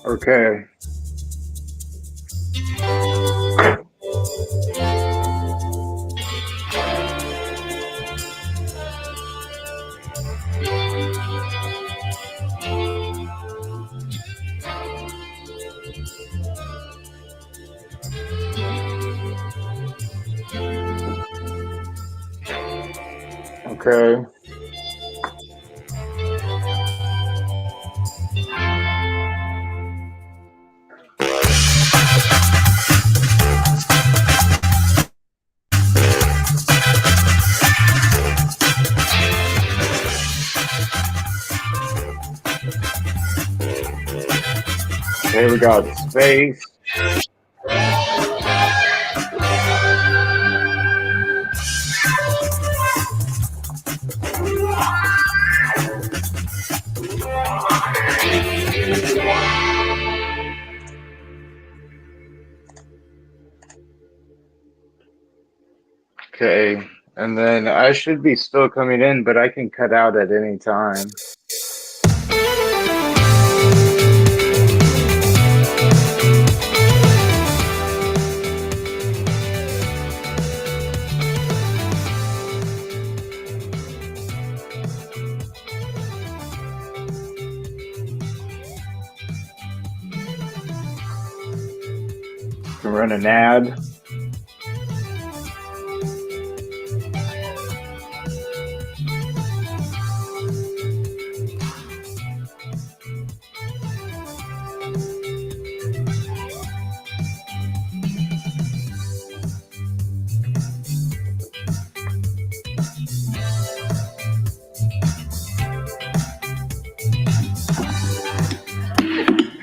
Okay. Okay. Okay, we got space. Okay, and then I should be still coming in, but I can cut out at any time. Can run an ad.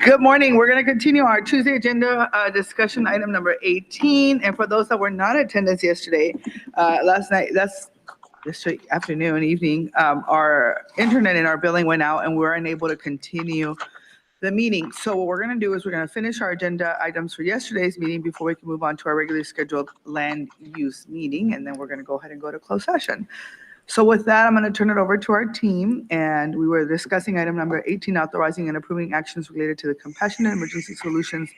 Good morning. We're going to continue our Tuesday agenda discussion item number 18. And for those that were not in attendance yesterday, last night, that's yesterday afternoon, evening, our internet and our billing went out and we were unable to continue the meeting. So what we're going to do is we're going to finish our agenda items for yesterday's meeting before we can move on to our regularly scheduled land use meeting. And then we're going to go ahead and go to closed session. So with that, I'm going to turn it over to our team, and we were discussing item number 18, authorizing and approving actions related to the compassionate emergency solutions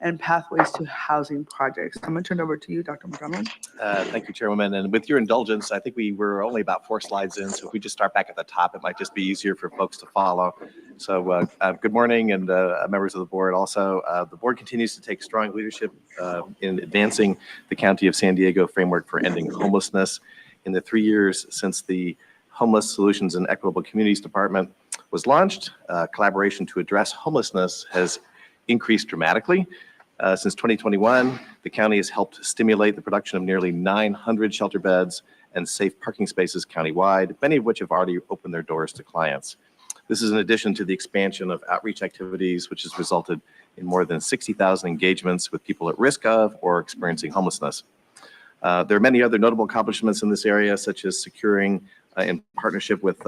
and pathways to housing projects. I'm going to turn it over to you, Dr. McDonald. Thank you, Chairwoman. And with your indulgence, I think we were only about 4 slides in, so if we just start back at the top, it might just be easier for folks to follow. So good morning, and members of the board also. The board continues to take strong leadership in advancing the County of San Diego framework for ending homelessness. In the 3 years since the Homeless Solutions and Equitable Communities Department was launched, collaboration to address homelessness has increased dramatically. Since 2021, the county has helped stimulate the production of nearly 900 shelter beds and safe parking spaces countywide, many of which have already opened their doors to clients. This is in addition to the expansion of outreach activities, which has resulted in more than 60,000 engagements with people at risk of or experiencing homelessness. There are many other notable accomplishments in this area, such as securing, in partnership with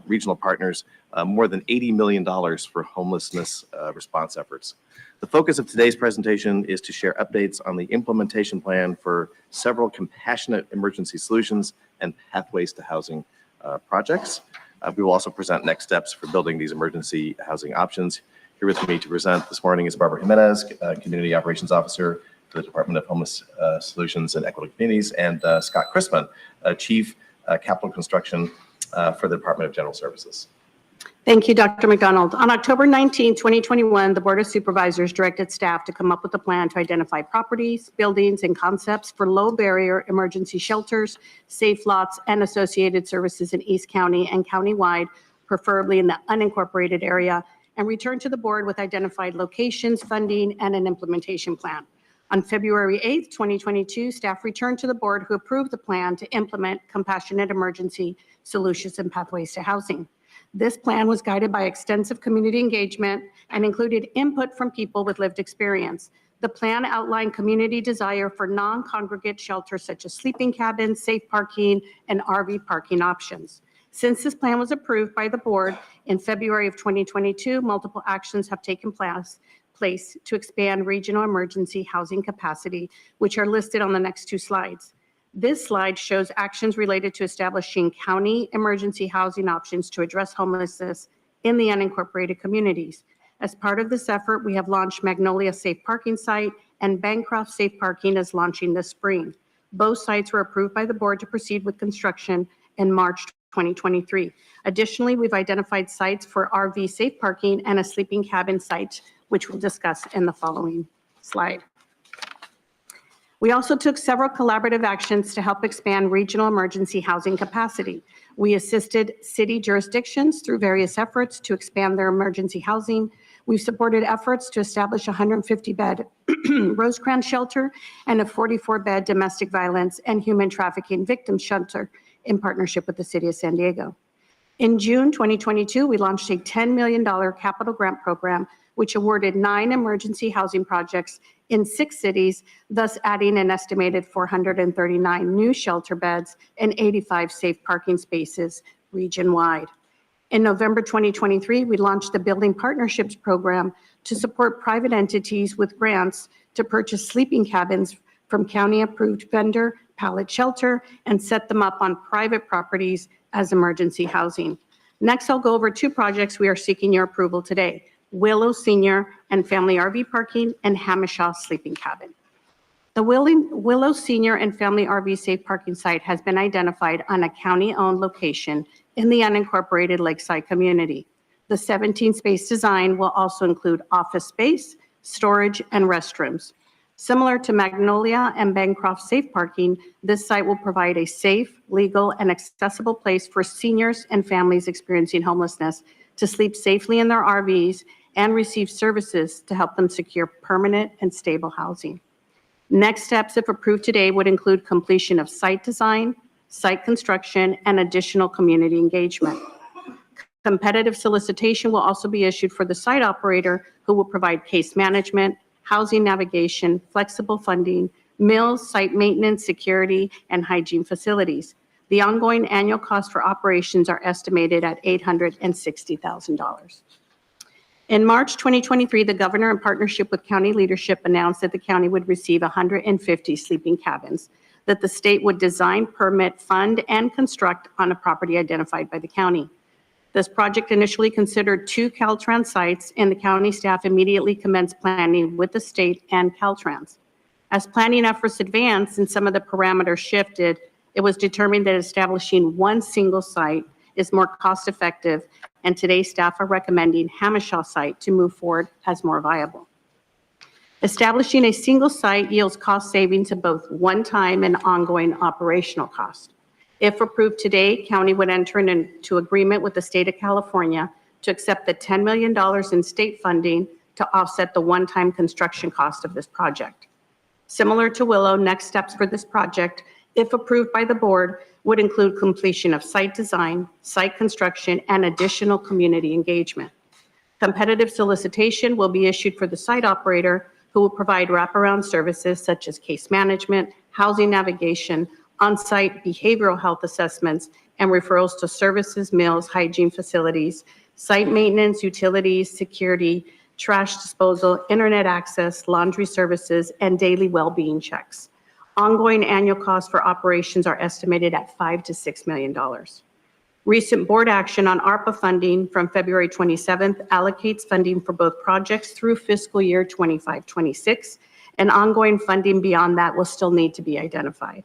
regional partners, more than $80 million for homelessness response efforts. The focus of today's presentation is to share updates on the implementation plan for several compassionate emergency solutions and pathways to housing projects. We will also present next steps for building these emergency housing options. Here with me to present this morning is Barbara Jimenez, Community Operations Officer for the Department of Homeless Solutions and Equitable Communities, and Scott Chrisman, Chief Capital Construction for the Department of General Services. Thank you, Dr. McDonald. On October 19, 2021, the Board of Supervisors directed staff to come up with a plan to identify properties, buildings, and concepts for low-barrier emergency shelters, safe lots, and associated services in East County and countywide, preferably in the unincorporated area, and return to the board with identified locations, funding, and an implementation plan. On February 8, 2022, staff returned to the board who approved the plan to implement compassionate emergency solutions and pathways to housing. This plan was guided by extensive community engagement and included input from people with lived experience. The plan outlined community desire for non-congregate shelters such as sleeping cabins, safe parking, and RV parking options. Since this plan was approved by the board in February of 2022, multiple actions have taken place to expand regional emergency housing capacity, which are listed on the next 2 slides. This slide shows actions related to establishing county emergency housing options to address homelessness in the unincorporated communities. As part of this effort, we have launched Magnolia Safe Parking Site, and Bancroft Safe Parking is launching this spring. Both sites were approved by the board to proceed with construction in March 2023. Additionally, we've identified sites for RV safe parking and a sleeping cabin site, which we'll discuss in the following slide. We also took several collaborative actions to help expand regional emergency housing capacity. We assisted city jurisdictions through various efforts to expand their emergency housing. We've supported efforts to establish a 150-bed Rosecrans shelter and a 44-bed domestic violence and human trafficking victim shelter in partnership with the City of San Diego. In June 2022, we launched a $10 million capital grant program, which awarded 9 emergency housing projects in 6 cities, thus adding an estimated 439 new shelter beds and 85 safe parking spaces region-wide. In November 2023, we launched the Building Partnerships Program to support private entities with grants to purchase sleeping cabins from county-approved vendor Pallet Shelter and set them up on private properties as emergency housing. Next, I'll go over 2 projects we are seeking your approval today: Willow Senior and Family RV Parking and Hamishaw Sleeping Cabin. The Willow Senior and Family RV Safe Parking site has been identified on a county-owned location in the unincorporated Lakeside community. The 17-space design will also include office space, storage, and restrooms. Similar to Magnolia and Bancroft Safe Parking, this site will provide a safe, legal, and accessible place for seniors and families experiencing homelessness to sleep safely in their RVs and receive services to help them secure permanent and stable housing. Next steps, if approved today, would include completion of site design, site construction, and additional community engagement. Competitive solicitation will also be issued for the site operator, who will provide case management, housing navigation, flexible funding, meals, site maintenance, security, and hygiene facilities. The ongoing annual cost for operations are estimated at $860,000. In March 2023, the governor, in partnership with county leadership, announced that the county would receive 150 sleeping cabins that the state would design, permit, fund, and construct on a property identified by the county. This project initially considered 2 Caltrans sites, and the county staff immediately commenced planning with the state and Caltrans. As planning efforts advanced and some of the parameters shifted, it was determined that establishing one single site is more cost-effective, and today staff are recommending Hamishaw site to move forward as more viable. Establishing a single site yields cost savings of both one-time and ongoing operational costs. If approved today, county would enter into agreement with the state of California to accept the $10 million in state funding to offset the one-time construction cost of this project. Similar to Willow, next steps for this project, if approved by the board, would include completion of site design, site construction, and additional community engagement. Competitive solicitation will be issued for the site operator, who will provide wraparound services such as case management, housing navigation, on-site behavioral health assessments, and referrals to services, meals, hygiene facilities, site maintenance, utilities, security, trash disposal, internet access, laundry services, and daily well-being checks. Ongoing annual costs for operations are estimated at $5 to $6 million. Recent board action on ARPA funding from February 27th allocates funding for both projects through fiscal year 25-26, and ongoing funding beyond that will still need to be identified.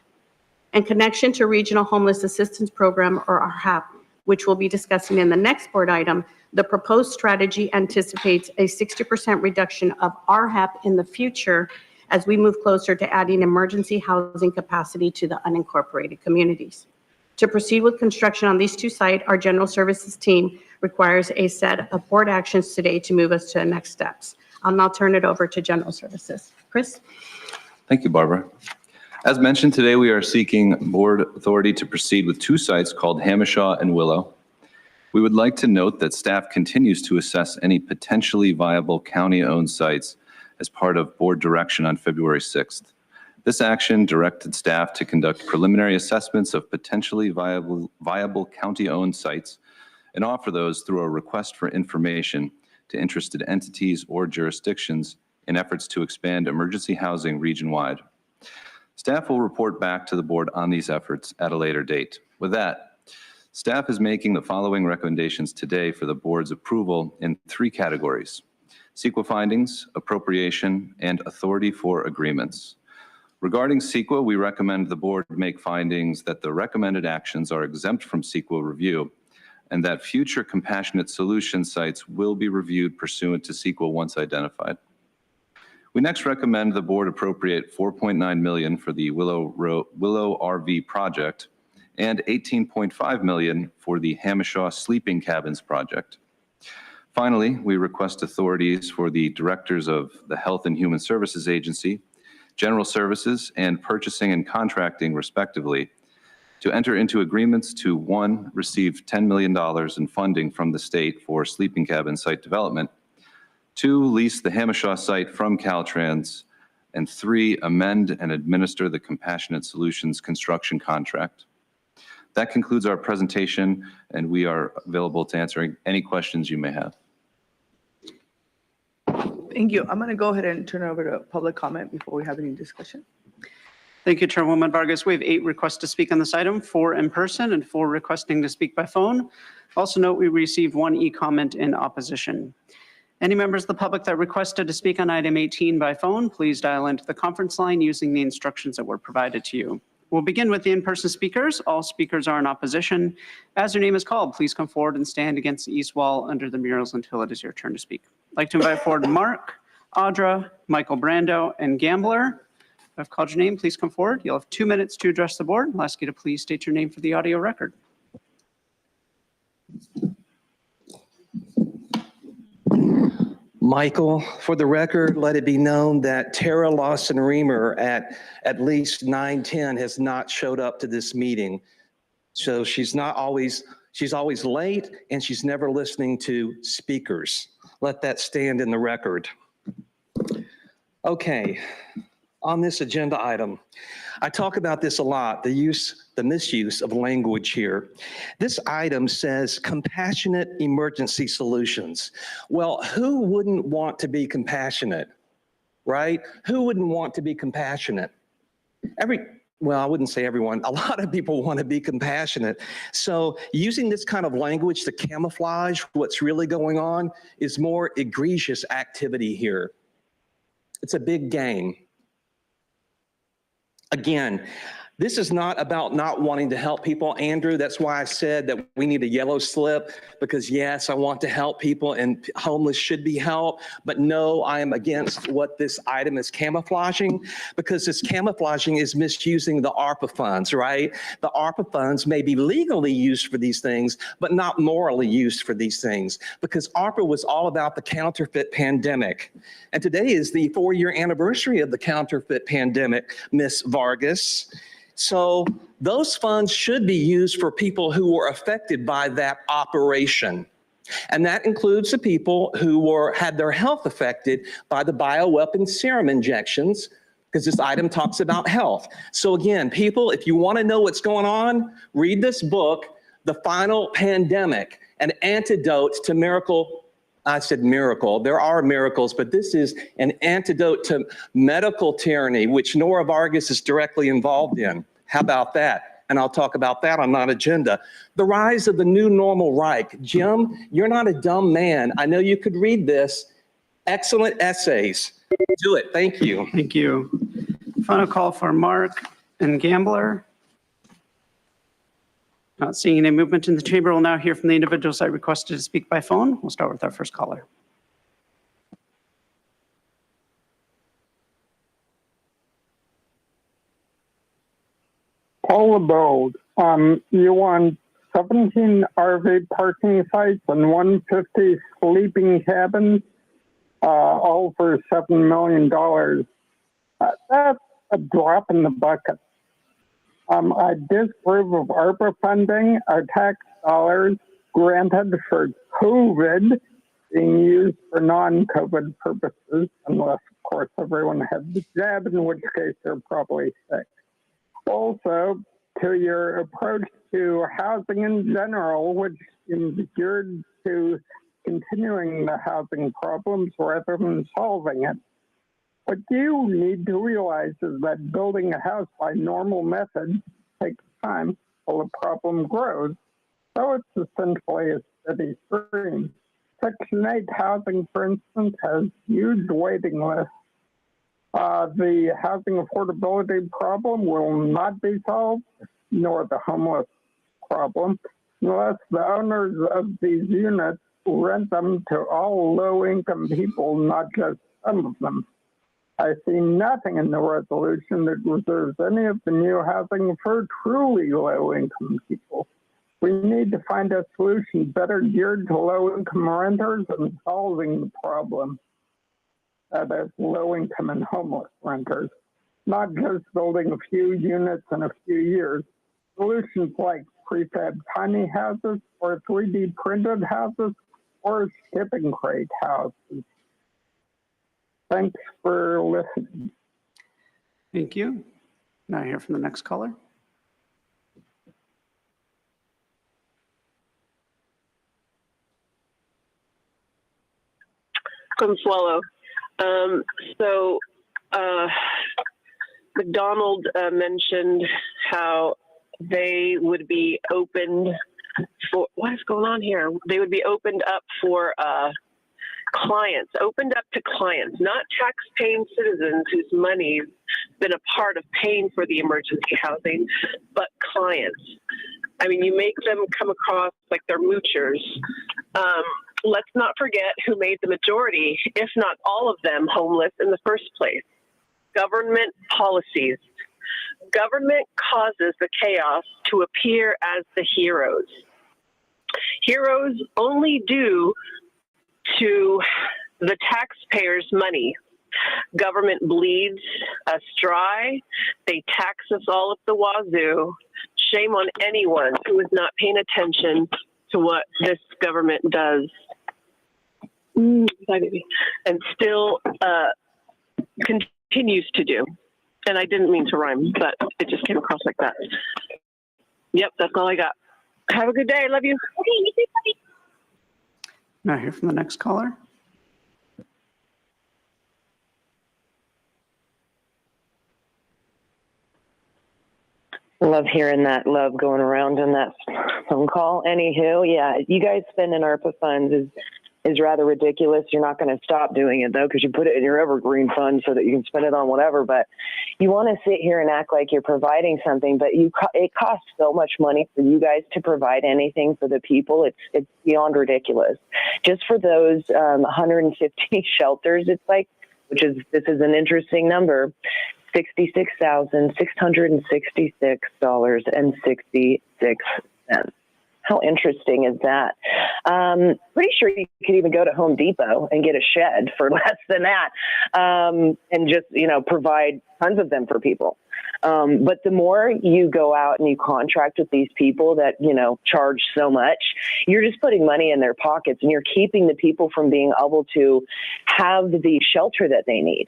In connection to Regional Homeless Assistance Program, or RHAP, which we'll be discussing in the next board item, the proposed strategy anticipates a 60% reduction of RHAP in the future as we move closer to adding emergency housing capacity to the unincorporated communities. To proceed with construction on these 2 sites, our General Services team requires a set of board actions today to move us to the next steps. I'll now turn it over to General Services. Chris? Thank you, Barbara. As mentioned, today we are seeking board authority to proceed with 2 sites called Hamishaw and Willow. We would like to note that staff continues to assess any potentially viable county-owned sites as part of board direction on February 6th. This action directed staff to conduct preliminary assessments of potentially viable county-owned sites and offer those through a request for information to interested entities or jurisdictions in efforts to expand emergency housing region-wide. Staff will report back to the board on these efforts at a later date. With that, staff is making the following recommendations today for the board's approval in 3 categories. CEQA findings, appropriation, and authority for agreements. Regarding CEQA, we recommend the board make findings that the recommended actions are exempt from CEQA review and that future compassionate solution sites will be reviewed pursuant to CEQA once identified. We next recommend the board appropriate $4.9 million for the Willow RV project and $18.5 million for the Hamishaw Sleeping Cabins project. Finally, we request authorities for the directors of the Health and Human Services Agency, General Services, and Purchasing and Contracting, respectively, to enter into agreements to, 1, receive $10 million in funding from the state for sleeping cabin site development, 2, lease the Hamishaw site from Caltrans, and 3, amend and administer the Compassionate Solutions construction contract. That concludes our presentation, and we are available to answer any questions you may have. Thank you. I'm going to go ahead and turn it over to public comment before we have any discussion. Thank you, Chairwoman Vargas. We have 8 requests to speak on this item, 4 in person and 4 requesting to speak by phone. Also note we received 1 e-comment in opposition. Any members of the public that requested to speak on item 18 by phone, please dial into the conference line using the instructions that were provided to you. We'll begin with the in-person speakers. All speakers are in opposition. As your name is called, please come forward and stand against the east wall under the murals until it is your turn to speak. I'd like to invite forward Mark, Audra, Michael Brando, and Gambler. If I've called your name, please come forward. You'll have 2 minutes to address the board. I'll ask you to please state your name for the audio record. Michael, for the record, let it be known that Tara Lawson-Reamer at least 9:10 has not showed up to this meeting. So she's always late and she's never listening to speakers. Let that stand in the record. Okay, on this agenda item, I talk about this a lot, the misuse of language here. This item says compassionate emergency solutions. Well, who wouldn't want to be compassionate, right? Who wouldn't want to be compassionate? Well, I wouldn't say everyone. A lot of people want to be compassionate. So using this kind of language to camouflage what's really going on is more egregious activity here. It's a big game. Again, this is not about not wanting to help people, Andrew. That's why I said that we need a yellow slip, because yes, I want to help people and homeless should be helped. But no, I am against what this item is camouflaging, because this camouflaging is misusing the ARPA funds, right? The ARPA funds may be legally used for these things, but not morally used for these things, because ARPA was all about the counterfeit pandemic. And today is the 4-year anniversary of the counterfeit pandemic, Ms. Vargas. So those funds should be used for people who were affected by that operation. And that includes the people who had their health affected by the bioweapon serum injections, because this item talks about health. So again, people, if you want to know what's going on, read this book, The Final Pandemic, an antidote to miracle. I said miracle. There are miracles, but this is an antidote to medical tyranny, which Nora Vargas is directly involved in. How about that? And I'll talk about that on that agenda. The rise of the new normal Reich. Jim, you're not a dumb man. I know you could read this. Excellent essays. Do it. Thank you. Thank you. Final call for Mark and Gambler. Not seeing any movement in the chamber. We'll now hear from the individuals that requested to speak by phone. We'll start with our first caller. Paul Abode, you want 17 RV parking sites and 150 sleeping cabins, all for $7 million. That's a drop in the bucket. I disapprove of ARPA funding, our tax dollars granted for COVID being used for non-COVID purposes, unless, of course, everyone had the jab, in which case they're probably sick. Also, to your approach to housing in general, which seems geared to continuing the housing problems rather than solving it. What you need to realize is that building a house by normal methods takes time while the problem grows. So it's essentially a steady stream. Section 8 housing, for instance, has huge waiting lists. The housing affordability problem will not be solved, nor the homeless problem, unless the owners of these units rent them to all low-income people, not just some of them. I see nothing in the resolution that reserves any of the new housing for truly low-income people. We need to find a solution better geared to low-income renters and solving the problem. That is low-income and homeless renters, not just building a few units in a few years. Solutions like prefab tiny houses or 3D printed houses or shipping crate houses. Thanks for listening. Thank you. Now hear from the next caller. Consuelo. McDonald mentioned how they would be opened for, what is going on here? They would be opened up for clients, opened up to clients, not tax-paying citizens whose money's been a part of paying for the emergency housing, but clients. I mean, you make them come across like they're moochers. Let's not forget who made the majority, if not all of them, homeless in the first place. Government policies. Government causes the chaos to appear as the heroes. Heroes only due to the taxpayers' money. Government bleeds us dry. They tax us all at the wazoo. Shame on anyone who is not paying attention to what this government does. And still continues to do. And I didn't mean to rhyme, but it just came across like that. Yep, that's all I got. Have a good day. Love you. Okay, you too, puppy. Now hear from the next caller. Love hearing that, love going around in that phone call. Anywho, yeah, you guys spending ARPA funds is rather ridiculous. You're not going to stop doing it, though, because you put it in your evergreen fund so that you can spend it on whatever. But you want to sit here and act like you're providing something, but it costs so much money for you guys to provide anything for the people. It's beyond ridiculous. Just for those 150 shelters, it's like, this is an interesting number, $66,666.66. How interesting is that? Pretty sure you could even go to Home Depot and get a shed for less than that, and just, provide tons of them for people. But the more you go out and you contract with these people that, charge so much, you're just putting money in their pockets and you're keeping the people from being able to have the shelter that they need.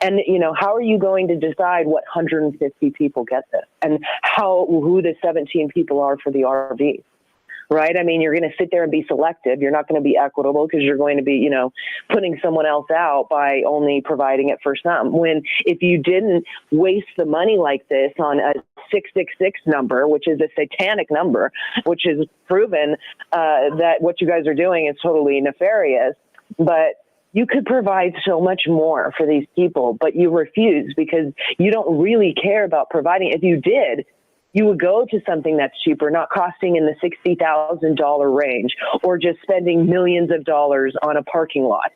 And, how are you going to decide what 150 people get this and who the 17 people are for the RV? Right? I mean, you're going to sit there and be selective. You're not going to be equitable because you're going to be, putting someone else out by only providing it for some. When if you didn't waste the money like this on a 666 number, which is a satanic number, which is proven that what you guys are doing is totally nefarious, but you could provide so much more for these people, but you refuse because you don't really care about providing. If you did, you would go to something that's cheaper, not costing in the $60,000 range, or just spending millions of dollars on a parking lot.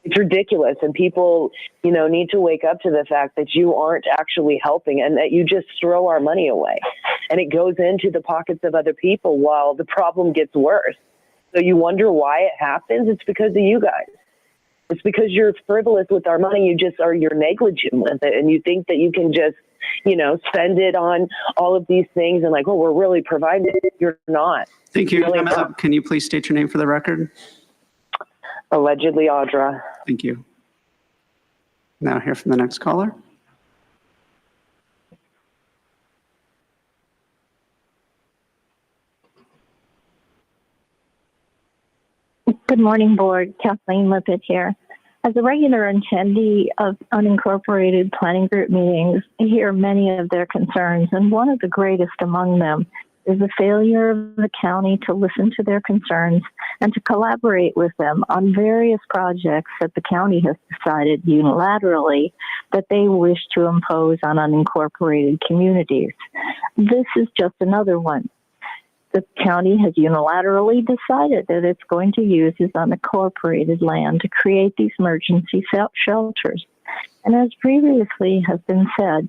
It's ridiculous, and people, need to wake up to the fact that you aren't actually helping and that you just throw our money away, and it goes into the pockets of other people while the problem gets worse. So you wonder why it happens? It's because of you guys. It's because you're frivolous with our money. You're negligent with it, and you think that you can just, spend it on all of these things and we're really providing it. You're not. Thank you. Really Can you please state your name for the record? Allegedly, Audra. Thank you. Now hear from the next caller. Good morning, Board. Kathleen Lippitt here. As a regular attendee of unincorporated planning group meetings, I hear many of their concerns, and one of the greatest among them is the failure of the county to listen to their concerns and to collaborate with them on various projects that the county has decided unilaterally that they wish to impose on unincorporated communities. This is just another one. The county has unilaterally decided that it's going to use its unincorporated land to create these emergency shelters. And as previously has been said,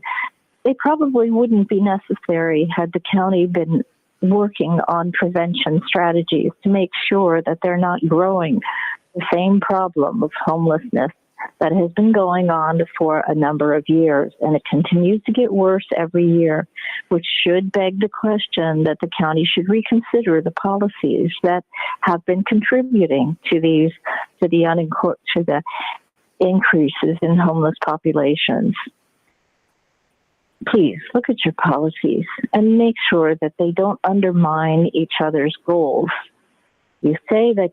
they probably wouldn't be necessary had the county been working on prevention strategies to make sure that they're not growing the same problem of homelessness that has been going on for a number of years, and it continues to get worse every year, which should beg the question that the county should reconsider the policies that have been contributing to the increases in homeless populations. Please look at your policies and make sure that they don't undermine each other's goals. You say that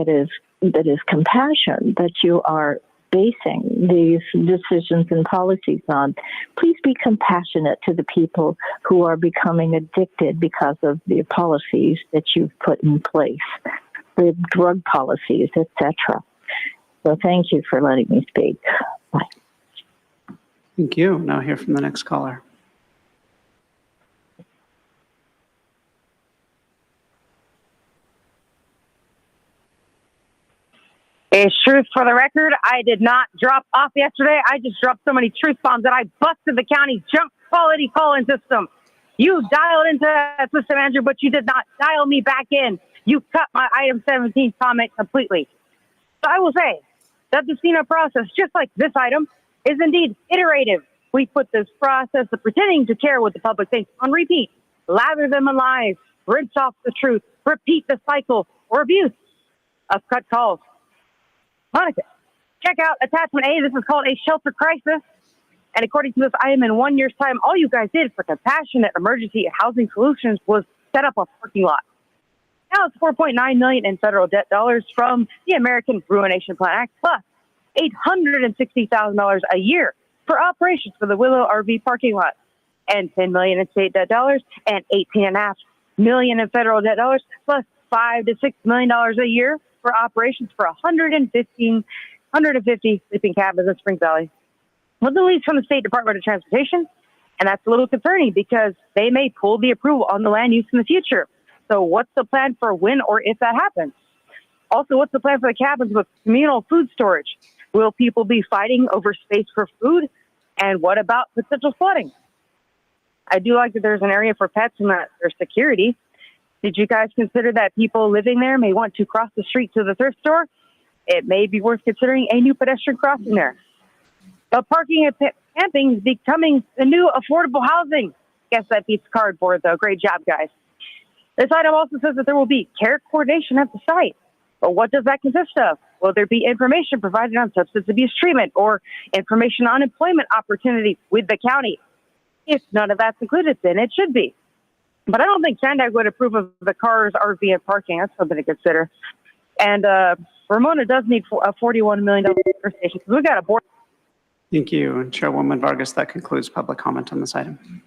is compassion that you are basing these decisions and policies on. Please be compassionate to the people who are becoming addicted because of the policies that you've put in place, the drug policies, etc. So thank you for letting me speak. Bye. Thank you. Now hear from the next caller. It's truth for the record. I did not drop off yesterday. I just dropped so many truth bombs that I busted the county's junk quality calling system. You dialed into that system, Andrew, but you did not dial me back in. You cut my item 17 comment completely. So I will say that the CENA process, just like this item, is indeed iterative. We put this process of pretending to care what the public thinks on repeat, lather them in lies, rinse off the truth, repeat the cycle or abuse of cut calls. Monica, check out attachment A. This is called a shelter crisis. And according to this item, in 1 year's time, all you guys did for compassionate emergency housing solutions was set up a parking lot. Now it's $4.9 million in federal debt dollars from the American Ruination Plan Act, plus $860,000 a year for operations for the Willow RV parking lot, and $10 million in state debt dollars, and $18.5 million in federal debt dollars, plus $5 to $6 million a year for operations for 150 sleeping cabins in Spring Valley. With the lease from the State Department of Transportation, and that's a little concerning because they may pull the approval on the land use in the future. So what's the plan for when or if that happens? Also, what's the plan for the cabins with communal food storage? Will people be fighting over space for food? And what about potential flooding? I do like that there's an area for pets and that there's security. Did you guys consider that people living there may want to cross the street to the thrift store? It may be worth considering a new pedestrian crossing there. But parking and camping is becoming the new affordable housing. Guess that beats cardboard, though. Great job, guys. This item also says that there will be care coordination at the site. But what does that consist of? Will there be information provided on substance abuse treatment or information on employment opportunity with the county? If none of that's included, then it should be. But I don't think Sandag would approve of the cars, RV, and parking. That's something to consider. And Ramona does need a $41 million station because we got a board. Thank you. And Chairwoman Vargas, that concludes public comment on this item.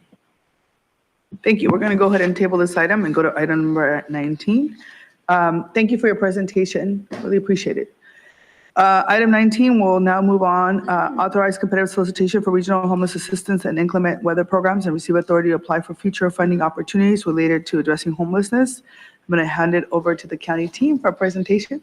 Thank you. We're going to go ahead and table this item and go to item number 19. Thank you for your presentation. Really appreciate it. Item 19 will now move on. Authorize competitive solicitation for regional homeless assistance and inclement weather programs and receive authority to apply for future funding opportunities related to addressing homelessness. I'm going to hand it over to the county team for a presentation.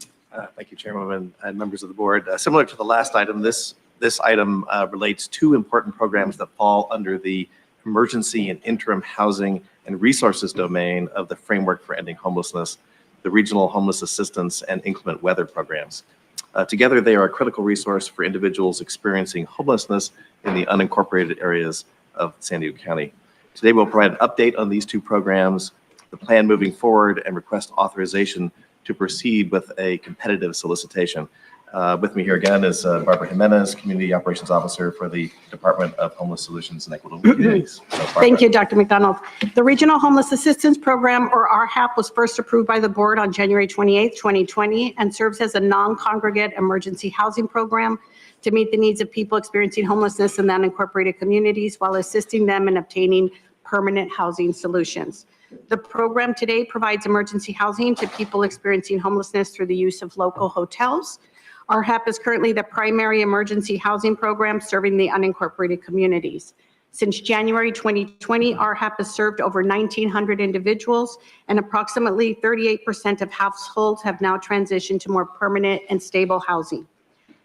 Thank you, Chairwoman and members of the board. Similar to the last item, this item relates to important programs that fall under the emergency and interim housing and resources domain of the framework for ending homelessness, the regional homeless assistance and inclement weather programs. Together, they are a critical resource for individuals experiencing homelessness in the unincorporated areas of San Diego County. Today, we'll provide an update on these two programs, the plan moving forward, and request authorization to proceed with a competitive solicitation. With me here again is Barbara Jimenez, Community Operations Officer for the Department of Homeless Solutions and Equitable Communities. So, Thank you, Dr. McDonald. The Regional Homeless Assistance Program, or RHAP, was first approved by the board on January 28, 2020, and serves as a non-congregate emergency housing program to meet the needs of people experiencing homelessness in unincorporated communities while assisting them in obtaining permanent housing solutions. The program today provides emergency housing to people experiencing homelessness through the use of local hotels. RHAP is currently the primary emergency housing program serving the unincorporated communities. Since January 2020, RHAP has served over 1,900 individuals, and approximately 38% of households have now transitioned to more permanent and stable housing.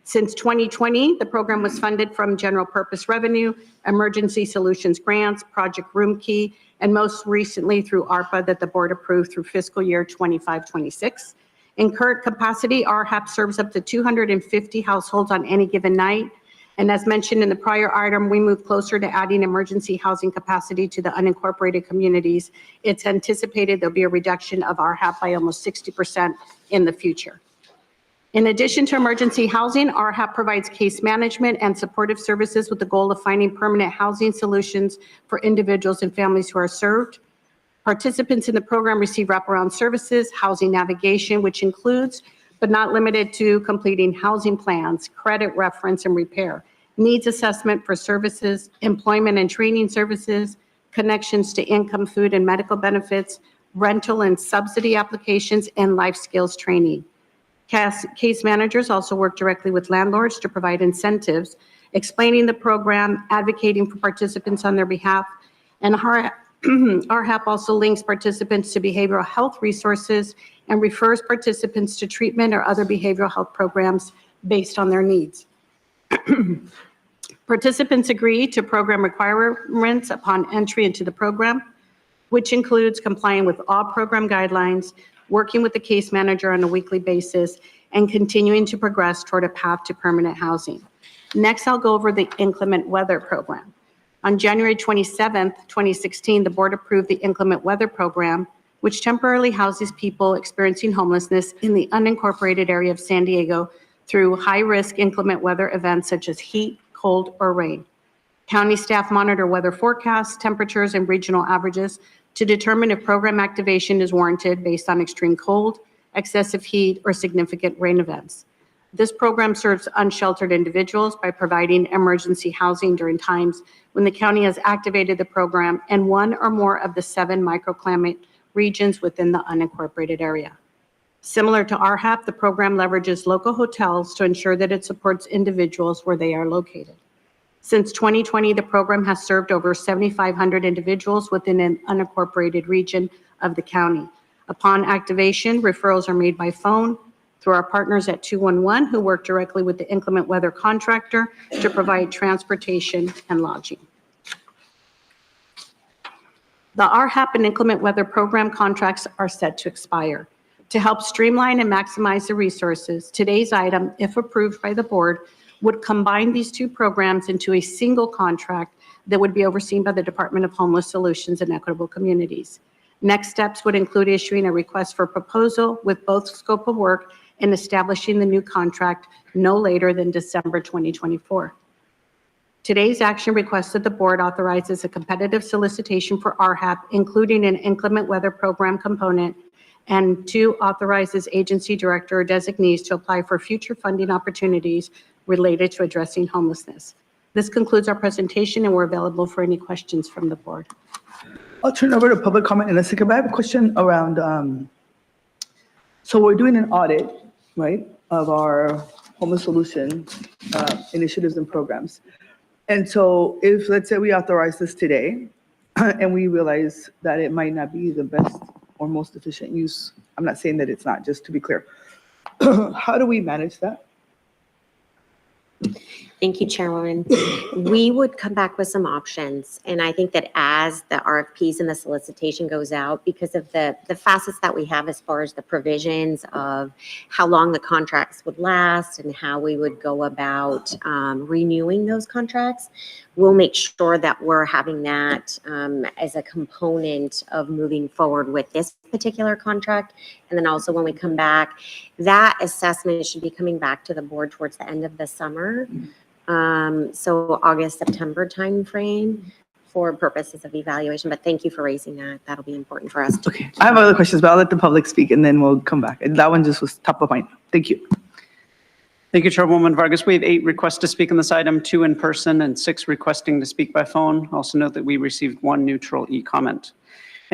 Since 2020, the program was funded from general purpose revenue, emergency solutions grants, Project Room Key, and most recently through ARPA that the board approved through fiscal year 25-26. In current capacity, RHAP serves up to 250 households on any given night. And as mentioned in the prior item, we move closer to adding emergency housing capacity to the unincorporated communities. It's anticipated there'll be a reduction of RHAP by almost 60% in the future. In addition to emergency housing, RHAP provides case management and supportive services with the goal of finding permanent housing solutions for individuals and families who are served. Participants in the program receive wraparound services, housing navigation, which includes but not limited to completing housing plans, credit reference and repair, needs assessment for services, employment and training services, connections to income, food and medical benefits, rental and subsidy applications, and life skills training. Case managers also work directly with landlords to provide incentives, explaining the program, advocating for participants on their behalf, and RHAP also links participants to behavioral health resources and refers participants to treatment or other behavioral health programs based on their needs. Participants agree to program requirements upon entry into the program, which includes complying with all program guidelines, working with the case manager on a weekly basis, and continuing to progress toward a path to permanent housing. Next, I'll go over the inclement weather program. On January 27th, 2016, the board approved the inclement weather program, which temporarily houses people experiencing homelessness in the unincorporated area of San Diego through high-risk inclement weather events such as heat, cold, or rain. County staff monitor weather forecasts, temperatures, and regional averages to determine if program activation is warranted based on extreme cold, excessive heat, or significant rain events. This program serves unsheltered individuals by providing emergency housing during times when the county has activated the program in one or more of the 7 microclimate regions within the unincorporated area. Similar to RHAP, the program leverages local hotels to ensure that it supports individuals where they are located. Since 2020, the program has served over 7,500 individuals within an unincorporated region of the county. Upon activation, referrals are made by phone through our partners at 211, who work directly with the inclement weather contractor to provide transportation and lodging. The RHAP and inclement weather program contracts are set to expire. To help streamline and maximize the resources, today's item, if approved by the board, would combine these two programs into a single contract that would be overseen by the Department of Homeless Solutions and Equitable Communities. Next steps would include issuing a request for proposal with both scope of work and establishing the new contract no later than December 2024. Today's action requests that the board authorizes a competitive solicitation for RHAP, including an inclement weather program component, and 2, authorizes agency director or designees to apply for future funding opportunities related to addressing homelessness. This concludes our presentation, and we're available for any questions from the board. I'll turn over to public comment in a second, but I have a question around, so we're doing an audit, right, of our homeless solution initiatives and programs. And so if, let's say we authorize this today and we realize that it might not be the best or most efficient use, I'm not saying that it's not, just to be clear, how do we manage that? Thank you, Chairwoman. We would come back with some options. And I think that as the RFPs and the solicitation goes out, because of the facets that we have as far as the provisions of how long the contracts would last and how we would go about renewing those contracts, we'll make sure that we're having that as a component of moving forward with this particular contract. And then also when we come back, that assessment should be coming back to the board towards the end of the summer. So August, September timeframe for purposes of evaluation. But thank you for raising that. That'll be important for us. Okay, I have other questions, but I'll let the public speak and then we'll come back. And that one just was top of mind. Thank you. Thank you, Chairwoman Vargas. We have 8 requests to speak on this item, 2 in person and 6 requesting to speak by phone. Also note that we received 1 neutral e-comment.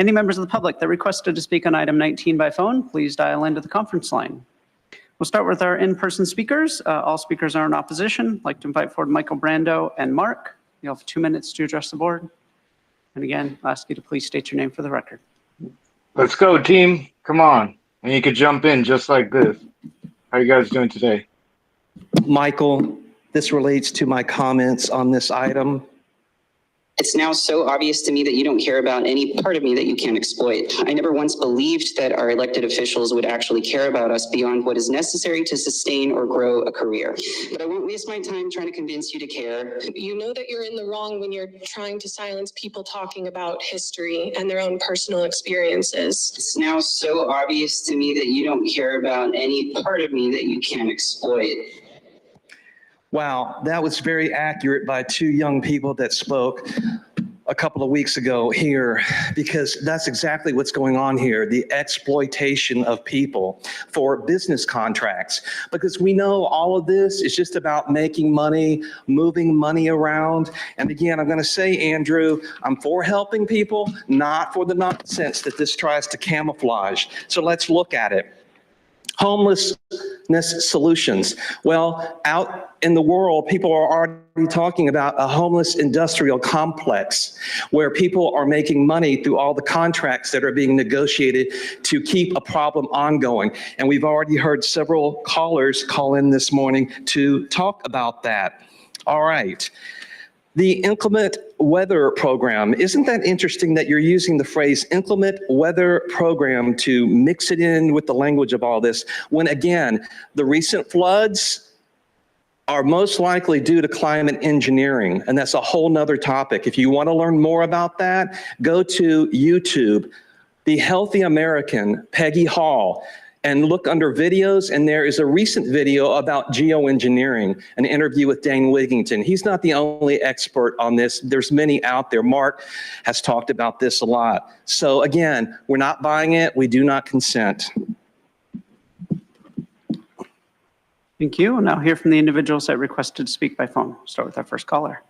Any members of the public that requested to speak on item 19 by phone, please dial into the conference line. We'll start with our in-person speakers. All speakers are in opposition. I'd like to invite forward Michael Brando and Mark. You'll have 2 minutes to address the board. And again, I'll ask you to please state your name for the record. Let's go, team. Come on. And you could jump in just like this. How you guys doing today? Michael, this relates to my comments on this item. It's now so obvious to me that you don't care about any part of me that you can't exploit. I never once believed that our elected officials would actually care about us beyond what is necessary to sustain or grow a career. But I won't waste my time trying to convince you to care. You know that you're in the wrong when you're trying to silence people talking about history and their own personal experiences. It's now so obvious to me that you don't care about any part of me that you can't exploit. Wow, that was very accurate by 2 young people that spoke a couple of weeks ago here, because that's exactly what's going on here, the exploitation of people for business contracts. Because we know all of this is just about making money, moving money around. And again, I'm going to say, Andrew, I'm for helping people, not for the nonsense that this tries to camouflage. So let's look at it. Homelessness solutions. Well, out in the world, people are already talking about a homeless industrial complex where people are making money through all the contracts that are being negotiated to keep a problem ongoing. And we've already heard several callers call in this morning to talk about that. All right. The inclement weather program, isn't that interesting that you're using the phrase inclement weather program to mix it in with the language of all this, when again, the recent floods are most likely due to climate engineering, and that's a whole nother topic. If you want to learn more about that, go to YouTube, The Healthy American, Peggy Hall, and look under videos, and there is a recent video about geoengineering, an interview with Dane Wigington. He's not the only expert on this. There's many out there. Mark has talked about this a lot. So again, we're not buying it. We do not consent. Thank you. We'll now hear from the individuals that requested to speak by phone. We'll start with our first caller.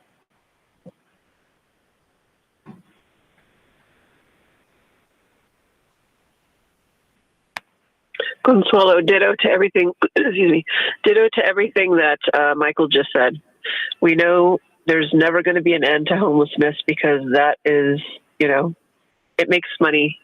Consuelo, ditto to everything, excuse me, ditto to everything that Michael just said. We know there's never going to be an end to homelessness because that is, you know, it makes money.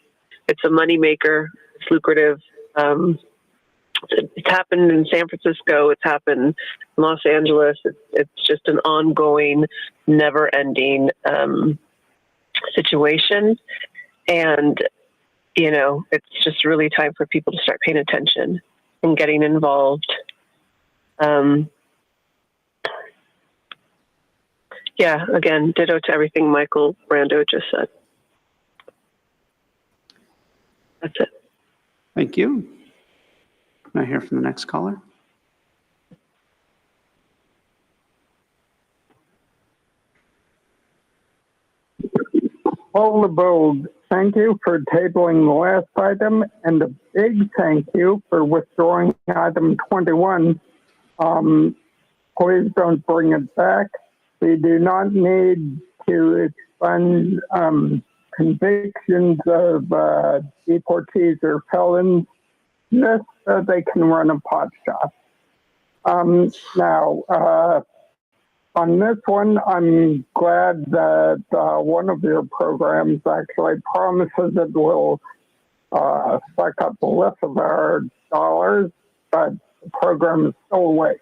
It's a money maker. It's lucrative. It's happened in San Francisco. It's happened in Los Angeles. It's just an ongoing, never-ending situation. And you know, it's just really time for people to start paying attention and getting involved. Yeah, again, ditto to everything Michael Brando just said. That's it. Thank you. Can I hear from the next caller? Paul LeBold, thank you for tabling the last item, and a big thank you for withdrawing item 21. Please don't bring it back. We do not need to expunge convictions of deportees or felons just so they can run a pot shop. Now, on this one, I'm glad that one of your programs actually promises it will suck up less of our dollars, but the program is still away.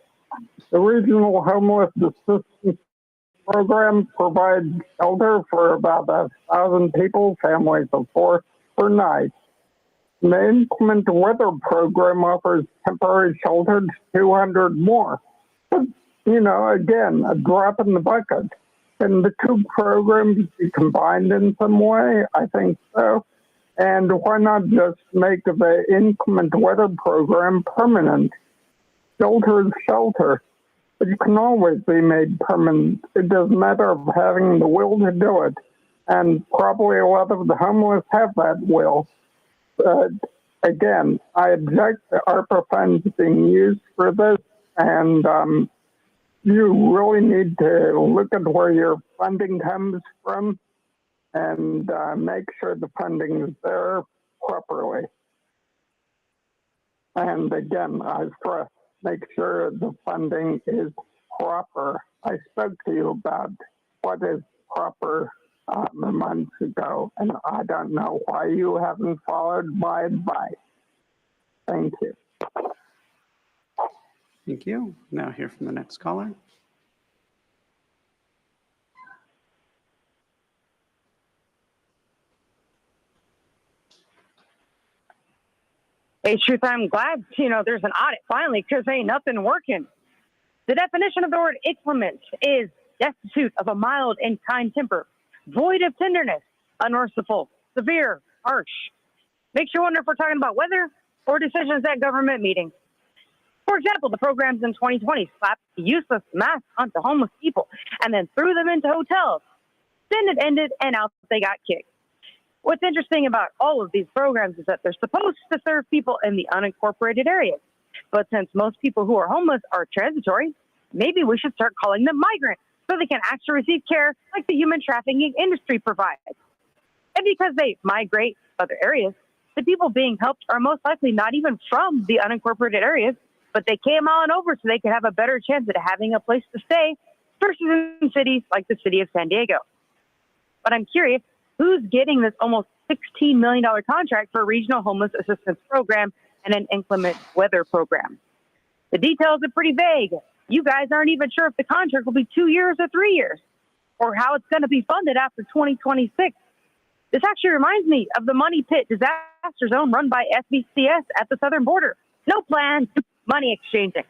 The Regional Homeless Assistance Program provides shelter for about 1,000 people, families of 4 per night. The Inclement Weather Program offers temporary shelter to 200 more. You know, again, a drop in the bucket. Can the 2 programs be combined in some way? I think so. And why not just make the inclement weather program permanent? Shelter is shelter, but you can always be made permanent. It doesn't matter of having the will to do it. And probably a lot of the homeless have that will. But again, I object to ARPA funds being used for this, and you really need to look at where your funding comes from and make sure the funding is there properly. And again, I stress, make sure the funding is proper. I spoke to you about what is proper months ago, and I don't know why you haven't followed my advice. Thank you. Thank you. Now hear from the next caller. Hey, Truth, I'm glad, there's an audit finally, because ain't nothing working. The definition of the word inclement is destitute of a mild and kind temper, void of tenderness, unmerciful, severe, harsh. Makes you wonder if we're talking about weather or decisions at government meetings. For example, the programs in 2020 slapped useless masks onto homeless people and then threw them into hotels. Then it ended and out they got kicked. What's interesting about all of these programs is that they're supposed to serve people in the unincorporated areas. But since most people who are homeless are transitory, maybe we should start calling them migrants so they can actually receive care like the human trafficking industry provides. And because they migrate to other areas, the people being helped are most likely not even from the unincorporated areas, but they came on over so they could have a better chance at having a place to stay versus in cities like the city of San Diego. But I'm curious, who's getting this almost $16 million contract for a regional homeless assistance program and an inclement weather program? The details are pretty vague. You guys aren't even sure if the contract will be 2 years or 3 years, or how it's going to be funded after 2026. This actually reminds me of the money pit disaster zone run by SBCS at the southern border. No plan, money exchanging.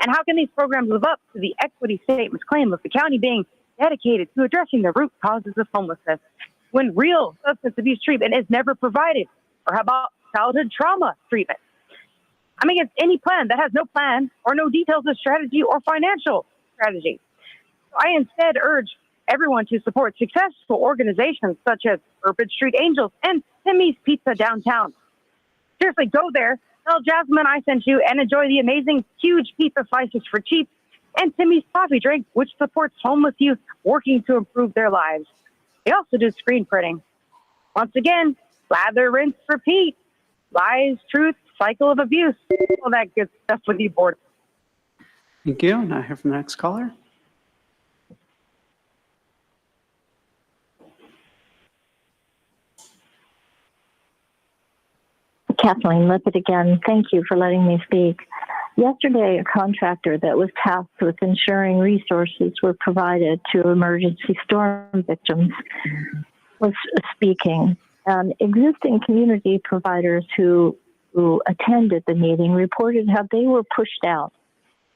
And how can these programs live up to the equity statement's claim of the county being dedicated to addressing the root causes of homelessness when real substance abuse treatment is never provided? Or how about childhood trauma treatment? I'm against any plan that has no plan or no details of strategy or financial strategy. I instead urge everyone to support successful organizations such as Urban Street Angels and Timmy's Pizza downtown. Seriously, go there, tell Jasmine I sent you, and enjoy the amazing huge pizza slices for cheap and Timmy's coffee drink, which supports homeless youth working to improve their lives. They also do screen printing. Once again, lather, rinse, repeat. Lies, truth, cycle of abuse. All that good stuff with you, board. Thank you. Now hear from the next caller. Kathleen Lippett again. Thank you for letting me speak. Yesterday, a contractor that was tasked with ensuring resources were provided to emergency storm victims was speaking. Existing community providers who attended the meeting reported how they were pushed out,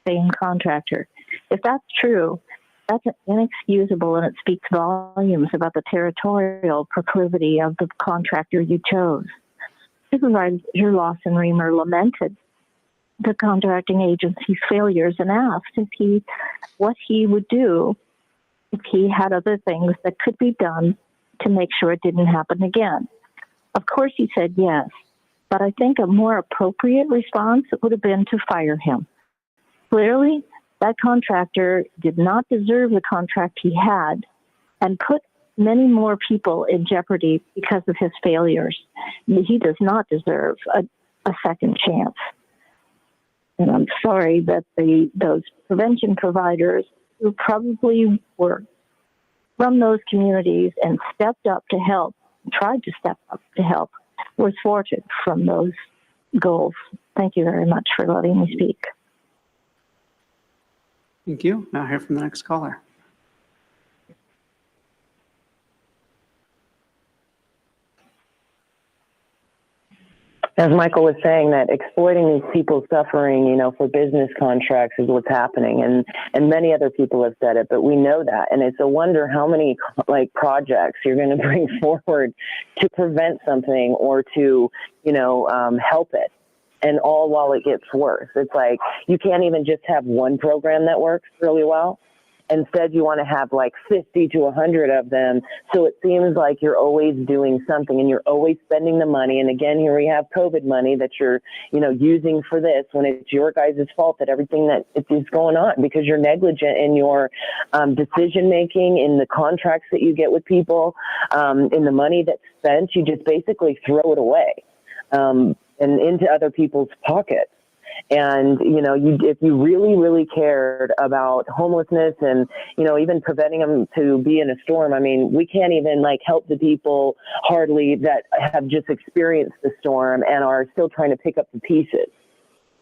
saying contractor. If that's true, that's inexcusable, and it speaks volumes about the territorial proclivity of the contractor you chose. Supervisor Lawson Reamer lamented the contracting agency's failures and asked what he would do if he had other things that could be done to make sure it didn't happen again. Of course, he said yes, but I think a more appropriate response would have been to fire him. Clearly, that contractor did not deserve the contract he had and put many more people in jeopardy because of his failures. He does not deserve a second chance. And I'm sorry that those prevention providers who probably were from those communities and stepped up to help, tried to step up to help, were thwarted from those goals. Thank you very much for letting me speak. Thank you. Now hear from the next caller. As Michael was saying, that exploiting these people's suffering, for business contracts is what's happening. And many other people have said it, but we know that. And it's a wonder how many projects you're going to bring forward to prevent something or to, help it. And all while it gets worse. It's like you can't even just have one program that works really well Instead, you want to have like 50 to 100 of them. So it seems like you're always doing something and you're always spending the money. And again, here we have COVID money that you're, using for this when it's your guys' fault that everything that is going on because you're negligent in your decision making, in the contracts that you get with people, in the money that's spent. You just basically throw it away and into other people's pockets. And, if you really, really cared about homelessness and, even preventing them to be in a storm, I mean, we can't even help the people hardly that have just experienced the storm and are still trying to pick up the pieces.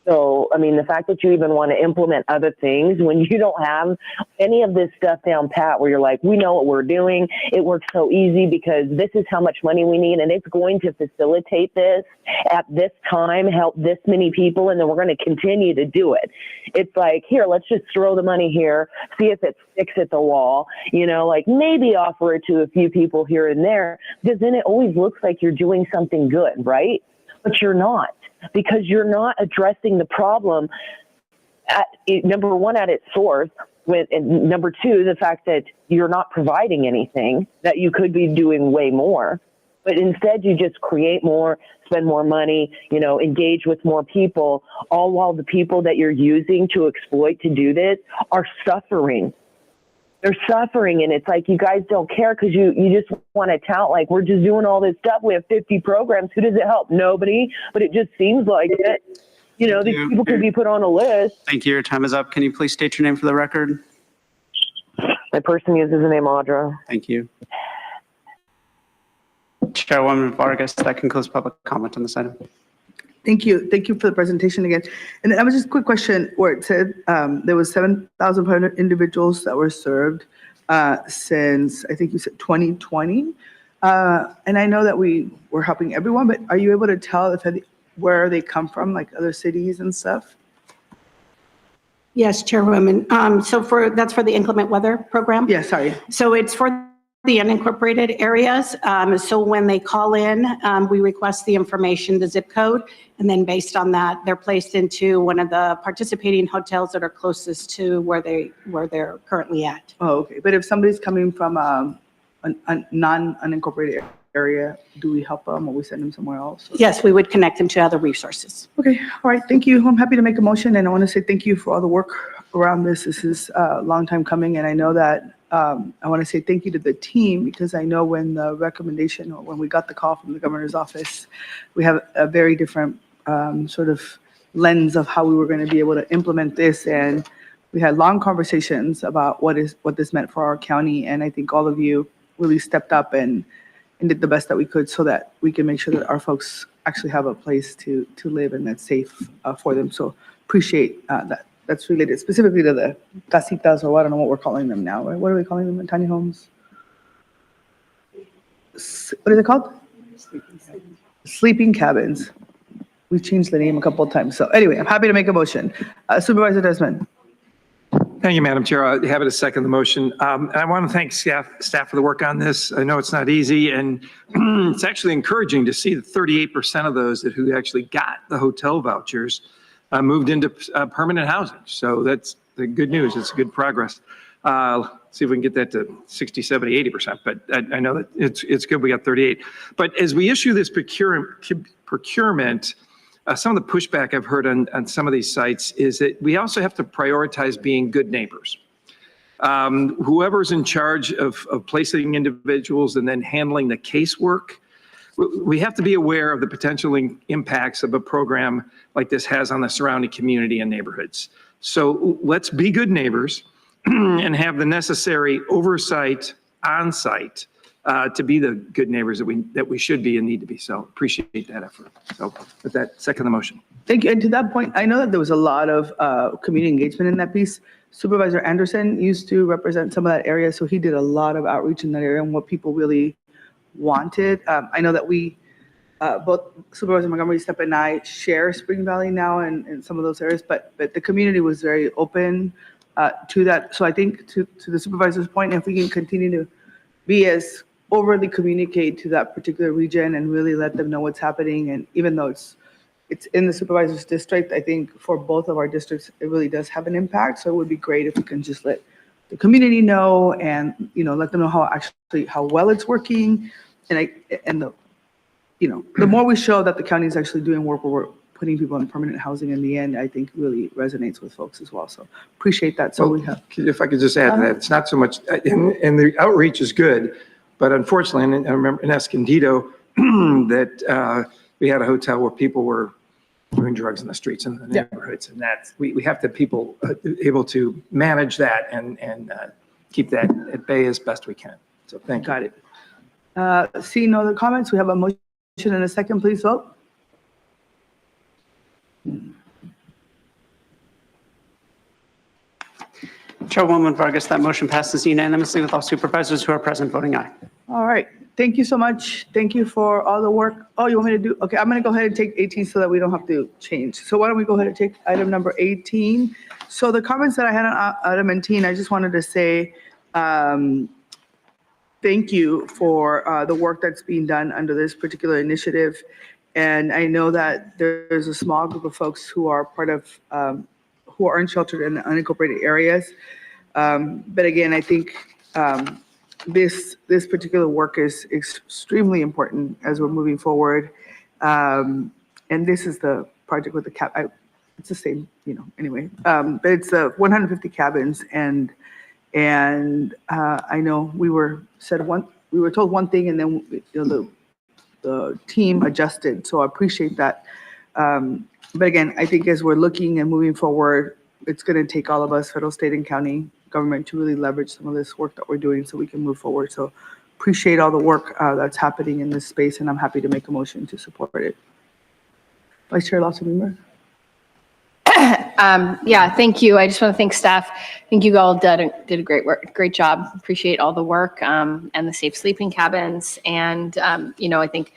So, I mean, the fact that you even want to implement other things when you don't have any of this stuff down pat where you're like, we know what we're doing. It works so easy because this is how much money we need. And it's going to facilitate this at this time, help this many people. And then we're going to continue to do it. It's like, here, let's just throw the money here, see if it sticks at the wall, maybe offer it to a few people here and there, because then it always looks like you're doing something good, right? But you're not. Because you're not addressing the problem number one, at its source, and number two, the fact that you're not providing anything, that you could be doing way more. But instead, you just create more, spend more money, engage with more people, all while the people that you're using to exploit to do this are suffering. They're suffering, and it's like you guys don't care because you just want to tout like we're just doing all this stuff. We have 50 programs. Who does it help? Nobody. But it just seems like it. These people could be put on a list. Thank you. Your time is up. Can you please state your name for the record? My person uses the name Audra. Thank you. Chairwoman Vargas, that concludes public comment on this item. Thank you. Thank you for the presentation again. And then I was just a quick question where it said there was 7,500 individuals that were served since, I think you said 2020. And I know that we were helping everyone, but are you able to tell where they come from, like other cities and stuff? Yes, Chairwoman. So that's for the inclement weather program? Yeah, sorry. So it's for the unincorporated areas. So when they call in, we request the information, the zip code, and then based on that, they're placed into one of the participating hotels that are closest to where they're currently at. Oh, okay. But if somebody's coming from a non-unincorporated area, do we help them or we send them somewhere else? Yes, we would connect them to other resources. Okay, all right, thank you. I'm happy to make a motion, and I want to say thank you for all the work around this. This is a long time coming, and I know that I want to say thank you to the team, because I know when the recommendation or when we got the call from the governor's office, we have a very different sort of lens of how we were going to be able to implement this, and we had long conversations about what this meant for our county, and I think all of you really stepped up and did the best that we could so that we can make sure that our folks actually have a place to live and that's safe for them. So appreciate that. That's related specifically to the casitas, or I don't know what we're calling them now. Right? What are we calling them? Tiny homes? What is it called? Sleeping cabins. We changed the name a couple of times. So anyway, I'm happy to make a motion. Supervisor Desmond. Thank you, Madam Chair. I'm happy to second the motion. And I want to thank staff for the work on this. I know it's not easy, and it's actually encouraging to see that 38% of those who actually got the hotel vouchers moved into permanent housing. So that's the good news. It's good progress. See if we can get that to 60, 70, 80%. But I know that it's good we got 38. But as we issue this procurement, some of the pushback I've heard on some of these sites is that we also have to prioritize being good neighbors. Whoever's in charge of placing individuals and then handling the casework, we have to be aware of the potential impacts of a program like this has on the surrounding community and neighborhoods. So let's be good neighbors and have the necessary oversight on site to be the good neighbors that we should be and need to be. So appreciate that effort. So with that, second the motion. Thank you. And to that point, I know that there was a lot of community engagement in that piece. Supervisor Anderson used to represent some of that area, so he did a lot of outreach in that area and what people really wanted. I know that we, both Supervisor Montgomery Stepp and I share Spring Valley now in some of those areas, but the community was very open to that. So I think to the supervisor's point, if we can continue to be as overly communicate to that particular region and really let them know what's happening, and even though it's in the supervisor's district, I think for both of our districts, it really does have an impact. So it would be great if we can just let the community know, and, you know, let them know how well it's working. And the more we show that the county is actually doing work where we're putting people in permanent housing in the end, I think really resonates with folks as well. So appreciate that. So we have. If I could just add to that, it's not so much, and the outreach is good, but unfortunately, and I remember in Escondido, that we had a hotel where people were doing drugs in the streets in the neighborhoods, and that's, we have to have people able to manage that and keep that at bay as best we can. So thank you. Got it. Seeing no other comments, we have a motion and a second. Please vote. Chairwoman Vargas, that motion passes unanimously with all supervisors who are present voting aye. All right. Thank you so much. Thank you for all the work. Oh, you want me to do? Okay, I'm going to go ahead and take 18 so that we don't have to change. So why don't we go ahead and take item number 18? So the comments that I had on item 18, I just wanted to say thank you for the work that's being done under this particular initiative. And I know that there's a small group of folks who are part of, who are unsheltered in the unincorporated areas. But again, I think this particular work is extremely important as we're moving forward. And this is the project with the it's the same, you know, anyway. But it's 150 cabins, and I know we were told one thing, and then, you know, the team adjusted. So I appreciate that. But again, I think as we're looking and moving forward, it's going to take all of us, federal, state, and county government, to really leverage some of this work that we're doing so we can move forward. So appreciate all the work that's happening in this space, and I'm happy to make a motion to support it. Vice Chair Lawson-Weaver. Yeah, thank you. I just want to thank staff. I think you all did a great job. Appreciate all the work and the safe sleeping cabins. And, you know, I think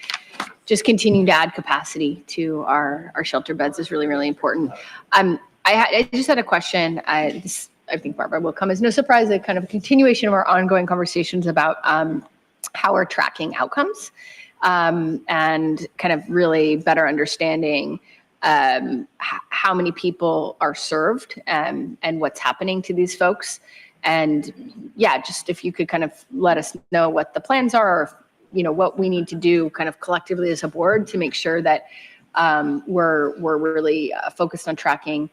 just continuing to add capacity to our shelter beds is really, really important. I just had a question. I think Barbara will come as no surprise, a kind of a continuation of our ongoing conversations about how we're tracking outcomes and kind of really better understanding how many people are served and what's happening to these folks. And yeah, just if you could kind of let us know what the plans are, or, you know, what we need to do kind of collectively as a board to make sure that we're really focused on tracking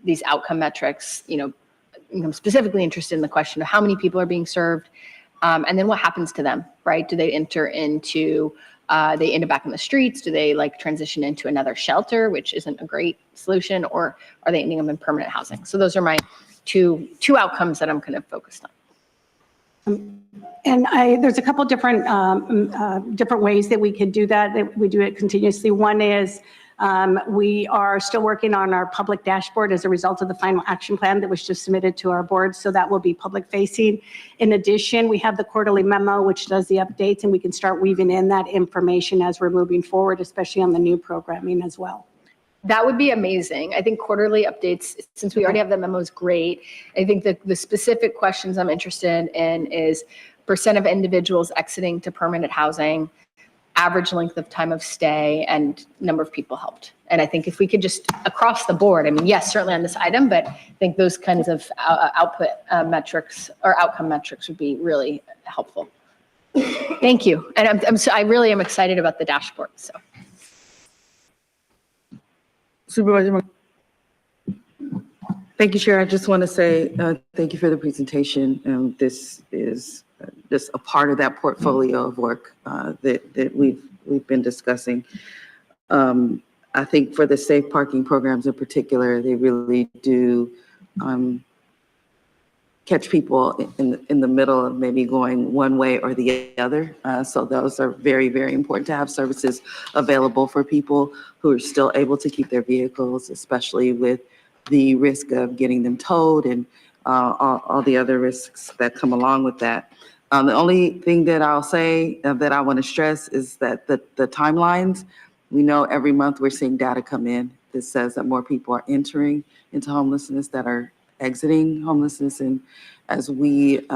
these outcome metrics. You know, I'm specifically interested in the question of how many people are being served, and then what happens to them, right? Do they enter into they end up back in the streets? Do they like transition into another shelter, which isn't a great solution, or are they ending up in permanent housing? So those are my two outcomes that I'm kind of focused on. And there's a couple different ways that we could do that we do it continuously. One is we are still working on our public dashboard as a result of the final action plan that was just submitted to our board. So that will be public facing. In addition, we have the quarterly memo, which does the updates, and we can start weaving in that information as we're moving forward, especially on the new programming as well. That would be amazing. I think quarterly updates, since we already have the memo, is great. I think the specific questions I'm interested in is percent of individuals exiting to permanent housing, average length of time of stay, and number of people helped. And I think if we could just across the board, I mean, yes, certainly on this item, but I think those kinds of output metrics or outcome metrics would be really helpful. Thank you. And I really am excited about the dashboard. So. Supervisor. Thank you, Chair. I just want to say thank you for the presentation. This is just a part of that portfolio of work that we've been discussing. I think for the safe parking programs in particular, they really do catch people in the middle of maybe going one way or the other. So those are very, very important to have services available for people who are still able to keep their vehicles, especially with the risk of getting them towed and all the other risks that come along with that. The only thing that I'll say that I want to stress is that the timelines, we know every month we're seeing data come in that says that more people are entering into homelessness that are exiting homelessness. And as we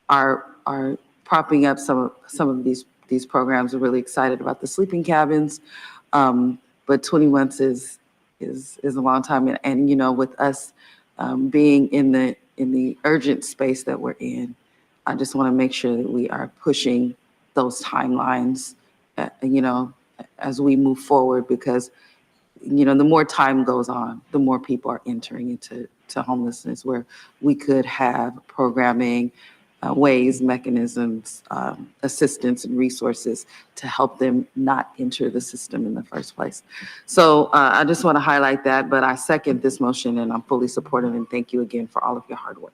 are propping up some of these programs, we're really excited about the sleeping cabins. But 20 months is a long time. And you know, with us being in in the urgent space that we're in, I just want to make sure that we are pushing those timelines, as we move forward, because, the more time goes on, the more people are entering into homelessness, where we could have programming, ways, mechanisms, assistance and resources to help them not enter the system in the first place. So I just want to highlight that, but I second this motion and I'm fully supportive, and thank you again for all of your hard work.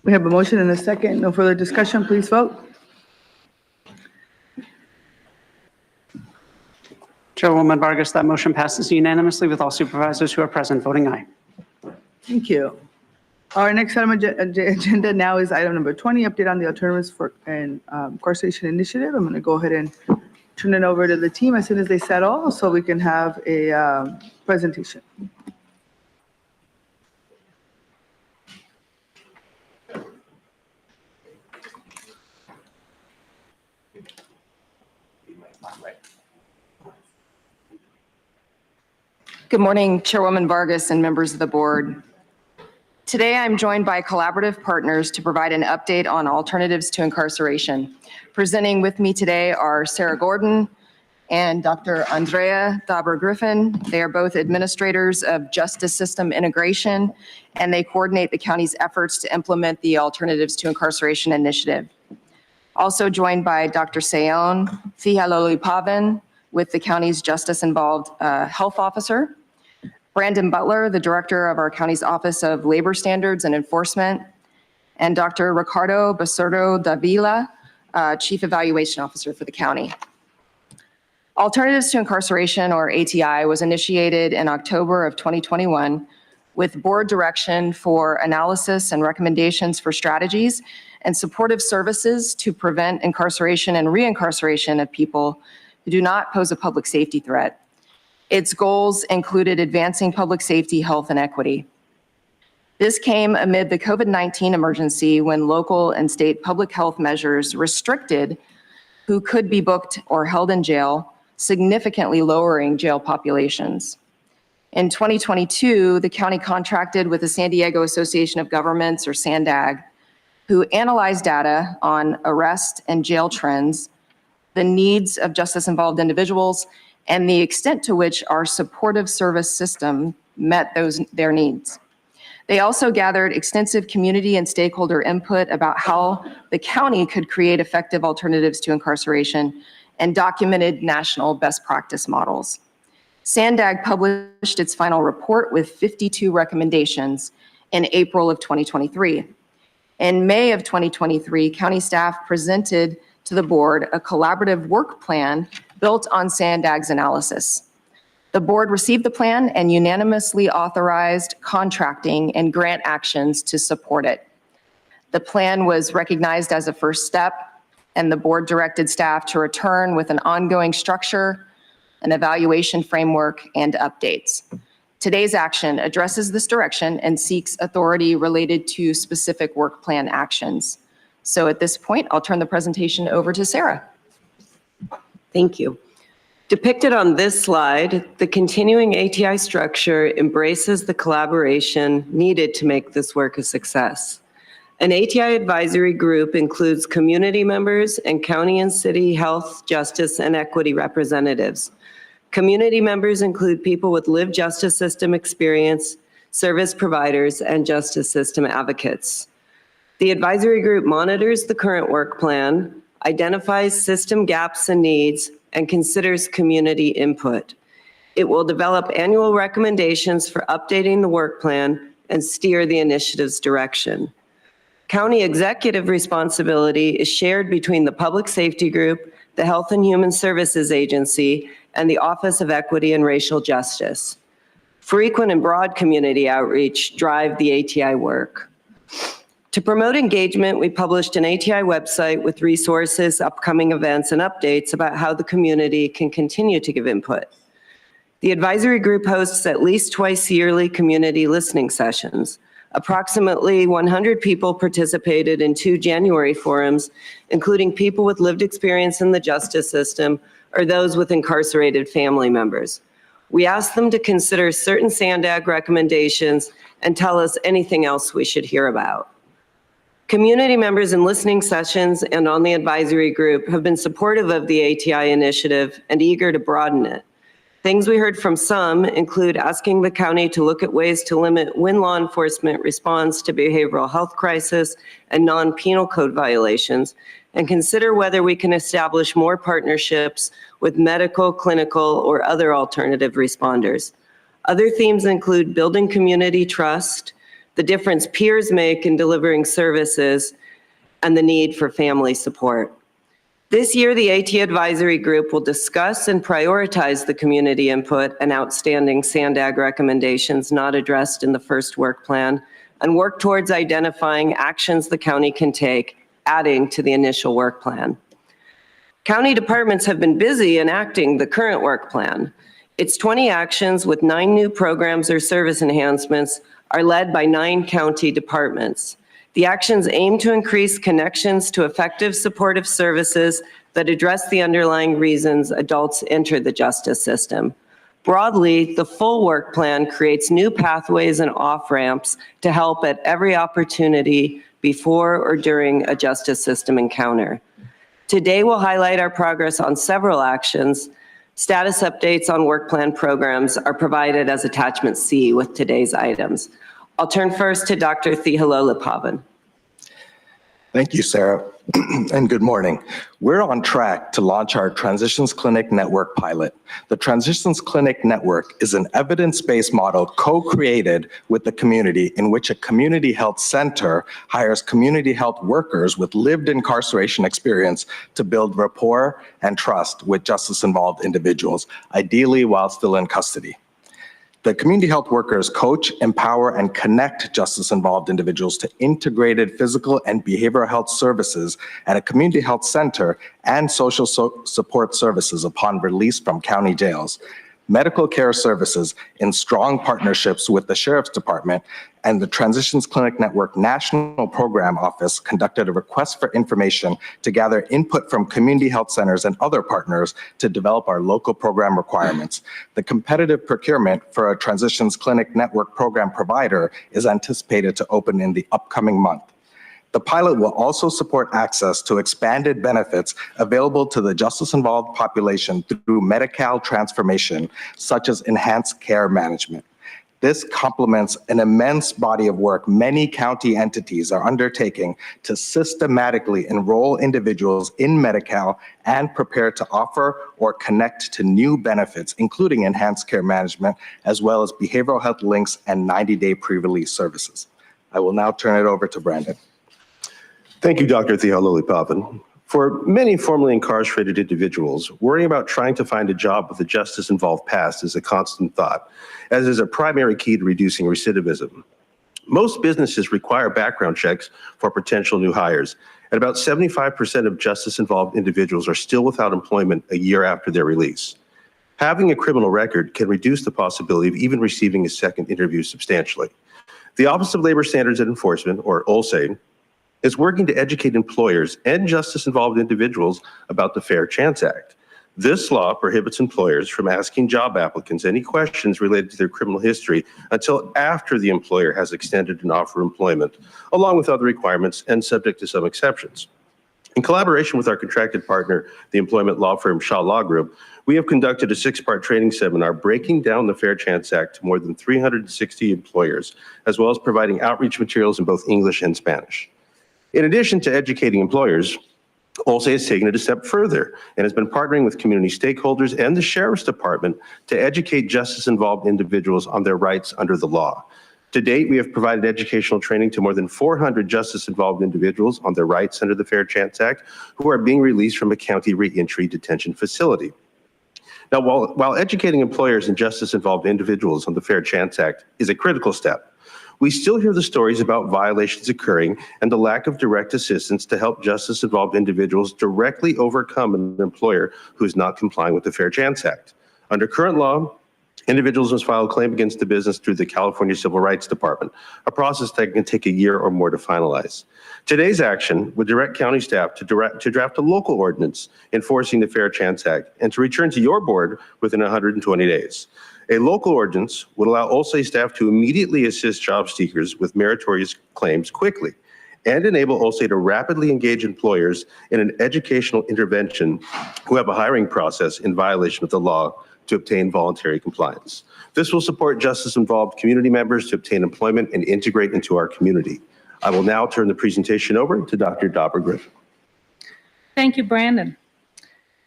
We have a motion and a second. No further discussion. Please vote. Chairwoman Vargas, that motion passes unanimously with all supervisors who are present voting aye. Thank you. Our next item on agenda now is item number 20, update on the alternatives for incarceration initiative. I'm going to go ahead and turn it over to the team as soon as they settle so we can have a presentation. Good morning, Chairwoman Vargas and members of the board. Today, I'm joined by collaborative partners to provide an update on alternatives to incarceration. Presenting with me today are Sarah Gordon and Dr. Andrea Daber-Griffin. They are both administrators of Justice System Integration, and they coordinate the county's efforts to implement the Alternatives to Incarceration Initiative. Also joined by Dr. Sayon Fihalolipavan with the county's Justice Involved Health Officer, Brandon Butler, the director of our county's Office of Labor Standards and Enforcement, and Dr. Ricardo Basurdo Davila, Chief Evaluation Officer for the county. Alternatives to Incarceration, or ATI, was initiated in October of 2021 with board direction for analysis and recommendations for strategies and supportive services to prevent incarceration and reincarceration of people who do not pose a public safety threat. Its goals included advancing public safety, health, and equity. This came amid the COVID-19 emergency when local and state public health measures restricted who could be booked or held in jail, significantly lowering jail populations. In 2022, the county contracted with the San Diego Association of Governments, or SANDAG, who analyzed data on arrest and jail trends, the needs of justice-involved individuals, and the extent to which our supportive service system met their needs. They also gathered extensive community and stakeholder input about how the county could create effective alternatives to incarceration and documented national best practice models. SANDAG published its final report with 52 recommendations in April of 2023. In May of 2023, county staff presented to the board a collaborative work plan built on SANDAG's analysis. The board received the plan and unanimously authorized contracting and grant actions to support it. The plan was recognized as a first step, and the board directed staff to return with an ongoing structure, an evaluation framework, and updates. Today's action addresses this direction and seeks authority related to specific work plan actions. So at this point, I'll turn the presentation over to Sarah. Thank you. Depicted on this slide, the continuing ATI structure embraces the collaboration needed to make this work a success. An ATI advisory group includes community members and county and city health, justice, and equity representatives. Community members include people with lived justice system experience, service providers, and justice system advocates. The advisory group monitors the current work plan, identifies system gaps and needs, and considers community input. It will develop annual recommendations for updating the work plan and steer the initiative's direction. County executive responsibility is shared between the Public Safety Group, the Health and Human Services Agency, and the Office of Equity and Racial Justice. Frequent and broad community outreach drive the ATI work. To promote engagement, we published an ATI website with resources, upcoming events, and updates about how the community can continue to give input. The advisory group hosts at least twice yearly community listening sessions. Approximately 100 people participated in 2 January forums, including people with lived experience in the justice system or those with incarcerated family members. We asked them to consider certain SANDAG recommendations and tell us anything else we should hear about. Community members in listening sessions and on the advisory group have been supportive of the ATI initiative and eager to broaden it. Things we heard from some include asking the county to look at ways to limit when law enforcement responds to behavioral health crisis and non-penal code violations, and consider whether we can establish more partnerships with medical, clinical, or other alternative responders. Other themes include building community trust, the difference peers make in delivering services, and the need for family support. This year, the AT Advisory Group will discuss and prioritize the community input and outstanding SANDAG recommendations not addressed in the first work plan, and work towards identifying actions the county can take, adding to the initial work plan. County departments have been busy enacting the current work plan. Its 20 actions with 9 new programs or service enhancements are led by 9 county departments. The actions aim to increase connections to effective supportive services that address the underlying reasons adults enter the justice system. Broadly, the full work plan creates new pathways and off-ramps to help at every opportunity before or during a justice system encounter. Today, we'll highlight our progress on several actions. Status updates on work plan programs are provided as attachment C with today's items. I'll turn first to Dr. Thihalolipavan. Thank you, Sarah, and good morning. We're on track to launch our Transitions Clinic Network pilot. The Transitions Clinic Network is an evidence-based model co-created with the community in which a community health center hires community health workers with lived incarceration experience to build rapport and trust with justice-involved individuals, ideally while still in custody. The community health workers coach, empower, and connect justice-involved individuals to integrated physical and behavioral health services at a community health center and social support services upon release from county jails. Medical care services in strong partnerships with the Sheriff's Department and the Transitions Clinic Network National Program Office conducted a request for information to gather input from community health centers and other partners to develop our local program requirements. The competitive procurement for a Transitions Clinic Network program provider is anticipated to open in the upcoming month. The pilot will also support access to expanded benefits available to the justice-involved population through Medi-Cal transformation, such as enhanced care management. This complements an immense body of work many county entities are undertaking to systematically enroll individuals in Medi-Cal and prepare to offer or connect to new benefits, including enhanced care management, as well as behavioral health links and 90-day pre-release services. I will now turn it over to Brandon. Thank you, Dr. Thihalolipavan. For many formerly incarcerated individuals, worrying about trying to find a job with a justice-involved past is a constant thought, as is a primary key to reducing recidivism. Most businesses require background checks for potential new hires, and about 75% of justice-involved individuals are still without employment a year after their release. Having a criminal record can reduce the possibility of even receiving a second interview substantially. The Office of Labor Standards and Enforcement, or OLSE, is working to educate employers and justice-involved individuals about the Fair Chance Act. This law prohibits employers from asking job applicants any questions related to their criminal history until after the employer has extended an offer of employment, along with other requirements and subject to some exceptions. In collaboration with our contracted partner, the employment law firm Shaw Law Group, we have conducted a 6-part training seminar breaking down the Fair Chance Act to more than 360 employers, as well as providing outreach materials in both English and Spanish. In addition to educating employers, OLSE has taken it a step further and has been partnering with community stakeholders and the Sheriff's Department to educate justice-involved individuals on their rights under the law. To date, we have provided educational training to more than 400 justice-involved individuals on their rights under the Fair Chance Act who are being released from a county reentry detention facility. Now, while educating employers and justice-involved individuals on the Fair Chance Act is a critical step, we still hear the stories about violations occurring and the lack of direct assistance to help justice-involved individuals directly overcome an employer who is not complying with the Fair Chance Act. Under current law, Individuals must file a claim against the business through the California Civil Rights Department, a process that can take a year or more to finalize. Today's action would direct county staff to draft a local ordinance enforcing the Fair Chance Act and to return to your board within 120 days. A local ordinance would allow OLSE staff to immediately assist job seekers with meritorious claims quickly and enable OLSE to rapidly engage employers in an educational intervention who have a hiring process in violation of the law to obtain voluntary compliance. This will support justice-involved community members to obtain employment and integrate into our community. I will now turn the presentation over to Dr. Dauber Griffin. Thank you, Brandon.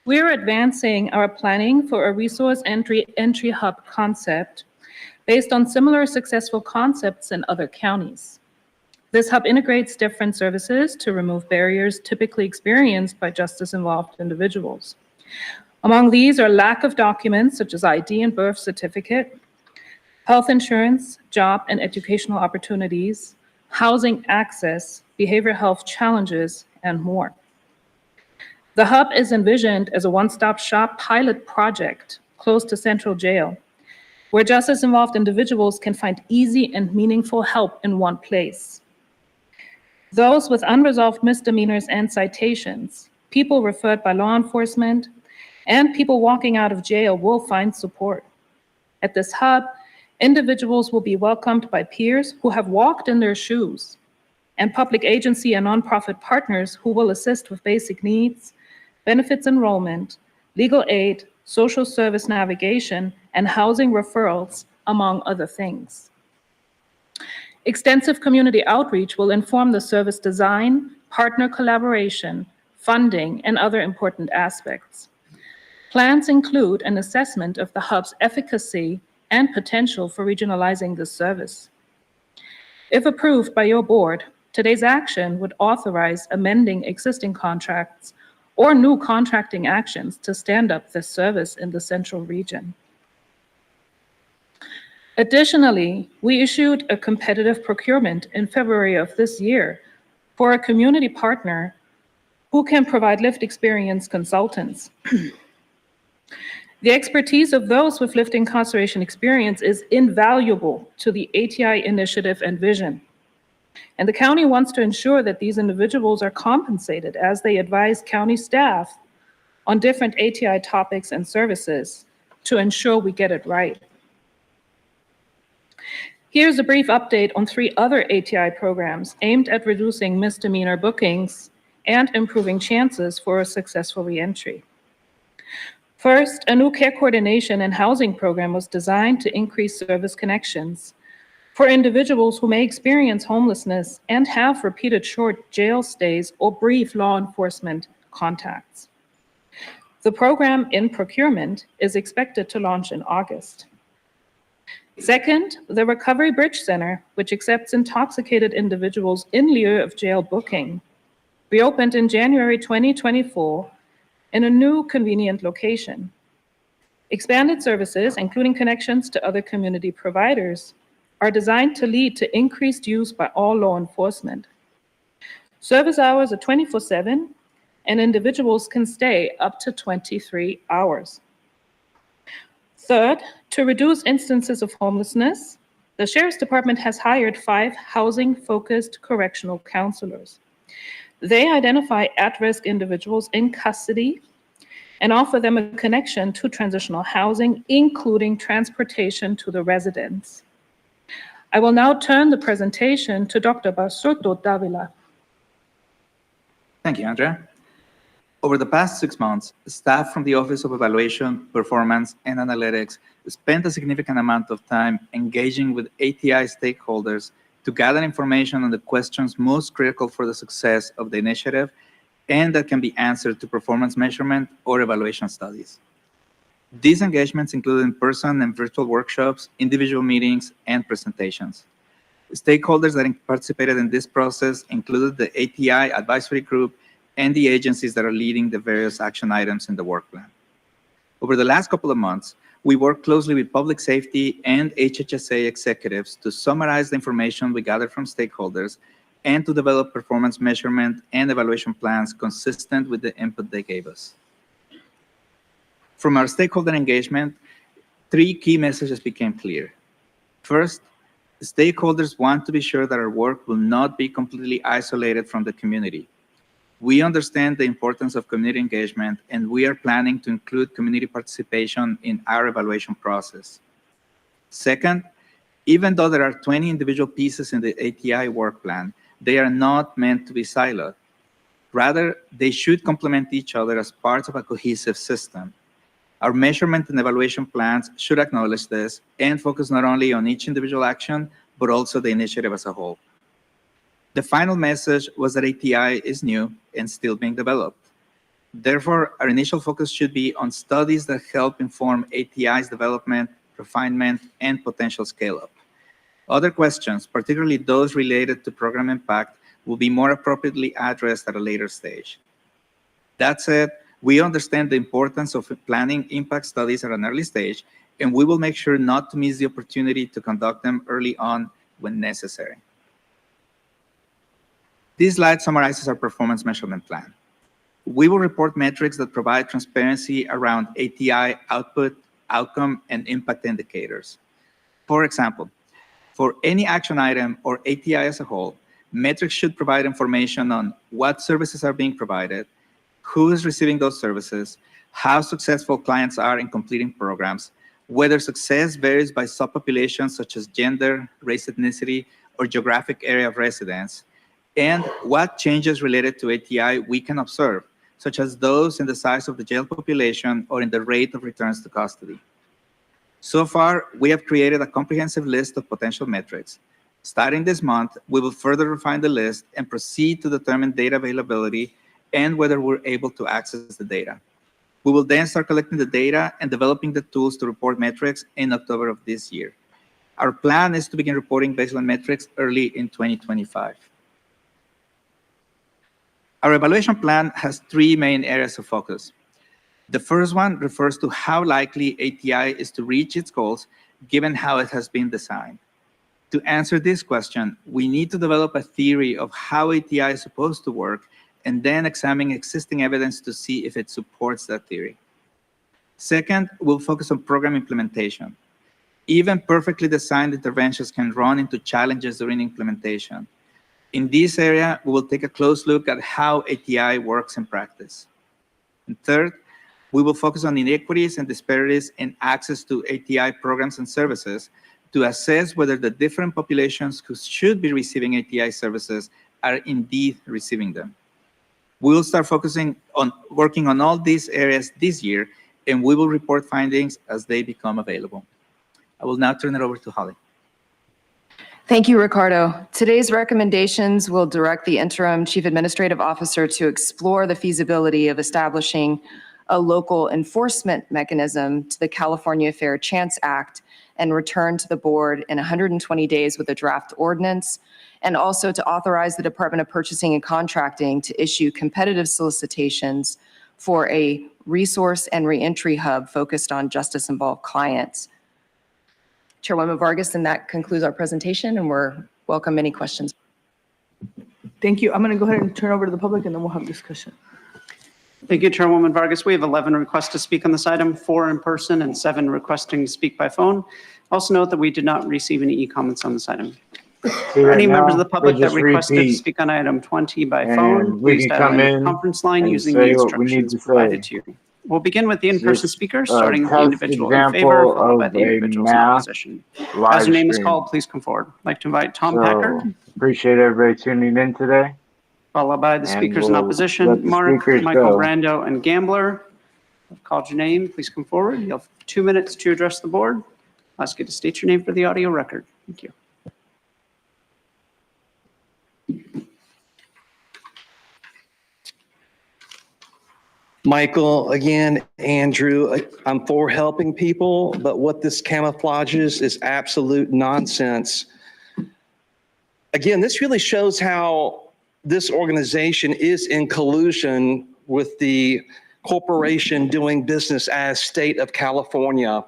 We're advancing our planning for a resource entry hub concept based on similar successful concepts in other counties. This hub integrates different services to remove barriers typically experienced by justice-involved individuals. Among these are lack of documents such as ID and birth certificate, health insurance, job and educational opportunities, housing access, behavioral health challenges, and more. The hub is envisioned as a one-stop shop pilot project close to Central Jail, where justice-involved individuals can find easy and meaningful help in one place. Those with unresolved misdemeanors and citations, people referred by law enforcement, and people walking out of jail will find support. At this hub, individuals will be welcomed by peers who have walked in their shoes, and public agency and nonprofit partners who will assist with basic needs, benefits enrollment, legal aid, social service navigation, and housing referrals, among other things. Extensive community outreach will inform the service design, partner collaboration, funding, and other important aspects. Plans include an assessment of the hub's efficacy and potential for regionalizing this service. If approved by your board, today's action would authorize amending existing contracts or new contracting actions to stand up this service in the central region. Additionally, we issued a competitive procurement in February of this year for a community partner who can provide lived experience consultants. The expertise of those with lived incarceration experience is invaluable to the ATI initiative and vision. And the county wants to ensure that these individuals are compensated as they advise county staff on different ATI topics and services to ensure we get it right. Here's a brief update on 3 other ATI programs aimed at reducing misdemeanor bookings and improving chances for a successful reentry. First, a new care coordination and housing program was designed to increase service connections for individuals who may experience homelessness and have repeated short jail stays or brief law enforcement contacts. The program in procurement is expected to launch in August. Second, the Recovery Bridge Center, which accepts intoxicated individuals in lieu of jail booking, reopened in January 2024 in a new convenient location. Expanded services, including connections to other community providers, are designed to lead to increased use by all law enforcement. Service hours are 24/7, and individuals can stay up to 23 hours. Third, to reduce instances of homelessness, the Sheriff's Department has hired 5 housing-focused correctional counselors. They identify at-risk individuals in custody and offer them a connection to transitional housing, including transportation to the residents. I will now turn the presentation to Dr. Basurto Davila. Thank you, Andrea. Over the past 6 months, staff from the Office of Evaluation, Performance, and Analytics spent a significant amount of time engaging with ATI stakeholders to gather information on the questions most critical for the success of the initiative and that can be answered to performance measurement or evaluation studies. These engagements include in-person and virtual workshops, individual meetings, and presentations. Stakeholders that participated in this process included the ATI advisory group and the agencies that are leading the various action items in the work plan. Over the last couple of months, we worked closely with public safety and HHSA executives to summarize the information we gathered from stakeholders and to develop performance measurement and evaluation plans consistent with the input they gave us. From our stakeholder engagement, three key messages became clear. First, stakeholders want to be sure that our work will not be completely isolated from the community. We understand the importance of community engagement, and we are planning to include community participation in our evaluation process. Second, even though there are 20 individual pieces in the ATI work plan, they are not meant to be siloed. Rather, they should complement each other as parts of a cohesive system. Our measurement and evaluation plans should acknowledge this and focus not only on each individual action, but also the initiative as a whole. The final message was that ATI is new and still being developed. Therefore, our initial focus should be on studies that help inform ATI's development, refinement, and potential scale-up. Other questions, particularly those related to program impact, will be more appropriately addressed at a later stage. That said, we understand the importance of planning impact studies at an early stage, and we will make sure not to miss the opportunity to conduct them early on when necessary. This slide summarizes our performance measurement plan. We will report metrics that provide transparency around ATI output, outcome, and impact indicators. For example, for any action item or ATI as a whole, metrics should provide information on what services are being provided, who is receiving those services, how successful clients are in completing programs, whether success varies by subpopulations such as gender, race, ethnicity, or geographic area of residence, and what changes related to ATI we can observe, such as those in the size of the jail population or in the rate of returns to custody. So far, we have created a comprehensive list of potential metrics. Starting this month, we will further refine the list and proceed to determine data availability and whether we're able to access the data. We will then start collecting the data and developing the tools to report metrics in October of this year. Our plan is to begin reporting baseline metrics early in 2025. Our evaluation plan has three main areas of focus. The first one refers to how likely ATI is to reach its goals given how it has been designed. To answer this question, we need to develop a theory of how ATI is supposed to work and then examine existing evidence to see if it supports that theory. Second, we'll focus on program implementation. Even perfectly designed interventions can run into challenges during implementation. In this area, we will take a close look at how ATI works in practice. And third, we will focus on inequities and disparities in access to ATI programs and services to assess whether the different populations who should be receiving ATI services are indeed receiving them. We will start focusing on working on all these areas this year, and we will report findings as they become available. I will now turn it over to Holly. Thank you, Ricardo. Today's recommendations will direct the interim chief administrative officer to explore the feasibility of establishing a local enforcement mechanism to the California Fair Chance Act and return to the board in 120 days with a draft ordinance, and also to authorize the Department of Purchasing and Contracting to issue competitive solicitations for a resource and reentry hub focused on justice-involved clients. Chairwoman Vargas, and that concludes our presentation, and we're welcome any questions. Thank you. I'm going to go ahead and turn over to the public, and then we'll have discussion. Thank you, Chairwoman Vargas. We have 11 requests to speak on this item, 4 in person and 7 requesting to speak by phone. Also note that we did not receive any e-comments on this item. Any members of the public that requested to speak on item 20 by phone, please dial in the conference line using the instructions provided to you. We'll begin with the in-person speakers, starting with the individual in favor, followed by the individuals in opposition. As your name is called, please come forward. I'd like to invite Tom Packer. Appreciate everybody tuning in today. Followed by the speakers in opposition, Mark, Michael, Brando, and Gambler. I've called your name. Please come forward. You have 2 minutes to address the board. I'll ask you to state your name for the audio record. Thank you. Michael, again, Andrew, I'm for helping people, but what this camouflages is absolute nonsense. Again, this really shows how this organization is in collusion with the corporation doing business as State of California.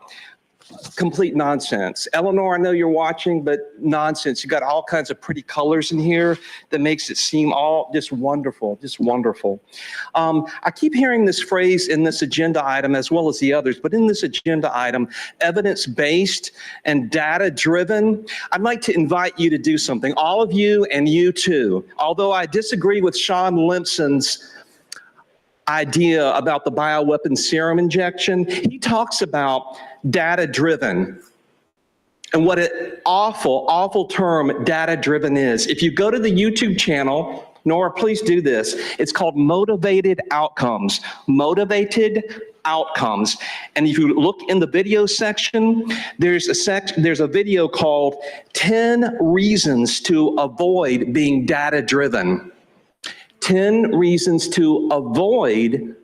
complete nonsense. Eleanor, I know you're watching, but nonsense. You got all kinds of pretty colors in here that makes it seem all just wonderful, just wonderful. I keep hearing this phrase in this agenda item as well as the others, but in this agenda item, evidence-based and data-driven, I'd like to invite you to do something, all of you and you too. Although I disagree with Sean Limpson's idea about the bioweapon serum injection, he talks about data-driven and what an awful, awful term data-driven is. If you go to the YouTube channel, Nora, please do this. It's called Motivated Outcomes. Motivated Outcomes. And if you look in the video section, there's a video called 10 Reasons to Avoid Being Data-Driven. 10 reasons to avoid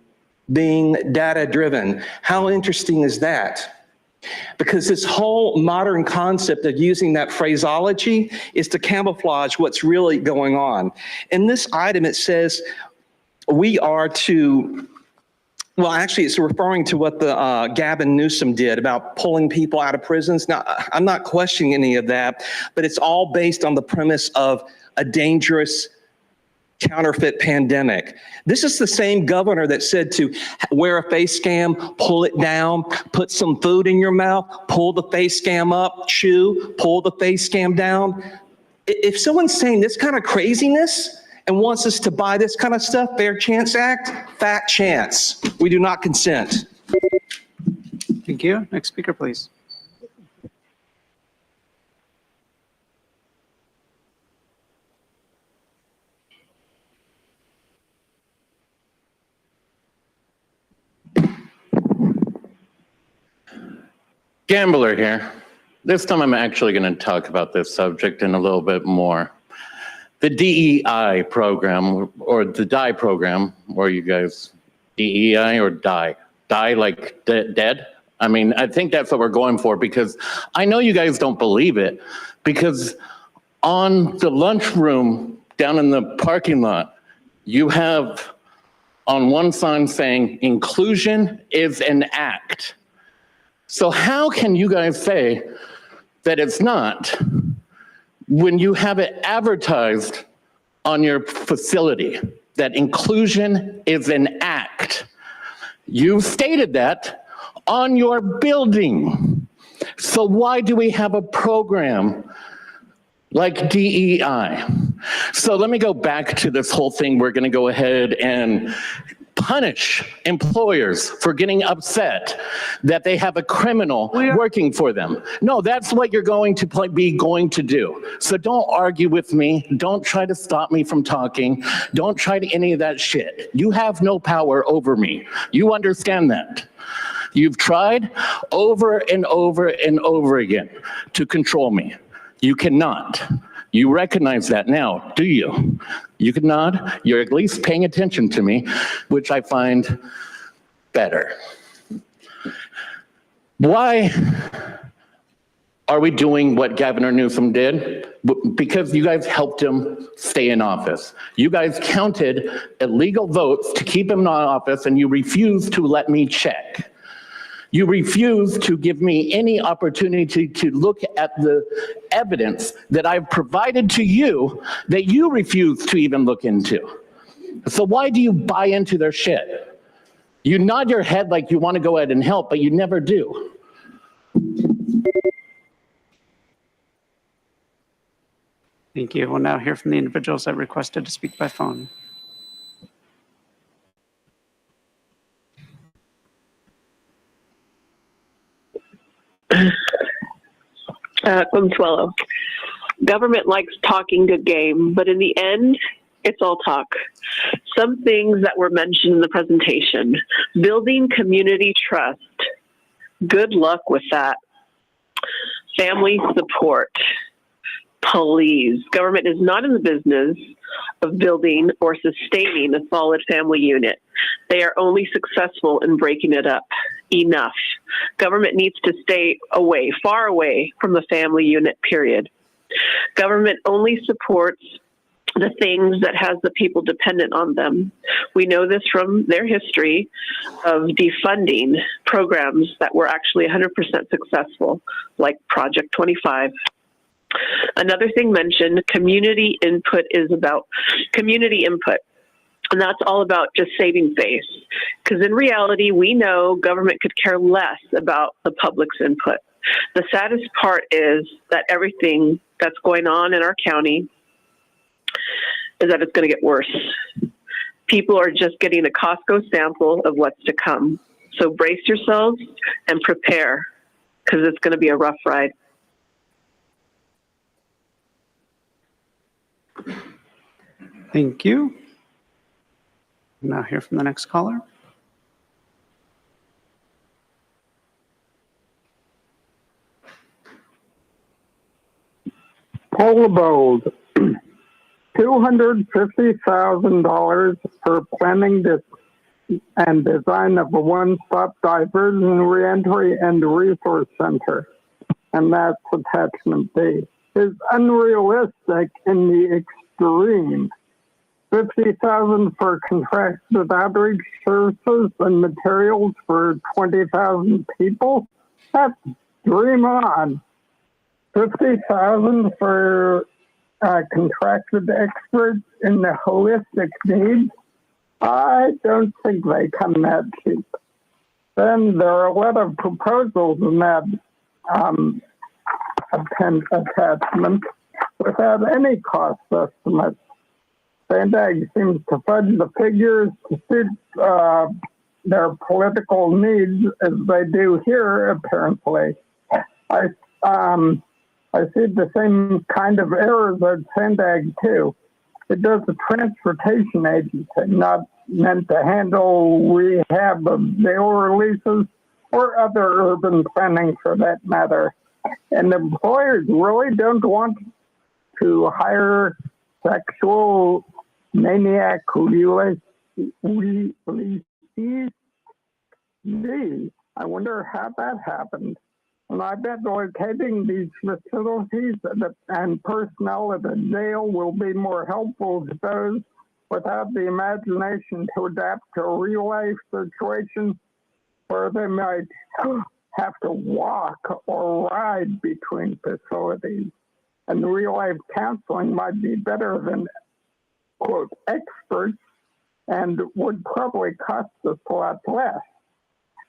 being data-driven. How interesting is that? Because this whole modern concept of using that phraseology is to camouflage what's really going on. In this item, it says we are to, well, actually, it's referring to what the Gavin Newsom did about pulling people out of prisons. Now, I'm not questioning any of that, but it's all based on the premise of a dangerous counterfeit pandemic. This is the same governor that said to wear a face cam, pull it down, put some food in your mouth, pull the face cam up, chew, pull the face cam down. If someone's saying this kind of craziness and wants us to buy this kind of stuff, Fair Chance Act, fat chance. We do not consent. Thank you. Next speaker, please. Gambler here. This time I'm actually going to talk about this subject in a little bit more. The DEI program, or the DIE program, or you guys, DEI or DIE? DIE like dead? I mean, I think that's what we're going for, because I know you guys don't believe it, because on the lunchroom down in the parking lot, you have on one sign saying inclusion is an act. So how can you guys say that it's not when you have it advertised on your facility that inclusion is an act? You stated that on your building. So why do we have a program like DEI? So let me go back to this whole thing. We're going to go ahead and punish employers for getting upset that they have a criminal working for them. No, that's what you're going to be going to do. So don't argue with me. Don't try to stop me from talking. Don't try to any of that shit. You have no power over me. You understand that. You've tried over and over and over again to control me. You cannot. You recognize that now, do you? You could nod. You're at least paying attention to me, which I find better. Why are we doing what Governor Newsom did? Because you guys helped him stay in office. You guys counted illegal votes to keep him in office, and you refused to let me check. You refuse to give me any opportunity to look at the evidence that I've provided to you that you refuse to even look into. So why do you buy into their shit? You nod your head like you want to go ahead and help, but you never do. Thank you. We'll now hear from the individuals that requested to speak by phone. Consuelo. Government likes talking good game, but in the end, it's all talk. Some things that were mentioned in the presentation. Building community trust. Good luck with that. Family support. Police. Government is not in the business of building or sustaining a solid family unit. They are only successful in breaking it up. Enough. Government needs to stay away, far away from the family unit, period. Government only supports the things that has the people dependent on them. We know this from their history of defunding programs that were actually 100% successful, like Project 25. Another thing mentioned, community input, is about community input. And that's all about just saving face. Because in reality, we know government could care less about the public's input. The saddest part is that everything that's going on in our county is that it's going to get worse. People are just getting a Costco sample of what's to come. So brace yourselves and prepare, because it's going to be a rough ride. Thank you. Now hear from the next caller. Poll Bold, $250,000 for planning and design of a one-stop diversion, reentry, and resource center. And that's attachment B. Is unrealistic in the extreme. $50,000 for contracted outreach services and materials for 20,000 people. That's dream on. $50,000 for contracted experts in the holistic needs. I don't think they come that cheap. Then there are a lot of proposals in that attachment without any cost estimates. Sandag seems to fudge the figures to suit their political needs, as they do here, apparently. I see the same kind of errors at Sandag, too. It does a transportation agency, not meant to handle rehab of jail releases or other urban planning for that matter. And employers really don't want to hire sexual maniac releasees. I wonder how that happened. And I bet locating these facilities and personnel at the jail will be more helpful to those without the imagination to adapt to a real-life situation where they might have to walk or ride between facilities. And real-life counseling might be better than, quote, experts, and would probably cost us a lot less.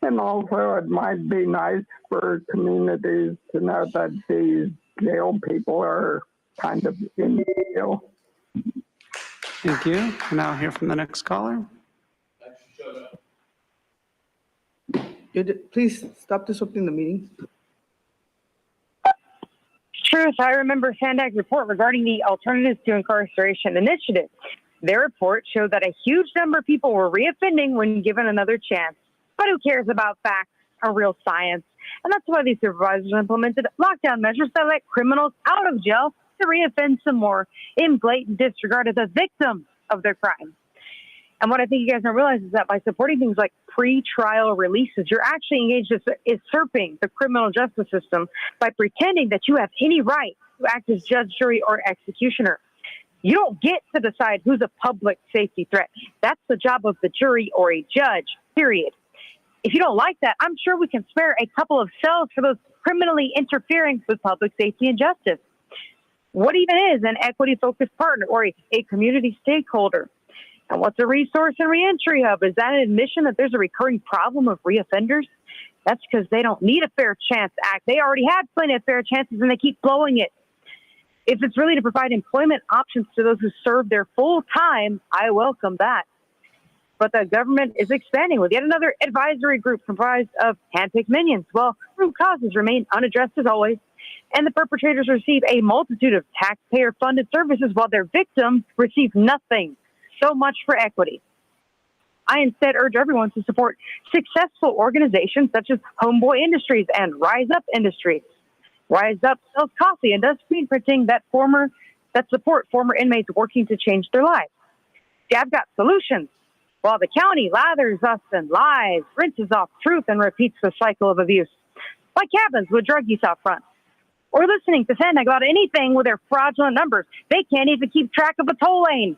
And also, it might be nice for communities to know that these jail people are kind of in jail. Thank you. And now hear from the next caller. Please stop disrupting the meeting. Truth, I remember Sandag's report regarding the Alternatives to Incarceration Initiative. Their report showed that a huge number of people were reoffending when given another chance. But who cares about facts or real science? And that's why these supervisors implemented lockdown measures that let criminals out of jail to reoffend some more in blatant disregard of the victims of their crime. And what I think you guys don't realize is that by supporting things like pre-trial releases, you're actually engaged in usurping the criminal justice system by pretending that you have any right to act as judge, jury, or executioner. You don't get to decide who's a public safety threat. That's the job of the jury or a judge, period. If you don't like that, I'm sure we can spare a couple of cells for those criminally interfering with public safety and justice. What even is an equity-focused partner or a community stakeholder? And what's a resource and reentry hub? Is that an admission that there's a recurring problem of reoffenders? That's because they don't need a Fair Chance Act. They already had plenty of fair chances and they keep blowing it. If it's really to provide employment options to those who serve their full time, I welcome that. But the government is expanding with yet another advisory group comprised of handpicked minions. Well, root causes remain unaddressed as always, and the perpetrators receive a multitude of taxpayer-funded services while their victims receive nothing. So much for equity. I instead urge everyone to support successful organizations such as Homeboy Industries and Rise Up Industries. Rise Up sells coffee and does screen printing that support former inmates working to change their lives. I've got solutions. While the county lathers us in lies, rinses off truth, and repeats the cycle of abuse. Like cabins with drug use out front. or listening to Sandag about anything with their fraudulent numbers. They can't even keep track of a toll lane.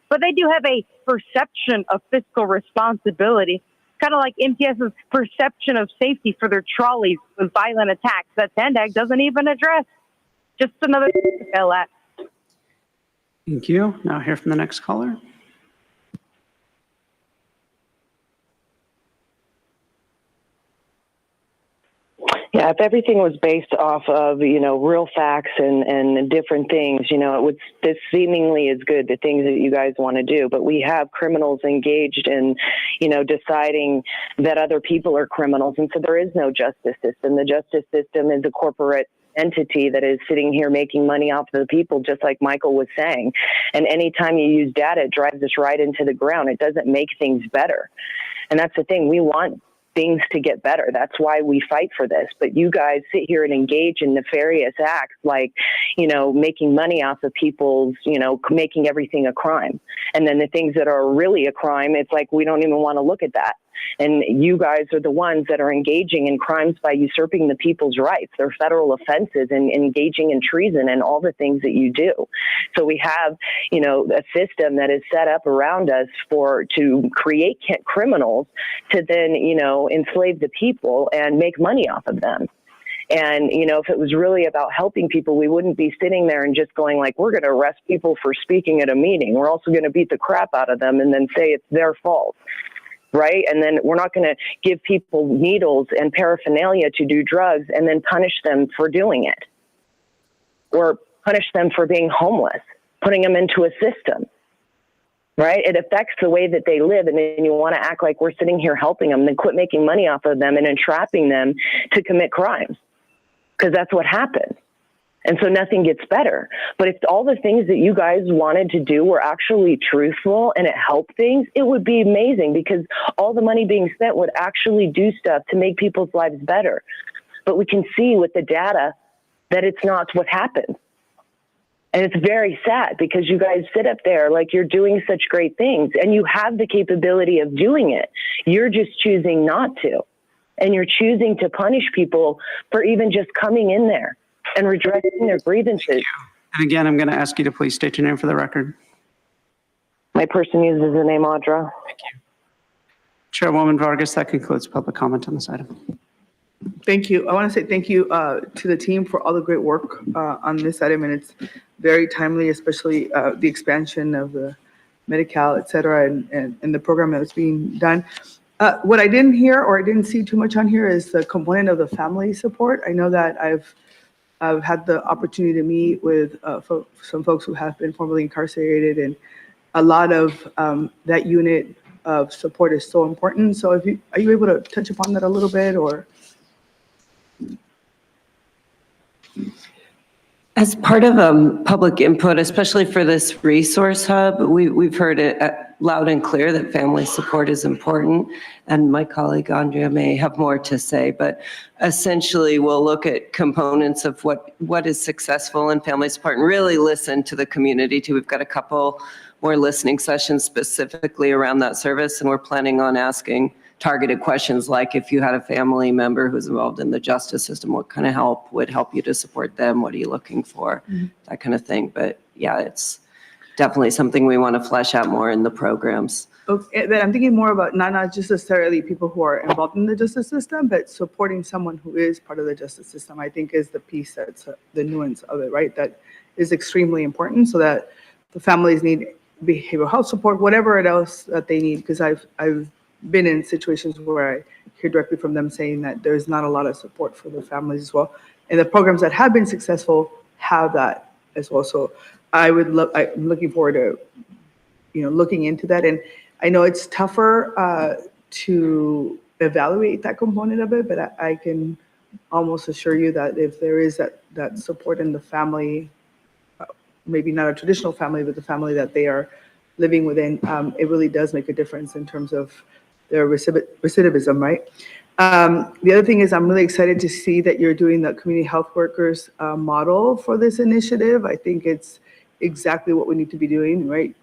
But they do have a perception of fiscal responsibility, kind of like MTS's perception of safety for their trolleys with violent attacks that Sandag doesn't even address. Just another thing to fail at. Thank you. Now hear from the next caller. Yeah, if everything was based off of, real facts and different things, this seemingly is good, the things that you guys want to do. But we have criminals engaged in, deciding that other people are criminals. And so there is no justice system. The justice system is a corporate entity that is sitting here making money off of the people, just like Michael was saying. And anytime you use data, it drives us right into the ground. It doesn't make things better. And that's the thing. We want things to get better. That's why we fight for this. But you guys sit here and engage in nefarious acts like, making money off of people's, making everything a crime. And then the things that are really a crime, it's like we don't even want to look at that. And you guys are the ones that are engaging in crimes by usurping the people's rights. They're federal offenses and engaging in treason and all the things that you do. So we have, a system that is set up around us to create criminals to then, enslave the people and make money off of them. And, if it was really about helping people, we wouldn't be sitting there and just going like, we're going to arrest people for speaking at a meeting. We're also going to beat the crap out of them and then say it's their fault. Right? And then we're not going to give people needles and paraphernalia to do drugs and then punish them for doing it. Or punish them for being homeless, putting them into a system. Right? It affects the way that they live. And then you want to act like we're sitting here helping them, then quit making money off of them and entrapping them to commit crimes. Because that's what happens. And so nothing gets better. But if all the things that you guys wanted to do were actually truthful and it helped things, it would be amazing because all the money being spent would actually do stuff to make people's lives better. But we can see with the data that it's not what happens. And it's very sad because you guys sit up there like you're doing such great things and you have the capability of doing it. You're just choosing not to. And you're choosing to punish people for even just coming in there and redressing their grievances. And again, I'm going to ask you to please state your name for the record. My person uses the name Audra. Thank you. Chairwoman Vargas, that concludes public comment on this item. Thank you. I want to say thank you to the team for all the great work on this item, and it's very timely, especially the expansion of the Medi-Cal, et cetera, and the program that was being done. What I didn't hear or I didn't see too much on here is the component of the family support. I know that I've had the opportunity to meet with some folks who have been formerly incarcerated, and a lot of that unit of support is so important. So are you able to touch upon that a little bit, or? As part of public input, especially for this resource hub, we've heard it loud and clear that family support is important. And my colleague Andrea may have more to say, but essentially we'll look at components of what is successful in family support and really listen to the community too. We've got a couple more listening sessions specifically around that service, and we're planning on asking targeted questions like, if you had a family member who's involved in the justice system, what kind of help would help you to support them? What are you looking for? That kind of thing. But yeah, it's definitely something we want to flesh out more in the programs. Okay, but I'm thinking more about not just necessarily people who are involved in the justice system, but supporting someone who is part of the justice system, I think is the piece that's the nuance of it, right? That is extremely important so that the families need behavioral health support, whatever else that they need, because I've been in situations where I hear directly from them saying that there's not a lot of support for the families as well. And the programs that have been successful have that as well. So I'm looking forward to, looking into that. And I know it's tougher to evaluate that component of it, but I can almost assure you that if there is that support in the family, maybe not a traditional family, but the family that they are living within, it really does make a difference in terms of their recidivism, right? The other thing is I'm really excited to see that you're doing the community health workers model for this initiative. I think it's exactly what we need to be doing, right?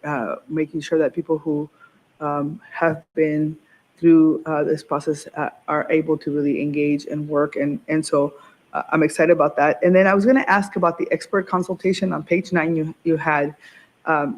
Making sure that people who have been through this process are able to really engage and work. And so I'm excited about that. And then I was going to ask about the expert consultation on page 9. You had,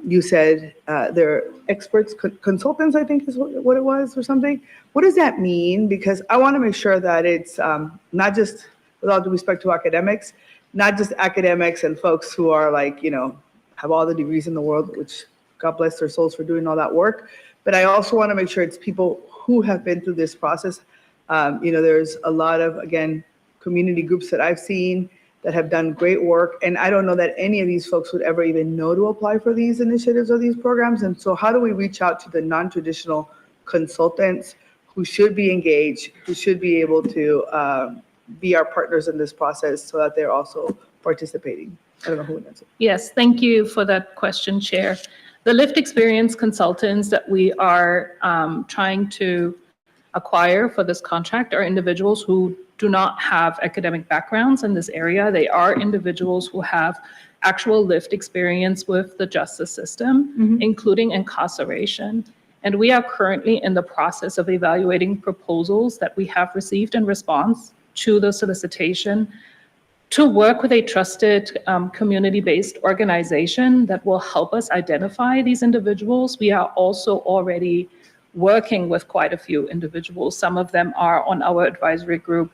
you said they're experts, consultants, I think is what it was or something. What does that mean? Because I want to make sure that it's not just, with all due respect to academics, not just academics and folks who are like, you know, have all the degrees in the world, which God bless their souls for doing all that work. But I also want to make sure it's people who have been through this process. You know, there's a lot of, again, community groups that I've seen that have done great work. And I don't know that any of these folks would ever even know to apply for these initiatives or these programs. And so how do we reach out to the non-traditional consultants who should be engaged, who should be able to be our partners in this process so that they're also participating? I don't know who would answer. Yes, thank you for that question, Chair. The lived experience consultants that we are trying to acquire for this contract are individuals who do not have academic backgrounds in this area. They are individuals who have actual lived experience with the justice system, including incarceration. And we are currently in the process of evaluating proposals that we have received in response to the solicitation to work with a trusted community-based organization that will help us identify these individuals. We are also already working with quite a few individuals. Some of them are on our advisory group,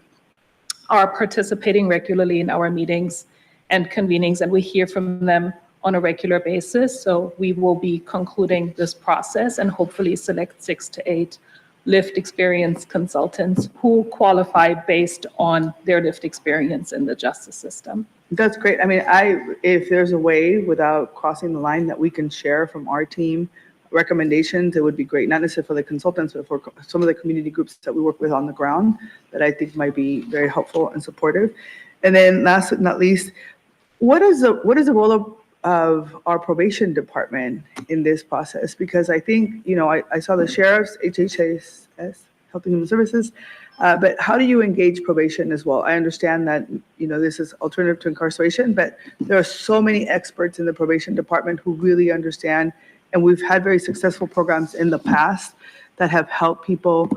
are participating regularly in our meetings and convenings, and we hear from them on a regular basis. So we will be concluding this process and hopefully select 6 to 8 lived experience consultants who qualify based on their lived experience in the justice system. That's great. I mean, if there's a way without crossing the line that we can share from our team recommendations, it would be great. Not necessarily for the consultants, but for some of the community groups that we work with on the ground that I think might be very helpful and supportive. And then last but not least, what is the role of our probation department in this process? Because I think, you know, I saw the sheriffs, HHS, Health and Human Services, but how do you engage probation as well? I understand that, you know, this is alternative to incarceration, but there are so many experts in the probation department who really understand, and we've had very successful programs in the past that have helped people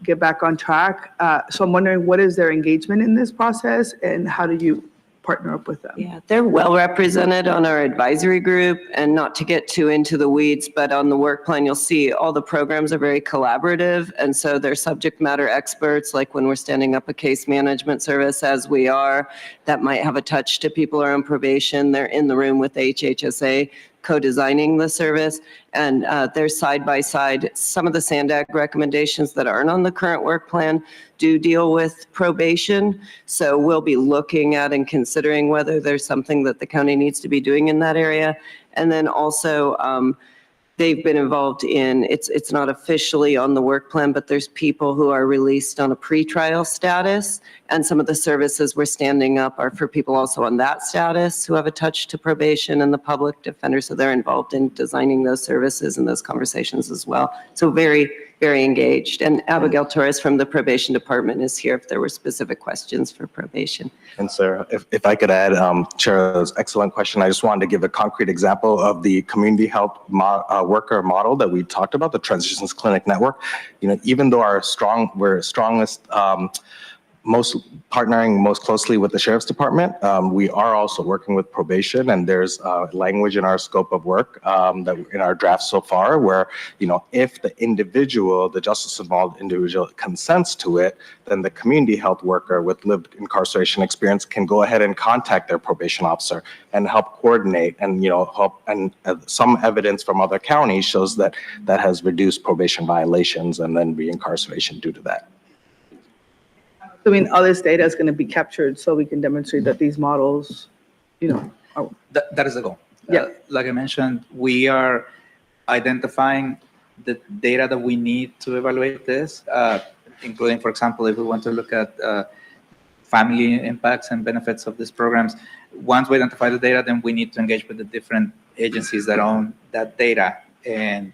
get back on track. So I'm wondering, what is their engagement in this process and how do you partner up with them? Yeah, they're well represented on our advisory group, and not to get too into the weeds, but on the work plan, you'll see all the programs are very collaborative. And so they're subject matter experts, like when we're standing up a case management service, as we are, that might have a touch to people who are on probation. They're in the room with HHSA co-designing the service, and they're side by side. Some of the SANDAG recommendations that aren't on the current work plan do deal with probation. So we'll be looking at and considering whether there's something that the county needs to be doing in that area. And then also, they've been involved in, it's not officially on the work plan, but there's people who are released on a pretrial status. And some of the services we're standing up are for people also on that status who have a touch to probation and the public defender. So they're involved in designing those services and those conversations as well. So very, very engaged. And Abigail Torres from the probation department is here if there were specific questions for probation. And Sarah, if I could add, Chair's excellent question. I just wanted to give a concrete example of the community health worker model that we talked about, the Transitions Clinic Network. You know, even though we're strongest, partnering most closely with the Sheriff's Department, we are also working with probation, and there's language in our scope of work that in our draft so far where, you know, if the individual, the justice involved individual consents to it, then the community health worker with lived incarceration experience can go ahead and contact their probation officer and help coordinate, and, you know, help. And some evidence from other counties shows that that has reduced probation violations and then reincarceration due to that. I mean, all this data is going to be captured so we can demonstrate that these models, you know, are. That is the goal. Yeah. Like I mentioned, we are identifying the data that we need to evaluate this, including, for example, if we want to look at family impacts and benefits of these programs. Once we identify the data, then we need to engage with the different agencies that own that data and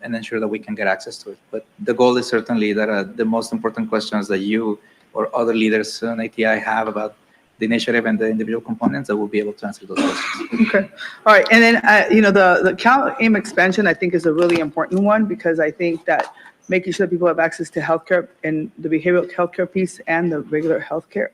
ensure that we can get access to it. But the goal is certainly that the most important questions that you or other leaders on ATI have about the initiative and the individual components, that will be able to answer those questions. Okay. All right. And then, you know, the CalAIM expansion, I think, is a really important one, because I think that making sure that people have access to healthcare and the behavioral healthcare piece and the regular healthcare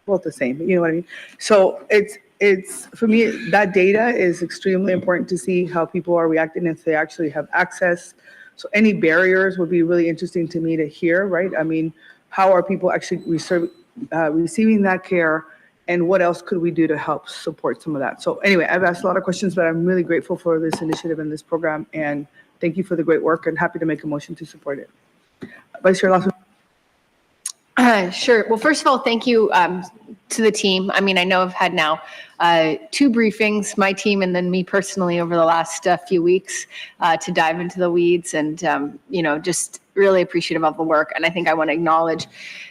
both the same, you know what I mean? So it's for me, that data is extremely important to see how people are reacting if they actually have access. So any barriers would be really interesting to me to hear, right? I mean, how are people actually receiving that care, and what else could we do to help support some of that? So anyway, I've asked a lot of questions, but I'm really grateful for this initiative and this program, and thank you for the great work, and happy to make a motion to support it. Vice Chair Lawson. Sure. Well, first of all, thank you to the team. I mean, I know I've had now 2 briefings, my team and then me personally over the last few weeks to dive into the weeds and, just really appreciative of the work. And I think I want to acknowledge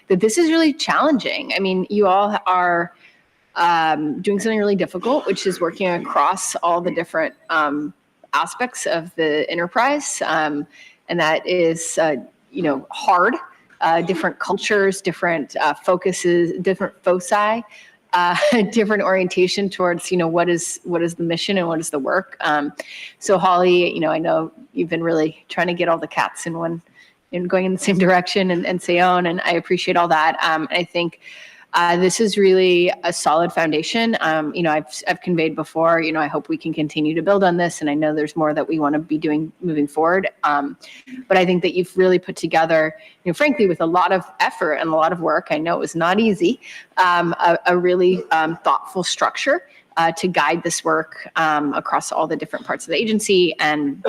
that this is really challenging. I mean, you all are doing something really difficult, which is working across all the different aspects of the enterprise. And that is, hard. Different cultures, different focuses, different foci, different orientation towards, what is the mission and what is the work. So Holly, I know you've been really trying to get all the cats in going in the same direction and Seon, and I appreciate all that. I think this is really a solid foundation. I've conveyed before, I hope we can continue to build on this, and I know there's more that we want to be doing moving forward. But I think that you've really put together, frankly, with a lot of effort and a lot of work, I know it was not easy, a really thoughtful structure to guide this work across all the different parts of the agency. And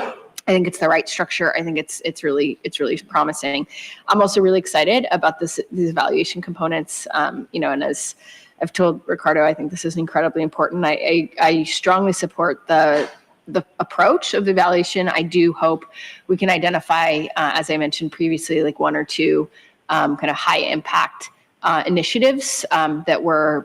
I think it's the right structure. I think it's really promising. I'm also really excited about these evaluation components. And as I've told Ricardo, I think this is incredibly important. I strongly support the approach of the evaluation. I do hope we can identify, as I mentioned previously, like 1 or 2 kind of high impact initiatives that we're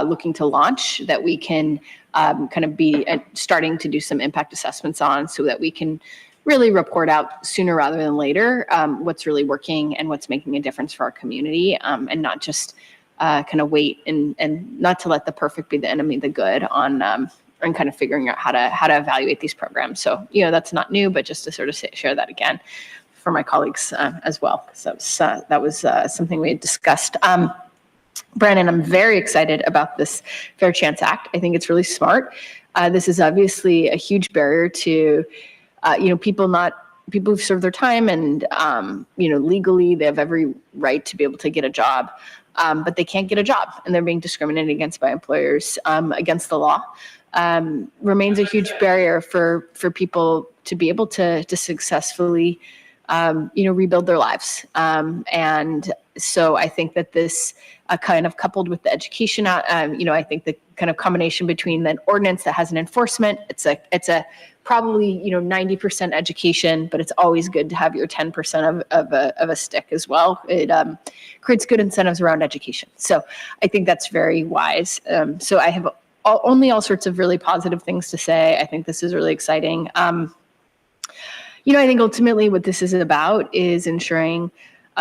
looking to launch that we can kind of be starting to do some impact assessments on, so that we can really report out sooner rather than later what's really working and what's making a difference for our community, and not just kind of wait and not to let the perfect be the enemy of the good on kind of figuring out how to evaluate these programs. So, that's not new, but just to sort of share that again for my colleagues as well. So that was something we had discussed. Brandon, I'm very excited about this Fair Chance Act. I think it's really smart. This is obviously a huge barrier to, people who've served their time and, legally they have every right to be able to get a job, but they can't get a job and they're being discriminated against by employers against the law. Remains a huge barrier for people to be able to successfully, rebuild their lives. And so I think that this kind of coupled with the education, I think the kind of combination between an ordinance that has an enforcement, it's a probably 90% education, but it's always good to have your 10% of a stick as well. It creates good incentives around education. So I think that's very wise. So I have only all sorts of really positive things to say. I think this is really exciting. I think ultimately what this is about is ensuring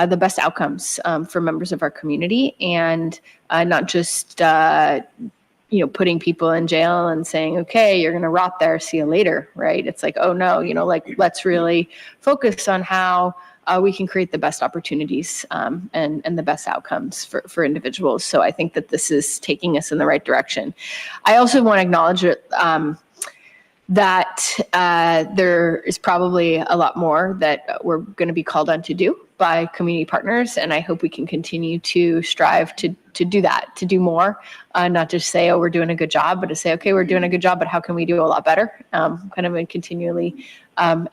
the best outcomes for members of our community, and not just putting people in jail and saying, okay, you're going to rot there, see you later, right? It's like, oh no, let's really focus on how we can create the best opportunities and the best outcomes for individuals. So I think that this is taking us in the right direction. I also want to acknowledge that there is probably a lot more that we're going to be called on to do by community partners, and I hope we can continue to strive to do that, to do more, not just say, oh, we're doing a good job, but to say, okay, we're doing a good job, but how can we do a lot better? Kind of continually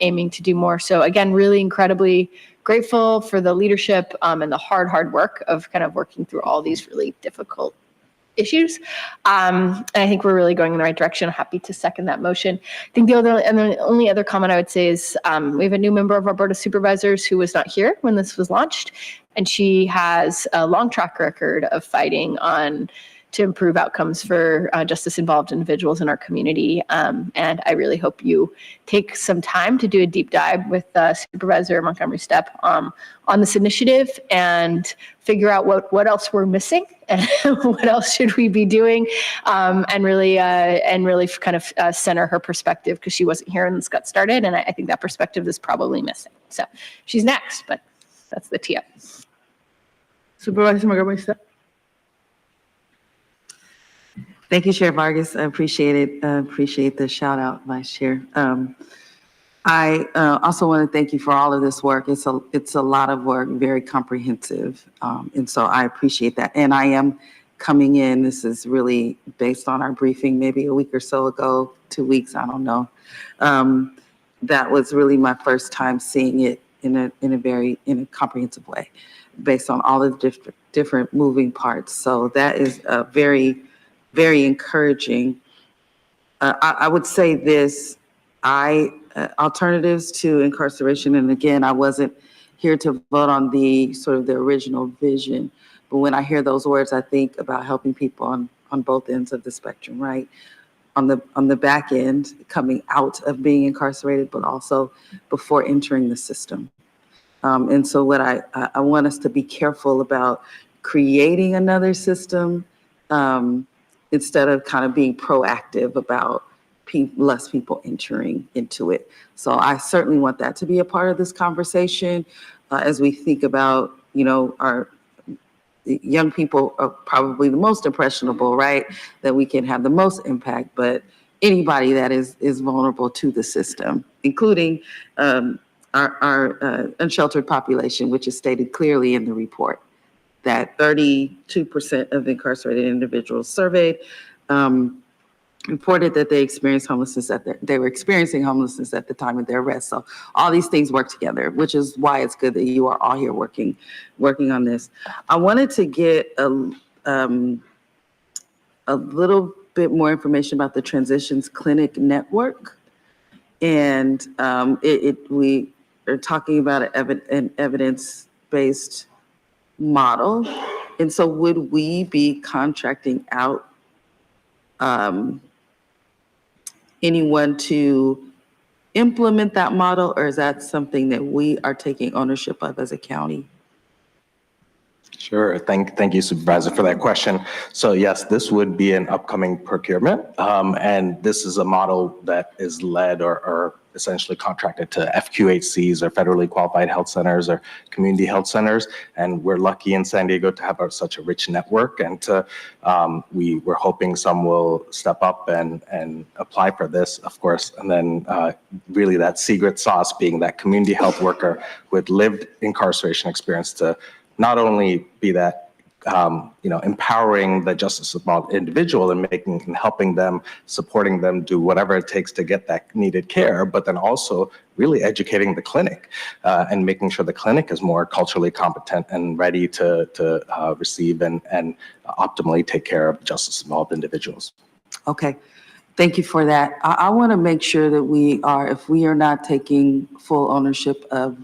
aiming to do more. So again, really incredibly grateful for the leadership and the hard work of kind of working through all these really difficult issues. And I think we're really going in the right direction. I'm happy to second that motion. I think the only other comment I would say is we have a new member of our Board of Supervisors who was not here when this was launched, and she has a long track record of fighting to improve outcomes for justice-involved individuals in our community. And I really hope you take some time to do a deep dive with Supervisor Montgomery Stepp on this initiative and figure out what else we're missing and what else should we be doing, and really kind of center her perspective, because she wasn't here when this got started, and I think that perspective is probably missing. So she's next, but that's the tee up. Supervisor Montgomery Stepp. Thank you, Chair Vargas. I appreciate it. I appreciate the shout out, Vice Chair. I also want to thank you for all of this work. It's a lot of work, very comprehensive. And so I appreciate that. And I am coming in, this is really based on our briefing maybe a week or so ago, 2 weeks, I don't know. That was really my first time seeing it in a comprehensive way, based on all the different moving parts. So that is very, very encouraging. I would say this, alternatives to incarceration, and again, I wasn't here to vote on the sort of the original vision, but when I hear those words, I think about helping people on both ends of the spectrum, right? On the back end, coming out of being incarcerated, but also before entering the system. And so what I want us to be careful about creating another system instead of kind of being proactive about less people entering into it. So I certainly want that to be a part of this conversation as we think about, our young people are probably the most impressionable, right? That we can have the most impact, but anybody that is vulnerable to the system, including our unsheltered population, which is stated clearly in the report, that 32% of incarcerated individuals surveyed reported that they experienced homelessness they were experiencing homelessness at the time of their arrest. So all these things work together, which is why it's good that you are all here working on this. I wanted to get a little bit more information about the Transitions Clinic Network. And we are talking about an evidence-based model. And so would we be contracting out anyone to implement that model, or is that something that we are taking ownership of as a county? Sure. Thank you, Supervisor, for that question. So yes, this would be an upcoming procurement, and this is a model that is led or essentially contracted to FQHCs or federally qualified health centers or community health centers. And we're lucky in San Diego to have such a rich network, and we're hoping some will step up and apply for this, of course. And then really that secret sauce being that community health worker with lived incarceration experience to not only be that, empowering the justice involved individual and helping them, supporting them, do whatever it takes to get that needed care, but then also really educating the clinic and making sure the clinic is more culturally competent and ready to receive and optimally take care of justice involved individuals. Okay. Thank you for that. I want to make sure that if we are not taking full ownership of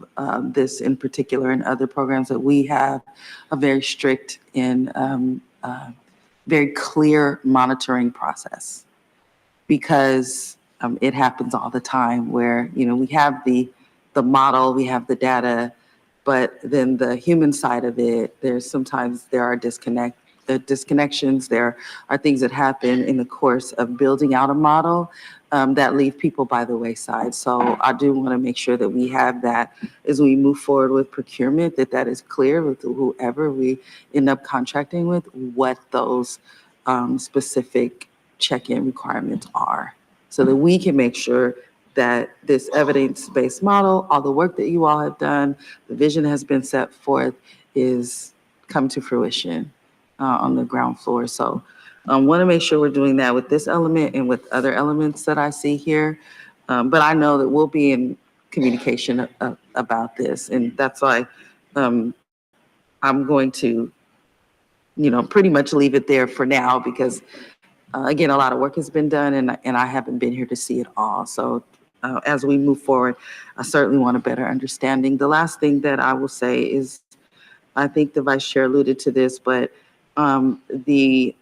this in particular and other programs, that we have a very strict and very clear monitoring process, because it happens all the time where, we have the model, we have the data, but then the human side of it, there are disconnections. There are things that happen in the course of building out a model that leave people by the wayside. So I do want to make sure that we have that as we move forward with procurement, that is clear with whoever we end up contracting with, what those specific check-in requirements are, so that we can make sure that this evidence-based model, all the work that you all have done, the vision has been set forth, is come to fruition on the ground floor. So I want to make sure we're doing that with this element and with other elements that I see here. But I know that we'll be in communication about this. And that's why I'm going to, pretty much leave it there for now, because again, a lot of work has been done and I haven't been here to see it all. So as we move forward, I certainly want a better understanding. The last thing that I will say is, I think the Vice Chair alluded to this, but the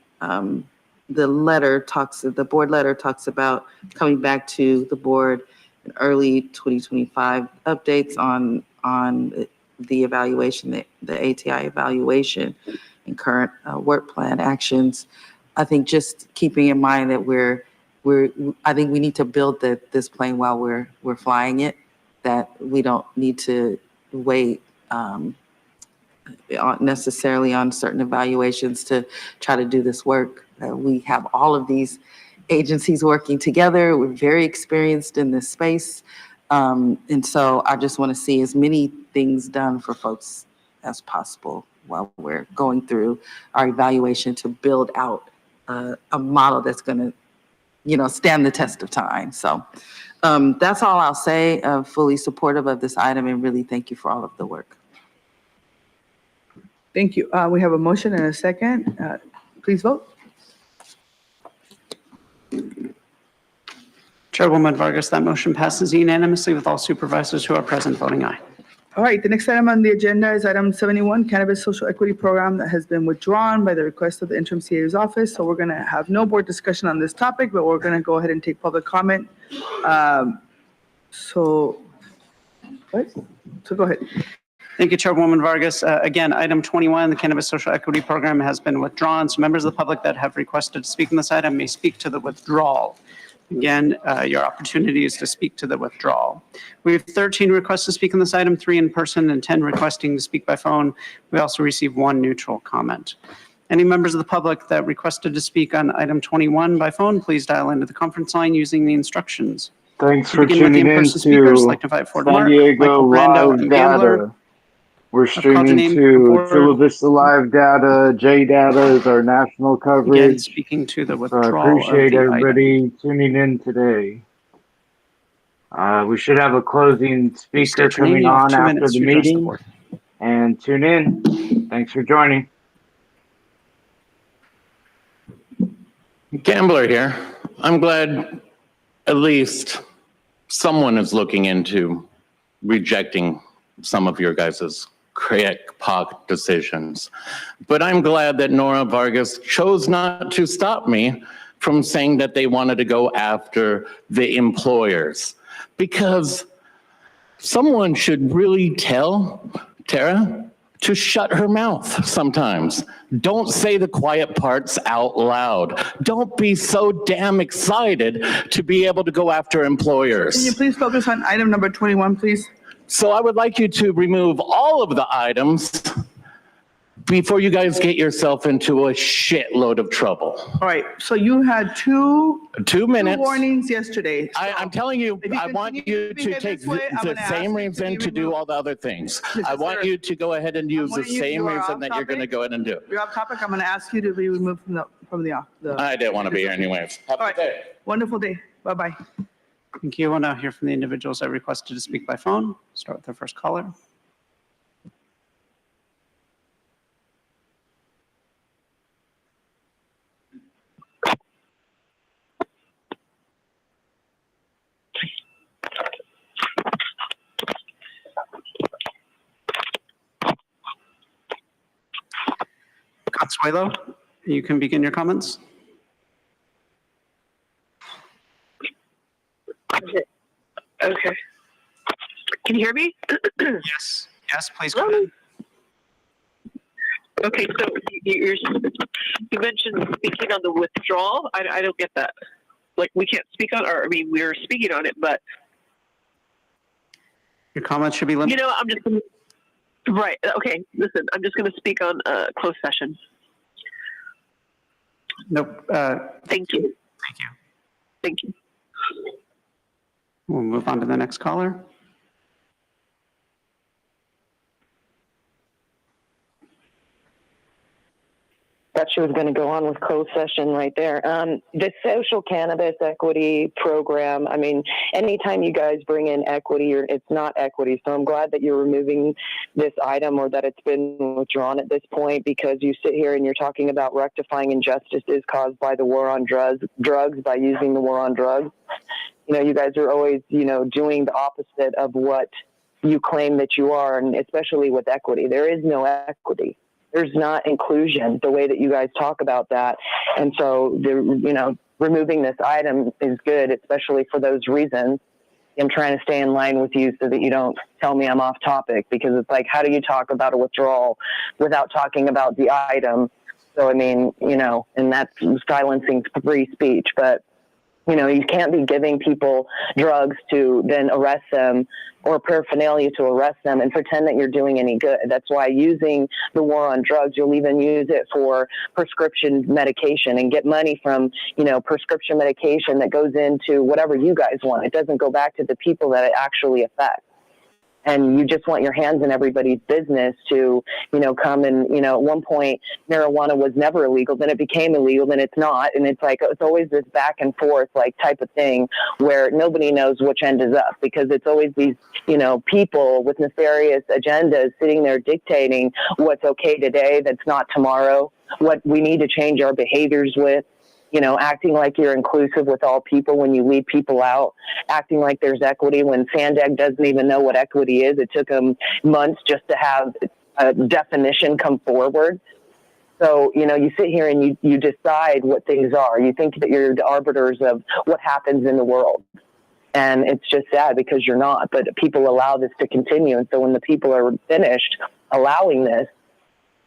board letter talks about coming back to the board in early 2025 updates on the evaluation, the ATI evaluation and current work plan actions. I think just keeping in mind that I think we need to build this plane while we're flying it, that we don't need to wait necessarily on certain evaluations to try to do this work. We have all of these agencies working together. We're very experienced in this space. And so I just want to see as many things done for folks as possible while we're going through our evaluation to build out a model that's going to, stand the test of time. So that's all I'll say. Fully supportive of this item and really thank you for all of the work. Thank you. We have a motion and a second. Please vote. Chairwoman Vargas, that motion passes unanimously with all supervisors who are present voting aye. All right, the next item on the agenda is item 71, Cannabis Social Equity Program that has been withdrawn by the request of the interim CA's office. So we're going to have no board discussion on this topic, but we're going to go ahead and take public comment. So go ahead. Thank you, Chairwoman Vargas. Again, item 21, the Cannabis Social Equity Program has been withdrawn. So members of the public that have requested to speak on this item may speak to the withdrawal. Again, your opportunity is to speak to the withdrawal. We have 13 requests to speak on this item, 3 in person and 10 requesting to speak by phone. We also received 1 neutral comment. Any members of the public that requested to speak on item 21 by phone, please dial into the conference line using the instructions. Thanks To for begin with the tuning in in-person speakers, I'd like to to invite forward San Mark, Diego Michael Brando, Live and Gambler. Data. We're I've called your streaming name to before. Chula Vista Live Data. Jdata is our national Again, coverage. speaking to the So I withdrawal of appreciate the everybody tuning in today. We should have a closing speaker state your name. coming You have on 2 after minutes the to address the meeting. board. And tune in. Thanks for joining. Gambler here. I'm glad at least someone is looking into rejecting some of your guys' crackpot decisions. But I'm glad that Nora Vargas chose not to stop me from saying that they wanted to go after the employers. Because someone should really tell Tara to shut her mouth sometimes. Don't say the quiet parts out loud. Don't be so damn excited to be able to go after employers. Can you please focus on item number 21, please? So I would like you to remove all of the items before you guys get yourself into a shitload of trouble. All right, so you had 2 minutes. warnings yesterday. I'm telling you, I want you to take the same reason to do all the other things. I want you to go ahead and use the same reason that you're going to go ahead and do. You're off topic. I'm going to ask you to be removed from the I didn't want to be here anyways. Have a good day. Wonderful day. Bye-bye. Thank you. We'll now hear from the individuals that requested to speak by phone. Start with our first caller. Consuelo, you can begin your comments. Okay. Can you hear me? Yes. Yes, please go ahead. Okay, so you mentioned speaking on the withdrawal. I don't get that. Like, we can't speak on, or I mean, we're speaking on it, but your comments should be limited. I'm just gonna, right. Okay, listen, I'm just going to speak on closed session. Nope. Thank you. Thank you. Thank you. We'll move on to the next caller. Thought she was going to go on with closed session right there. The social cannabis equity program, I mean, anytime you guys bring in equity, it's not equity. So I'm glad that you're removing this item or that it's been withdrawn at this point, because you sit here and you're talking about rectifying injustices caused by the war on drugs by using the war on drugs. You guys are always, doing the opposite of what you claim that you are, and especially with equity. There is no equity. There's not inclusion the way that you guys talk about that. And so, removing this item is good, especially for those reasons. I'm trying to stay in line with you so that you don't tell me I'm off topic, because it's like, how do you talk about a withdrawal without talking about the item? So, I mean, and that's silencing free speech. But You can't be giving people drugs to then arrest them or paraphernalia to arrest them and pretend that you're doing any good. That's why using the war on drugs, you'll even use it for prescription medication and get money from, prescription medication that goes into whatever you guys want. It doesn't go back to the people that it actually affects. And you just want your hands in everybody's business to, come and, at one point, marijuana was never illegal, then it became illegal, then it's not. And it's like, it's always this back and forth, type of thing where nobody knows which end is up, because it's always these, people with nefarious agendas sitting there dictating what's okay today, that's not tomorrow, what we need to change our behaviors with. Acting like you're inclusive with all people when you leave people out, acting like there's equity when Sandag doesn't even know what equity is. It took them months just to have a definition come forward. So, you sit here and you decide what things are. You think that you're the arbiters of what happens in the world. And it's just sad because you're not, but people allow this to continue. And so when the people are finished allowing this,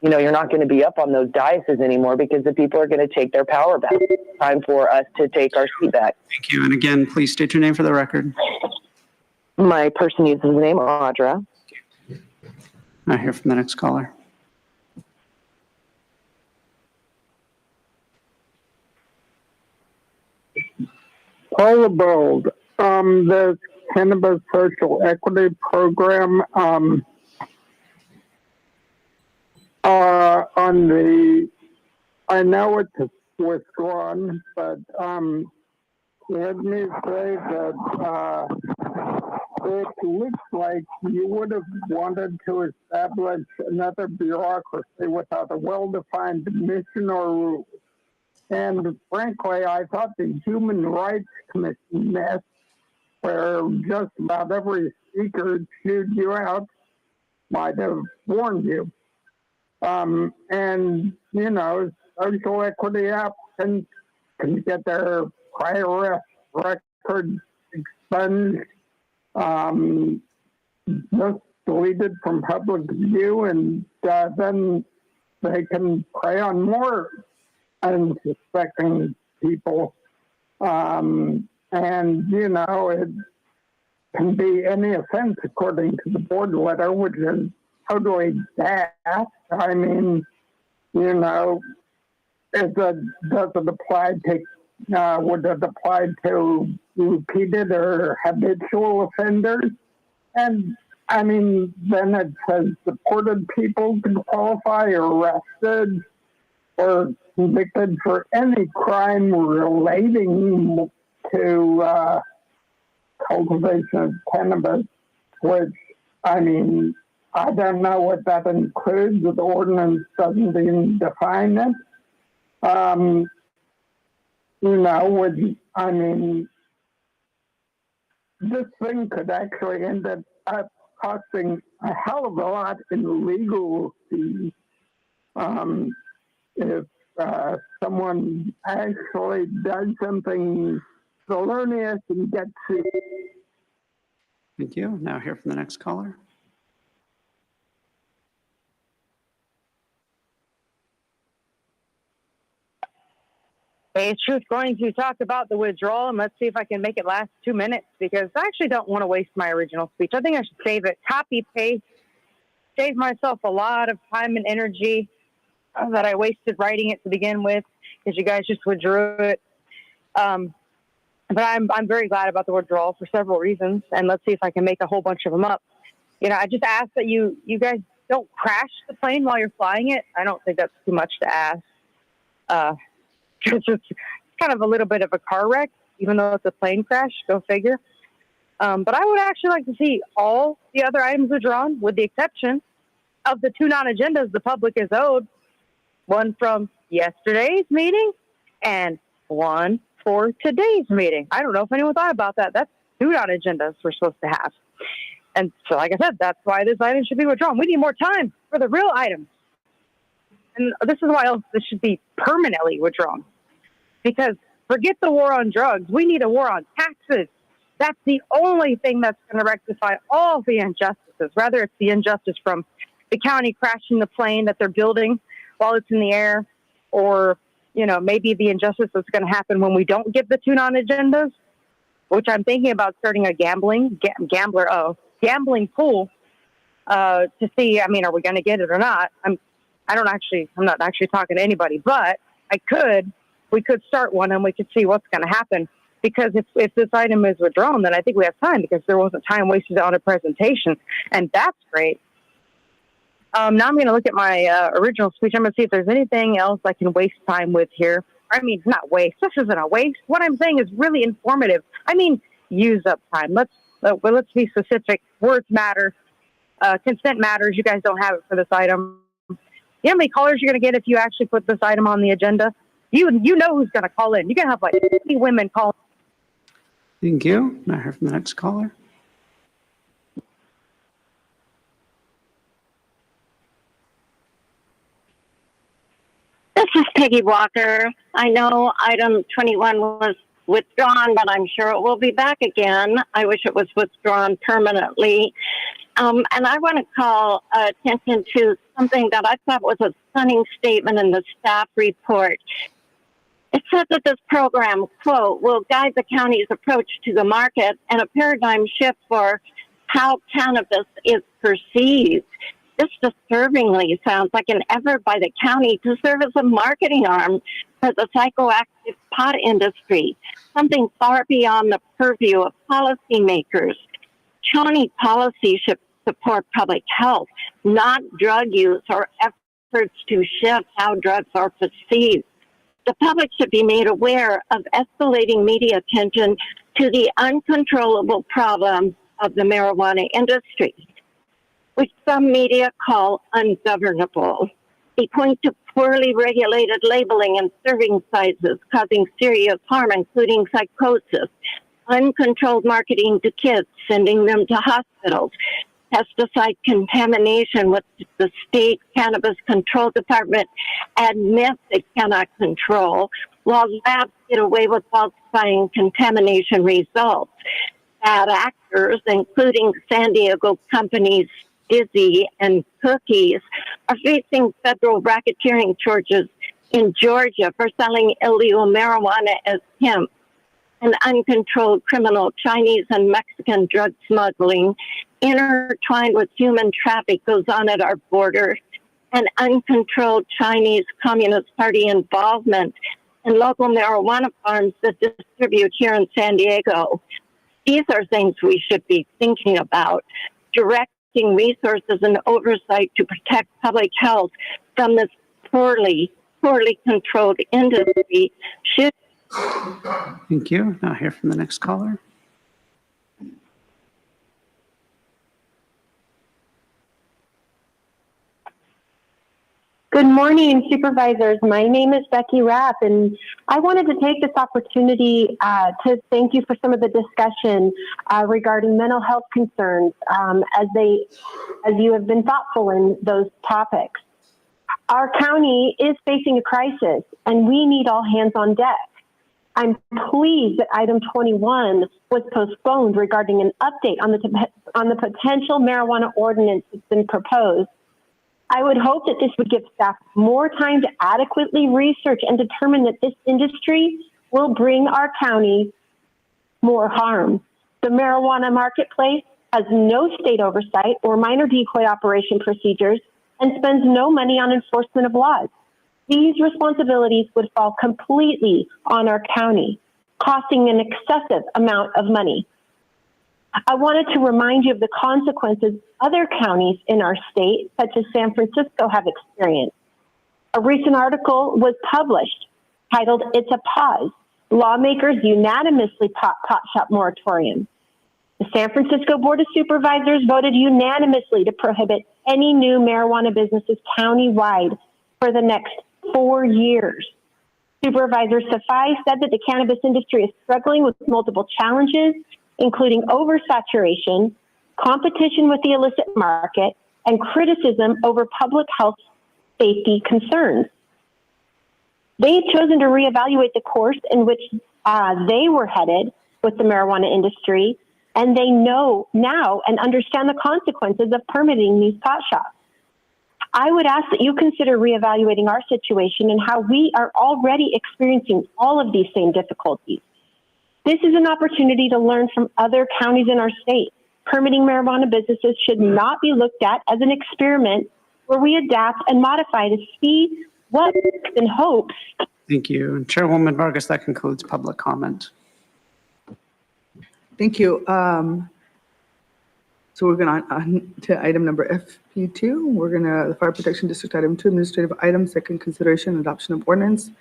you're not going to be up on those dioceses anymore because the people are going to take their power back. It's time for us to take our seat back. Thank you. And again, please state your name for the record. My person uses the name Audra. I hear from the next caller. Paula Bold, the Cannabis Social Equity Program, I know it's withdrawn, but let me say that it looks like you would have wanted to establish another bureaucracy without a well-defined mission or rules. And frankly, I thought the Human Rights Commission mess, where just about every speaker chewed you out, might have warned you. And, social equity applicants can get their prior records expunged, just deleted from public view, and then they can prey on more unsuspecting people. And, it can be any offense according to the board letter, which is totally daft. I mean, does it apply to, would it apply to repeated or habitual offenders? And I mean, then it says deported people can qualify, arrested or convicted for any crime relating to cultivation of cannabis, which, I mean, I don't know what that includes. The ordinance doesn't even define it. This thing could actually end up costing a hell of a lot in legal fees if someone actually does something felonious and gets sued. Thank you. Now hear from the next caller. Hey, it's Truth going to talk about the withdrawal, and let's see if I can make it last 2 minutes, because I actually don't want to waste my original speech. I think I should save it, copy paste, save myself a lot of time and energy that I wasted writing it to begin with, because you guys just withdrew it. But I'm very glad about the withdrawal for several reasons, and let's see if I can make a whole bunch of them up. I just ask that you guys don't crash the plane while you're flying it. I don't think that's too much to ask. It's kind of a little bit of a car wreck, even though it's a plane crash, go figure. But I would actually like to see all the other items withdrawn, with the exception of the 2 non-agendas the public is owed. One from yesterday's meeting and one for today's meeting. I don't know if anyone thought about that. That's 2 non-agendas we're supposed to have. And so, like I said, that's why this item should be withdrawn. We need more time for the real items. And this is why this should be permanently withdrawn. Because forget the war on drugs. We need a war on taxes. That's the only thing that's going to rectify all the injustices. Whether it's the injustice from the county crashing the plane that they're building while it's in the air, or, maybe the injustice that's going to happen when we don't get the two non-agendas, which I'm thinking about starting a gambling pool to see, are we going to get it or not? I'm not actually talking to anybody, but we could start one and we could see what's going to happen. Because if this item is withdrawn, then I think we have time because there wasn't time wasted on a presentation. And that's great. Now I'm going to look at my original speech. I'm going to see if there's anything else I can waste time with here. Not waste. This isn't a waste. What I'm saying is really informative. Use up time. Let's be specific. Words matter. Consent matters. You guys don't have it for this item. You know how many callers you're going to get if you actually put this item on the agenda? You know who's going to call in. You're going to have like 50 women call. Thank you. Now hear from the next caller. This is Peggy Walker. I know item 21 was withdrawn, but I'm sure it will be back again. I wish it was withdrawn permanently. And I want to call attention to something that I thought was a stunning statement in the staff report. It said that this program, quote, will guide the county's approach to the market and a paradigm shift for how cannabis is perceived. This disturbingly sounds like an effort by the county to serve as a marketing arm for the psychoactive pot industry, something far beyond the purview of policymakers. County policy should support public health, not drug use or efforts to shift how drugs are perceived. The public should be made aware of escalating media attention to the uncontrollable problem of the marijuana industry, which some media call ungovernable. They point to poorly regulated labeling and serving sizes causing serious harm, including psychosis, uncontrolled marketing to kids, sending them to hospitals, pesticide contamination, which the state cannabis control department admits it cannot control, while labs get away with falsifying contamination results. Bad actors, including San Diego companies Dizzy and Cookies, are facing federal racketeering charges in Georgia for selling illegal marijuana as hemp. And uncontrolled criminal Chinese and Mexican drug smuggling intertwined with human traffic goes on at our border, and uncontrolled Chinese Communist Party involvement in local marijuana farms that distribute here in San Diego. These are things we should be thinking about, directing resources and oversight to protect public health from this poorly controlled industry should. Thank you. Now hear from the next caller. Good morning, supervisors. My name is Becky Rapp, and I wanted to take this opportunity to thank you for some of the discussion regarding mental health concerns as you have been thoughtful in those topics. Our county is facing a crisis, and we need all hands on deck. I'm pleased that item 21 was postponed regarding an update on the potential marijuana ordinance that's been proposed. I would hope that this would give staff more time to adequately research and determine that this industry will bring our county more harm. The marijuana marketplace has no state oversight or minor decoy operation procedures and spends no money on enforcement of laws. These responsibilities would fall completely on our county, costing an excessive amount of money. I wanted to remind you of the consequences other counties in our state, such as San Francisco, have experienced. A recent article was published titled, "It's a Pause. Lawmakers Unanimously Pot Shop Moratorium." The San Francisco Board of Supervisors voted unanimously to prohibit any new marijuana businesses countywide for the next 4 years. Supervisor Safai said that the cannabis industry is struggling with multiple challenges, including oversaturation, competition with the illicit market, and criticism over public health safety concerns. They've chosen to reevaluate the course in which they were headed with the marijuana industry, and they know now and understand the consequences of permitting these pot shops. I would ask that you consider reevaluating our situation and how we are already experiencing all of these same difficulties. This is an opportunity to learn from other counties in our state. Permitting marijuana businesses should not be looked at as an experiment where we adapt and modify to see what works and hopes. Thank you. And Chairwoman Vargas, that concludes public comment. Thank you. So we're going on to item number FP2. We're going to, the Fire Protection District item 2, administrative items, second consideration, adoption of ordinance.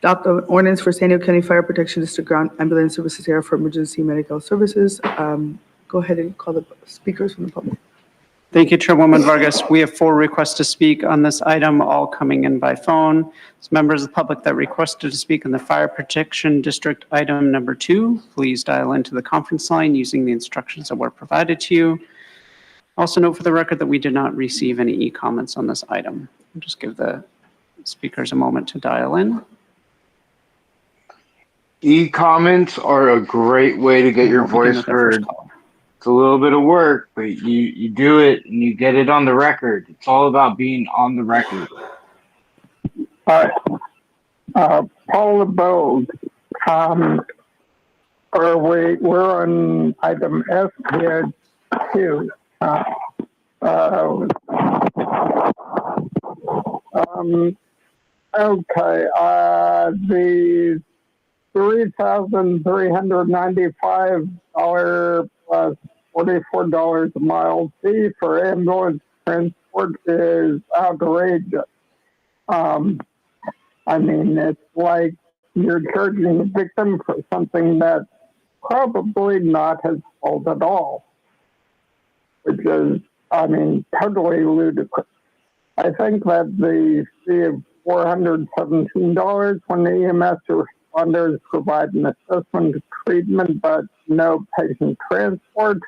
Adopt the ordinance for San Diego County Fire Protection District Ground Ambulance Services Area for Emergency Medical Services. Go ahead and call the speakers from the public. Thank you, Chairwoman Vargas. We have 4 requests to speak on this item, all coming in by phone. So members of the public that requested to speak on the Fire Protection District item number 2, please dial into the conference line using the instructions that were provided to you. Also note for the record that we did not receive any e-comments on this item. I'll just give the speakers a moment to dial in. E-comments are a great way to get your voice heard. It's a little bit of work, but you do it and you get it on the record. It's all about being on the record. Paul LeBeau, we're on item F here too. Okay, the $3,395 plus $44 a mile fee for ambulance transport is outrageous. I mean, it's like you're charging the victim for something that's probably not his fault at all, which is, I mean, totally ludicrous. I think that the fee of $417 when the EMS responders provide an assessment treatment but no patient transport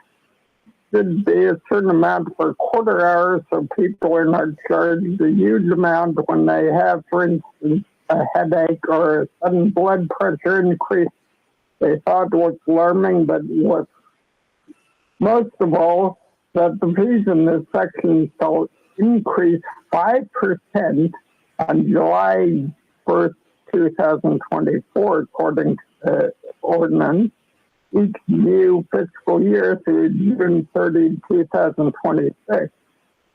should be a certain amount for quarter hours, so people are not charged a huge amount when they have, for instance, a headache or a sudden blood pressure increase. They thought was alarming, but was most of all that the fees in this section shall increase 5% on July 1st, 2024, according to ordinance, each new fiscal year through June 30, 2026,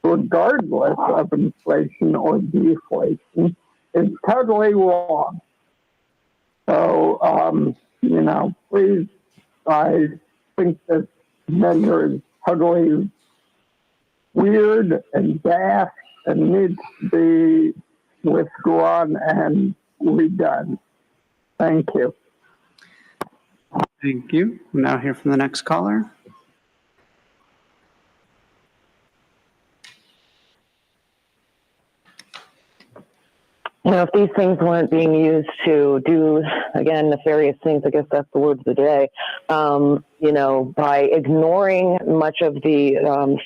regardless of inflation or deflation, is totally wrong. So, you know, please, I think this measure is totally weird and daft and needs to be withdrawn and redone. Thank you. Thank you. We'll now hear from the next caller. You know, if these things weren't being used to do, again, nefarious things, I guess that's the word of the day, you know, by ignoring much of the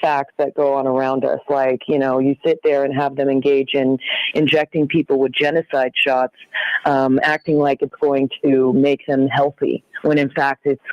facts that go on around us, like, you know, you sit there and have them engage in injecting people with genocide shots, acting like it's going to make them healthy, when in fact it's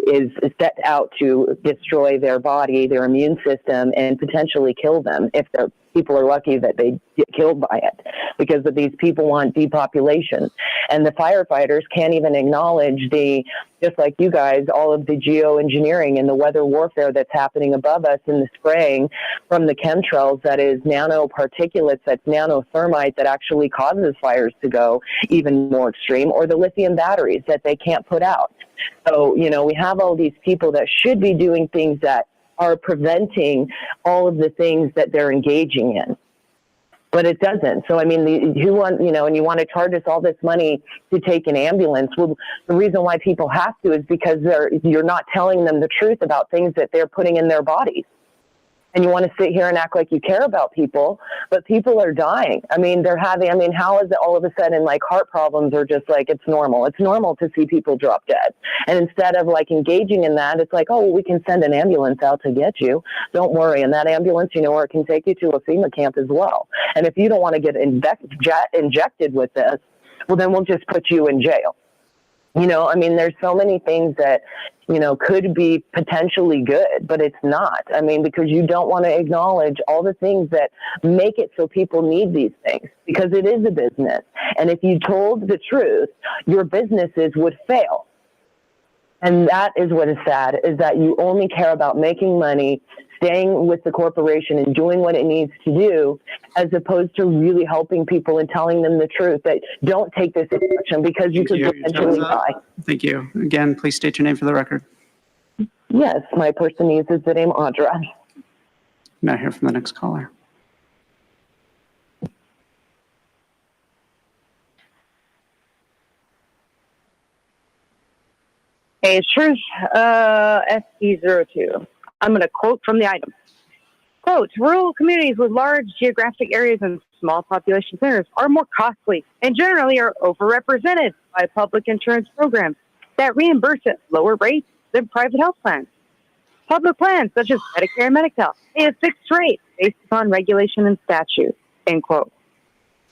is set out to destroy their body, their immune system, and potentially kill them if the people are lucky that they get killed by it, because of these people want depopulation. And the firefighters can't even acknowledge just like you guys, all of the geoengineering and the weather warfare that's happening above us in the spraying from the chemtrails that is nanoparticulates, that's nanothermite that actually causes fires to go even more extreme, or the lithium batteries that they can't put out. So, you know, we have all these people that should be doing things that are preventing all of the things that they're engaging in. But it doesn't. So, I mean, and you want to charge us all this money to take an ambulance. Well, the reason why people have to is because you're not telling them the truth about things that they're putting in their bodies. And you want to sit here and act like you care about people, but people are dying. I mean, how is it all of a sudden like heart problems are just like, it's normal. It's normal to see people drop dead. And instead of like engaging in that, it's like, oh, well, we can send an ambulance out to get you. Don't worry. And that ambulance, you know where it can take you to? A FEMA camp as well. And if you don't want to get injected with this, well, then we'll just put you in jail. You know, I mean, there's so many things that could be potentially good, but it's not. I mean, because you don't want to acknowledge all the things that make it so people need these things, because it is a business. And if you told the truth, your businesses would fail. And that is what is sad, is that you only care about making money, staying with the corporation and doing what it needs to do, as opposed to really helping people and telling them the truth that don't take this action because you could potentially die. Thank you. Again, please state your name for the record. Yes, my person uses the name Audra. Now hear from the next caller. Hey, it's Truth, SC02. I'm going to quote from the item. Quote, rural communities with large geographic areas and small population centers are more costly and generally are overrepresented by public insurance programs that reimburse at lower rates than private health plans. Public plans such as Medicare and Medi-Cal pay a fixed rate based upon regulation and statute, end quote.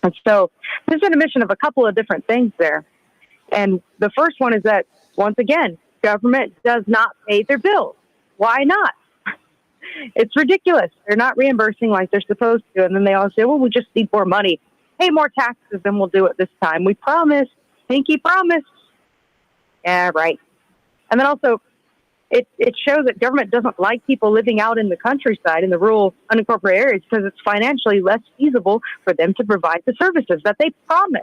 And so there's an admission of a couple of different things there. And the first one is that, once again, government does not pay their bills. Why not? It's ridiculous. They're not reimbursing like they're supposed to. And then they all say, well, we just need more money. Pay more taxes, then we'll do it this time. We promise. Pinky promise. Yeah, right. And then also, it shows that government doesn't like people living out in the countryside, in the rural, unincorporated areas, because it's financially less feasible for them to provide the services that they promise.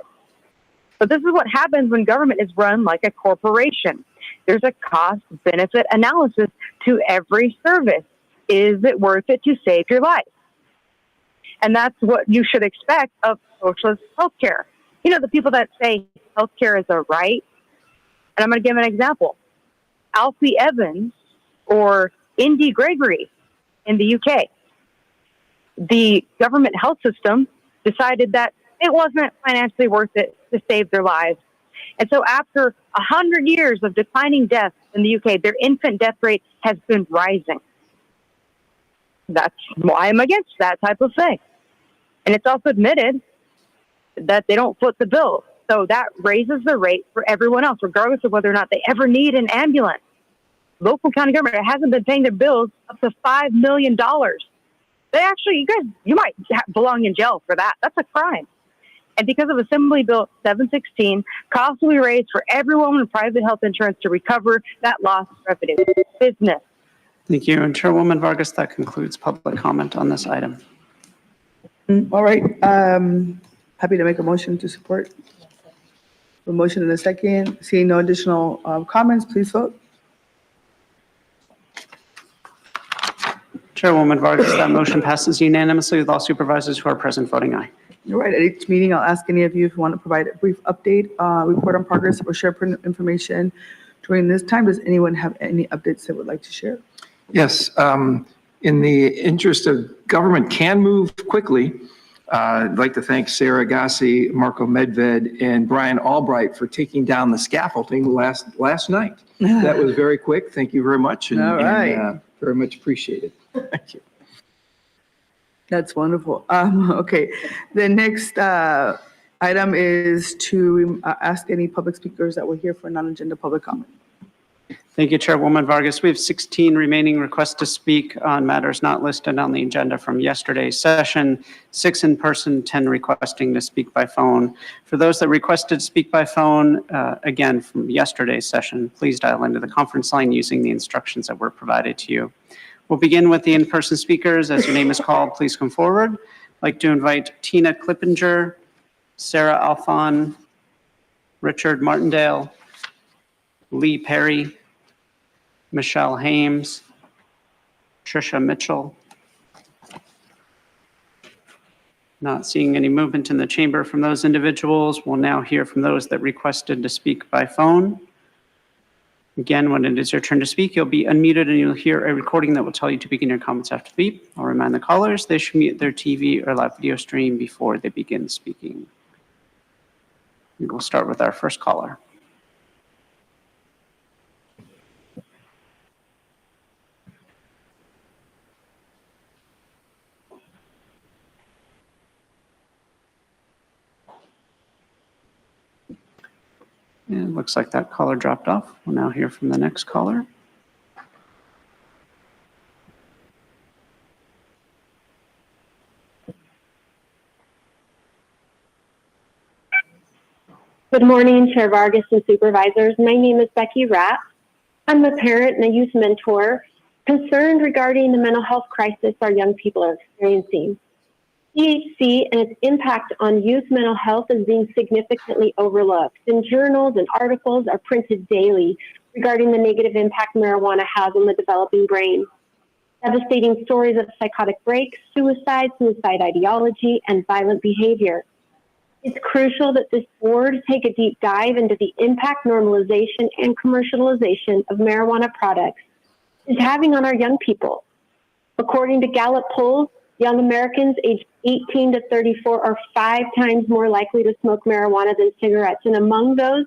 But this is what happens when government is run like a corporation. There's a cost-benefit analysis to every service. Is it worth it to save your life? And that's what you should expect of socialist healthcare. The people that say healthcare is a right, and I'm going to give an example. Alfie Evans or Indy Gregory in the UK. The government health system decided that it wasn't financially worth it to save their lives. And so after 100 years of declining deaths in the UK, their infant death rate has been rising. That's why I'm against that type of thing. And it's also admitted that they don't foot the bill. So that raises the rate for everyone else, regardless of whether or not they ever need an ambulance. Local county government hasn't been paying their bills up to $5 million. They actually, you might belong in jail for that. That's a crime. And because of Assembly Bill 716, costs will be raised for everyone with private health insurance to recover that lost revenue. Business. Thank you. And Chairwoman Vargas, that concludes public comment on this item. All right. Happy to make a motion to support. A motion in a second. Seeing no additional comments, please vote. Chairwoman Vargas, that motion passes unanimously with all supervisors who are present voting aye. All right. At each meeting, I'll ask any of you if you want to provide a brief update, report on progress, or share information during this time. Does anyone have any updates they would like to share? Yes. In the interest of government can move quickly, I'd like to thank Sarah Agassi, Marco Medved, and Brian Albright for taking down the scaffolding last night. That was very quick. Thank you very much. And, all right. And, very much appreciated. Thank you. That's wonderful. Okay. The next item is to ask any public speakers that were here for non-agenda public comment. Thank you, Chairwoman Vargas. We have 16 remaining requests to speak on matters not listed on the agenda from yesterday's session, 6 in person, 10 requesting to speak by phone. For those that requested to speak by phone, again, from yesterday's session, please dial into the conference line using the instructions that were provided to you. We'll begin with the in-person speakers. As your name is called, please come forward. I'd like to invite Tina Klippinger, Sarah Alfon, Richard Martindale, Lee Perry, Michelle Hames, Tricia Mitchell. Not seeing any movement in the chamber from those individuals. We'll now hear from those that requested to speak by phone. Again, when it is your turn to speak, you'll be unmuted and you'll hear a recording that will tell you to begin your comments after the beep. I'll remind the callers they should mute their TV or live video stream before they begin speaking. And we'll start with our first caller. And it looks like that caller dropped off. We'll now hear from the next caller. Good morning, Chair Vargas and supervisors. My name is Becky Rapp. I'm a parent and a youth mentor concerned regarding the mental health crisis our young people are experiencing. THC and its impact on youth mental health is being significantly overlooked, and journals and articles are printed daily regarding the negative impact marijuana has on the developing brain. Devastating stories of psychotic breaks, suicide ideology, and violent behavior. It's crucial that this board take a deep dive into the impact normalization and commercialization of marijuana products is having on our young people. According to Gallup polls, young Americans aged 18 to 34 are 5 times more likely to smoke marijuana than cigarettes. And among those,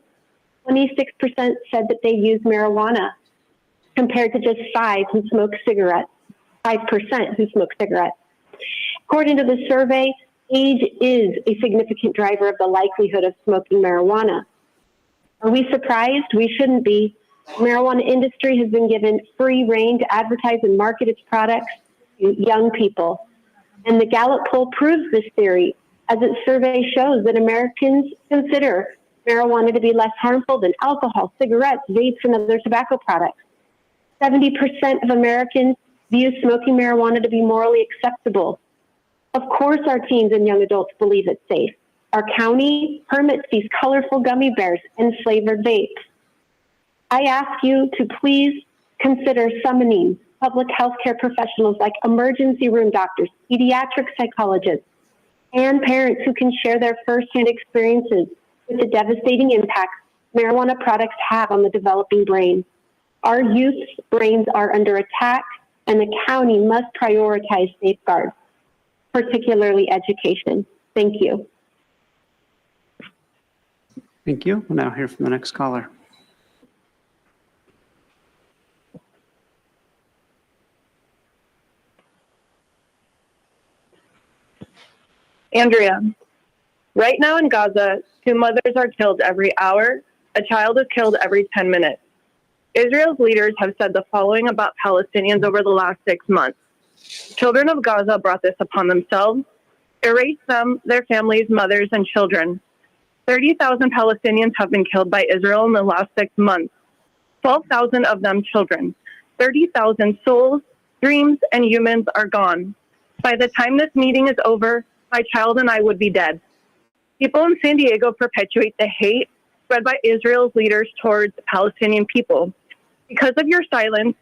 26% said that they use marijuana, compared to just 5% who smoke cigarettes. According to the survey, age is a significant driver of the likelihood of smoking marijuana. Are we surprised? We shouldn't be. The marijuana industry has been given free rein to advertise and market its products to young people. And the Gallup poll proves this theory, as its survey shows that Americans consider marijuana to be less harmful than alcohol, cigarettes, vapes, and other tobacco products. 70% of Americans view smoking marijuana to be morally acceptable. Of course, our teens and young adults believe it's safe. Our county permits these colorful gummy bears and flavored vapes. I ask you to please consider summoning public health care professionals like emergency room doctors, pediatric psychologists, and parents who can share their firsthand experiences with the devastating impact marijuana products have on the developing brain. Our youth's brains are under attack, and the county must prioritize safeguards, particularly education. Thank you. Thank you. We'll now hear from the next caller. Andrea, right now in Gaza, 2 mothers are killed every hour. A child is killed every 10 minutes. Israel's leaders have said the following about Palestinians over the last 6 months. Children of Gaza brought this upon themselves. Erase them, their families, mothers, and children. 30,000 Palestinians have been killed by Israel in the last 6 months. 12,000 of them children. 30,000 souls, dreams, and humans are gone. By the time this meeting is over, my child and I would be dead. People in San Diego perpetuate the hate spread by Israel's leaders towards the Palestinian people. Because of your silence,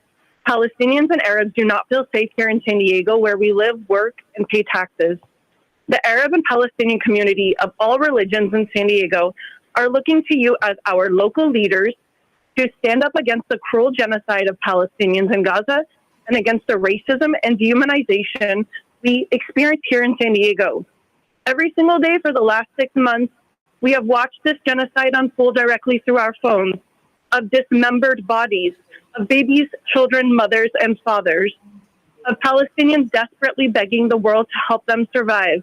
Palestinians and Arabs do not feel safe here in San Diego, where we live, work, and pay taxes. The Arab and Palestinian community of all religions in San Diego are looking to you as our local leaders to stand up against the cruel genocide of Palestinians in Gaza and against the racism and dehumanization we experience here in San Diego. Every single day for the last 6 months, we have watched this genocide unfold directly through our phones, of dismembered bodies, of babies, children, mothers, and fathers, of Palestinians desperately begging the world to help them survive.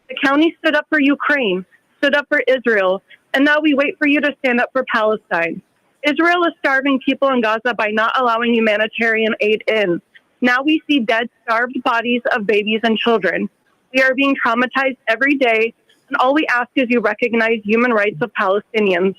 The county stood up for Ukraine, stood up for Israel, and now we wait for you to stand up for Palestine. Israel is starving people in Gaza by not allowing humanitarian aid in. Now we see dead, starved bodies of babies and children. We are being traumatized every day, and all we ask is you recognize human rights of Palestinians.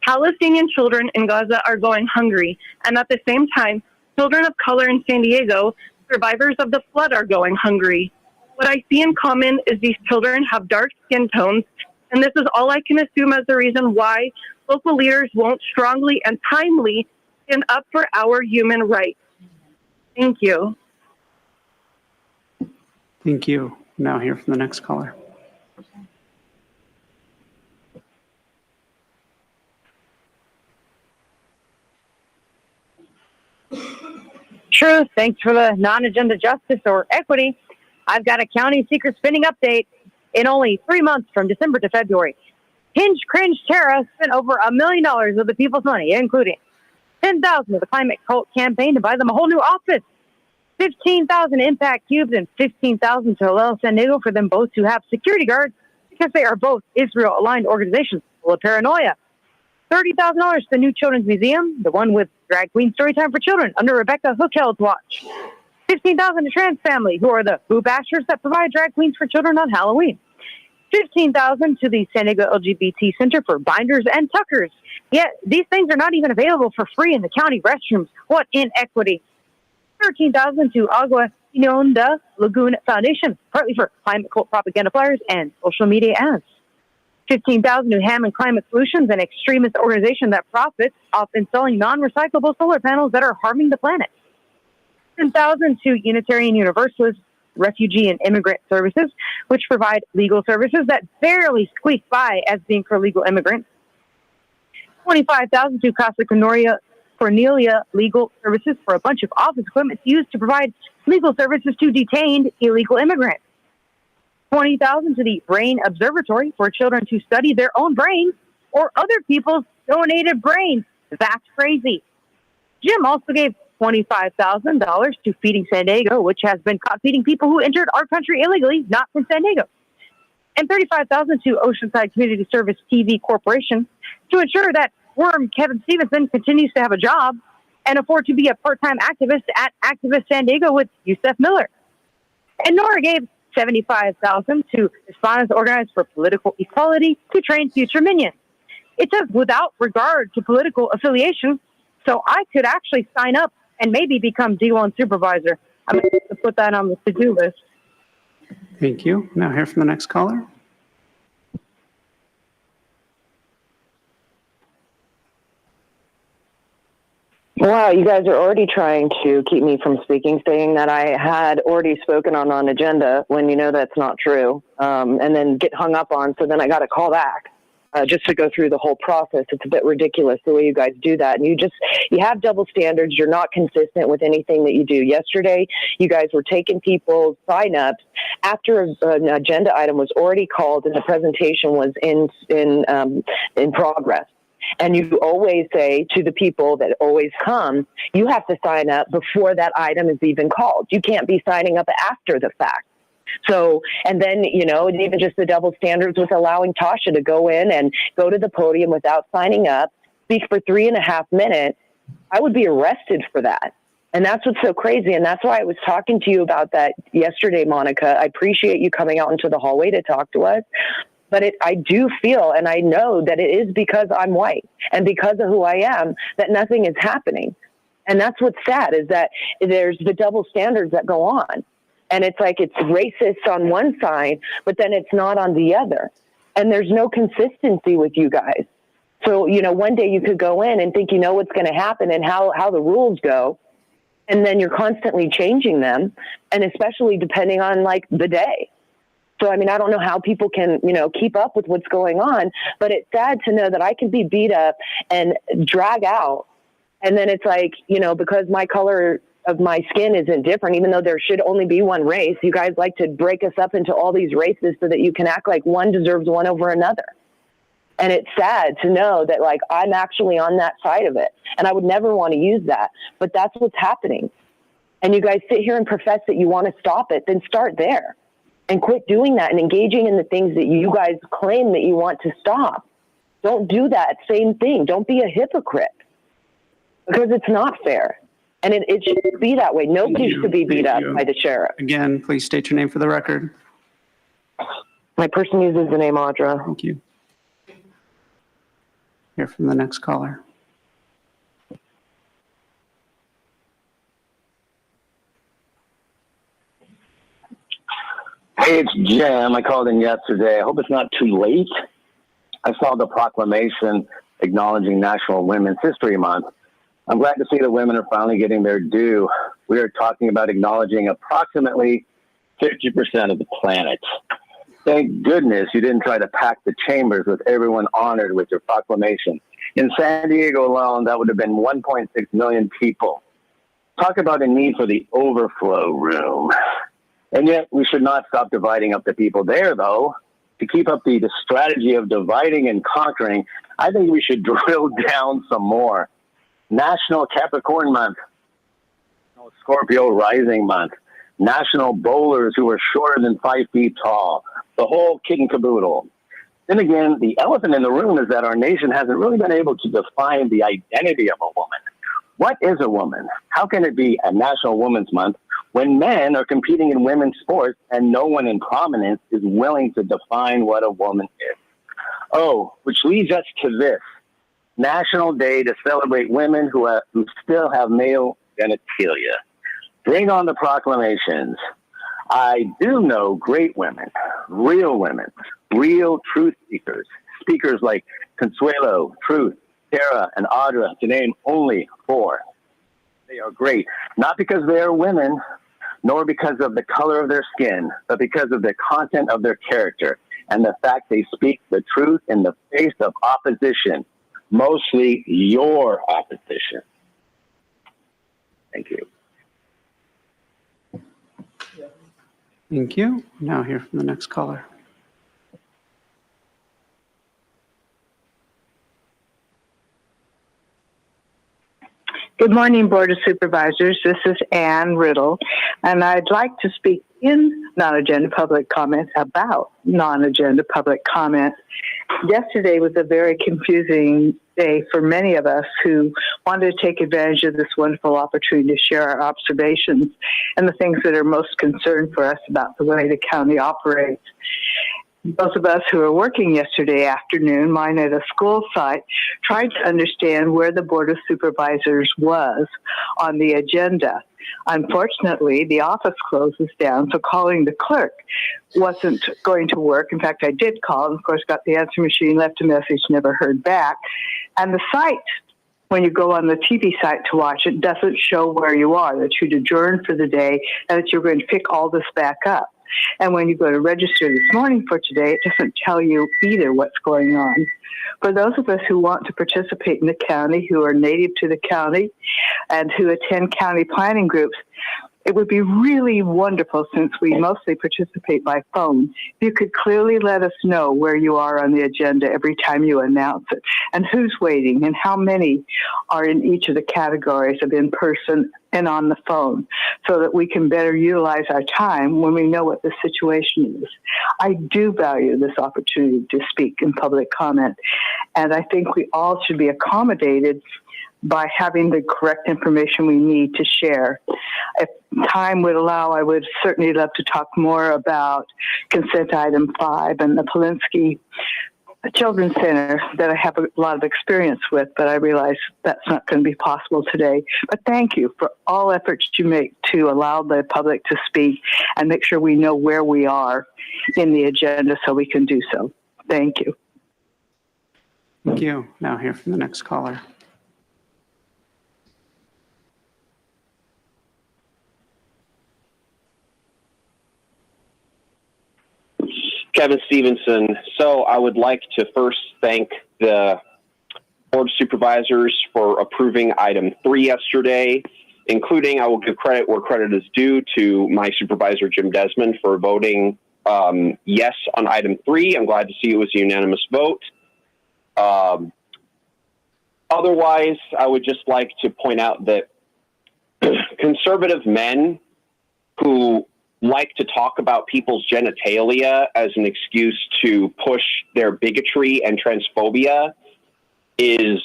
Palestinian children in Gaza are going hungry, and at the same time, children of color in San Diego, survivors of the flood, are going hungry. What I see in common is these children have dark skin tones, and this is all I can assume as the reason why local leaders won't strongly and timely stand up for our human rights. Thank you. Thank you. Now hear from the next caller. Truth, thanks for the non-agenda justice or equity. I've got a county secret spending update. In only 3 months from December to February, Hinge Cringe Terra spent over $1 million of the people's money, including $10,000 of the Climate Cult campaign to buy them a whole new office, $15,000 Impact Cubes, and $15,000 to allow San Diego for them both to have security guards because they are both Israel-aligned organizations full of paranoia. $30,000 to the new Children's Museum, the one with Drag Queen Storytime for Children under Rebecca Hookeld's watch. $15,000 to Trans Family, who are the boo bashers that provide drag queens for children on Halloween. $15,000 to the San Diego LGBT Center for binders and tuckers. Yet these things are not even available for free in the county restrooms. What inequity! $13,000 to Agua Inonda Lagoon Foundation, partly for climate cult propaganda flyers and social media ads. $15,000 to Hammond Climate Solutions, an extremist organization that profits off installing non-recyclable solar panels that are harming the planet. $10,000 to Unitarian Universalist Refugee and Immigrant Services, which provide legal services that barely squeak by as being for legal immigrants. $25,000 to Casa Cornelia Legal Services for a bunch of office equipment used to provide legal services to detained illegal immigrants. $20,000 to the Brain Observatory for children to study their own brains or other people's donated brains. That's crazy. Jim also gave $25,000 to Feeding San Diego, which has been caught feeding people who entered our country illegally, not from San Diego. And $35,000 to Oceanside Community Service TV Corporation to ensure that worm Kevin Stevenson continues to have a job and afford to be a part-time activist at Activist San Diego with Yusef Miller. And Nora gave $75,000 to respondents organized for political equality to train future minions. It says without regard to political affiliation, so I could actually sign up and maybe become D1 supervisor. I'm going to put that on the to-do list. Thank you. Now hear from the next caller. Wow, you guys are already trying to keep me from speaking, saying that I had already spoken on an agenda when you know that's not true, and then get hung up on, so then I got to call back just to go through the whole process. It's a bit ridiculous the way you guys do that. And you have double standards. You're not consistent with anything that you do. Yesterday, you guys were taking people's signups after an agenda item was already called and the presentation was in progress. And you always say to the people that always come, you have to sign up before that item is even called. You can't be signing up after the fact. So, and then, even just the double standards with allowing Tasha to go in and go to the podium without signing up, speak for 3.5 minutes, I would be arrested for that. And that's what's so crazy. And that's why I was talking to you about that yesterday, Monica. I appreciate you coming out into the hallway to talk to us. But I do feel, and I know that it is because I'm white and because of who I am, that nothing is happening. And that's what's sad, is that there's the double standards that go on. And it's like it's racist on one side, but then it's not on the other. And there's no consistency with you guys. So, one day you could go in and think you know what's going to happen and how the rules go. And then you're constantly changing them. And especially depending on the day. So, I don't know how people can, keep up with what's going on, but it's sad to know that I can be beat up and drag out. And then it's like, because my color of my skin isn't different, even though there should only be one race, you guys like to break us up into all these races so that you can act like one deserves one over another. And it's sad to know that I'm actually on that side of it. And I would never want to use that, but that's what's happening. And you guys sit here and profess that you want to stop it, then start there. And quit doing that and engaging in the things that you guys claim that you want to stop. Don't do that same thing. Don't be a hypocrite, because it's not fair. And it should be that way. Nobody should be beat up by the sheriff. Again, please state your name for the record. My person uses the name Audra. Thank you. Hear from the next caller. Hey, it's Jim. I called in yesterday. I hope it's not too late. I saw the proclamation acknowledging National Women's History Month. I'm glad to see that women are finally getting their due. We are talking about acknowledging approximately 50% of the planet. Thank goodness you didn't try to pack the chambers with everyone honored with your proclamation. In San Diego alone, that would have been 1.6 million people. Talk about a need for the overflow room. And yet we should not stop dividing up the people there, though. To keep up the strategy of dividing and conquering, I think we should drill down some more. National Capricorn Month, Scorpio Rising Month, National Bowlers who are shorter than 5 feet tall, the whole kit and caboodle. Then again, the elephant in the room is that our nation hasn't really been able to define the identity of a woman. What is a woman? How can it be a National Women's Month when men are competing in women's sports and no one in prominence is willing to define what a woman is. Oh, which leads us to this National Day to celebrate women who still have male genitalia. Bring on the proclamations. I do know great women, real truth speakers, speakers like Consuelo, Truth, Tara, and Audra, to name only 4. They are great, not because they are women, nor because of the color of their skin, but because of the content of their character and the fact they speak the truth in the face of opposition, mostly your opposition. Thank you. Thank you. Now hear from the next caller. Good morning, Board of Supervisors. This is Ann Riddle, and I'd like to speak in non-agenda public comment about non-agenda public comment. Yesterday was a very confusing day for many of us who wanted to take advantage of this wonderful opportunity to share our observations and the things that are most concerned for us about the way the county operates. Those of us who were working yesterday afternoon, mine at a school site, tried to understand where the Board of Supervisors was on the agenda. Unfortunately, the office closes down, so calling the clerk wasn't going to work. In fact, I did call, and of course got the answer machine, left a message, never heard back. And the site, when you go on the TV site to watch it, doesn't show where you are, that you'd adjourned for the day and that you're going to pick all this back up. And when you go to register this morning for today, it doesn't tell you either what's going on. For those of us who want to participate in the county, who are native to the county, and who attend county planning groups, it would be really wonderful, since we mostly participate by phone, if you could clearly let us know where you are on the agenda every time you announce it, and who's waiting, and how many are in each of the categories of in-person and on the phone, so that we can better utilize our time when we know what the situation is. I do value this opportunity to speak in public comment, and I think we all should be accommodated by having the correct information we need to share. If time would allow, I would certainly love to talk more about consent item 5 and the Polinsky Children's Center that I have a lot of experience with, but I realize that's not going to be possible today. But thank you for all efforts you make to allow the public to speak and make sure we know where we are in the agenda so we can do so. Thank you. Thank you. Now hear from the next caller. Kevin Stevenson. So I would like to first thank the Board of Supervisors for approving item 3 yesterday, including, I will give credit where credit is due to my supervisor, Jim Desmond, for voting yes on item 3. I'm glad to see it was a unanimous vote. Otherwise, I would just like to point out that conservative men who like to talk about people's genitalia as an excuse to push their bigotry and transphobia is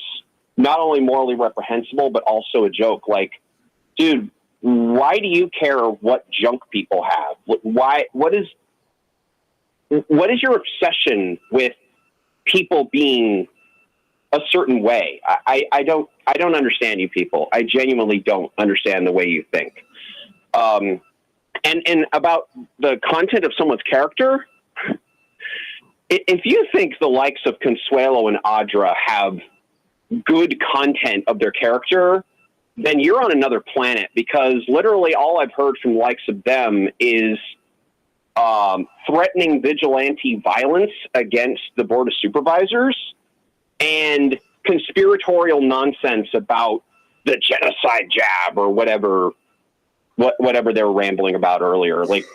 not only morally reprehensible, but also a joke. Like, dude, why do you care what junk people have? What is your obsession with people being a certain way? I don't understand you people. I genuinely don't understand the way you think. And about the content of someone's character, if you think the likes of Consuelo and Audra have good content of their character, then you're on another planet, because literally all I've heard from the likes of them is threatening vigilante violence against the Board of Supervisors and conspiratorial nonsense about the genocide jab or whatever they were rambling about earlier. Like,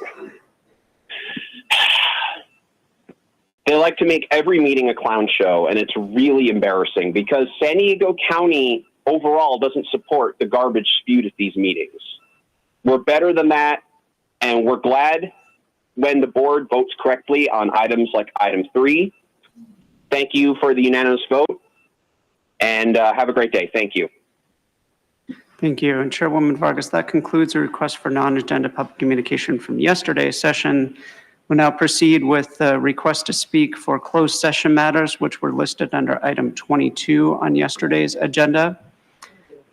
they like to make every meeting a clown show, and it's really embarrassing because San Diego County overall doesn't support the garbage spewed at these meetings. We're better than that, and we're glad when the board votes correctly on items like item 3. Thank you for the unanimous vote, and have a great day. Thank you. Thank you. And Chairwoman Vargas, that concludes the request for non-agenda public communication from yesterday's session. We'll now proceed with the request to speak for closed session matters, which were listed under item 22 on yesterday's agenda.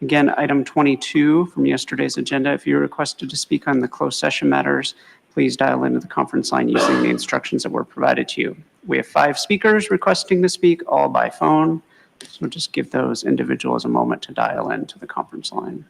Again, item 22 from yesterday's agenda. If you're requested to speak on the closed session matters, please dial into the conference line using the instructions that were provided to you. We have 5 speakers requesting to speak, all by phone. So just give those individuals a moment to dial into the conference line.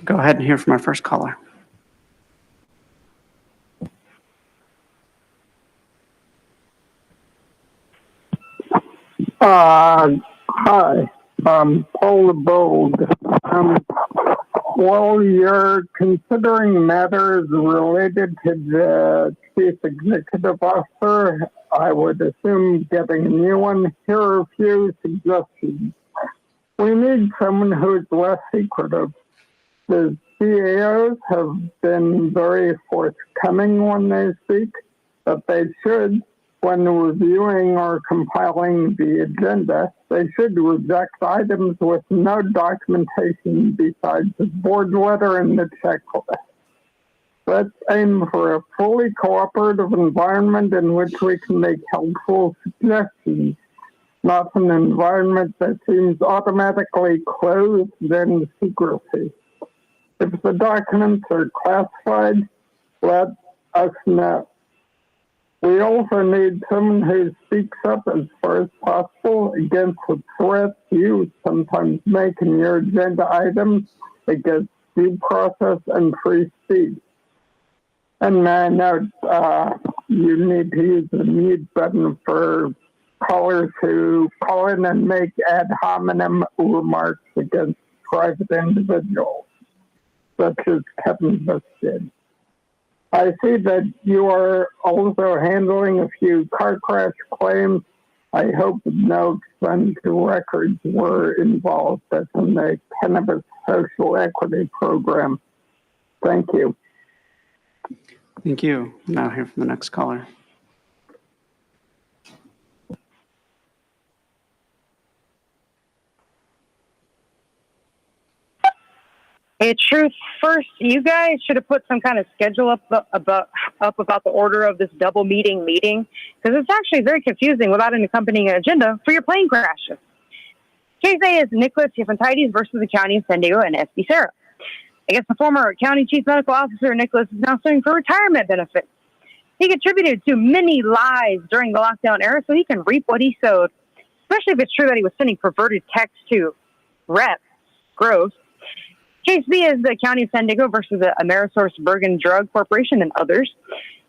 Go ahead and hear from our first caller. Hi, Paul Bold. While you're considering matters related to the Chief Executive Officer, I would assume getting a new one. Here are a few suggestions. We need someone who's less secretive. The CAOs have been very forthcoming when they speak, but they should, when reviewing or compiling the agenda, they should reject items with no documentation besides the board letter and the checklist. Let's aim for a fully cooperative environment in which we can make helpful suggestions, not an environment that seems automatically closed in secrecy. If the documents are classified, let us know. We also need someone who speaks up as far as possible against the threats you sometimes make in your agenda items against due process and free speech. And I note you need to use the mute button for callers who call in and make ad hominem remarks against private individuals, such as Kevin Bush did. I see that you are also handling a few car crash claims. I hope no expensive records were involved. That's in the cannabis social equity program. Thank you. Thank you. Now hear from the next caller. Hey, Truth, first, you guys should have put some kind of schedule up about the order of this double meeting, because it's actually very confusing without an accompanying agenda for your plane crashes. Case A is Nicholas Yafantaides versus the County of San Diego and SB Sarah. I guess the former County Chief Medical Officer, Nicholas, is now suing for retirement benefits. He contributed to many lies during the lockdown era, so he can reap what he sowed, especially if it's true that he was sending perverted texts to reps. Gross. Case B is the County of San Diego versus the Amerisource Bergen Drug Corporation and others.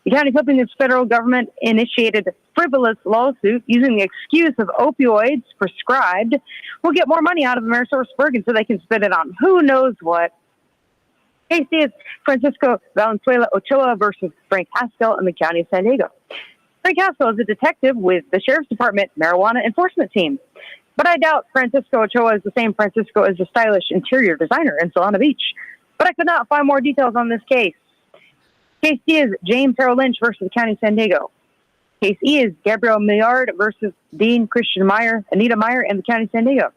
The county is hoping this federal government initiated frivolous lawsuit using the excuse of opioids prescribed will get more money out of Amerisource Bergen so they can spend it on who knows what. Case D is Francisco Valenzuela Ochoa versus Frank Haskell in the County of San Diego. Frank Haskell is a detective with the Sheriff's Department marijuana enforcement team. But I doubt Francisco Ochoa is the same Francisco as the stylish interior designer in Solana Beach. But I could not find more details on this case. Case D is James Harold Lynch versus the County of San Diego. Case E is Gabriel Millard versus Dean Christian Meyer, Anita Meyer in the County of San Diego.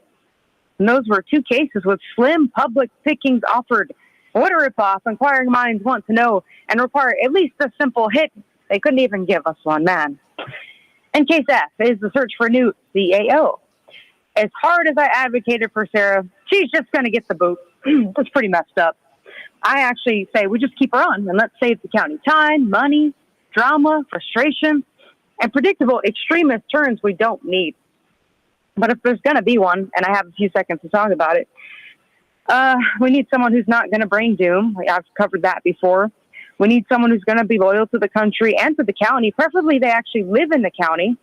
And those were 2 cases with slim public pickings offered. What a ripoff, inquiring minds want to know and require at least a simple hit. They couldn't even give us one, man. And case F is the search for a new CAO. As hard as I advocated for Sarah, she's just going to get the boot. That's pretty messed up. I actually say we just keep her on and let's save the county time, money, drama, frustration, and predictable extremist turns we don't need. But if there's going to be one, and I have a few seconds to talk about it, we need someone who's not going to bring doom. I've covered that before. We need someone who's going to be loyal to the country and to the county. Preferably they actually live in the county.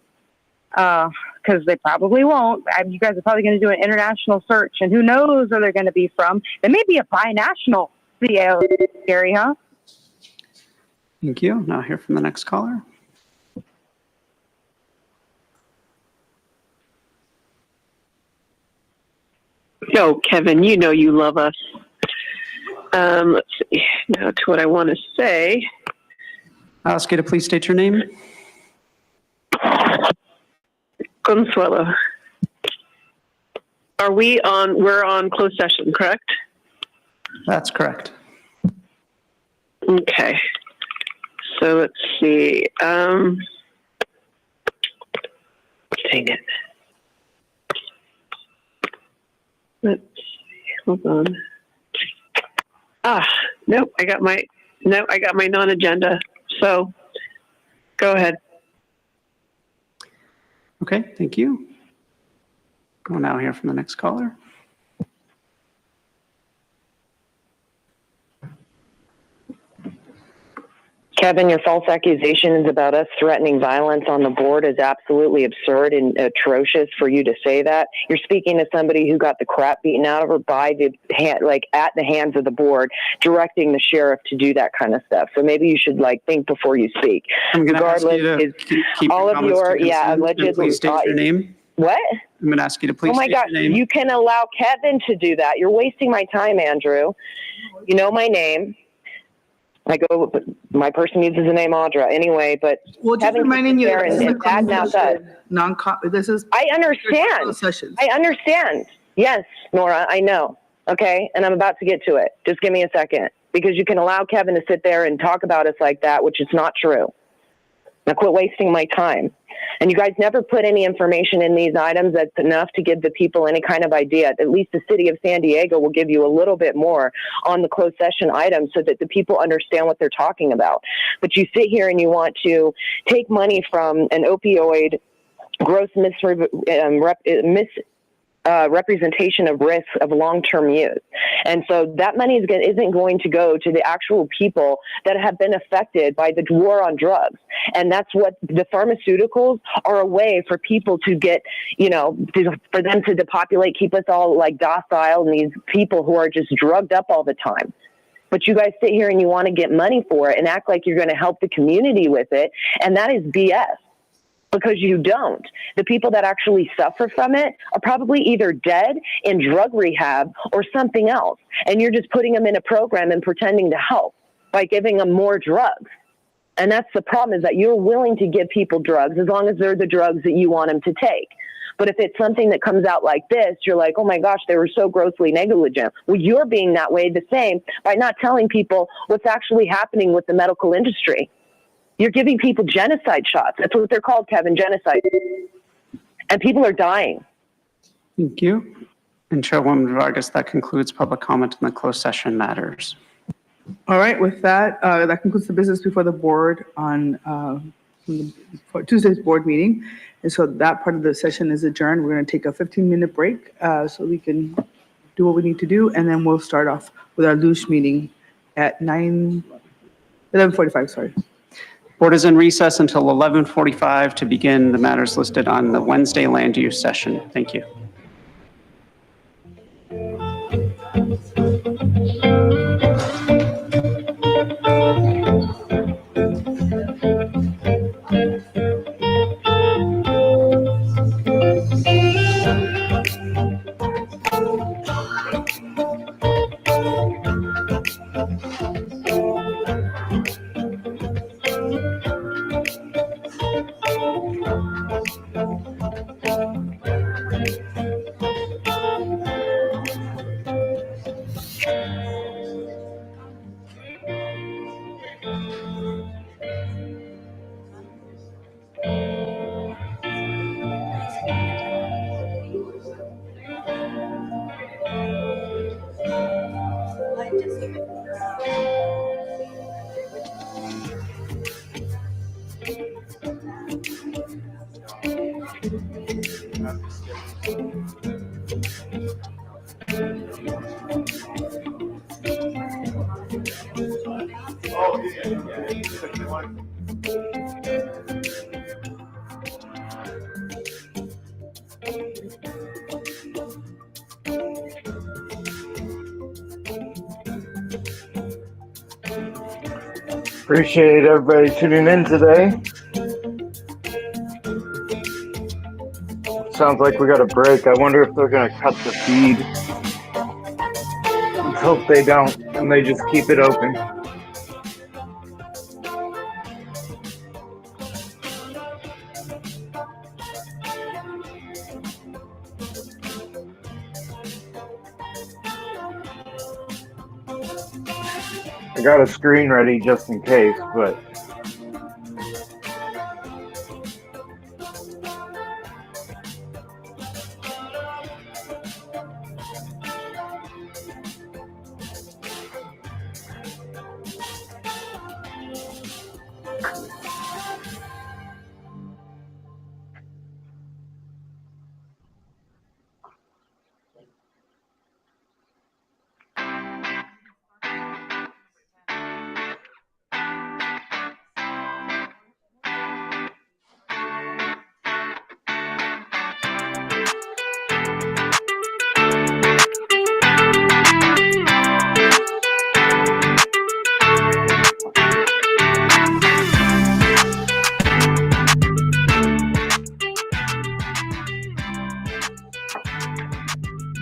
Because they probably won't. You guys are probably going to do an international search, and who knows where they're going to be from. They may be a binational CAO, Gary, huh? Thank you. Now hear from the next caller. Yo, Kevin, you know you love us. Let's see. Now to what I want to say. I'll ask you to please state your name. Consuelo. We're on closed session, correct? That's correct. Okay. So let's see. Dang it. Let's see. Hold on. Nope. I got my non-agenda. So go ahead. Okay, thank you. We'll now hear from the next caller. Kevin, your false accusations about us threatening violence on the board is absolutely absurd and atrocious for you to say that. You're speaking to somebody who got the crap beaten out of her by at the hands of the board, directing the sheriff to do that kind of stuff. So maybe you should think before you speak. I'm going to ask you to keep all your of your allegedly. Please state your name. What? I'm going to ask you to please Oh my state gosh, your name. you can allow Kevin to do that. You're wasting my time, Andrew. You know my name. My person uses the name Audra anyway, but Well, just reminding you, this is I understand. I understand. Yes, Nora, I know. Okay, and I'm about to get to it. Just give me a second, because you can allow Kevin to sit there and talk about us like that, which is not true. Now quit wasting my time. And you guys never put any information in these items that's enough to give the people any kind of idea. At least the city of San Diego will give you a little bit more on the closed session items so that the people understand what they're talking about. But you sit here and you want to take money from an opioid gross representation of risk of long-term use. And so that money isn't going to go to the actual people that have been affected by the war on drugs. And that's what the pharmaceuticals are, a way for people to get, for them to depopulate, keep us all docile, and these people who are just drugged up all the time. But you guys sit here and you want to get money for it and act like you're going to help the community with it. And that is BS. Because you don't. The people that actually suffer from it are probably either dead, in drug rehab, or something else. And you're just putting them in a program and pretending to help by giving them more drugs. And that's the problem, is that you're willing to give people drugs as long as they're the drugs that you want them to take. But if it's something that comes out like this, you're like, oh my gosh, they were so grossly negligent. Well, you're being that way the same by not telling people what's actually happening with the medical industry. You're giving people genocide shots. That's what they're called, Kevin, genocide. And people are dying. Thank you. And Chairwoman Vargas, that concludes public comment on the closed session matters. All right, with that, that concludes the business before the board on for Tuesday's board meeting. And so that part of the session is adjourned. We're going to take a 15-minute break so we can do what we need to do. And then we'll start off with our loose meeting at 11:45, sorry. Board is in recess until 11:45 to begin the matters listed on the Wednesday land use session. Thank you. Appreciate everybody tuning in today. Sounds like we got a break. I wonder if they're going to cut the feed. Let's hope they don't, and they just keep it open. I got a screen ready just in case, but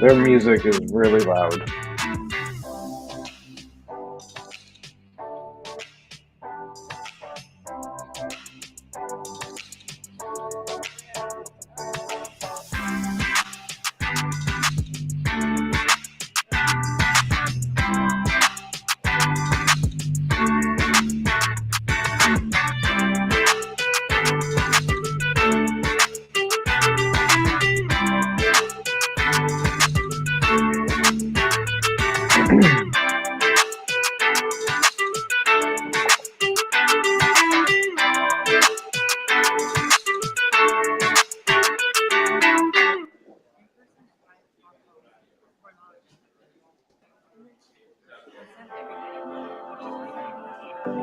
their music is really loud.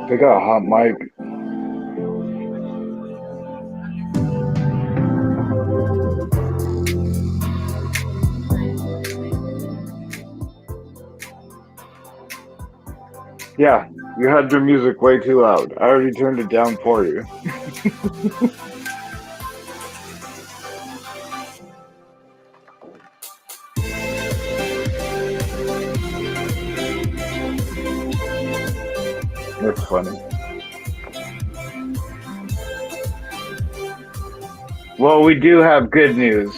They got a hot mic. Yeah, you had your music way too loud. I already turned it down for you. That's funny. Well, we do have good news.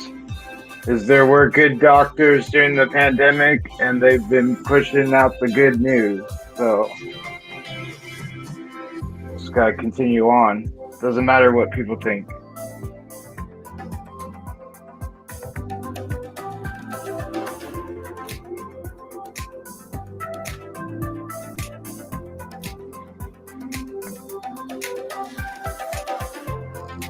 Is there were good doctors during the pandemic, and they've been pushing out the good news. So just gotta continue on. Doesn't matter what people think.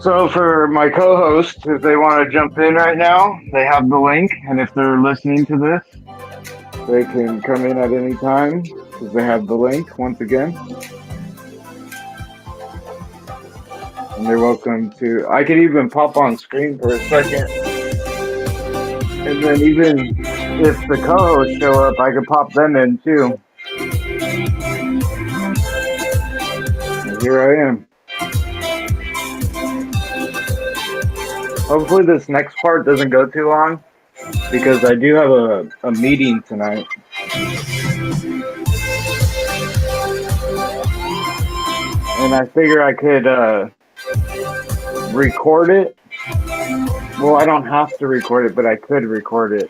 So for my co-host, if they want to jump in right now, they have the link, and if they're listening to this, they can come in at any time because they have the link once again. And they're welcome to. I could even pop on screen for a second, and then even if the co-hosts show up, I could pop them in too. And here I am. Hopefully this next part doesn't go too long because I do have a meeting tonight. And I figure I could record it. Well, I don't have to record it, but I could record it.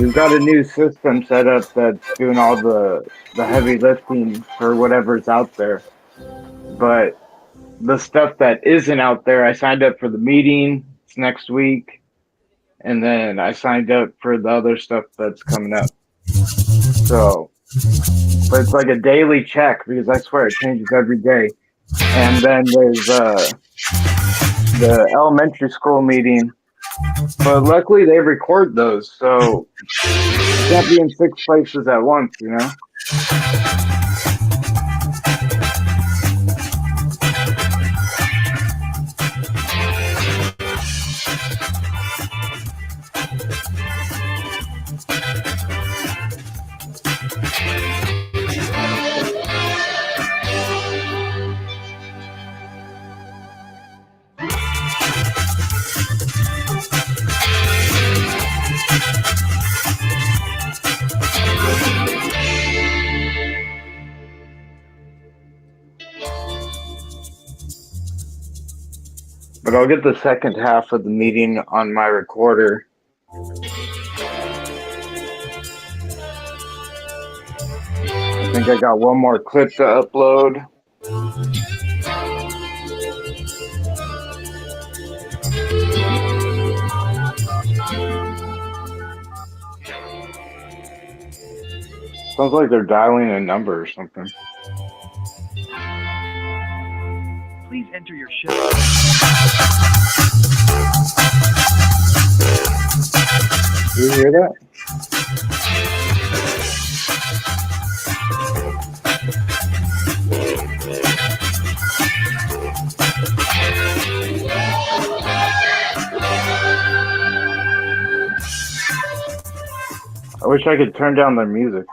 We've got a new system set up that's doing all the heavy lifting for whatever's out there. But the stuff that isn't out there, I signed up for the meeting. It's next week. And then I signed up for the other stuff that's coming up. So, but it's like a daily check because I swear it changes every day. And then there's the elementary school meeting. But luckily they record those. So you can't be in 6 places at once, you know? But I'll get the second half of the meeting on my recorder. I think I got one more clip to upload. Sounds like they're dialing a number or something. Please enter your shift. Do you hear that? I wish I could turn down their music.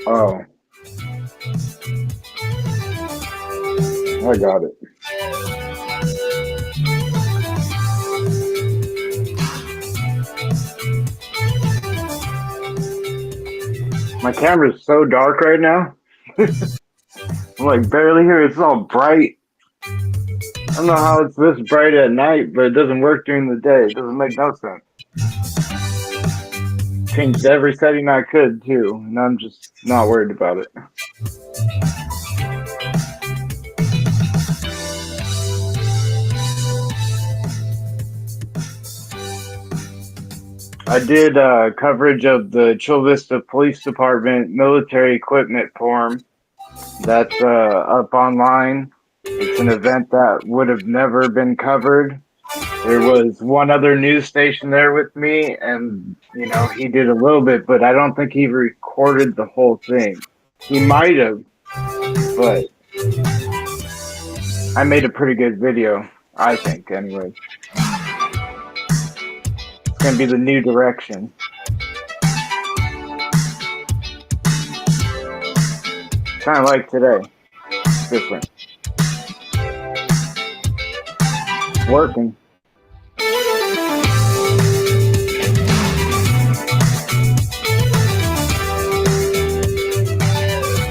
Oh. I got it. My camera's so dark right now. I'm like barely here. It's all bright. I don't know how it's this bright at night, but it doesn't work during the day. It doesn't make no sense. Changed every setting I could too, and I'm just not worried about it. I did coverage of the Chula Vista Police Department military equipment forum. That's up online. It's an event that would have never been covered. There was one other news station there with me, and you know, he did a little bit, but I don't think he recorded the whole thing. He might have, but I made a pretty good video, I think, anyway. It's gonna be the new direction. Kind of like today. Different. It's working.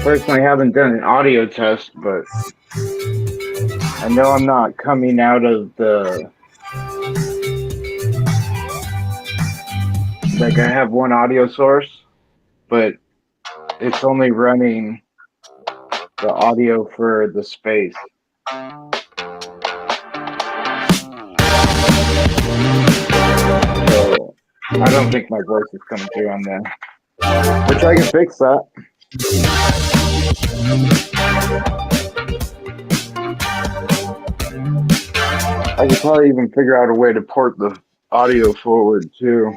Personally, haven't done an audio test, but I know I'm not coming out of the... Like, I have one audio source, but it's only running the audio for the space. So I don't think my voice is coming through on there, which I can fix that. I could probably even figure out a way to port the audio forward too.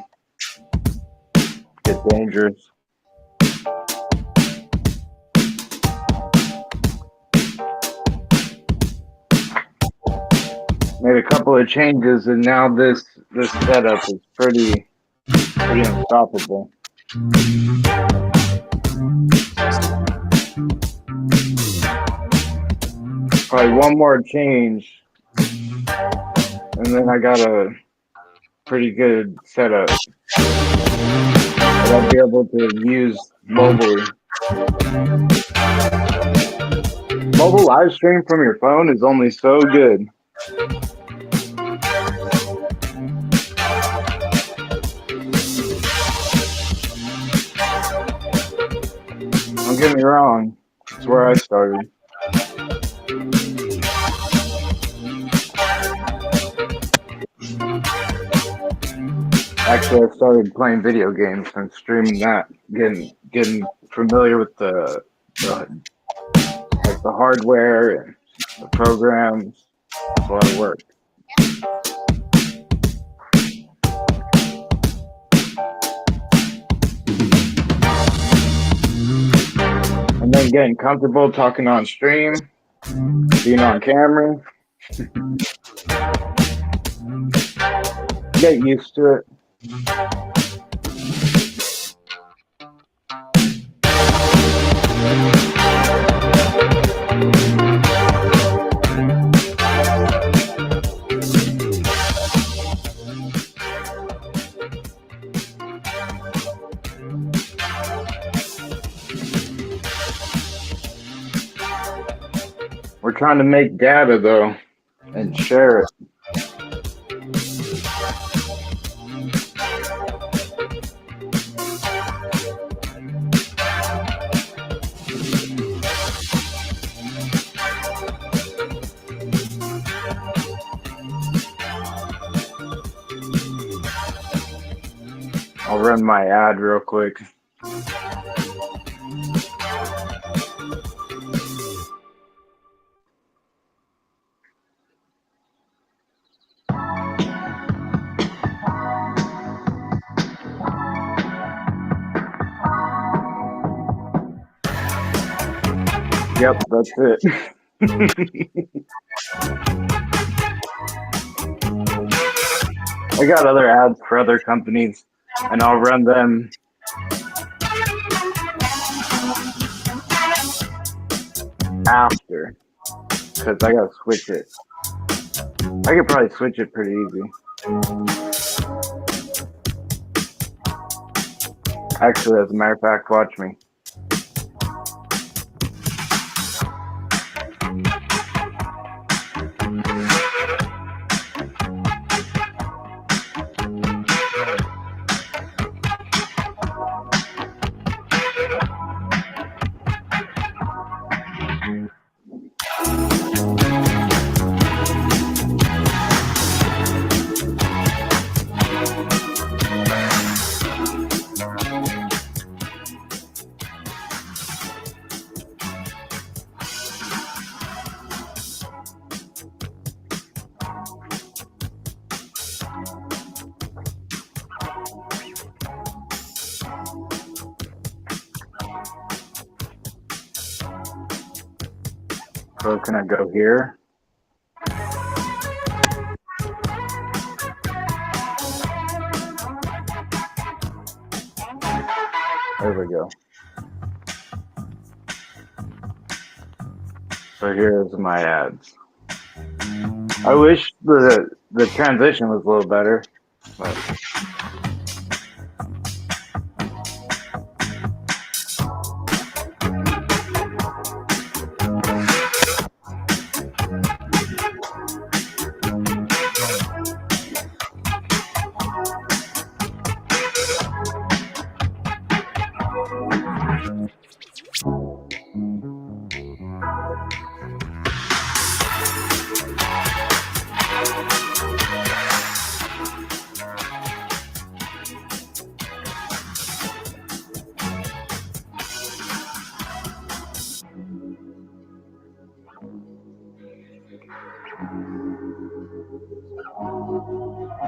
Get dangerous. Made a couple of changes, and now this setup is pretty unstoppable. Probably one more change, and then I got a pretty good setup that I'll be able to use mobily. Mobile live stream from your phone is only so good. Don't get me wrong, it's where I started. Actually, I started playing video games and streaming that, getting familiar with the hardware and the programs. It's a lot of work. getting comfortable talking on stream, being on camera. Get used to it. We're trying to make data though and share it. I'll run my ad real quick. Yep, that's it. I got other ads for other companies, and I'll run them after, because I gotta switch it. I could probably switch it pretty easy. Actually, as a matter of fact, watch me. So can I go here? There we go. So here's my ads. I wish the transition was a little better, but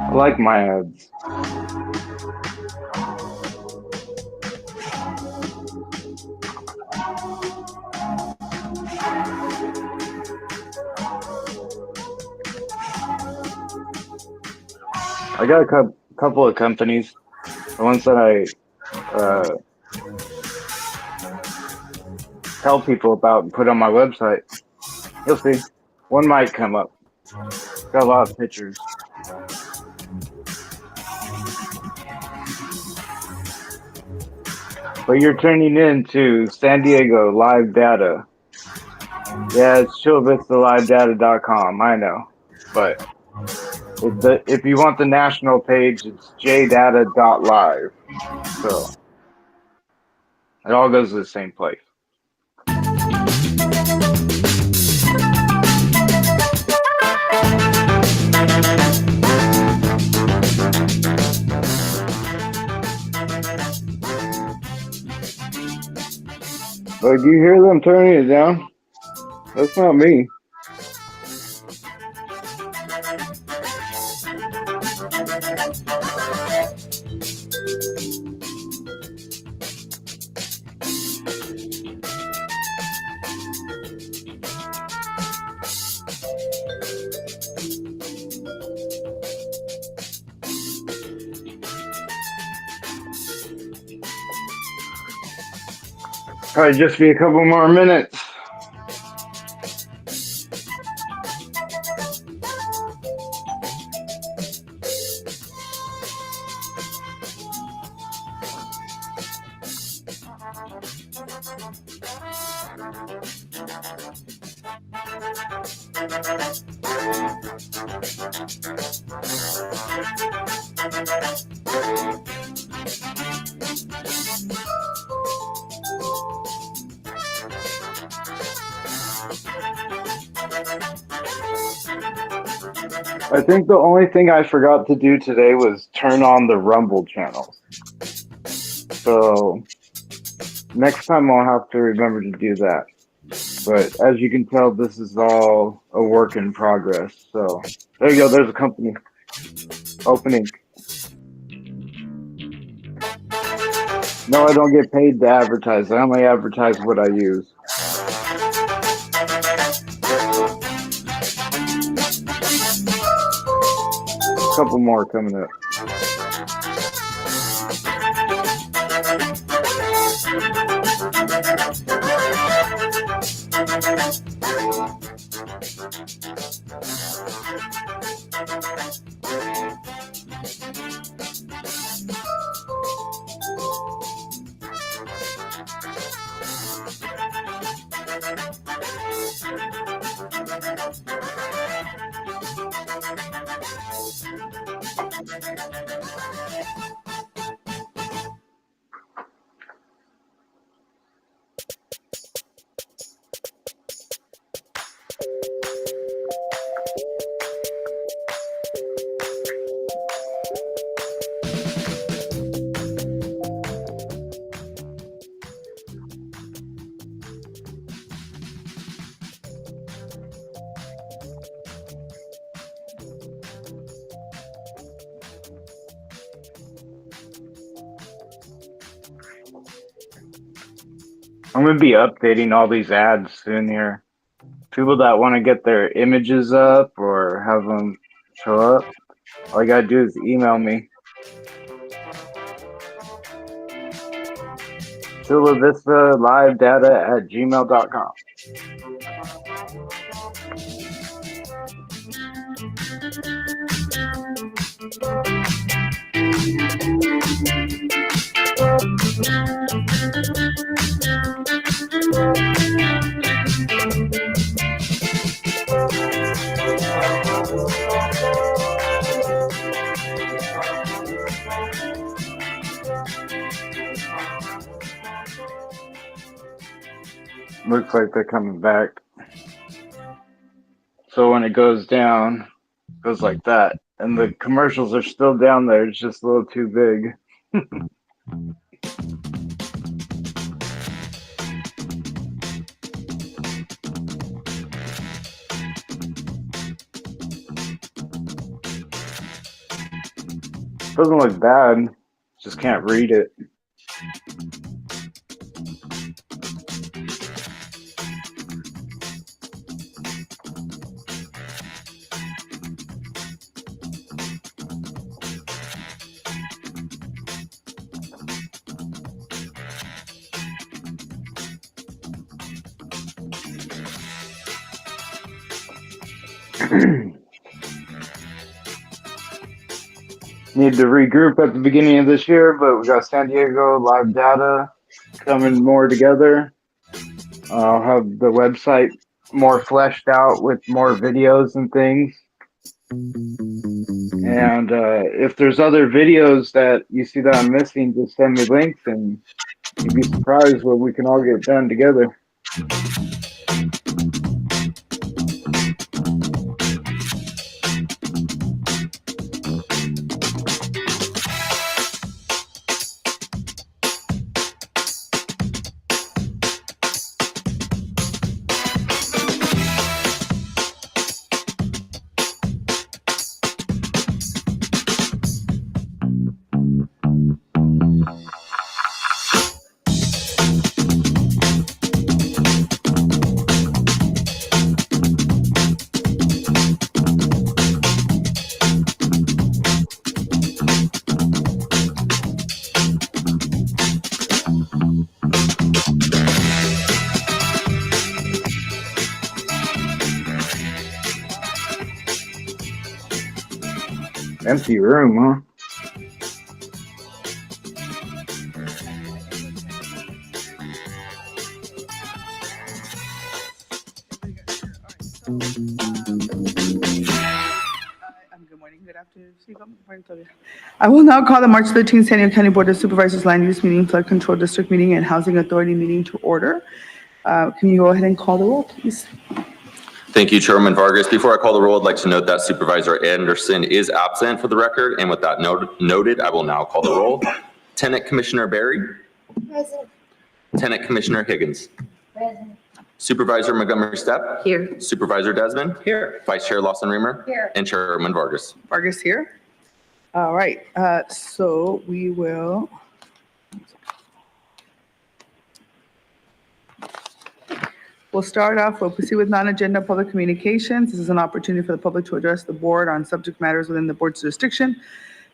I like my ads. I got a couple of companies. The ones that I tell people about and put on my website. You'll see. One might come up. Got a lot of pictures. But you're turning into San Diego Live Data. Yeah, it's chulvistalivedata.com, I know. But if you want the national page, it's jdata.live. So it all goes to the same place. Oh, do you hear them turning it down? That's not me. Probably just be a couple more minutes. I think the only thing I forgot to do today was turn on the Rumble channels. So next time I'll have to remember to do that. But as you can tell, this is all a work in progress. So there you go. There's a company opening. No, I don't get paid to advertise. I only advertise what I use. A couple more coming up. I'm going to be updating all these ads soon here. People that want to get their images up or have them show up, all you got to do is email me. SulaVistaLiveData@gmail.com. Looks like they're coming back. So when it goes down, it goes like that. And the commercials are still down there. It's just a little too big. Doesn't look bad. Just can't read it. Need to regroup at the beginning of this year, but we got San Diego Live Data coming more together. I'll have the website more fleshed out with more videos and things. And if there's other videos that you see that I'm missing, just send me links and you'd be surprised what we can all get done together. Empty room, huh? Good morning, good afternoon. I will now call the March 13th San Diego County Board of Supervisors Land Use Meeting, Flood Control District Meeting, and Housing Authority Meeting to order. Can you go ahead and call the roll, please? Thank you, Chairwoman Vargas. Before I call the roll, I'd like to note that Supervisor Anderson is absent for the record. And with that noted, I will now call the roll. Tenant Commissioner Barry. Present. Tenant Commissioner Higgins. Present. Supervisor Montgomery Stepp. Here. Supervisor Desmond. Here. Vice Chair Lawson Reamer. Here. And Chairwoman Vargas. Vargas here. All right, so we will. We'll start off, we'll proceed with non-agenda public communications. This is an opportunity for the public to address the board on subject matters within the board's jurisdiction,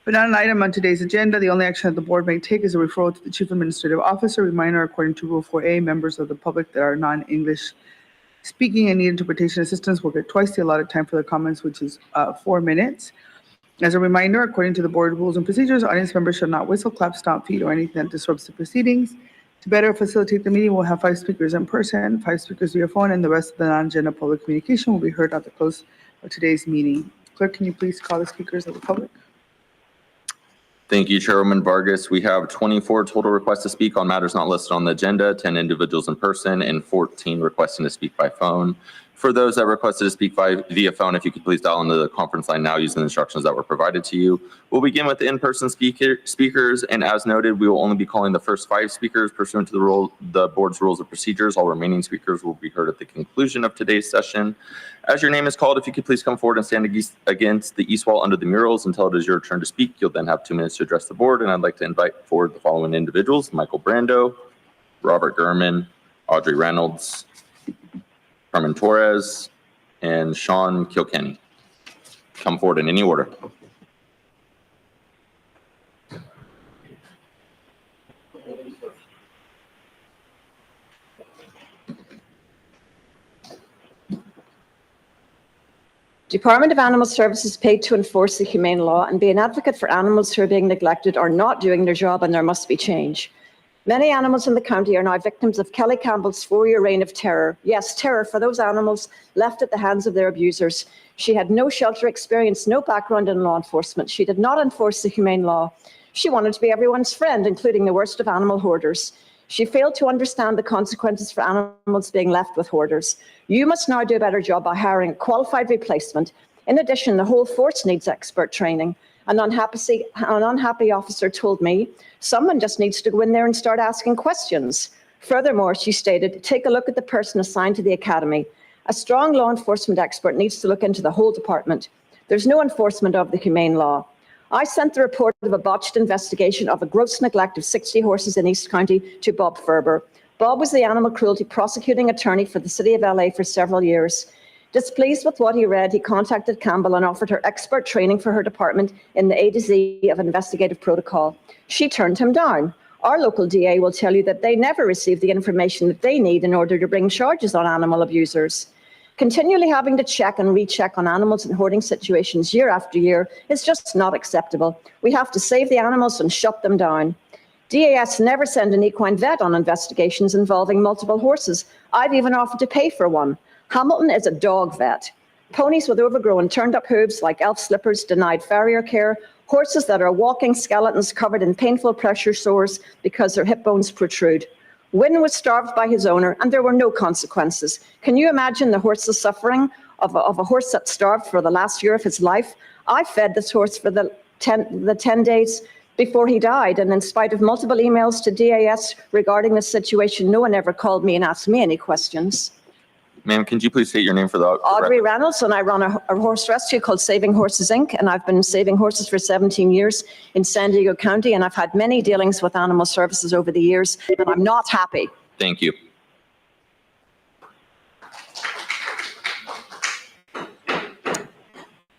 but not an item on today's agenda. The only action that the board may take is a referral to the Chief Administrative Officer. Reminder, according to Rule 4A, members of the public that are non-English speaking and need interpretation assistance will get twice the allotted time for their comments, which is 4 minutes. As a reminder, according to the board rules and procedures, audience members should not whistle, clap, stomp feet, or anything that disrupts the proceedings. To better facilitate the meeting, we'll have 5 speakers in person, 5 speakers via phone, and the rest of the non-agenda public communication will be heard at the close of today's meeting. Clerk, can you please call the speakers of the public? Thank you, Chairwoman Vargas. We have 24 total requests to speak on matters not listed on the agenda, 10 individuals in person, and 14 requesting to speak by phone. For those that requested to speak via phone, if you could please dial into the conference line now using the instructions that were provided to you. We'll begin with the in-person speakers, and as noted, we will only be calling the first 5 speakers pursuant to the board's rules and procedures. All remaining speakers will be heard at the conclusion of today's session. As your name is called, if you could please come forward and stand against the east wall under the murals until it is your turn to speak. You'll then have 2 minutes to address the board, and I'd like to invite forward the following individuals: Michael Brando, Robert Gurman, Audrey Reynolds, Carmen Torres, and Sean Kilkenny. Come forward in any order. Department of Animal Services is paid to enforce the humane law and be an advocate for animals who are being neglected or not doing their job, and there must be change. Many animals in the county are now victims of Kelly Campbell's 4-year reign of terror. Yes, terror for those animals left at the hands of their abusers. She had no shelter experience, no background in law enforcement. She did not enforce the humane law. She wanted to be everyone's friend, including the worst of animal hoarders. She failed to understand the consequences for animals being left with hoarders. You must now do a better job by hiring a qualified replacement. In addition, the whole force needs expert training. An unhappy officer told me, someone just needs to go in there and start asking questions. Furthermore, she stated, take a look at the person assigned to the academy. A strong law enforcement expert needs to look into the whole department. There's no enforcement of the humane law. I sent the report of a botched investigation of a gross neglect of 60 horses in East County to Bob Ferber. Bob was the animal cruelty prosecuting attorney for the city of LA for several years. Displeased with what he read, he contacted Campbell and offered her expert training for her department in the A to Z of investigative protocol. She turned him down. Our local DA will tell you that they never receive the information that they need in order to bring charges on animal abusers. Continually having to check and recheck on animals in hoarding situations year after year is just not acceptable. We have to save the animals and shut them down. DAS never send an equine vet on investigations involving multiple horses. I've even offered to pay for one. Hamilton is a dog vet. Ponies with overgrown, turned-up hooves like elf slippers denied farrier care. Horses that are walking skeletons covered in painful pressure sores because their hip bones protrude. Wynn was starved by his owner, and there were no consequences. Can you imagine the horse's suffering of a horse that starved for the last year of his life? I fed this horse for the 10 days before he died, and in spite of multiple emails to DAS regarding this situation, no one ever called me and asked me any questions. Ma'am, can you please state your name for the Audrey Reynolds, and I run a horse rescue called Saving Horses, Inc., and I've been saving horses for 17 years in San Diego County, and I've had many dealings with animal services over the years, and I'm not happy. Thank you.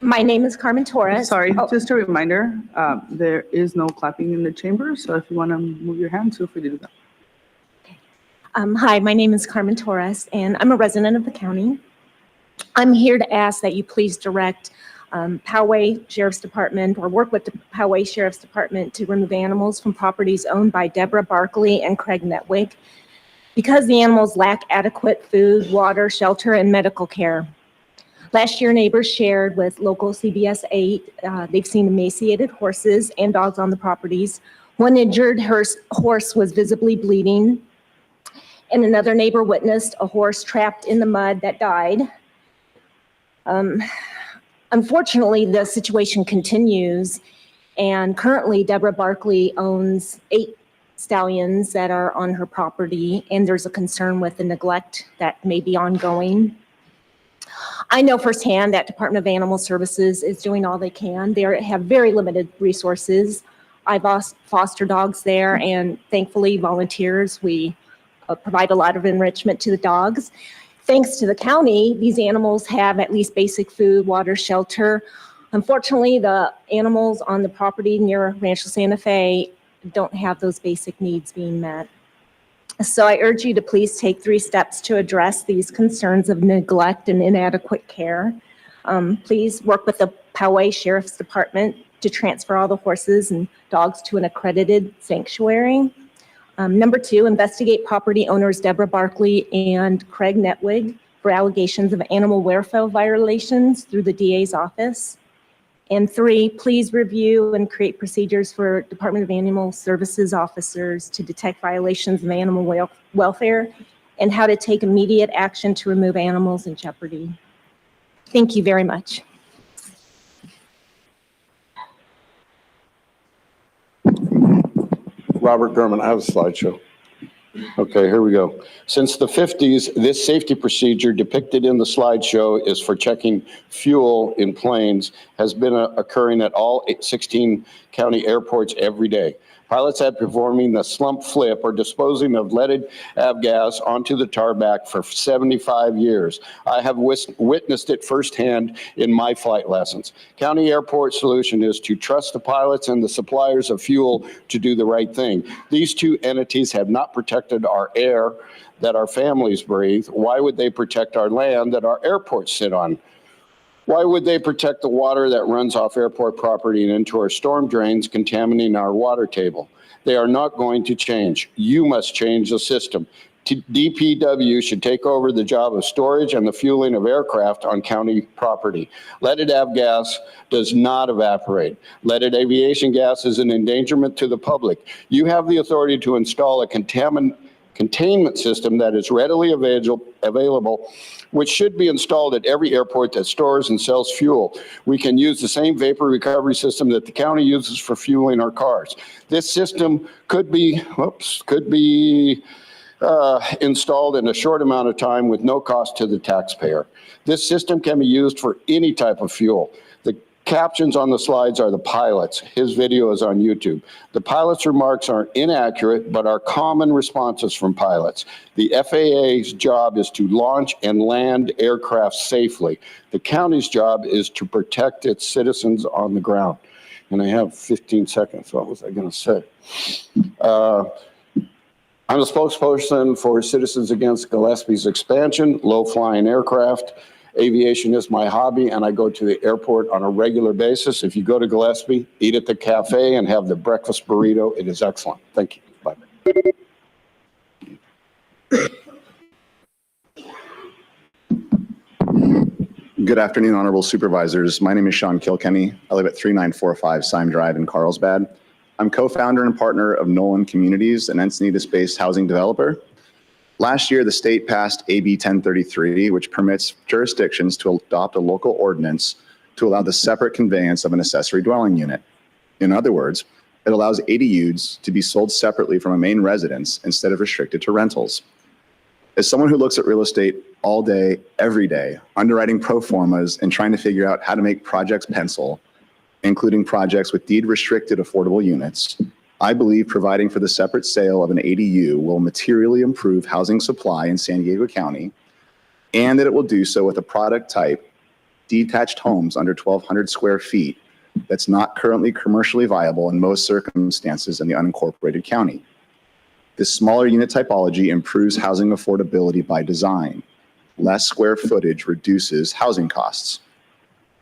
My name is Carmen Torres. Sorry, just a reminder, there is no clapping in the chamber, so if you want to move your hand, feel free to do that. Hi, my name is Carmen Torres, and I'm a resident of the county. I'm here to ask that you please direct Poway Sheriff's Department, or work with the Poway Sheriff's Department to remove animals from properties owned by Deborah Barkley and Craig Netwig because the animals lack adequate food, water, shelter, and medical care. Last year, neighbors shared with local CBS 8. They've seen emaciated horses and dogs on the properties. One injured horse was visibly bleeding, and another neighbor witnessed a horse trapped in the mud that died. Unfortunately, the situation continues, and currently Deborah Barkley owns 8 stallions that are on her property, and there's a concern with the neglect that may be ongoing. I know firsthand that Department of Animal Services is doing all they can. They have very limited resources. I've foster dogs there, and thankfully volunteers, we provide a lot of enrichment to the dogs. Thanks to the county, these animals have at least basic food, water, shelter. Unfortunately, the animals on the property near Rancho Santa Fe don't have those basic needs being met. So I urge you to please take 3 steps to address these concerns of neglect and inadequate care. Please work with the Poway Sheriff's Department to transfer all the horses and dogs to an accredited sanctuary. Number 2, investigate property owners Deborah Barkley and Craig Netwig for allegations of animal welfare violations through the DA's office. And 3, please review and create procedures for Department of Animal Services officers to detect violations of animal welfare and how to take immediate action to remove animals in jeopardy. Thank you very much. Robert Gurman, I have a slideshow. Okay, here we go. Since the 50s, this safety procedure depicted in the slideshow is for checking fuel in planes, has been occurring at all 16 county airports every day. Pilots have performing the slump flip or disposing of leaded avgas onto the tarmac for 75 years. I have witnessed it firsthand in my flight lessons. County airport solution is to trust the pilots and the suppliers of fuel to do the right thing. These 2 entities have not protected our air that our families breathe. Why would they protect our land that our airports sit on? Why would they protect the water that runs off airport property and into our storm drains, contaminating our water table? They are not going to change. You must change the system. DPW should take over the job of storage and the fueling of aircraft on county property. Leaded avgas does not evaporate. Leaded aviation gas is an endangerment to the public. You have the authority to install a containment system that is readily available, which should be installed at every airport that stores and sells fuel. We can use the same vapor recovery system that the county uses for fueling our cars. This system could be installed in a short amount of time with no cost to the taxpayer. This system can be used for any type of fuel. The captions on the slides are the pilots. His video is on YouTube. The pilot's remarks are inaccurate, but are common responses from pilots. The FAA's job is to launch and land aircraft safely. The county's job is to protect its citizens on the ground. And I have 15 seconds. What was I going to say? I'm a spokesperson for Citizens Against Gillespie's expansion, low-flying aircraft. Aviation is my hobby, and I go to the airport on a regular basis. If you go to Gillespie, eat at the cafe and have the breakfast burrito. It is excellent. Thank you. Bye. Good afternoon, honorable supervisors. My name is Sean Kilkenny. I live at 3945 Syme Drive in Carlsbad. I'm co-founder and partner of Nolan Communities, an Encinitas-based housing developer. Last year, the state passed AB 1033, which permits jurisdictions to adopt a local ordinance to allow the separate conveyance of an accessory dwelling unit. In other words, it allows ADUs to be sold separately from a main residence instead of restricted to rentals. As someone who looks at real estate all day, every day, underwriting pro formas and trying to figure out how to make projects pencil, including projects with deed-restricted affordable units, I believe providing for the separate sale of an ADU will materially improve housing supply in San Diego County, and that it will do so with a product type, detached homes under 1,200 square feet, that's not currently commercially viable in most circumstances in the unincorporated county. This smaller unit typology improves housing affordability by design. Less square footage reduces housing costs.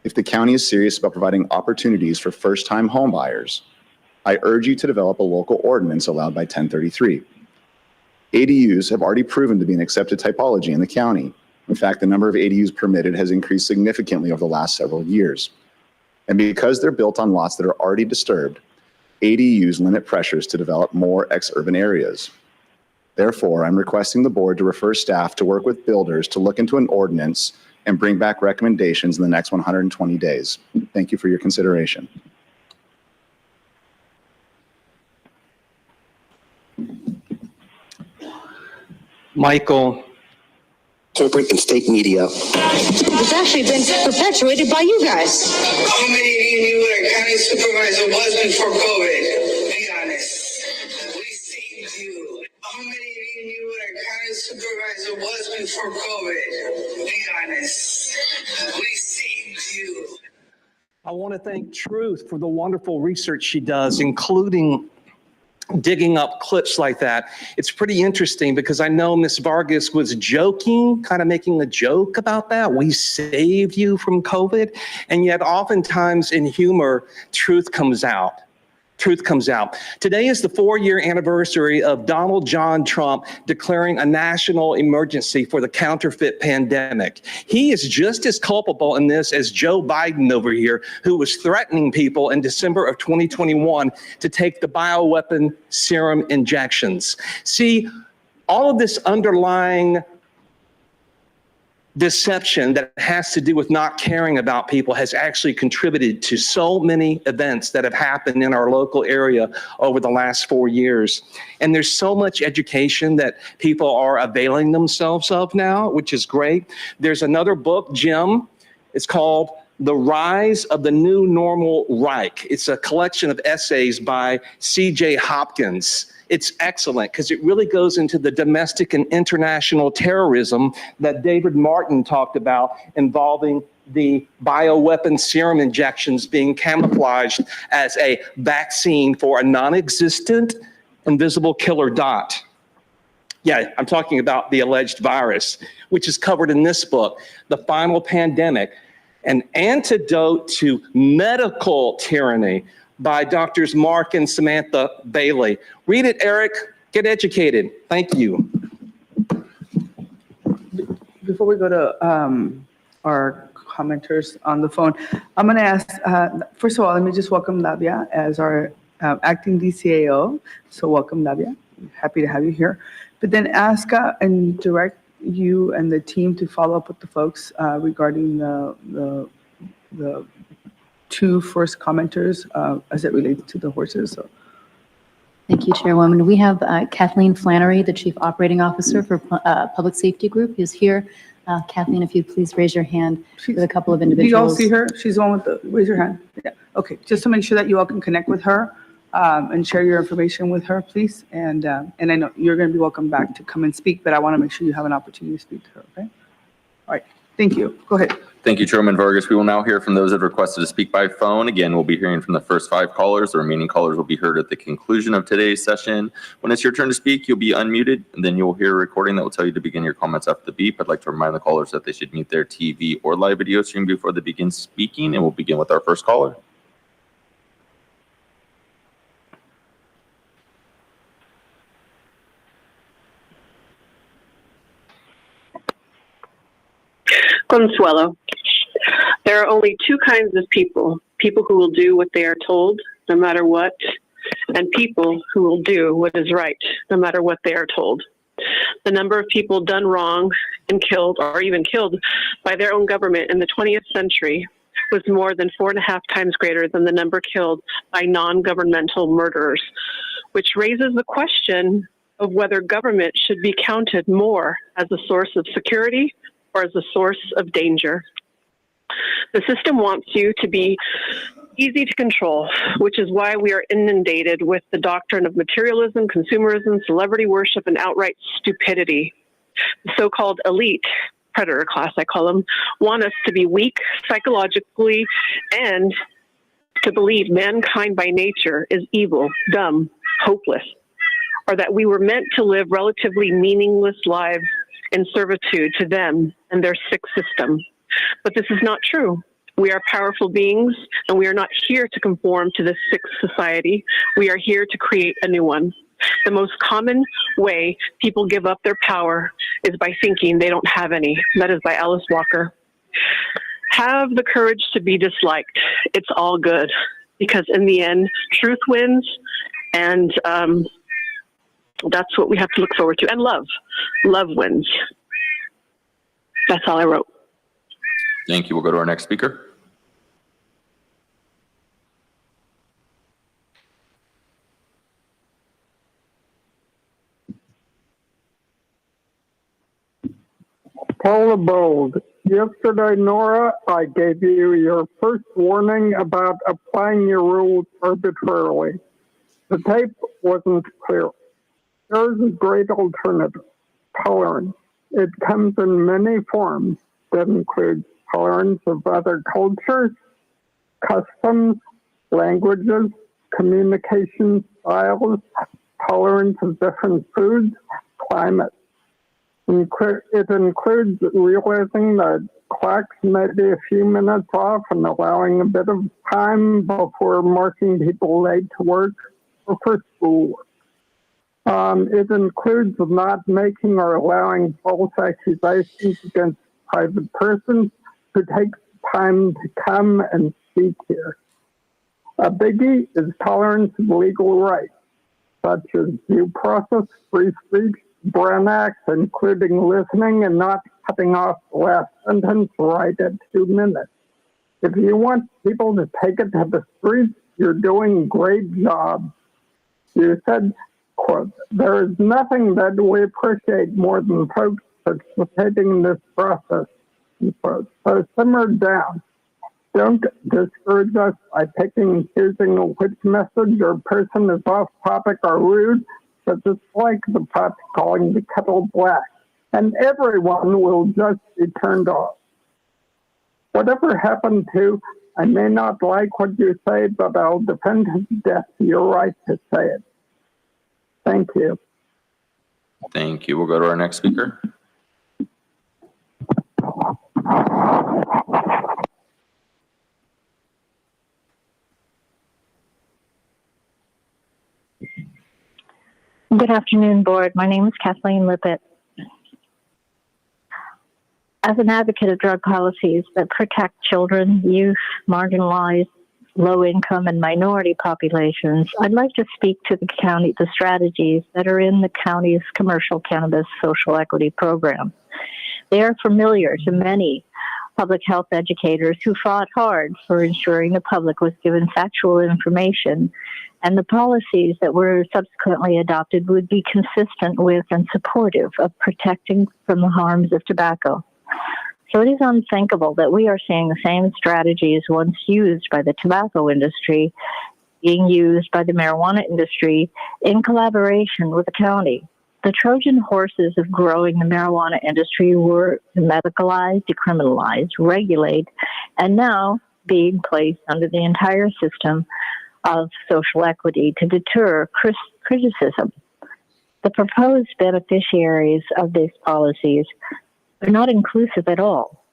If the county is serious about providing opportunities for first-time home buyers, I urge you to develop a local ordinance allowed by 1033. ADUs have already proven to be an accepted typology in the county. In fact, the number of ADUs permitted has increased significantly over the last several years. And because they're built on lots that are already disturbed, ADUs limit pressures to develop more ex-urban areas. Therefore, I'm requesting the board to refer staff to work with builders to look into an ordinance and bring back recommendations in the next 120 days. Thank you for your consideration. Michael. Corporate and state media. It's actually been perpetuated by you guys. How many of you knew what a county supervisor was before COVID? Be honest. We saved you. How many of you knew what a county supervisor was before COVID? Be honest. We saved you. I want to thank Truth for the wonderful research she does, including digging up clips like that. It's pretty interesting because I know Ms. Vargas was joking, kind of making a joke about that. We saved you from COVID. And yet oftentimes in humor, truth comes out. Truth comes out. Today is the 4-year anniversary of Donald John Trump declaring a national emergency for the counterfeit pandemic. He is just as culpable in this as Joe Biden over here, who was threatening people in December of 2021 to take the bioweapon serum injections. See, all of this underlying deception that has to do with not caring about people has actually contributed to so many events that have happened in our local area over the last 4 years. And there's so much education that people are availing themselves of now, which is great. There's another book, Jim, it's called The Rise of the New Normal Reich. It's a collection of essays by C.J. Hopkins. It's excellent because it really goes into the domestic and international terrorism that David Martin talked about involving the bioweapon serum injections being camouflaged as a vaccine for a non-existent invisible killer dot. Yeah, I'm talking about the alleged virus, which is covered in this book, The Final Pandemic, an antidote to medical tyranny, by Drs. Mark and Samantha Bailey. Read it, Eric. Get educated. Thank you. Before we go to our commenters on the phone, I'm going to ask, first of all, let me just welcome Lavia as our acting DCAO. So welcome, Lavia. Happy to have you here. But then ask and direct you and the team to follow up with the folks regarding the two first commenters as it relates to the horses. So. Thank you, Chairwoman. We have Kathleen Flannery, the Chief Operating Officer for Public Safety Group, who's here. Kathleen, if you'd please raise your hand with a couple of individuals. Do you all see her? She's the one with the, raise your hand. Yeah. Okay, just to make sure that you all can connect with her and share your information with her, please. And I know you're going to be welcome back to come and speak, but I want to make sure you have an opportunity to speak to her, okay? All right, thank you. Go ahead. Thank you, Chairman Vargas. We will now hear from those that requested to speak by phone. Again, we'll be hearing from the first 5 callers. The remaining callers will be heard at the conclusion of today's session. When it's your turn to speak, you'll be unmuted, and then you'll hear a recording that will tell you to begin your comments after the beep. I'd like to remind the callers that they should mute their TV or live video stream before they begin speaking, and we'll begin with our first caller. Consuelo. There are only 2 kinds of people who will do what they are told, no matter what, and people who will do what is right, no matter what they are told. The number of people done wrong and killed, or even killed by their own government in the 20th century was more than 4.5 times greater than the number killed by non-governmental murderers, which raises the question of whether government should be counted more as a source of security or as a source of danger. The system wants you to be easy to control, which is why we are inundated with the doctrine of materialism, consumerism, celebrity worship, and outright stupidity. The so-called elite, predator class I call them, want us to be weak psychologically and to believe mankind by nature is evil, dumb, hopeless, or that we were meant to live relatively meaningless lives in servitude to them and their sick system. But this is not true. We are powerful beings, and we are not here to conform to this sick society. We are here to create a new one. The most common way people give up their power is by thinking they don't have any. That is by Alice Walker. Have the courage to be disliked. It's all good, because in the end, truth wins, and that's what we have to look forward to. And love. Love wins. That's all I wrote. Thank you. We'll go to our next speaker. Paula Bold. Yesterday, Nora, I gave you your first warning about applying your rules arbitrarily. The tape wasn't clear. There's a great alternative, tolerance. It comes in many forms that includes tolerance of other cultures, customs, languages, communication styles, tolerance of different foods, climate. It includes realizing that clocks may be a few minutes off and allowing a bit of time before marking people late to work or for schoolwork. It includes not making or allowing false accusations against private persons who take time to come and speak here. A biggie is tolerance of legal rights, such as due process, free speech, Brown Act, including listening and not cutting off the last sentence right at 2 minutes. If you want people to take it to the streets, you're doing a great job. You said, quote, there is nothing that we appreciate more than folks participating in this process, quote. So simmer down. Don't discourage us by picking and choosing which message or person is off topic or rude, but it's like the pot calling the kettle black, and everyone will just be turned off. Whatever happened to, I may not like what you say, but I'll defend to death your right to say it. Thank you. Thank you. We'll go to our next speaker. Good afternoon, Board. My name is Kathleen Lippett. As an advocate of drug policies that protect children, youth, marginalized, low-income, and minority populations, I'd like to speak to the strategies that are in the county's commercial cannabis social equity program. They are familiar to many public health educators who fought hard for ensuring the public was given factual information, and the policies that were subsequently adopted would be consistent with and supportive of protecting from the harms of tobacco. So it is unthinkable that we are seeing the same strategies once used by the tobacco industry being used by the marijuana industry in collaboration with the county. The Trojan horses of growing the marijuana industry were medicalized, decriminalized, regulate, and now being placed under the entire system of social equity to deter criticism. The proposed beneficiaries of these policies are not inclusive at all.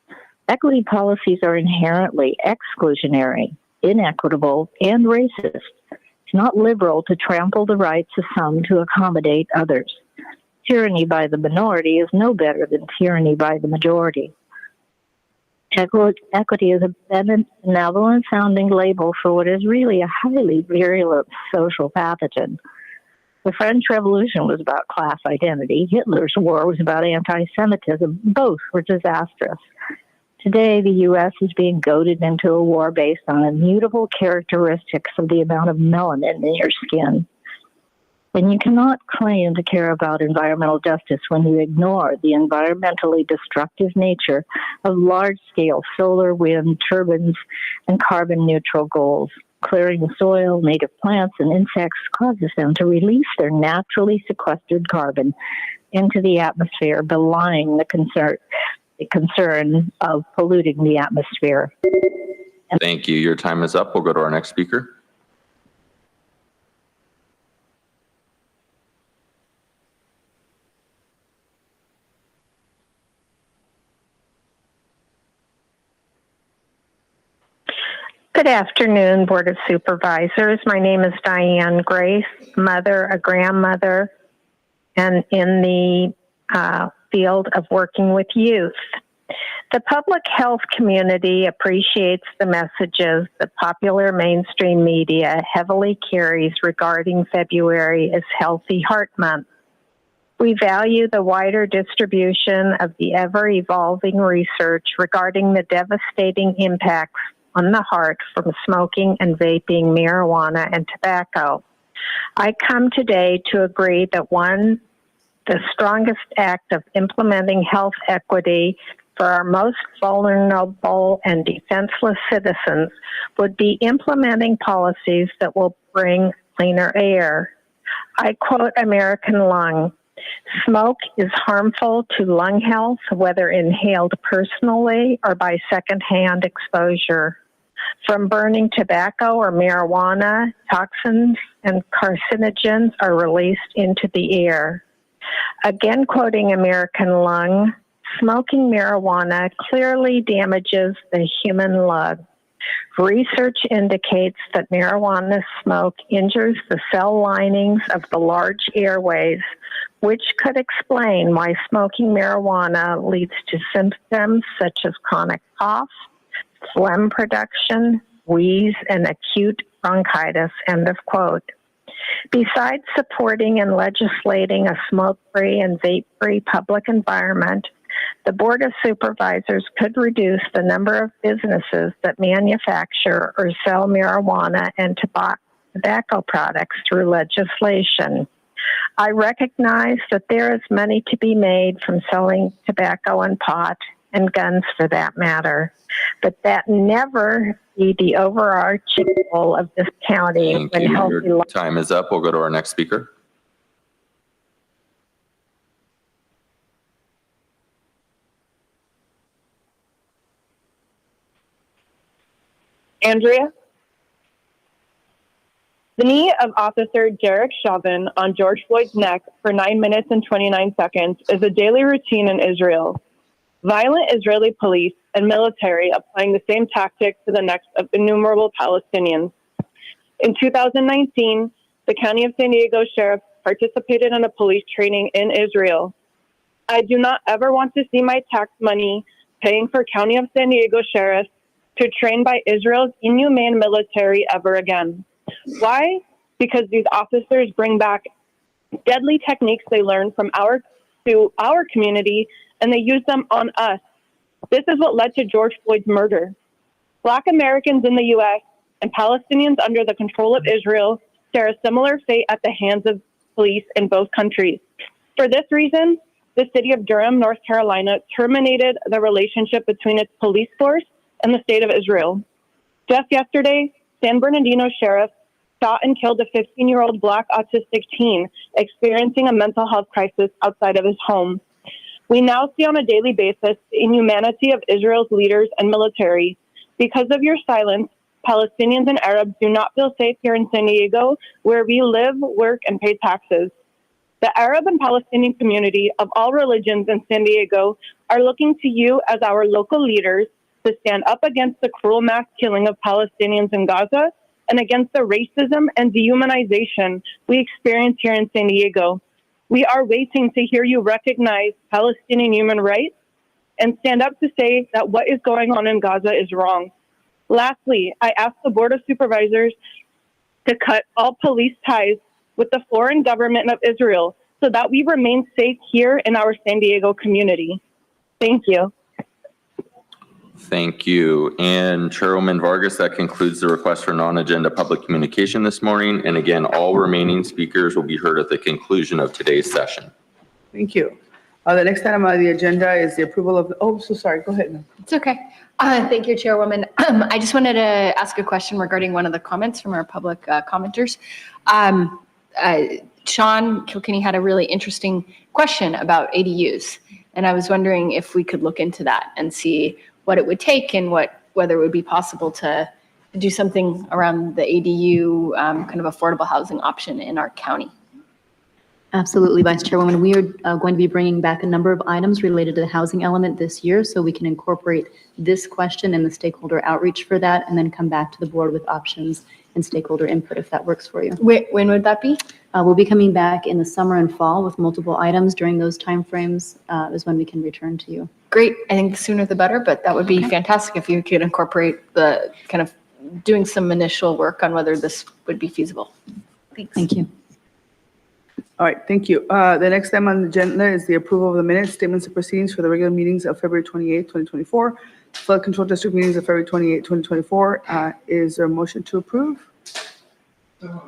Equity policies are inherently exclusionary, inequitable, and racist. It's not liberal to trample the rights of some to accommodate others. Tyranny by the minority is no better than tyranny by the majority. Equity is a benevolent-sounding label for what is really a highly virulent social pathogen. The French Revolution was about class identity. Hitler's war was about anti-Semitism. Both were disastrous. Today, the U.S. is being goaded into a war based on immutable characteristics of the amount of melanin in your skin. And you cannot claim to care about environmental justice when you ignore the environmentally destructive nature of large-scale solar, wind, turbines, and carbon-neutral goals. Clearing the soil, native plants, and insects causes them to release their naturally sequestered carbon into the atmosphere, belying the concern of polluting the atmosphere. Thank you. Your time is up. We'll go to our next speaker. Good afternoon, Board of Supervisors. My name is Diane Grace, mother, a grandmother, and in the field of working with youth. The public health community appreciates the messages that popular mainstream media heavily carries regarding February as Healthy Heart Month. We value the wider distribution of the ever-evolving research regarding the devastating impacts on the heart from smoking and vaping marijuana and tobacco. I come today to agree that the strongest act of implementing health equity for our most vulnerable and defenseless citizens would be implementing policies that will bring cleaner air. I quote American Lung, "Smoke is harmful to lung health, whether inhaled personally or by secondhand exposure. From burning tobacco or marijuana, toxins and carcinogens are released into the air." Again, quoting American Lung, "Smoking marijuana clearly damages the human lung. Research indicates that marijuana smoke injures the cell linings of the large airways, which could explain why smoking marijuana leads to symptoms such as chronic cough, phlegm production, wheeze, and acute bronchitis," end of quote. Besides supporting and legislating a smoke-free and vape-free public environment, the Board of Supervisors could reduce the number of businesses that manufacture or sell marijuana and tobacco products through legislation. I recognize that there is money to be made from selling tobacco and pot, and guns for that matter, but that never be the overarching goal of this county. Thank you. Your time is up. We'll go to our next speaker. Andrea? The knee of Officer Jarek Chauvin on George Floyd's neck for 9 minutes and 29 seconds is a daily routine in Israel. Violent Israeli police and military applying the same tactic to the necks of innumerable Palestinians. In 2019, the County of San Diego Sheriff participated in a police training in Israel. I do not ever want to see my tax money paying for County of San Diego sheriffs to train by Israel's inhumane military ever again. Why? Because these officers bring back deadly techniques they learned from our community, and they use them on us. This is what led to George Floyd's murder. Black Americans in the U.S. and Palestinians under the control of Israel share a similar fate at the hands of police in both countries. For this reason, the city of Durham, North Carolina, terminated the relationship between its police force and the state of Israel. Just yesterday, San Bernardino sheriff shot and killed a 15-year-old Black autistic teen experiencing a mental health crisis outside of his home. We now see on a daily basis the inhumanity of Israel's leaders and military. Because of your silence, Palestinians and Arabs do not feel safe here in San Diego, where we live, work, and pay taxes. The Arab and Palestinian community of all religions in San Diego are looking to you as our local leaders to stand up against the cruel mass killing of Palestinians in Gaza and against the racism and dehumanization we experience here in San Diego. We are waiting to hear you recognize Palestinian human rights and stand up to say that what is going on in Gaza is wrong. Lastly, I ask the Board of Supervisors to cut all police ties with the foreign government of Israel so that we remain safe here in our San Diego community. Thank you. Thank you. And Chairwoman Vargas, that concludes the request for non-agenda public communication this morning. And again, all remaining speakers will be heard at the conclusion of today's session. Thank you. The next item on the agenda is the approval of, oh, so sorry, go ahead. It's okay. Thank you, Chairwoman. I just wanted to ask a question regarding one of the comments from our public commenters. Sean Kilkenny had a really interesting question about ADUs, and I was wondering if we could look into that and see what it would take and whether it would be possible to do something around the ADU kind of affordable housing option in our county. Absolutely, Vice Chairwoman. We are going to be bringing back a number of items related to the housing element this year, so we can incorporate this question and the stakeholder outreach for that, and then come back to the board with options and stakeholder input if that works for you. When would that be? We'll be coming back in the summer and fall with multiple items. During those timeframes is when we can return to you. Great. I think the sooner the better, but that would be fantastic if you could incorporate the kind of doing some initial work on whether this would be feasible. Thanks. Thank you. All right, thank you. The next item on the agenda is the approval of the minutes, statements, and proceedings for the regular meetings of February 28, 2024, flood control district meetings of February 28, 2024. Is there a motion to approve? I'm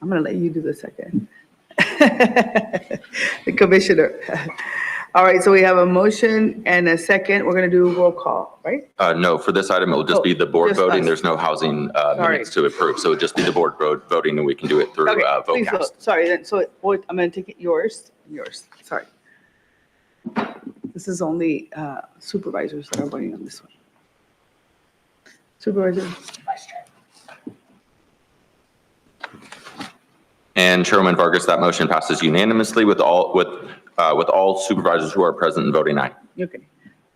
going to let you do the second. The commissioner. All right, so we have a motion and a second. We're going to do roll call, right? No, for this item, it will just be the board just voting. us. There's no housing minutes to approve. So it would just be the board voting, and we can do it through Please VoteCast. vote. Sorry, then, so I'm going to take it yours, sorry. This is only supervisors that are voting on this one. Supervisor. And Chairwoman Vargas, that motion passes unanimously with all supervisors who are present and voting aye. Okay.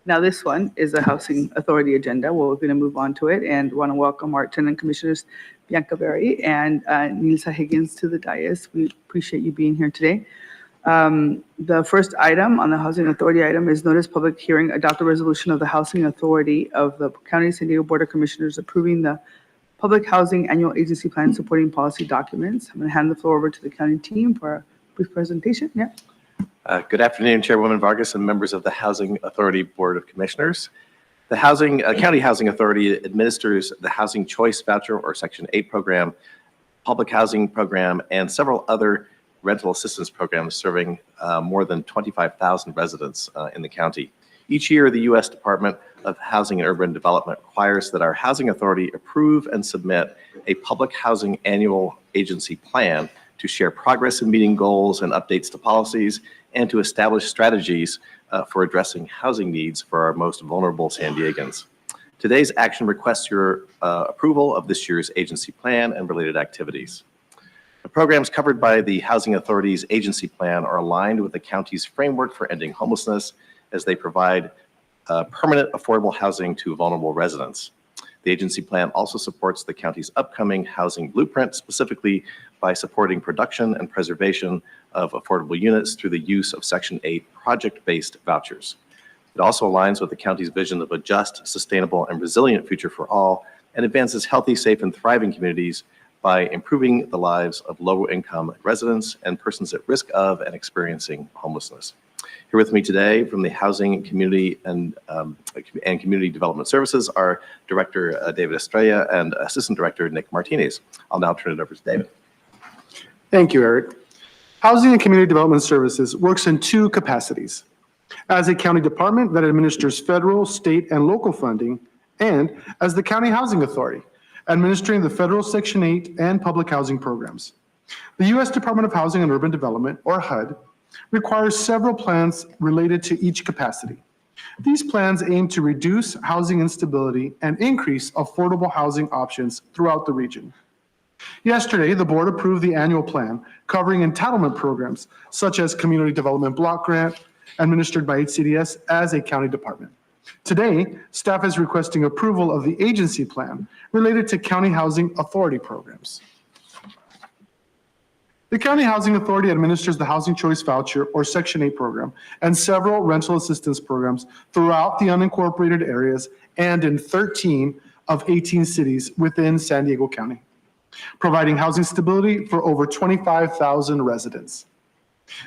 Now this one is a Housing Authority agenda. We're going to move on to it and want to welcome our attendant commissioners, Bianca Berry and Nilsa Higgins to the dais. We appreciate you being here today. The first item on the Housing Authority item is notice public hearing, adopt a resolution of the Housing Authority of the County of San Diego Board of Commissioners approving the Public Housing Annual Agency Plan supporting policy documents. I'm going to hand the floor over to the county team for a brief presentation. Yeah. Good afternoon, Chairwoman Vargas and members of the Housing Authority Board of Commissioners. The County Housing Authority administers the Housing Choice Voucher or Section 8 program, Public Housing Program, and several other rental assistance programs serving more than 25,000 residents in the county. Each year, the U.S. Department of Housing and Urban Development requires that our Housing Authority approve and submit a Public Housing Annual Agency Plan to share progress in meeting goals and updates to policies, and to establish strategies for addressing housing needs for our most vulnerable San Diegans. Today's action requests your approval of this year's agency plan and related activities. The programs covered by the Housing Authority's agency plan are aligned with the county's framework for ending homelessness as they provide permanent affordable housing to vulnerable residents. The agency plan also supports the county's upcoming housing blueprint, specifically by supporting production and preservation of affordable units through the use of Section 8 project-based vouchers. It also aligns with the county's vision of a just, sustainable, and resilient future for all, and advances healthy, safe, and thriving communities by improving the lives of low-income residents and persons at risk of and experiencing homelessness. Here with me today from the Housing, Community, and Community Development Services are Director David Estrella and Assistant Director Nick Martinez. I'll now turn it over to David. Thank you, Eric. Housing and Community Development Services works in two capacities: as a county department that administers federal, state, and local funding, and as the County Housing Authority, administering the federal Section 8 and public housing programs. The U.S. Department of Housing and Urban Development, or HUD, requires several plans related to each capacity. These plans aim to reduce housing instability and increase affordable housing options throughout the region. Yesterday, the board approved the annual plan covering entitlement programs such as Community Development Block Grant, administered by HCDS as a county department. Today, staff is requesting approval of the agency plan related to County Housing Authority programs. The County Housing Authority administers the Housing Choice Voucher or Section 8 program and several rental assistance programs throughout the unincorporated areas and in 13 of 18 cities within San Diego County, providing housing stability for over 25,000 residents.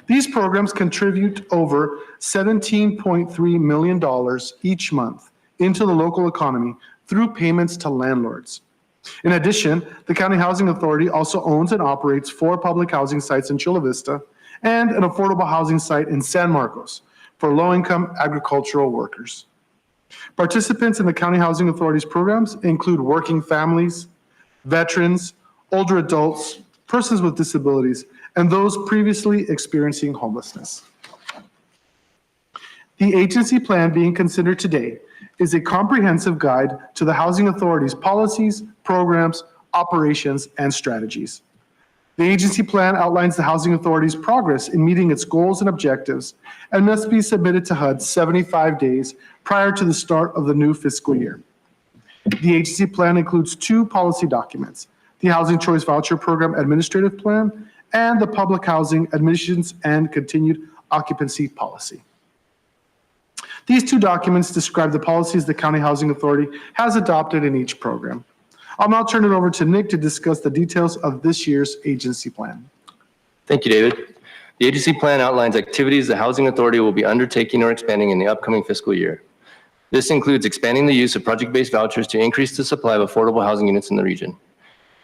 These programs contribute over $17.3 million each month into the local economy through payments to landlords. In addition, the County Housing Authority also owns and operates 4 public housing sites in Chula Vista and an affordable housing site in San Marcos for low-income agricultural workers. Participants in the County Housing Authority's programs include working families, veterans, older adults, persons with disabilities, and those previously experiencing homelessness. The agency plan being considered today is a comprehensive guide to the Housing Authority's policies, programs, operations, and strategies. The agency plan outlines the Housing Authority's progress in meeting its goals and objectives and must be submitted to HUD 75 days prior to the start of the new fiscal year. The agency plan includes 2 policy documents, the Housing Choice Voucher Program Administrative Plan and the Public Housing Admissions and Continued Occupancy Policy. These 2 documents describe the policies the County Housing Authority has adopted in each program. I'll now turn it over to Nick to discuss the details of this year's agency plan. Thank you, David. The agency plan outlines activities the Housing Authority will be undertaking or expanding in the upcoming fiscal year. This includes expanding the use of project-based vouchers to increase the supply of affordable housing units in the region,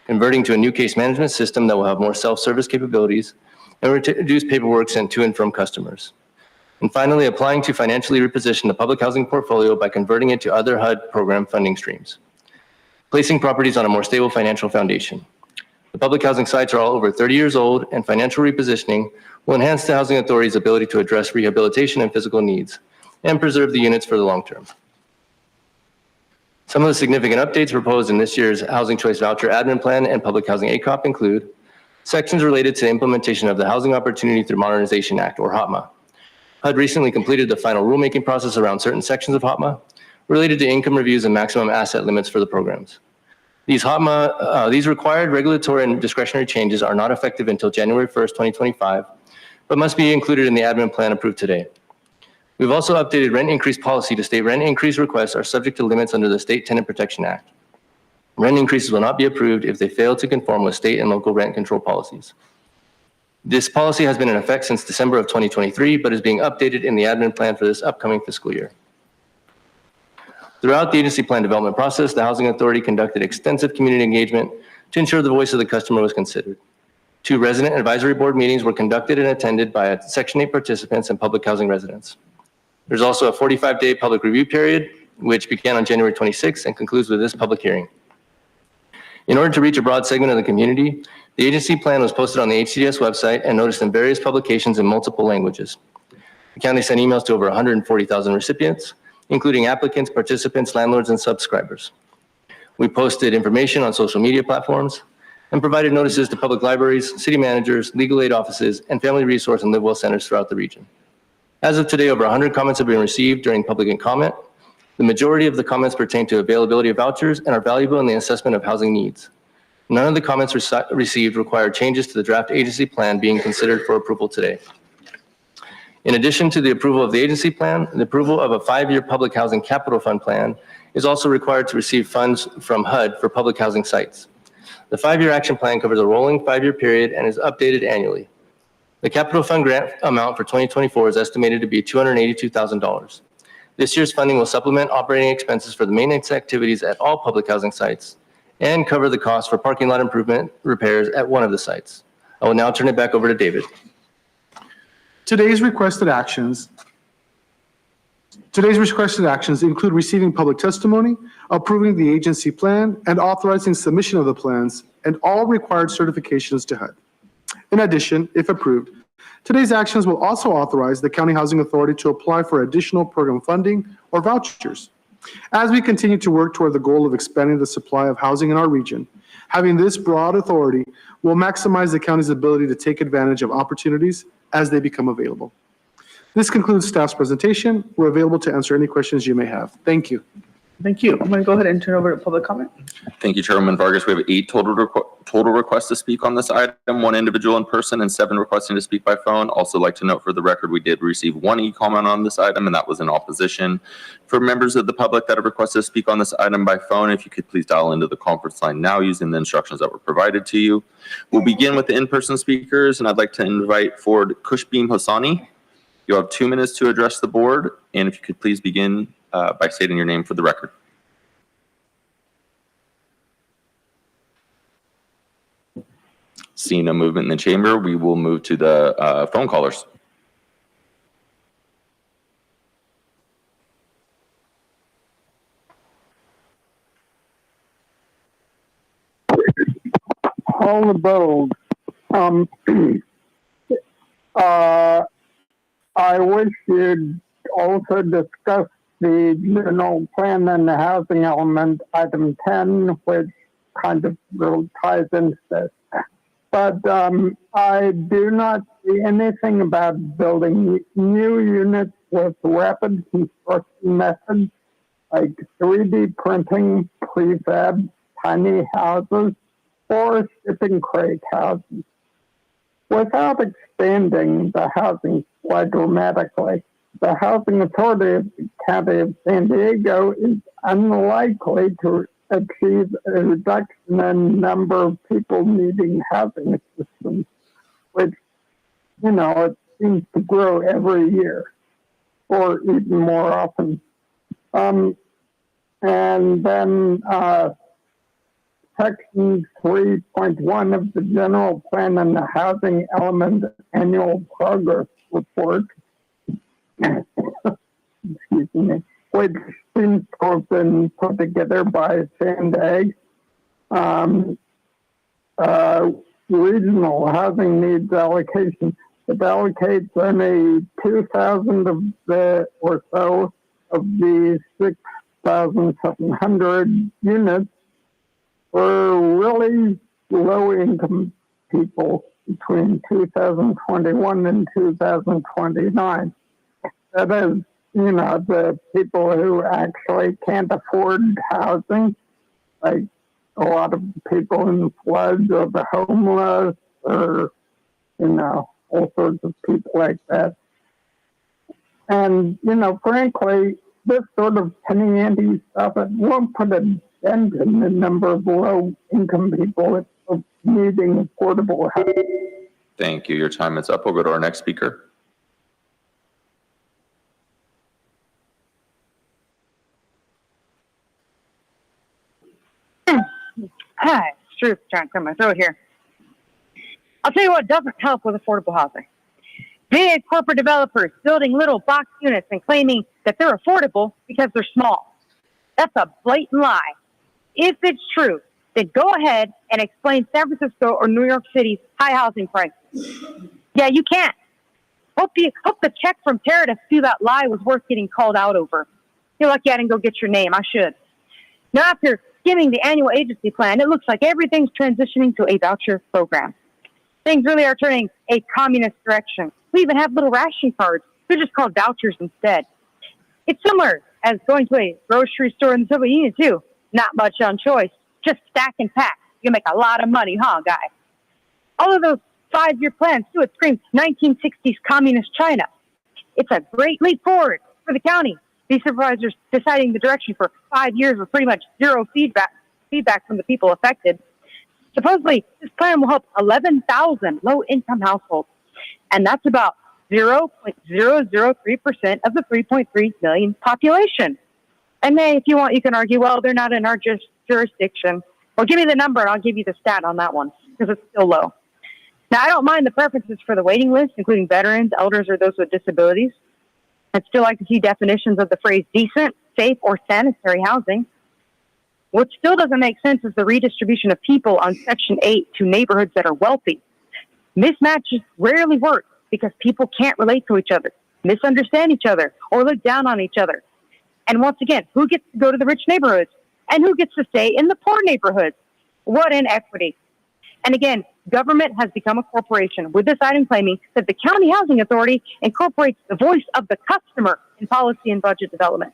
converting to a new case management system that will have more self-service capabilities and reduce paperwork sent to and from customers. And finally, applying to financially reposition the public housing portfolio by converting it to other HUD program funding streams, placing properties on a more stable financial foundation. The public housing sites are all over 30 years old, and financial repositioning will enhance the Housing Authority's ability to address rehabilitation and physical needs and preserve the units for the long term. Some of the significant updates proposed in this year's Housing Choice Voucher Admin Plan and Public Housing ACOP include sections related to implementation of the Housing Opportunity Through Modernization Act, or HOTMA. HUD recently completed the final rulemaking process around certain sections of HOTMA related to income reviews and maximum asset limits for the programs. These required regulatory and discretionary changes are not effective until January 1st, 2025, but must be included in the admin plan approved today. We've also updated rent increase policy to state rent increase requests are subject to limits under the State Tenant Protection Act. Rent increases will not be approved if they fail to conform with state and local rent control policies. This policy has been in effect since December of 2023, but is being updated in the admin plan for this upcoming fiscal year. Throughout the agency plan development process, the Housing Authority conducted extensive community engagement to ensure the voice of the customer was considered. 2 resident advisory board meetings were conducted and attended by Section 8 participants and public housing residents. There's also a 45-day public review period, which began on January 26th and concludes with this public hearing. In order to reach a broad segment of the community, the agency plan was posted on the HCDS website and noticed in various publications in multiple languages. The county sent emails to over 140,000 recipients, including applicants, participants, landlords, and subscribers. We posted information on social media platforms and provided notices to public libraries, city managers, legal aid offices, and family resource and live well centers throughout the region. As of today, over 100 comments have been received during public comment. The majority of the comments pertain to availability of vouchers and are valuable in the assessment of housing needs. None of the comments received require changes to the draft agency plan being considered for approval today. In addition to the approval of the agency plan, the approval of a 5-year public housing capital fund plan is also required to receive funds from HUD for public housing sites. The 5-year action plan covers a rolling 5-year period and is updated annually. The capital fund grant amount for 2024 is estimated to be $282,000. This year's funding will supplement operating expenses for the maintenance activities at all public housing sites and cover the cost for parking lot improvement repairs at one of the sites. I will now turn it back over to David. Today's requested actions include receiving public testimony, approving the agency plan, and authorizing submission of the plans and all required certifications to HUD. In addition, if approved, today's actions will also authorize the County Housing Authority to apply for additional program funding or vouchers. As we continue to work toward the goal of expanding the supply of housing in our region, having this broad authority will maximize the county's ability to take advantage of opportunities as they become available. This concludes staff's presentation. We're available to answer any questions you may have. Thank you. Thank you. I'm going to go ahead and turn over to public comment. Thank you, Chairwoman Vargas. We have 8 total requests to speak on this item, 1 individual in person and 7 requesting to speak by phone. Also like to note for the record, we did receive 1 e-comment on this item, and that was in opposition. For members of the public that have requested to speak on this item by phone, if you could please dial into the conference line now using the instructions that were provided to you. We'll begin with the in-person speakers, and I'd like to invite forward Kushbeem Hossani. You have 2 minutes to address the board, and if you could please begin by stating your name for the record. Seeing no movement in the chamber, we will move to the phone callers. All the bold. I wish you'd also discuss the general plan and the housing element, item 10, which kind of really ties into this. but I do not see anything about building new units with rapid construction methods like 3D printing, prefab, tiny houses, or shipping crate houses. Without expanding the housing supply dramatically, the Housing Authority of the County of San Diego is unlikely to achieve a reduction in number of people needing housing assistance, which, it seems to grow every year, or even more often. And then Section 3.1 of the General Plan and the Housing Element Annual Progress Report, excuse me, which seems to have been put together by Sandag, regional housing needs allocation. It allocates only 2,000 of the or so of the 6,700 units for really low-income people between 2021 and 2029. That is, the people who actually can't afford housing, like a lot of people in floods or the homeless or, all sorts of people like that. And, frankly, this sort of penny ante stuff, it won't put a dent in the number of low-income people needing affordable housing. Thank you. Your time is up. We'll go to our next speaker. Hi, it's Truth trying to clear my throat here. I'll tell you what doesn't help with affordable housing. Big corporate developers building little box units and claiming that they're affordable because they're small. That's a blatant lie. If it's true, then go ahead and explain San Francisco or New York City's high housing prices. Yeah, you can. Hope the check from Tara to see that lie was worth getting called out over. You're lucky I didn't go get your name. I should. Now, after skimming the annual agency plan, it looks like everything's transitioning to a voucher program. Things really are turning a communist direction. We even have little ration cards. They're just called vouchers instead. It's similar as going to a grocery store in the Soviet Union, too. Not much on choice. Just stack and pack. You make a lot of money, huh, guy? All of those 5-year plans, too, it screams 1960s communist China. It's a great leap forward for the county. These supervisors deciding the direction for 5 years with pretty much zero feedback from the people affected. Supposedly, this plan will help 11,000 low-income households, and that's about 0.003% of the 3.3 million population. And hey, if you want, you can argue, well, they're not in our jurisdiction. Well, give me the number, and I'll give you the stat on that one, because it's still low. Now, I don't mind the preferences for the waiting list, including veterans, elders, or those with disabilities. I'd still like to see definitions of the phrase decent, safe, or sanitary housing. What still doesn't make sense is the redistribution of people on Section 8 to neighborhoods that are wealthy. Mismatches rarely work because people can't relate to each other, misunderstand each other, or look down on each other. And once again, who gets to go to the rich neighborhoods? And who gets to stay in the poor neighborhoods? What inequity. And again, government has become a corporation, with this item claiming that the County Housing Authority incorporates the voice of the customer in policy and budget development.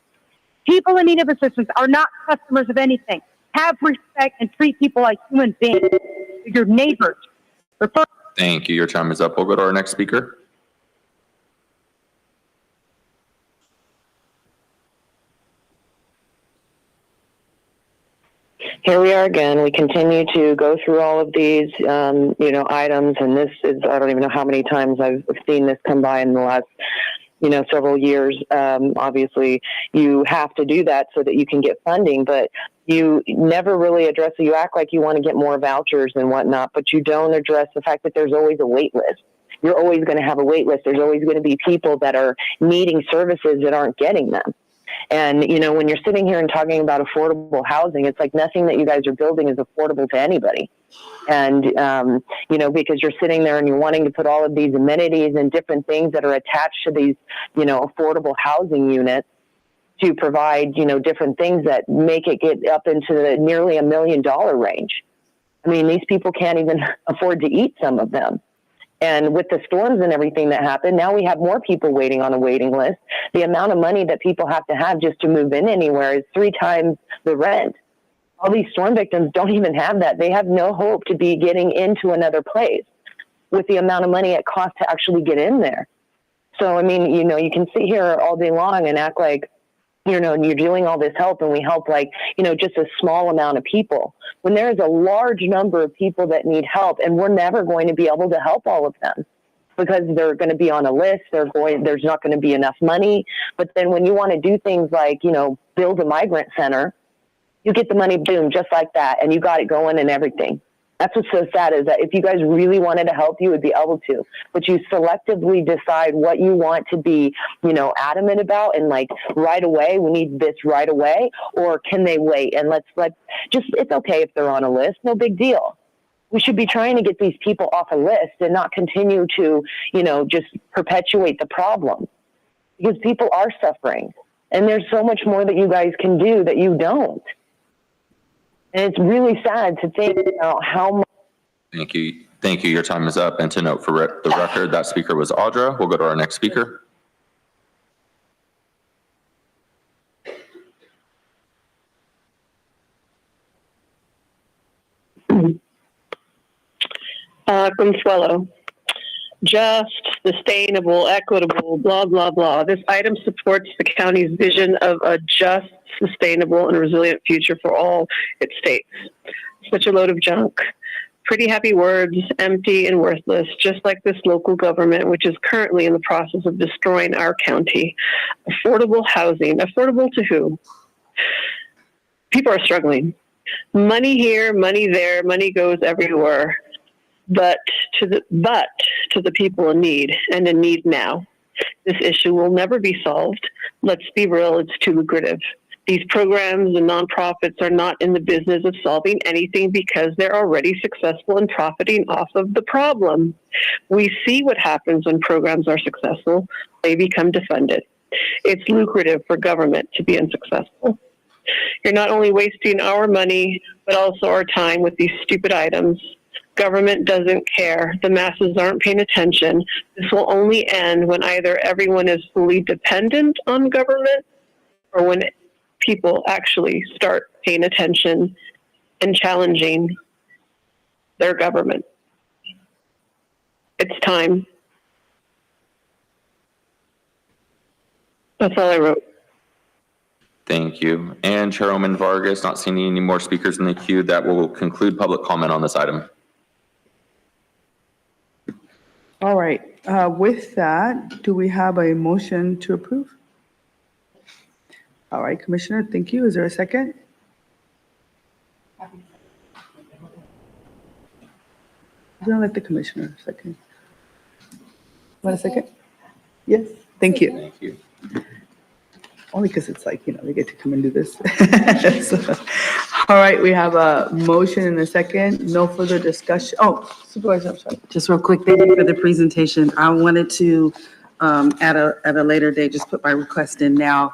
People in need of assistance are not customers of anything. Have respect and treat people like human beings. Your neighbors. Thank you. Your time is up. We'll go to our next speaker. Here we are again. We continue to go through all of these, items, and this is, I don't even know how many times I've seen this come by in the last, several years. Obviously, you have to do that so that you can get funding, but you never really address it. You act like you want to get more vouchers and whatnot, but you don't address the fact that there's always a wait list. You're always going to have a wait list. There's always going to be people that are needing services that aren't getting them. And, when you're sitting here and talking about affordable housing, it's like nothing that you guys are building is affordable to anybody. And, because you're sitting there and you're wanting to put all of these amenities and different things that are attached to these, affordable housing units to provide, different things that make it get up into the nearly $1 million range. I mean, these people can't even afford to eat, some of them. And with the storms and everything that happened, now we have more people waiting on a waiting list. The amount of money that people have to have just to move in anywhere is 3 times the rent. All these storm victims don't even have that. They have no hope to be getting into another place with the amount of money it costs to actually get in there. So, I mean, you know, you can sit here all day long and act like, you know, you're doing all this help and we help like, you know, just a small amount of people, when there is a large number of people that need help, and we're never going to be able to help all of them because they're going to be on a list. There's not going to be enough money. But then when you want to do things like, you know, build a migrant center, you get the money, boom, just like that. And you got it going and everything. That's what's so sad, is that if you guys really wanted to help, you would be able to, but you selectively decide what you want to be, you know, adamant about, and like right away, we need this right away, or can they wait? And it's okay if they're on a list, no big deal. We should be trying to get these people off a list and not continue to, you know, just perpetuate the problem, because people are suffering and there's so much more that you guys can do that you don't. And it's really sad to think about how much. Thank you. Thank you. Your time is up. And to note for the record, that speaker was Audra. We'll go to our next speaker. Consuelo. Just, sustainable, equitable, blah, blah, blah. This item supports the county's vision of a just, sustainable, and resilient future for all its states. Such a load of junk. Pretty happy words, empty and worthless, just like this local government, which is currently in the process of destroying our county. Affordable housing. Affordable to who? People are struggling. Money here, money there, money goes everywhere. But to the people in need, and in need now. This issue will never be solved. Let's be real, it's too lucrative. These programs and nonprofits are not in the business of solving anything because they're already successful in profiting off of the problem. We see what happens when programs are successful. They become defunded. It's lucrative for government to be unsuccessful. You're not only wasting our money, but also our time with these stupid items. Government doesn't care. The masses aren't paying attention. This will only end when either everyone is fully dependent on government, or when people actually start paying attention and challenging their government. It's time. That's all I wrote. Thank you. And Chairwoman Vargas, not seeing any more speakers in the queue, that will conclude public comment on this item. All right. With that, do we have a motion to approve? All right, Commissioner, thank you. Is there a second? I'm going to let the Commissioner second. Want a second? Yes, thank you. Thank you. Only because it's like, you know, they get to come and do this. So, all right, we have a motion and a second. No further discussion. Oh, Supervisor, I'm sorry. Just real quick, thank you for the presentation. I wanted to, at a later date, just put my request in now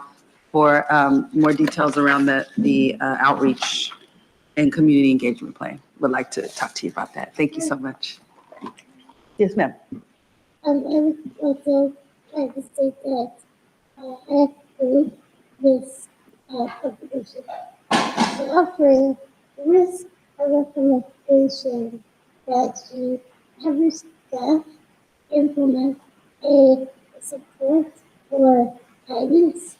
for more details around the outreach and community engagement plan. Would like to talk to you about that. Thank you so much. Yes, ma'am. I would also like to state that I approve this publication. The offering with a recommendation that you have your staff implement a support for guidance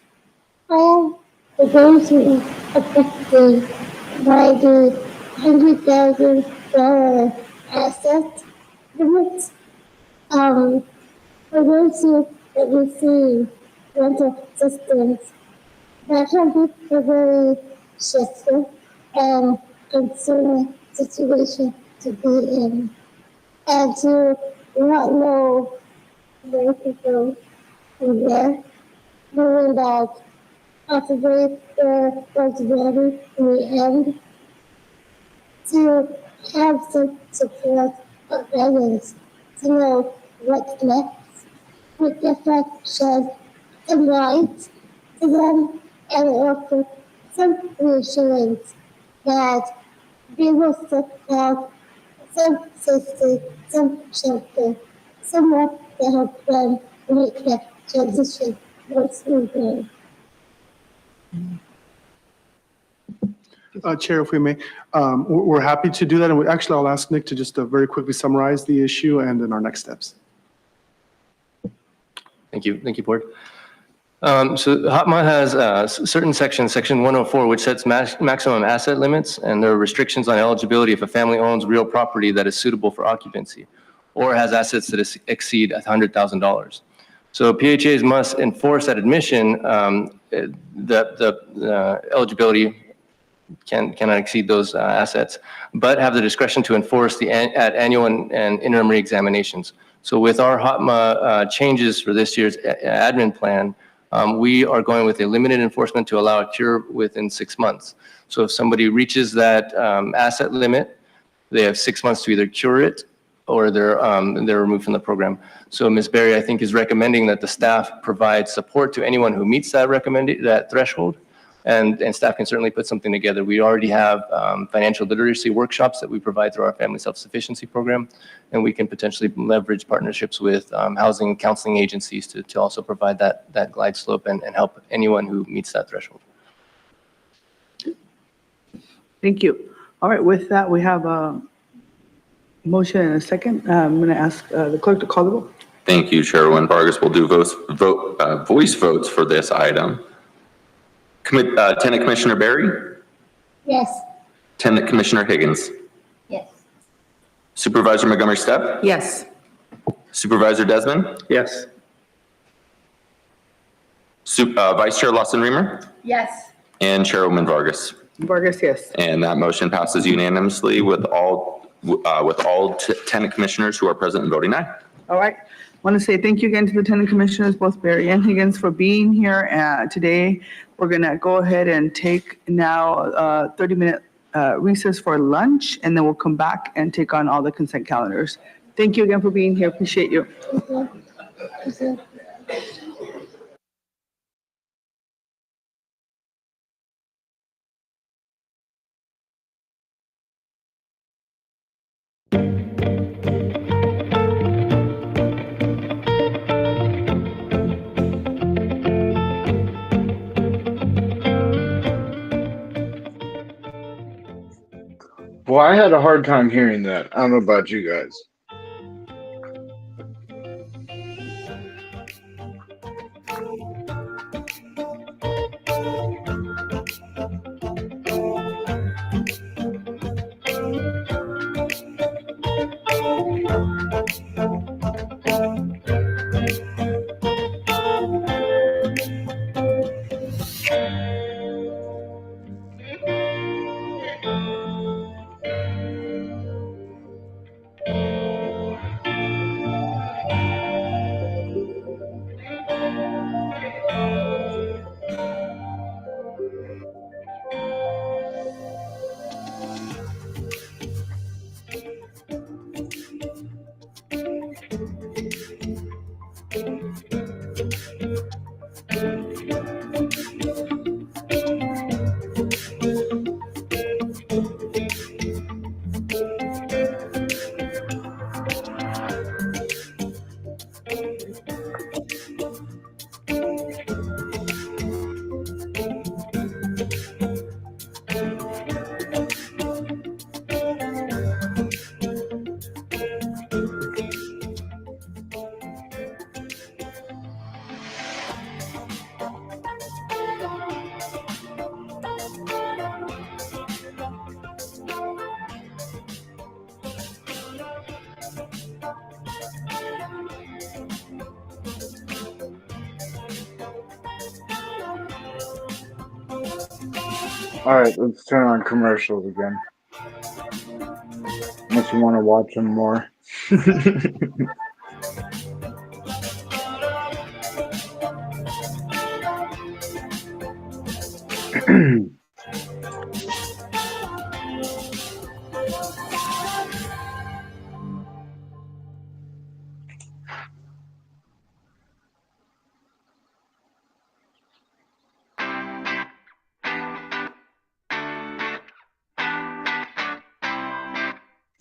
plan for those who are affected by the $100,000 asset limit. For those who receive rental assistance, that can be a very stressful and concerning situation to be in, and to not know where to go from there, knowing that possibly there was value in the end, to have some support of others, to know what's next, with the fact shed some light to them, and also some reassurance that There was some safety, some shelter, somewhat to help them make the transition more smoothly. Chair, if we may, we're happy to do that. And actually, I'll ask Nick to just very quickly summarize the issue and then our next steps. Thank you, Board. So HOTMA has certain sections, Section 104, which sets maximum asset limits, and there are restrictions on eligibility if a family owns real property that is suitable for occupancy or has assets that exceed $100,000. So PHAs must enforce at admission that the eligibility cannot exceed those assets, but have the discretion to enforce at annual and interim reexaminations. So with our HOTMA changes for this year's admin plan, we are going with a limited enforcement to allow a cure within 6 months. So if somebody reaches that asset limit, they have 6 months to either cure it or they're removed from the program. So Ms. Berry, I think, is recommending that the staff provide support to anyone who meets that threshold. And staff can certainly put something together. We already have financial literacy workshops that we provide through our family self-sufficiency program, and we can potentially leverage partnerships with housing and counseling agencies to also provide that glide slope and help anyone who meets that threshold. Thank you. All right, with that, we have a motion and a second. I'm going to ask the clerk to call the roll. Thank you, Chairwoman Vargas. We'll do voice votes for this item. Tenant Commissioner Berry? Yes. Tenant Commissioner Higgins? Yes. Supervisor Montgomery Stepp? Yes. Supervisor Desmond? Yes. Vice Chair Lawson Reamer? Yes. And Chairwoman Vargas. Vargas, yes. And that motion passes unanimously with all tenant commissioners who are present and voting aye. All right. I want to say thank you again to the tenant commissioners, both Berry and Higgins, for being here today. We're going to go ahead and take now a 30-minute recess for lunch, and then we'll come back and take on all the consent calendars. Thank you again for being here. Appreciate you. Well, I had a hard time hearing that. I don't know about you guys. All right, let's turn on commercials again. Unless you want to watch them more.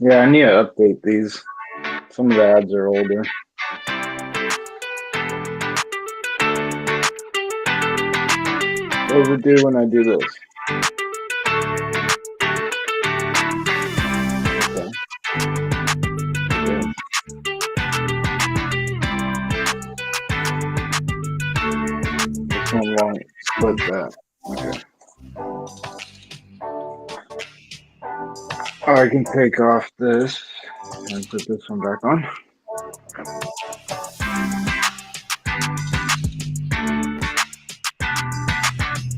Yeah, I need to update these. Some of the ads are older. What does it do when I do this? Okay. This one won't split that. Okay. I can take off this and put this one back on.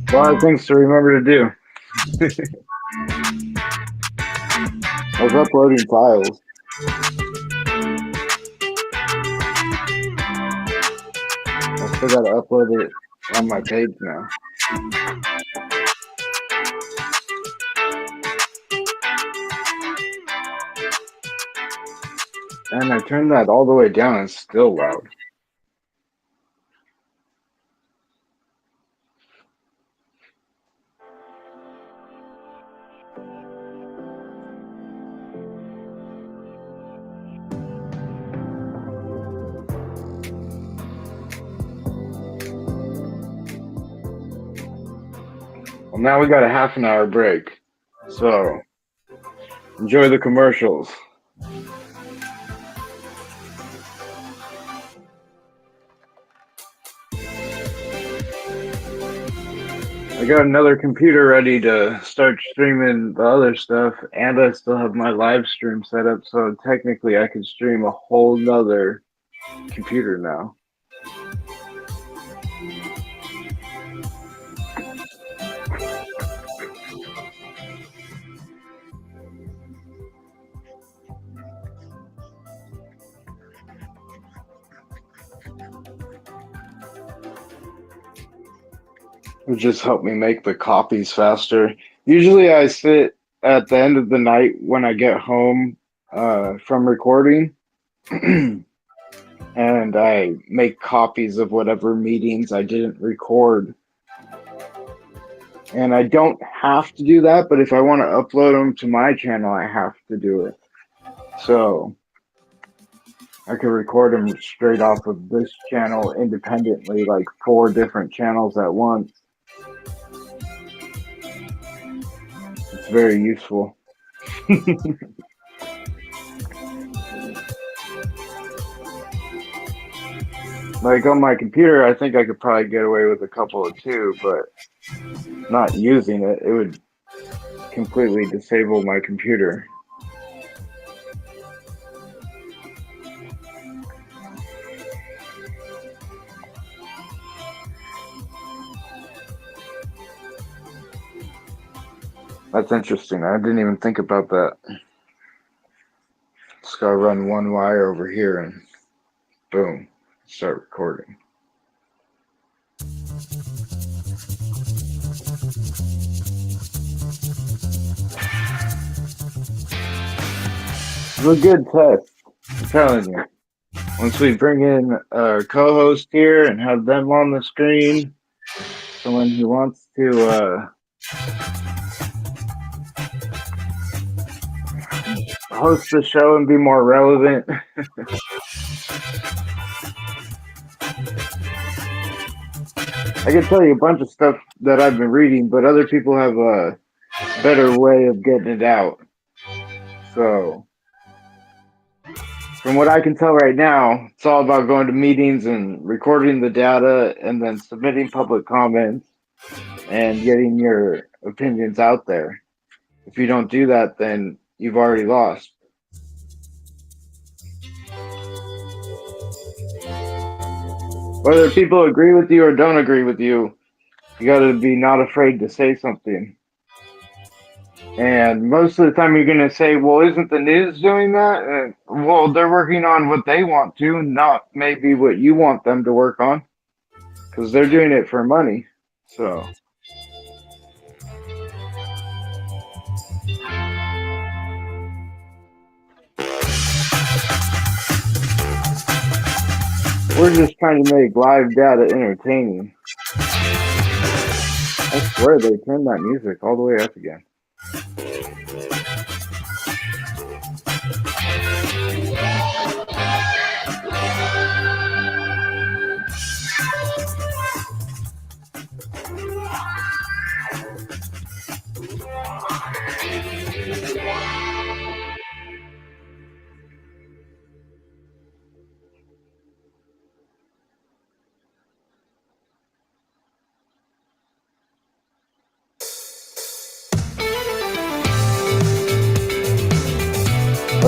A lot of things to remember to do. I was uploading files. I still gotta upload it on my page now. And I turned that all the way down and it's still loud. Well, now we got a half an hour break. So enjoy the commercials. I got another computer ready to start streaming the other stuff, and I still have my live stream set up, so technically I could stream a whole nother computer now. It just helped me make the copies faster. Usually I sit at the end of the night when I get home from recording and I make copies of whatever meetings I didn't record. And I don't have to do that, but if I want to upload them to my channel, I have to do it. So I could record them straight off of this channel independently, like 4 different channels at once. It's very useful. Like on my computer, I think I could probably get away with a couple of 2, but not using it, it would completely disable my computer. That's interesting. I didn't even think about that. Just gotta run one wire over here and boom, start recording. It's a good test, I'm telling you. Once we bring in a co-host here and have them on the screen, someone who wants to host the show and be more relevant. I can tell you a bunch of stuff that I've been reading, but other people have a better way of getting it out. So, from what I can tell right now, it's all about going to meetings and recording the data and then submitting public comments and getting your opinions out there. If you don't do that, then you've already lost. Whether people agree with you or don't agree with you, you gotta be not afraid to say something. And most of the time you're gonna say, well, isn't the news doing that? Well, they're working on what they want to, not maybe what you want them to work on. Because they're doing it for money, so. We're just trying to make live data entertaining. I swear they turned that music all the way up again.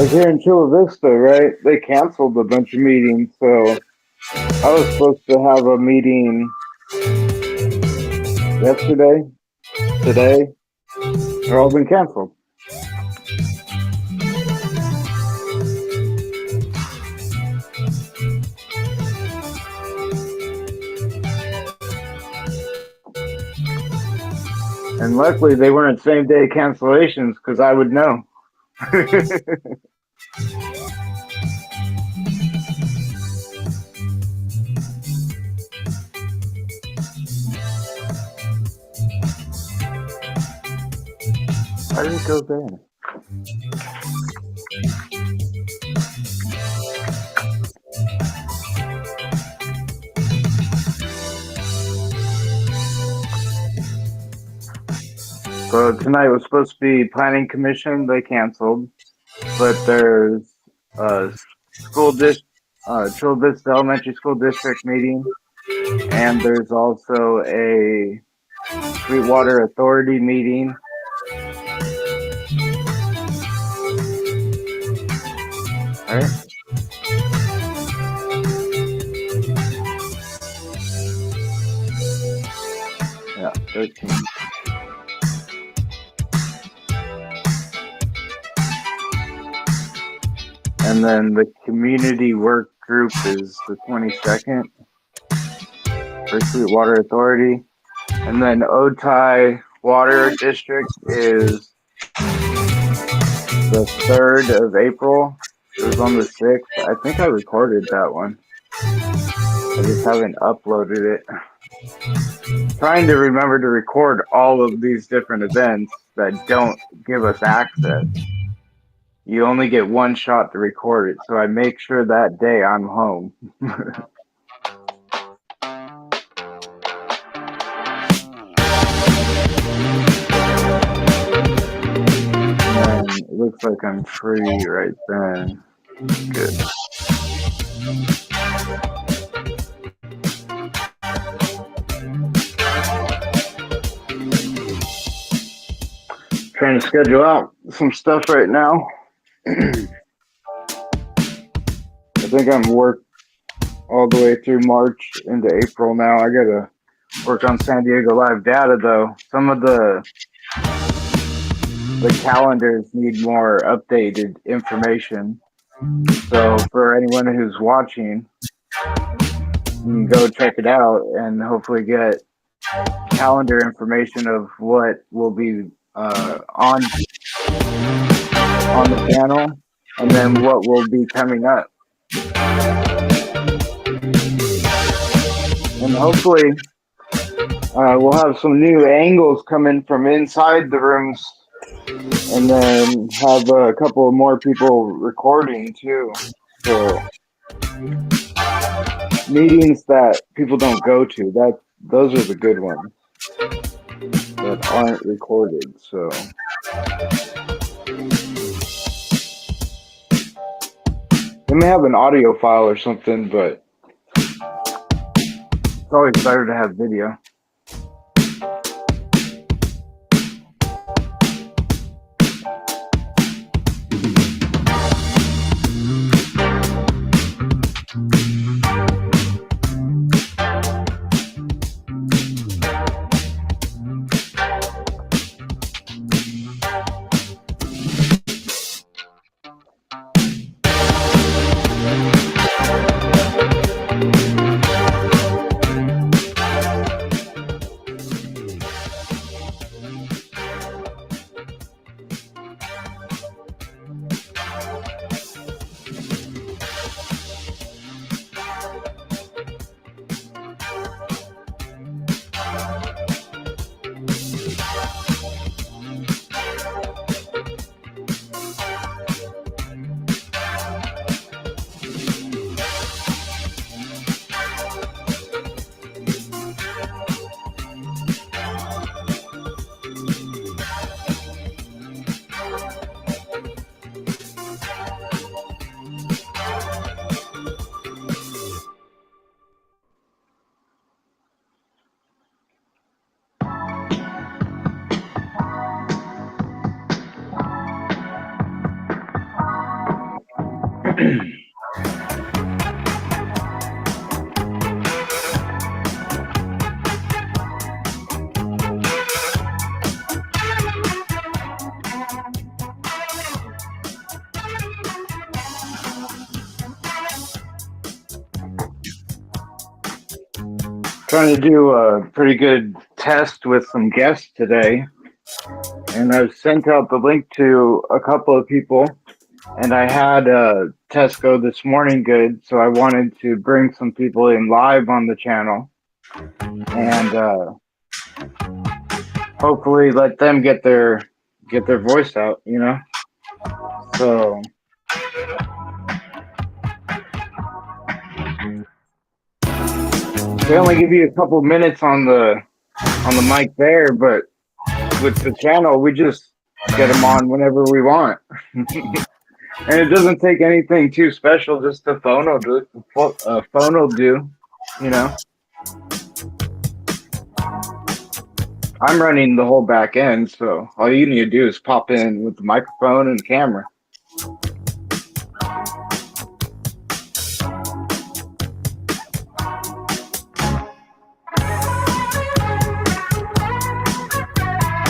Like here in Chula Vista, right? They canceled a bunch of meetings, so I was supposed to have a meeting yesterday, today. They're all been canceled. And luckily they weren't same day cancellations because I would know. Why did it go there? So tonight was supposed to be planning commission. They canceled, but there's a Chula Vista Elementary School District meeting, and there's also a Sweetwater Authority meeting. All right. Yeah, 13. And then the community work group is the 22nd for Sweetwater Authority. And then Otay Water District is the 3rd of April. It was on the 6th. I think I recorded that one. I just haven't uploaded it. Trying to remember to record all of these different events that don't give us access. You only get one shot to record it, so I make sure that day I'm home. And it looks like I'm free right then. Good. Trying to schedule out some stuff right now. I think I'm worked all the way through March into April now. I gotta work on San Diego Live Data though. Some of the calendars need more updated information. So for anyone who's watching, you can go check it out and hopefully get calendar information of what will be on the channel, and then what will be coming up. And hopefully we'll have some new angles coming from inside the rooms, and then have a couple of more people recording too. So meetings that people don't go to, those are the good ones that aren't recorded. So they may have an audio file or something, but it's always better to have video. Trying to do a pretty good test with some guests today, and I've sent out the link to a couple of people, and I had a test go this morning good, so I wanted to bring some people in live on the channel and hopefully let them get their voice out, you know. So they only give you a couple minutes on the mic there, but with the channel, we just get them on whenever we want. And it doesn't take anything too special, just a phone will do, you know. I'm running the whole back end, so all you need to do is pop in with the microphone and camera.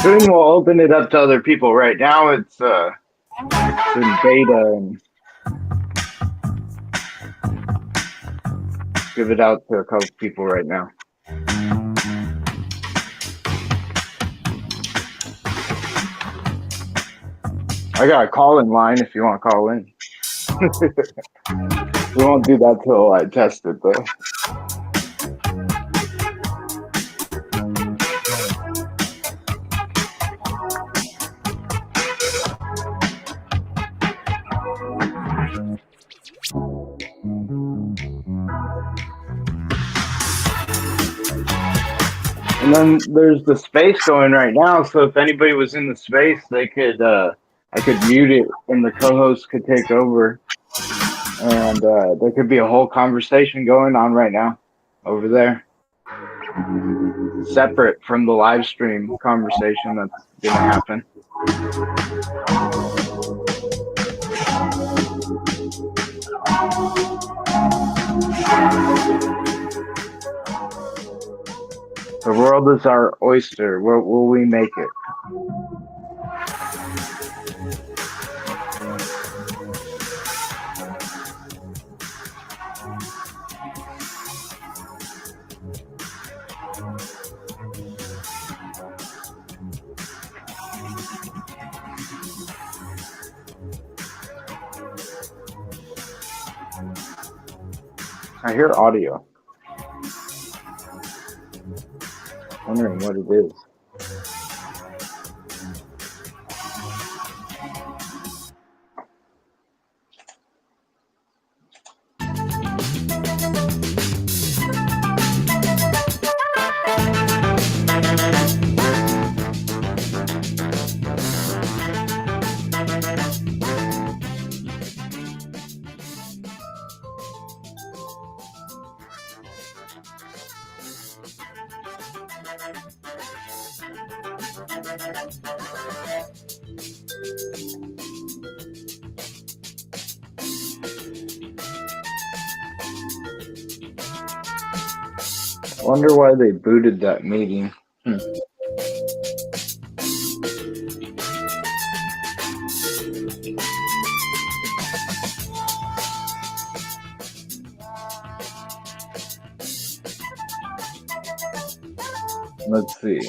Soon we'll open it up to other people. Right now it's in beta, and give it out to a couple people right now. I got a call-in line if you want to call in. We won't do that till I test it, though. And then there's the space going right now, so if anybody was in the space, they could I could mute it and the co-host could take over, and there could be a whole conversation going on right now over there, separate from the live stream conversation that's gonna happen. The world is our oyster. Will we make it? I hear audio. Wondering what it is. Wonder why they booted that meeting. Let's see.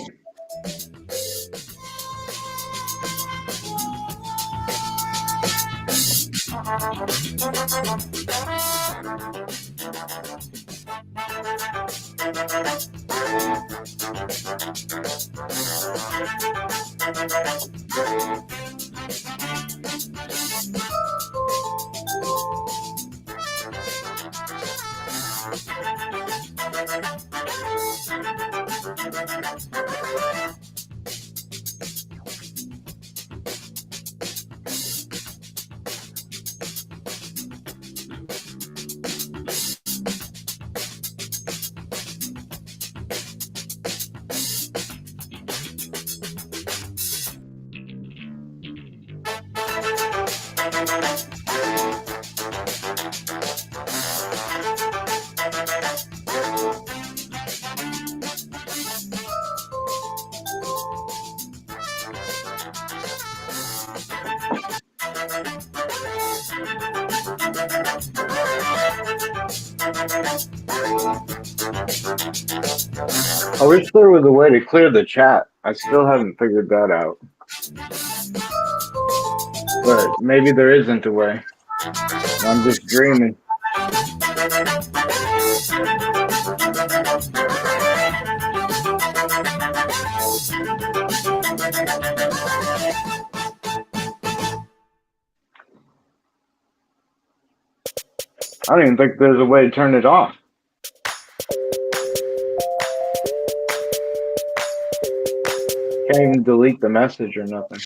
I wish there was a way to clear the chat. I still haven't figured that out. But maybe there isn't a way. I'm just dreaming. I don't even think there's a way to turn it off. Can't even delete the message or nothing.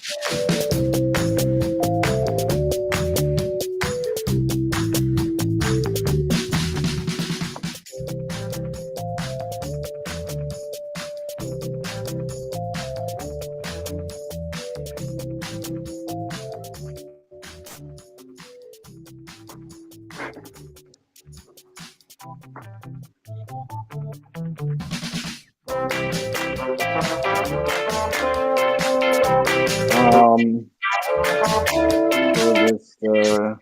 So just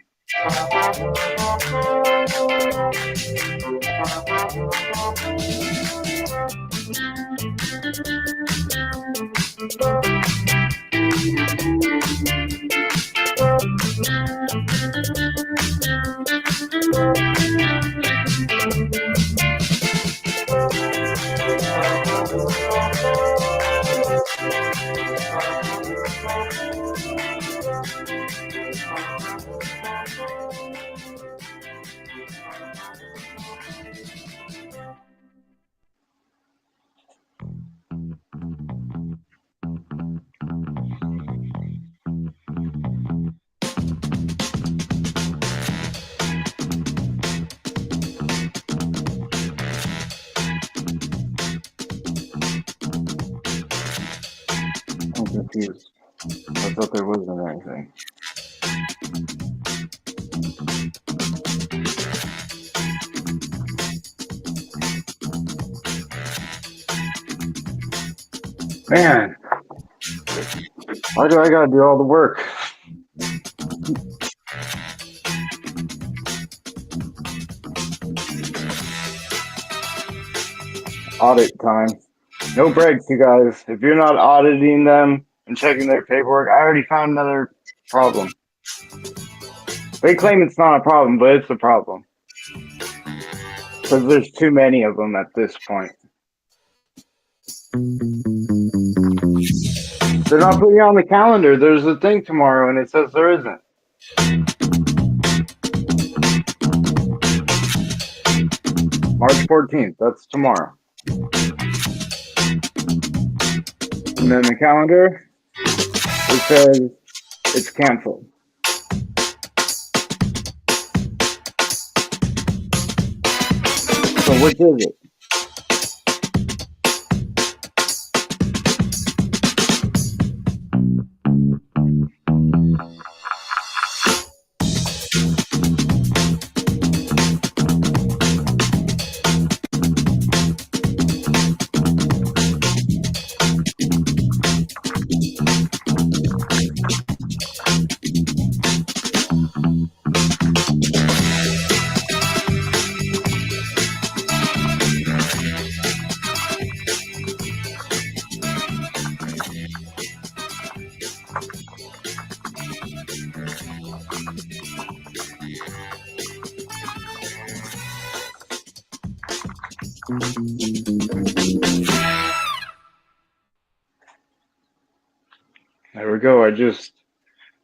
I'm confused. I thought there wasn't anything. Man, why do I gotta do all the work? Audit time. No breaks, you guys. If you're not auditing them and checking their paperwork, I already found another problem. They claim it's not a problem, but it's a problem. Because there's too many of them at this point. They're not putting it on the calendar. There's a thing tomorrow, and it says there isn't. March 14th, that's tomorrow. And then the calendar, it says it's canceled. So which is it? There we go. I just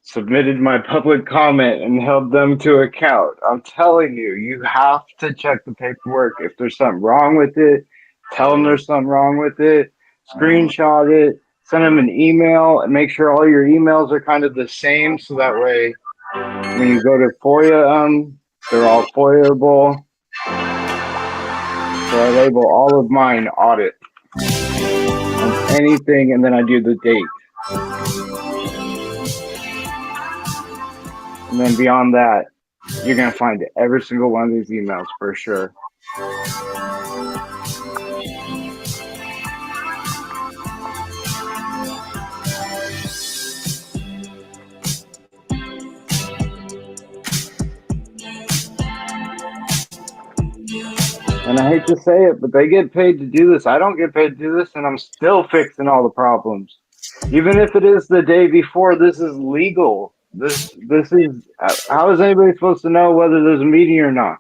submitted my public comment and held them to account. I'm telling you, you have to check the paperwork. If there's something wrong with it, tell them there's something wrong with it, screenshot it, send them an email, and make sure all your emails are kind of the same so that way when you go to FOIA, they're all FOIA-able. So I label all of mine audit on anything, and then I do the date. And then beyond that, you're going to find every single one of these emails for sure. And I hate to say it, but they get paid to do this. I don't get paid to do this, and I'm still fixing all the problems. Even if it is the day before, this is legal. This is, how is anybody supposed to know whether there's a meeting or not?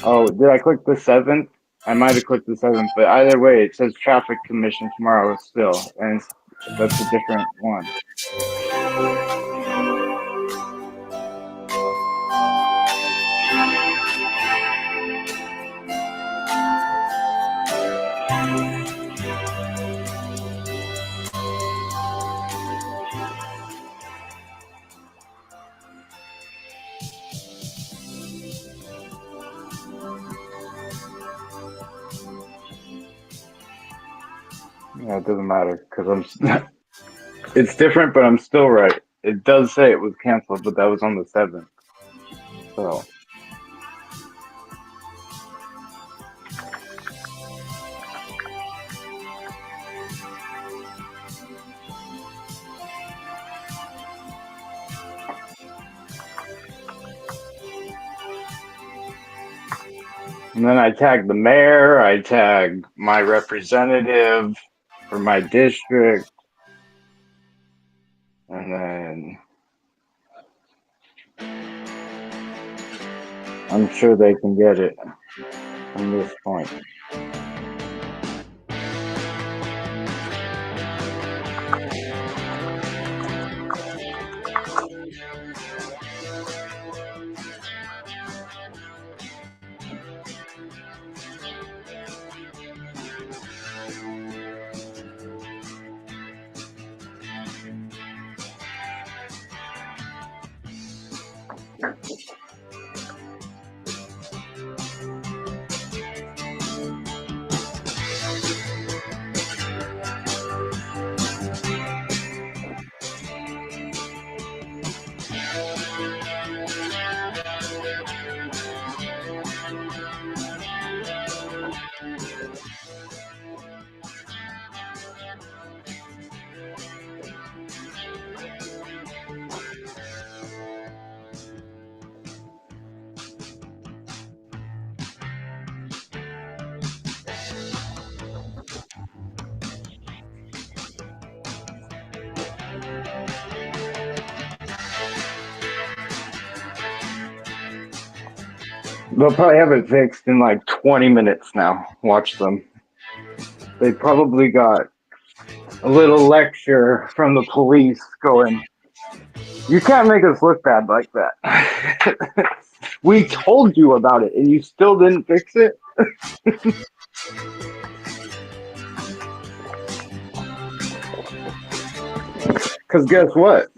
Oh, did I click the 7th? I might have clicked the 7th, but either way, it says traffic commission tomorrow still, and that's a different one. Yeah, it doesn't matter because it's different, but I'm still right. It does say it was canceled, but that was on the 7th. So. And then I tag the mayor, I tag my representative for my district, and then I'm sure they can get it from this point. They'll probably have it fixed in like 20 minutes now. Watch them. They probably got a little lecture from the police going, "You can't make us look bad like that." We told you about it and you still didn't fix it? Because guess what?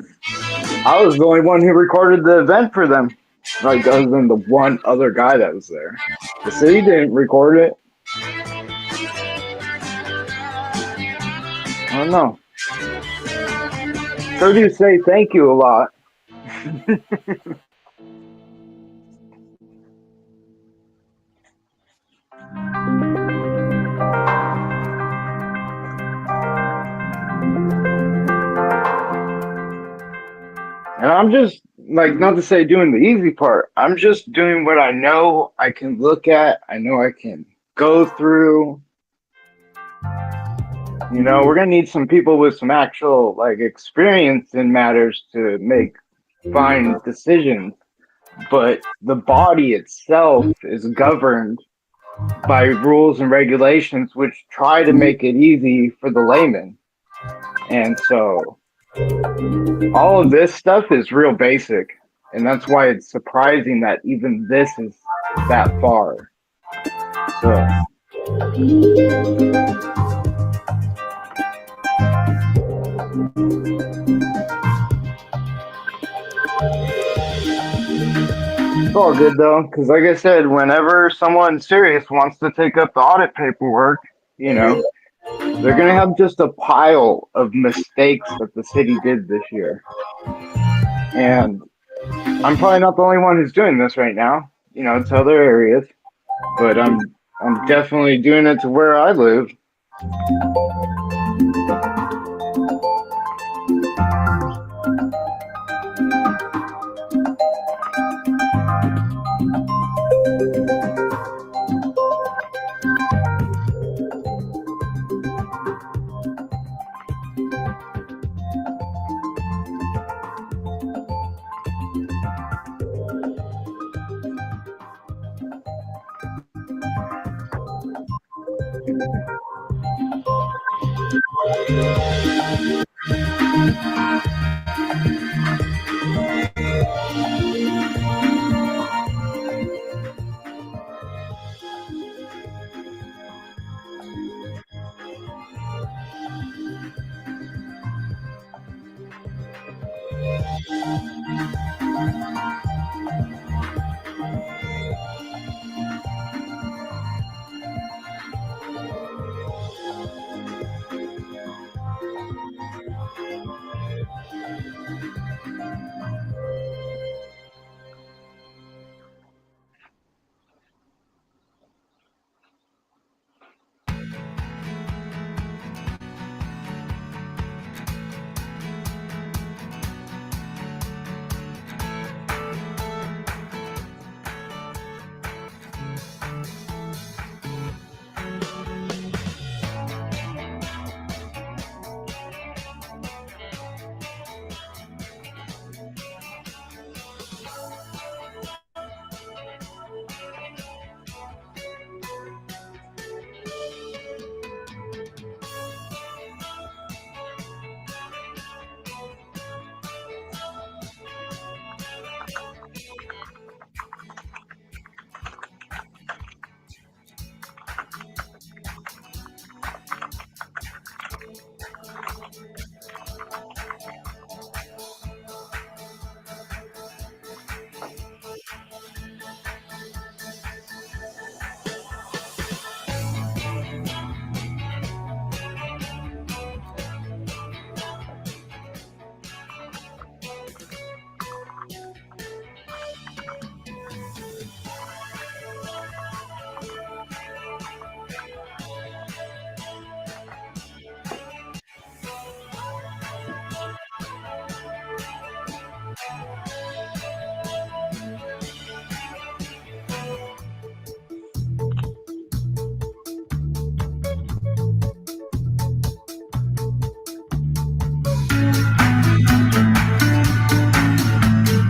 I was the only one who recorded the event for them. Like, other than the one other guy that was there. The city didn't record it. I don't know. Heard you say thank you a lot. And I'm just, like, not to say doing the easy part. I'm just doing what I know I can look at. I know I can go through. You know, we're going to need some people with some actual, like, experience in matters to make fine decisions. But the body itself is governed by rules and regulations which try to make it easy for the layman. And so all of this stuff is real basic, and that's why it's surprising that even this is that far. So it's all good though, because like I said, whenever someone serious wants to take up the audit paperwork, you know, they're going to have just a pile of mistakes that the city did this year. And I'm probably not the only one who's doing this right now. You know, it's other areas, but I'm definitely doing it to where I live.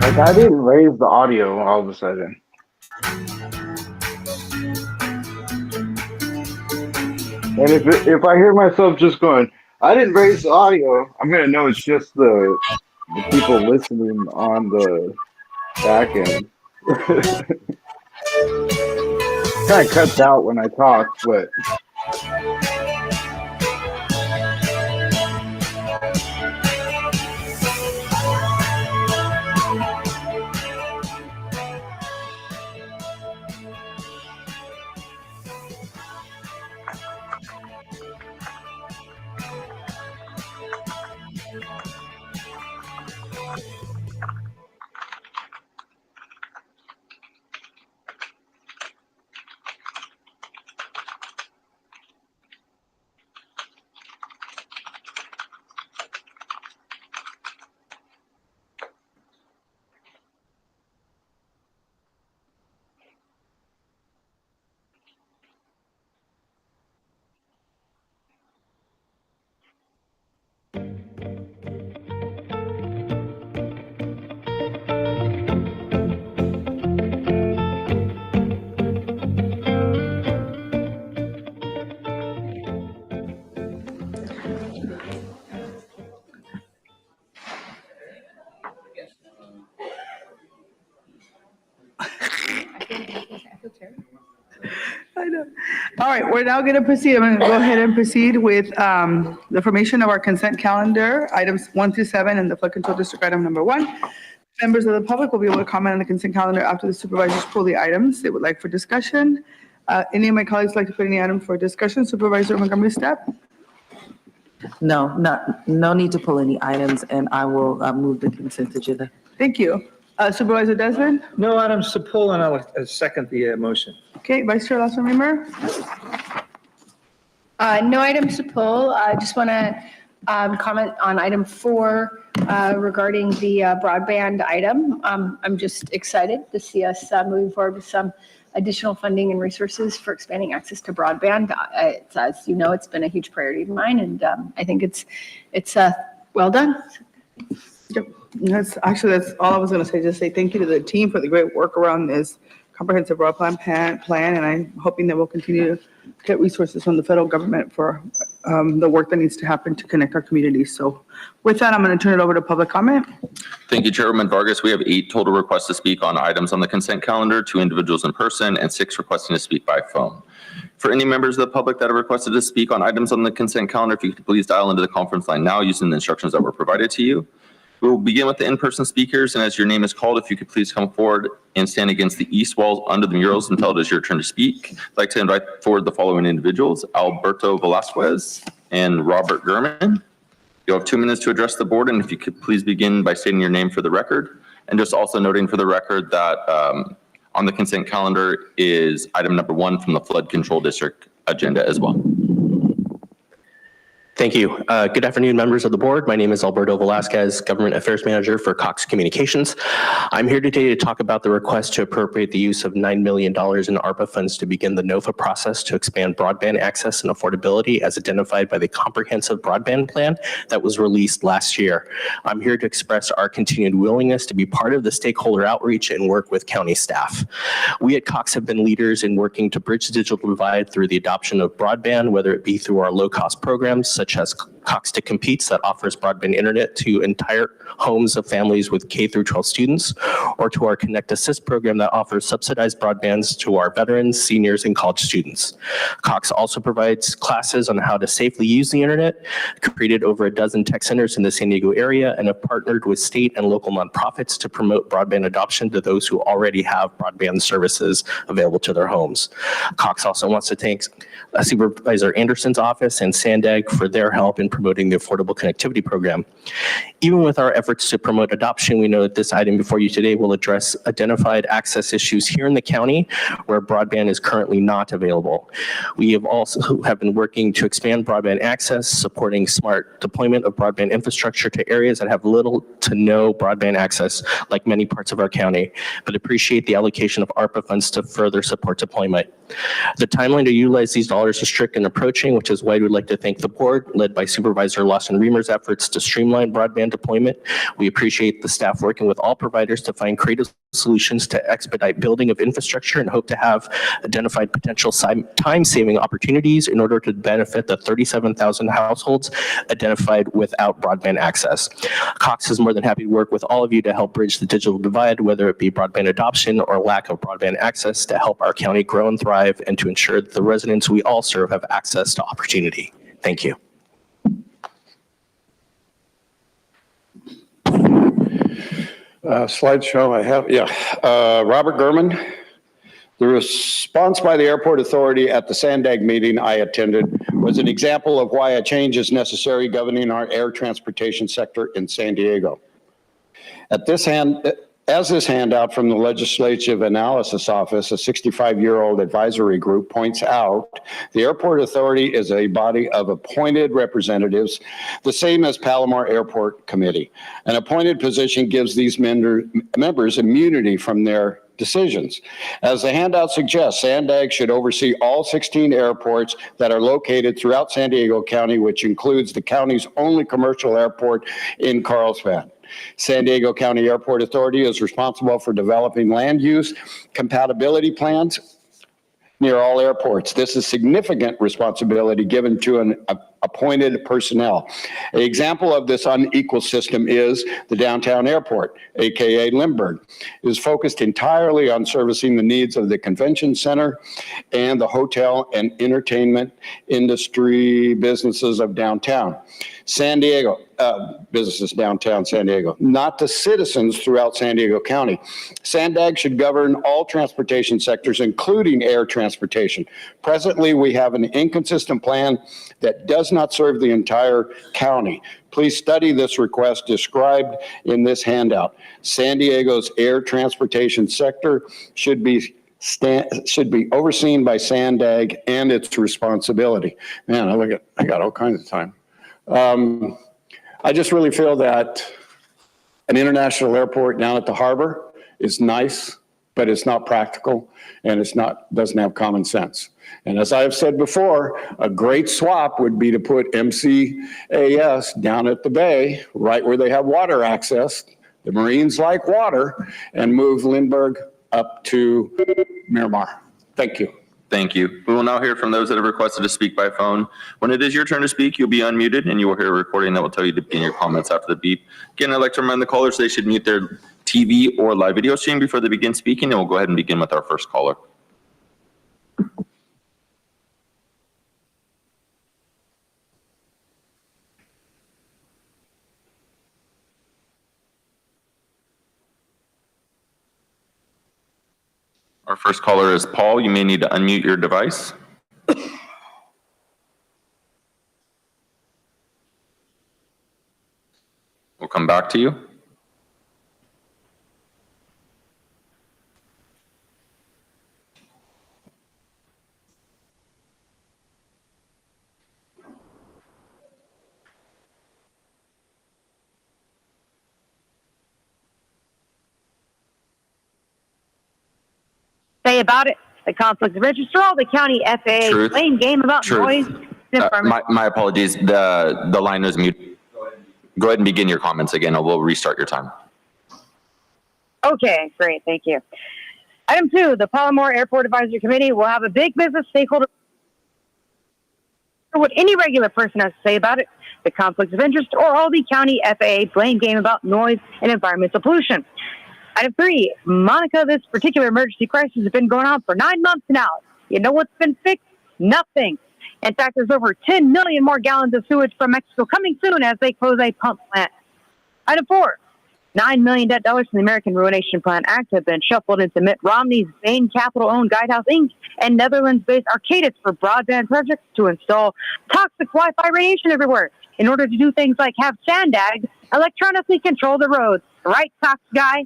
Like, I didn't raise the audio all of a sudden. And if I hear myself just going, I didn't raise the audio, I'm gonna know it's just the people listening on the back end. Kind of cuts out when I talk, but I know. All right, we're now going to proceed. I'm going to go ahead and proceed with the formation of our consent calendar, items 1 through 7, and the flood control district item number 1. Members of the public will be able to comment on the consent calendar after the supervisors pull the items they would like for discussion. Any of my colleagues like to put any item for discussion? Supervisor Montgomery Stepp? No need to pull any items, and I will move the consent agenda. Thank you. Supervisor Desmond? No items to pull, and I'll second the motion. Okay, Vice Chair Lasso-Reimer? No items to pull. I just want to comment on item 4 regarding the broadband item. I'm just excited to see us moving forward with some additional funding and resources for expanding access to broadband. As you know, it's been a huge priority of mine, and I think it's well done. Yep. That's all I was going to say. Just say thank you to the team for the great work around this comprehensive broadband plan, and I'm hoping that we'll continue to get resources from the federal government for the work that needs to happen to connect our communities. So with that, I'm going to turn it over to public comment. Thank you, Chairwoman Vargas. We have 8 total requests to speak on items on the consent calendar, 2 individuals in person, and 6 requesting to speak by phone. For any members of the public that have requested to speak on items on the consent calendar, if you could please dial into the conference line now using the instructions that were provided to you. We will begin with the in-person speakers, and as your name is called, if you could please come forward and stand against the east wall under the murals until it is your turn to speak. I'd like to invite forward the following individuals: Alberto Velasquez and Robert Gurman. You'll have 2 minutes to address the board, and if you could please begin by stating your name for the record, and just also noting for the record that on the consent calendar is item number 1 from the Flood Control District agenda as well. Thank you. Good afternoon, members of the board. My name is Alberto Velasquez, Government Affairs Manager for Cox Communications. I'm here today to talk about the request to appropriate the use of $9 million in ARPA funds to begin the NOFA process to expand broadband access and affordability as identified by the Comprehensive Broadband Plan that was released last year. I'm here to express our continued willingness to be part of the stakeholder outreach and work with county staff. We at Cox have been leaders in working to bridge the digital divide through the adoption of broadband, whether it be through our low-cost programs such as Cox to Competes that offers broadband internet to entire homes of families with K through 12 students, or to our Connect Assist program that offers subsidized broadbands to our veterans, seniors, and college students. Cox also provides classes on how to safely use the internet, created over a dozen tech centers in the San Diego area, and have partnered with state and local nonprofits to promote broadband adoption to those who already have broadband services available to their homes. Cox also wants to thank Supervisor Anderson's office and SANDAG for their help in promoting the Affordable Connectivity Program. Even with our efforts to promote adoption, we know that this item before you today will address identified access issues here in the county where broadband is currently not available. We have also been working to expand broadband access, supporting smart deployment of broadband infrastructure to areas that have little to no broadband access, like many parts of our county, but appreciate the allocation of ARPA funds to further support deployment. The timeline to utilize these dollars is strict and approaching, which is why we'd like to thank the board, led by Supervisor Lawson-Remer's efforts to streamline broadband deployment. We appreciate the staff working with all providers to find creative solutions to expedite building of infrastructure and hope to have identified potential time-saving opportunities in order to benefit the 37,000 households identified without broadband access. Cox is more than happy to work with all of you to help bridge the digital divide, whether it be broadband adoption or lack of broadband access, to help our county grow and thrive and to ensure that the residents we all serve have access to opportunity. Thank you. Slideshow I have, Robert Gurman. The response by the Airport Authority at the SANDAG meeting I attended was an example of why a change is necessary governing our air transportation sector in San Diego. As this handout from the Legislative Analysis Office, a 65-year-old advisory group, points out, the Airport Authority is a body of appointed representatives, the same as Palomar Airport Committee. An appointed position gives these members immunity from their decisions. As the handout suggests, SANDAG should oversee all 16 airports that are located throughout San Diego County, which includes the county's only commercial airport in Carlsbad. San Diego County Airport Authority is responsible for developing land use compatibility plans near all airports. This is significant responsibility given to an appointed personnel. An example of this unequal system is the downtown airport, aka Lindbergh, is focused entirely on servicing the needs of the convention center and the hotel and entertainment industry businesses of downtown San Diego, businesses downtown San Diego, not the citizens throughout San Diego County. SANDAG should govern all transportation sectors, including air transportation. Presently, we have an inconsistent plan that does not serve the entire county. Please study this request described in this handout. San Diego's air transportation sector should be overseen by SANDAG and its responsibility. Man, I got all kinds of time. I just really feel that an international airport down at the harbor is nice, but it's not practical and doesn't have common sense. And as I have said before, a great swap would be to put MCAS down at the bay, right where they have water access. The Marines like water, and move Lindbergh up to Miramar. Thank you. Thank you. We will now hear from those that have requested to speak by phone. When it is your turn to speak, you'll be unmuted and you will hear a recording that will tell you to begin your comments after the beep. Again, I'd like to remind the callers they should mute their TV or live video stream before they begin speaking, and we'll go ahead and begin with our first caller. Our first caller is Paul. You may need to unmute your device. We'll come back to you. Say about it. The conflict of interest or all the county FAA Truth. playing game about noise. My apologies. The line was muted. Go ahead and begin your comments again, and we'll restart your time. Okay, great. Thank you. Item 2, the Palomar Airport Advisory Committee will have a big business stakeholder. What any regular person has to say about it, the conflict of interest or all the county FAA playing game about noise and environmental pollution. Item 3, Monica, this particular emergency crisis has been going on for 9 months now. You know what's been fixed? Nothing. In fact, there's over 10 million more gallons of sewage from Mexico coming soon as they close a pump plant. Item 4, $9 million from the American Ruination Plan Act have been shuffled into Mitt Romney's Bain Capital-owned Guidehouse Inc. and Netherlands-based Arcadis for broadband projects to install toxic Wi-Fi radiation everywhere in order to do things like have Sandag electronically control the roads. Right, Cox guy?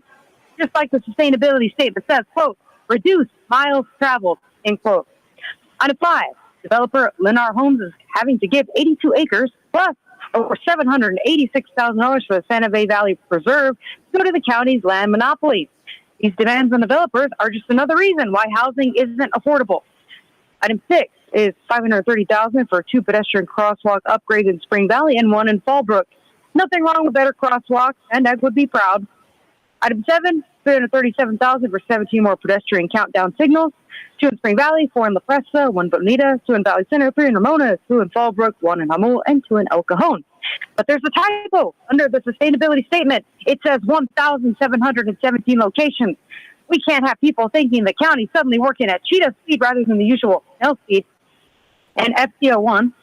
Just like the sustainability statement says, quote, reduce miles traveled, end quote. Item 5, developer Lennar Homes is having to give 82 acres plus over $786,000 for the Santa Fe Valley Preserve to go to the county's land monopoly. These demands on developers are just another reason why housing isn't affordable. Item 6 is $530,000 for 2 pedestrian crosswalk upgrades in Spring Valley and 1 in Fallbrook. Nothing wrong with better crosswalks, and I would be proud. Item 7, $337,000 for 17 more pedestrian countdown signals, 2 in Spring Valley, 4 in La Presa, 1 in Bonita, 2 in Valley Center, 3 in Ramona, 2 in Fallbrook, 1 in Hamul, and 2 in El Cajon. But there's a typo under the sustainability statement. It says 1,717 locations. We can't have people thinking the county's suddenly working at cheetah speed rather than the usual snail speed. And FCO1,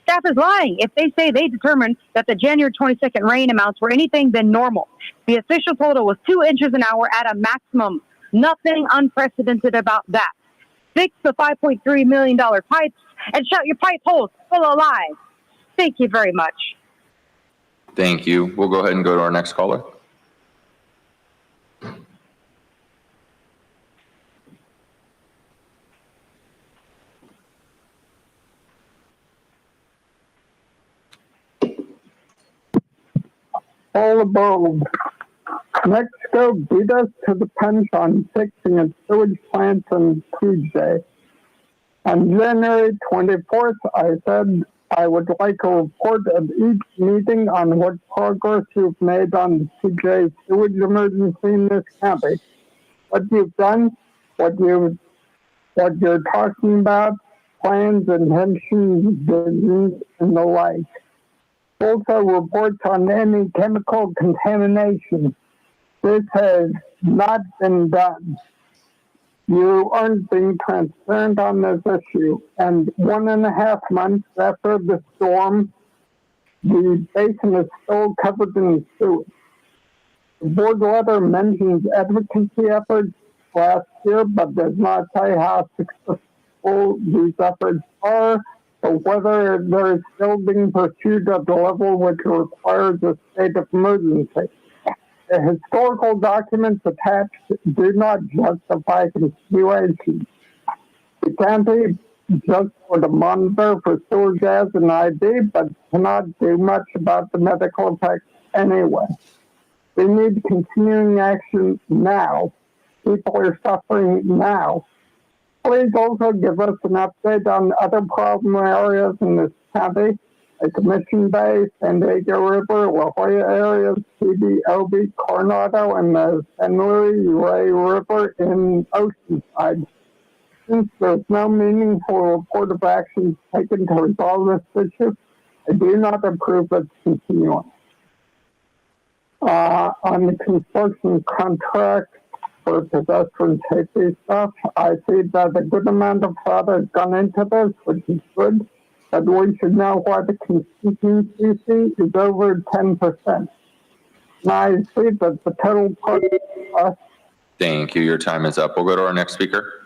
staff is lying if they say they determined that the January 22nd rain amounts were anything but normal. The official total was 2 inches an hour at a maximum. Nothing unprecedented about that. Fix the $5.3 million pipes and shut your pipe holes full of lies. Thank you very much. Thank you. We'll go ahead and go to our next caller. All above. Mexico beat us to the punch on fixing its sewage plants on Tuesday. On January 24th, I said I would like a report at each meeting on what progress you've made on the CJ sewage emergency in this county. What you've done, what you're talking about, plans, intentions, visions, and the like. Also reports on any chemical contamination. This has not been done. You aren't being transparent on this issue. And 1.5 months after the storm, the basin is still covered in sewage. The board letter mentions advocacy efforts last year, but does not say how successful these efforts are, or whether they're still being pursued at the level which requires a state of emergency. The historical documents attached do not justify continuation. The county just put a monitor for sewer gas and ID, but cannot do much about the medical effects anyway. We need continuing action now. People are suffering now. Please also give us an update on other problem areas in this county, like Mission Bay, San Diego River, La Jolla areas, CBOB, Coronado, and the San Luis Rey River in Oceanside. Since there's no meaningful reportive action taken to resolve this issue, I do not approve its continuance. On the construction contract for pedestrian safety stuff, I see that a good amount of thought has gone into this, which is good, but we should know why the contingency is over 10%. Now I see that the total cost. Thank you. Your time is up. We'll go to our next speaker.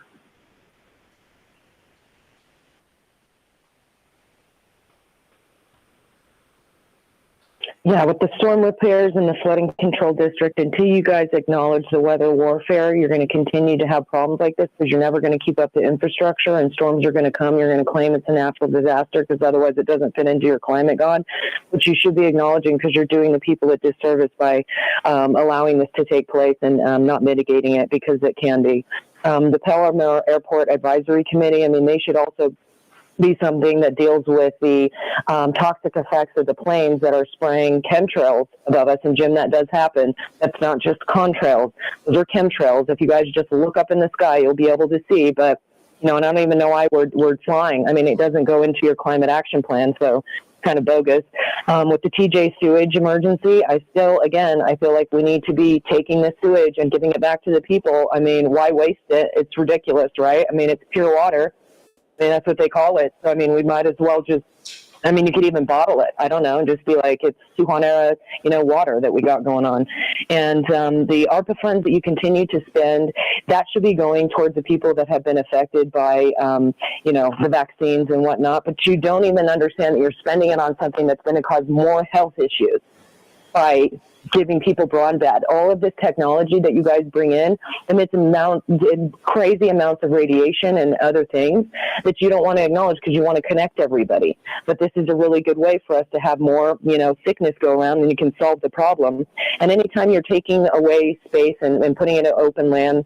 Yeah, with the storm repairs and the flooding control district, until you guys acknowledge the weather warfare, you're going to continue to have problems like this because you're never going to keep up the infrastructure, and storms are going to come. You're going to claim it's a natural disaster because otherwise it doesn't fit into your climate god, which you should be acknowledging because you're doing the people a disservice by allowing this to take place and not mitigating it because it can be. The Palomar Airport Advisory Committee, I mean, they should also be something that deals with the toxic effects of the planes that are spraying chemtrails above us. And Jim, that does happen. That's not just contrails. Those are chemtrails. If you guys just look up in the sky, you'll be able to see. But, you know, and I don't even know why we're flying. I mean, it doesn't go into your climate action plan. So kind of bogus. With the TJ sewage emergency, I feel like we need to be taking the sewage and giving it back to the people. I mean, why waste it? It's ridiculous, right? I mean, it's pure water. I mean, that's what they call it. So, I mean, we might as well just, I mean, you could even bottle it. I don't know, and just be like, it's Tijuana, water that we got going on. And the ARPA funds that you continue to spend, that should be going towards the people that have been affected by, the vaccines and whatnot. But you don't even understand that you're spending it on something that's going to cause more health issues by giving people broadband. All of this technology that you guys bring in emits crazy amounts of radiation and other things that you don't want to acknowledge because you want to connect everybody. But this is a really good way for us to have more, sickness go around, and you can solve the problem. And anytime you're taking away space and putting it in open land,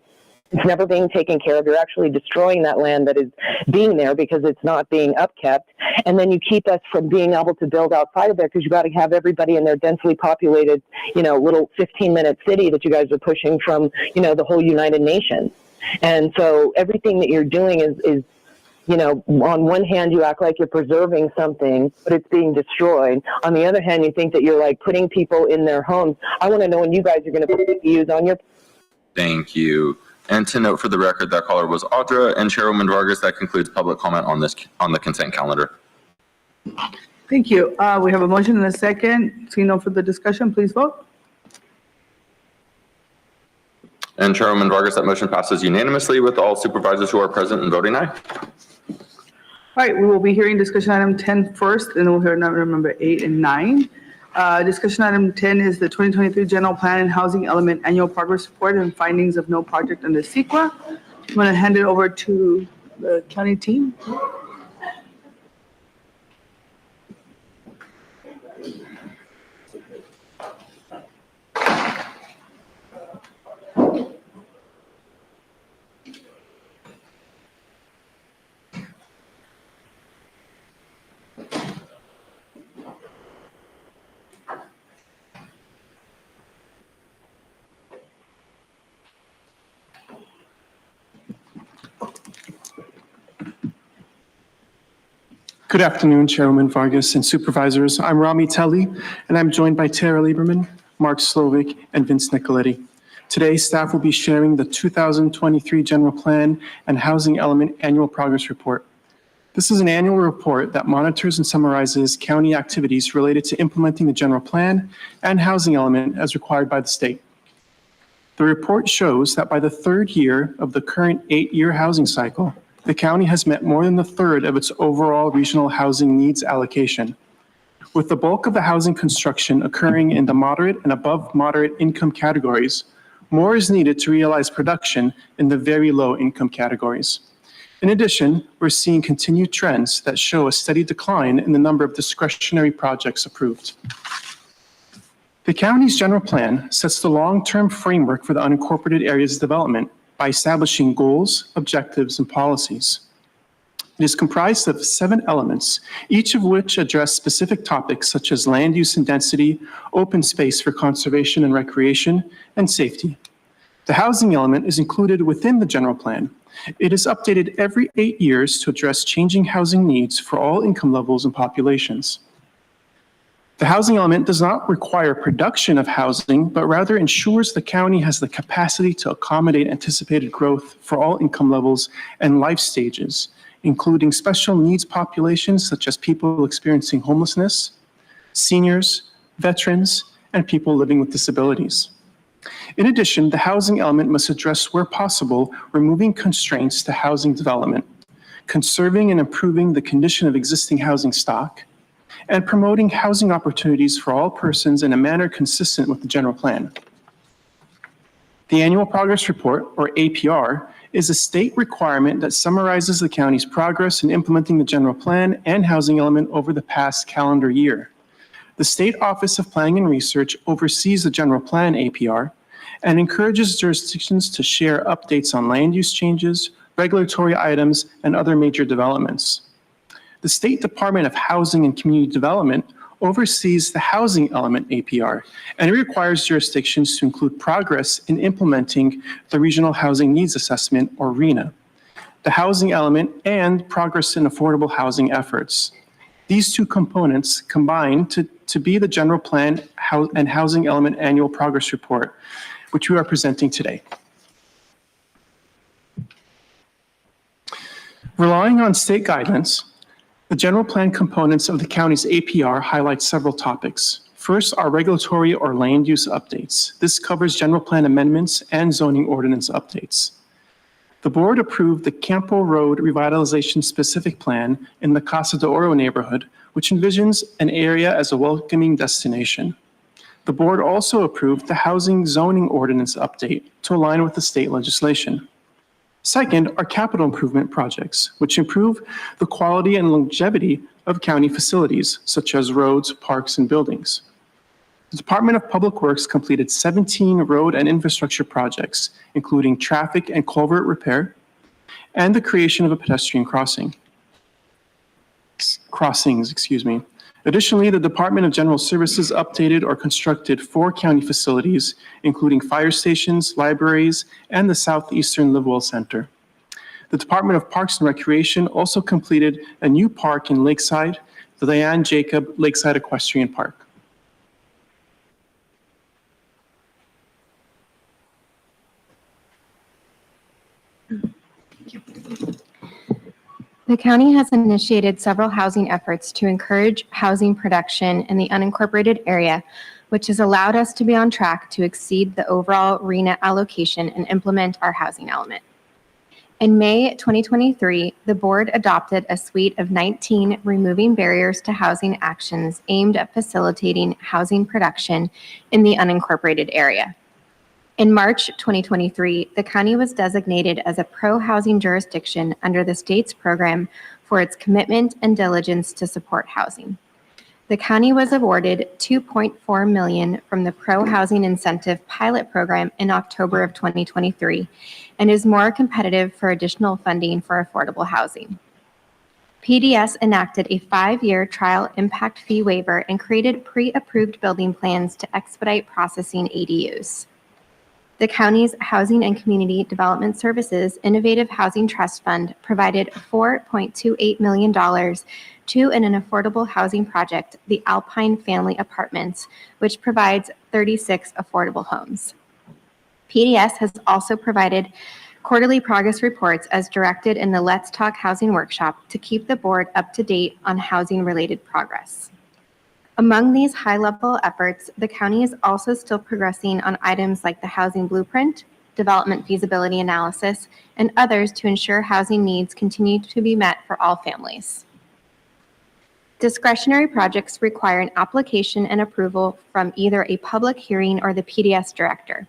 it's never being taken care of. You're actually destroying that land that is being there because it's not being upkept. And then you keep us from being able to build outside of there because you got to have everybody in their densely populated, little 15-minute city that you guys are pushing from, the whole United Nations. And so everything that you're doing is on one hand, you act like you're preserving something, but it's being destroyed. On the other hand, you think that you're like putting people in their homes. I want to know when you guys are going to put CPUs on your. Thank you. And to note for the record, that caller was Audra, and Chairwoman Vargas. That concludes public comment on the consent calendar. Thank you. We have a motion and a second. Seeing no further discussion, please vote. And Chairwoman Vargas, that motion passes unanimously with all supervisors who are present and voting aye. All right, we will be hearing discussion item 10 first, and then we'll hear number 8 and 9. Discussion item 10 is the 2023 General Plan and Housing Element Annual Progress Report and Findings of No Project under CEQA. I'm going to hand it over to the county team. Good afternoon, Chairwoman Vargas and supervisors. I'm Rami Telly, and I'm joined by Tara Lieberman, Mark Slovic, and Vince Nicoletti. Today, staff will be sharing the 2023 General Plan and Housing Element Annual Progress Report. This is an annual report that monitors and summarizes county activities related to implementing the General Plan and Housing Element as required by the state. The report shows that by the third year of the current 8-year housing cycle, the county has met more than a third of its overall regional housing needs allocation. With the bulk of the housing construction occurring in the moderate and above moderate income categories, more is needed to realize production in the very low income categories. In addition, we're seeing continued trends that show a steady decline in the number of discretionary projects approved. The county's general plan sets the long-term framework for the unincorporated areas development by establishing goals, objectives, and policies. It is comprised of 7 elements, each of which address specific topics such as land use and density, open space for conservation and recreation, and safety. The housing element is included within the general plan It is updated every 8 years to address changing housing needs for all income levels and populations. The housing element does not require production of housing, but rather ensures the county has the capacity to accommodate anticipated growth for all income levels and life stages, including special needs populations such as people experiencing homelessness, seniors, veterans, and people living with disabilities. In addition, the housing element must address, where possible, removing constraints to housing development, conserving and improving the condition of existing housing stock, and promoting housing opportunities for all persons in a manner consistent with the general plan. The Annual Progress Report, or APR, is a state requirement that summarizes the county's progress in implementing the general plan and housing element over the past calendar year. The State Office of Planning and Research oversees the general plan APR and encourages jurisdictions to share updates on land use changes, regulatory items, and other major developments. The State Department of Housing and Community Development oversees the housing element APR, and it requires jurisdictions to include progress in implementing the Regional Housing Needs Assessment, or RHNA, the housing element, and progress in affordable housing efforts. These two components combine to be the general plan and housing element annual progress report, which we are presenting today. Relying on state guidelines, the general plan components of the county's APR highlight several topics. First are regulatory or land use updates. This covers general plan amendments and zoning ordinance updates. The board approved the Campo Road Revitalization Specific Plan in the Casa de Oro neighborhood, which envisions an area as a welcoming destination. The board also approved the Housing Zoning Ordinance update to align with the state legislation. Second are capital improvement projects, which improve the quality and longevity of county facilities, such as roads, parks, and buildings. The Department of Public Works completed 17 road and infrastructure projects, including traffic and culvert repair, and the creation of a pedestrian crossings. Additionally, the Department of General Services updated or constructed 4 county facilities, including fire stations, libraries, and the Southeastern Livewell Center. The Department of Parks and Recreation also completed a new park in Lakeside, the Diane Jacob Lakeside Equestrian Park. The county has initiated several housing efforts to encourage housing production in the unincorporated area, which has allowed us to be on track to exceed the overall RHNA allocation and implement our housing element. In May 2023, the board adopted a suite of 19 removing barriers to housing actions aimed at facilitating housing production in the unincorporated area. In March 2023, the county was designated as a pro-housing jurisdiction under the state's program for its commitment and diligence to support housing. The county was awarded $2.4 million from the Pro-Housing Incentive Pilot Program in October of 2023 and is more competitive for additional funding for affordable housing. PDS enacted a 5-year trial impact fee waiver and created pre-approved building plans to expedite processing ADUs. The county's Housing and Community Development Services Innovative Housing Trust Fund provided $4.28 million to an affordable housing project, the Alpine Family Apartments, which provides 36 affordable homes. PDS has also provided quarterly progress reports as directed in the Let's Talk Housing Workshop to keep the board up to date on housing-related progress. Among these high-level efforts, the county is also still progressing on items like the housing blueprint, development feasibility analysis, and others to ensure housing needs continue to be met for all families. Discretionary projects require an application and approval from either a public hearing or the PDS director.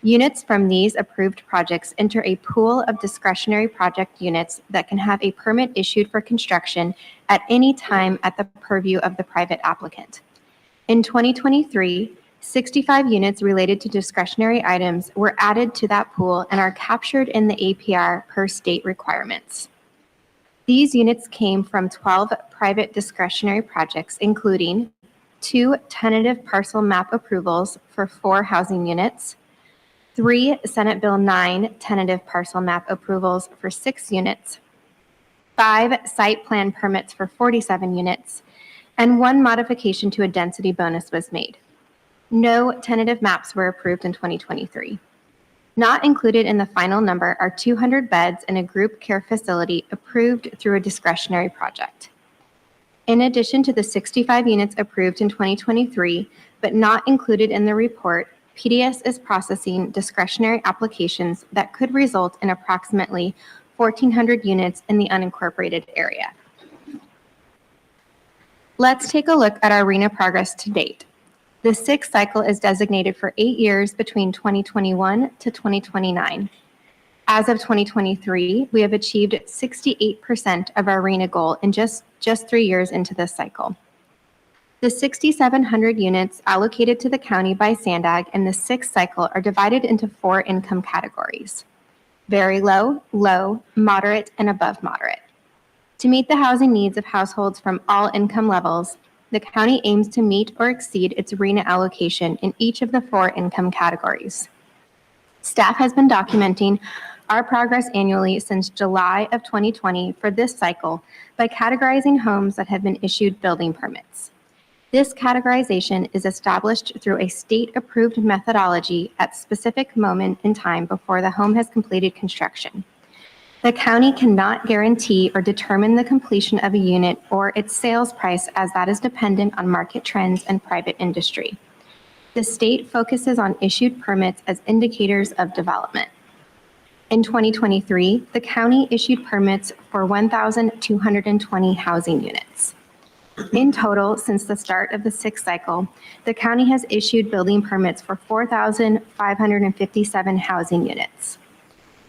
Units from these approved projects enter a pool of discretionary project units that can have a permit issued for construction at any time at the purview of the private applicant. In 2023, 65 units related to discretionary items were added to that pool and are captured in the APR per state requirements. These units came from 12 private discretionary projects, including 2 tentative parcel map approvals for 4 housing units, 3 Senate Bill 9 tentative parcel map approvals for 6 units, 5 site plan permits for 47 units, and 1 modification to a density bonus was made. No tentative maps were approved in 2023. Not included in the final number are 200 beds in a group care facility approved through a discretionary project. In addition to the 65 units approved in 2023, but not included in the report, PDS is processing discretionary applications that could result in approximately 1,400 units in the unincorporated area. Let's take a look at our RENA progress to date. The 6th cycle is designated for 8 years between 2021 to 2029. As of 2023, we have achieved 68% of our RENA goal in just 3 years into this cycle. The 6,700 units allocated to the county by SANDAG in the 6th cycle are divided into 4 income categories: very low, low, moderate, and above moderate. To meet the housing needs of households from all income levels, the county aims to meet or exceed its RENA allocation in each of the 4 income categories. Staff has been documenting our progress annually since July of 2020 for this cycle by categorizing homes that have been issued building permits. This categorization is established through a state-approved methodology at specific moment in time before the home has completed construction. The county cannot guarantee or determine the completion of a unit or its sales price, as that is dependent on market trends and private industry. The state focuses on issued permits as indicators of development. In 2023, the county issued permits for 1,220 housing units. In total, since the start of the 6th cycle, the county has issued building permits for 4,557 housing units.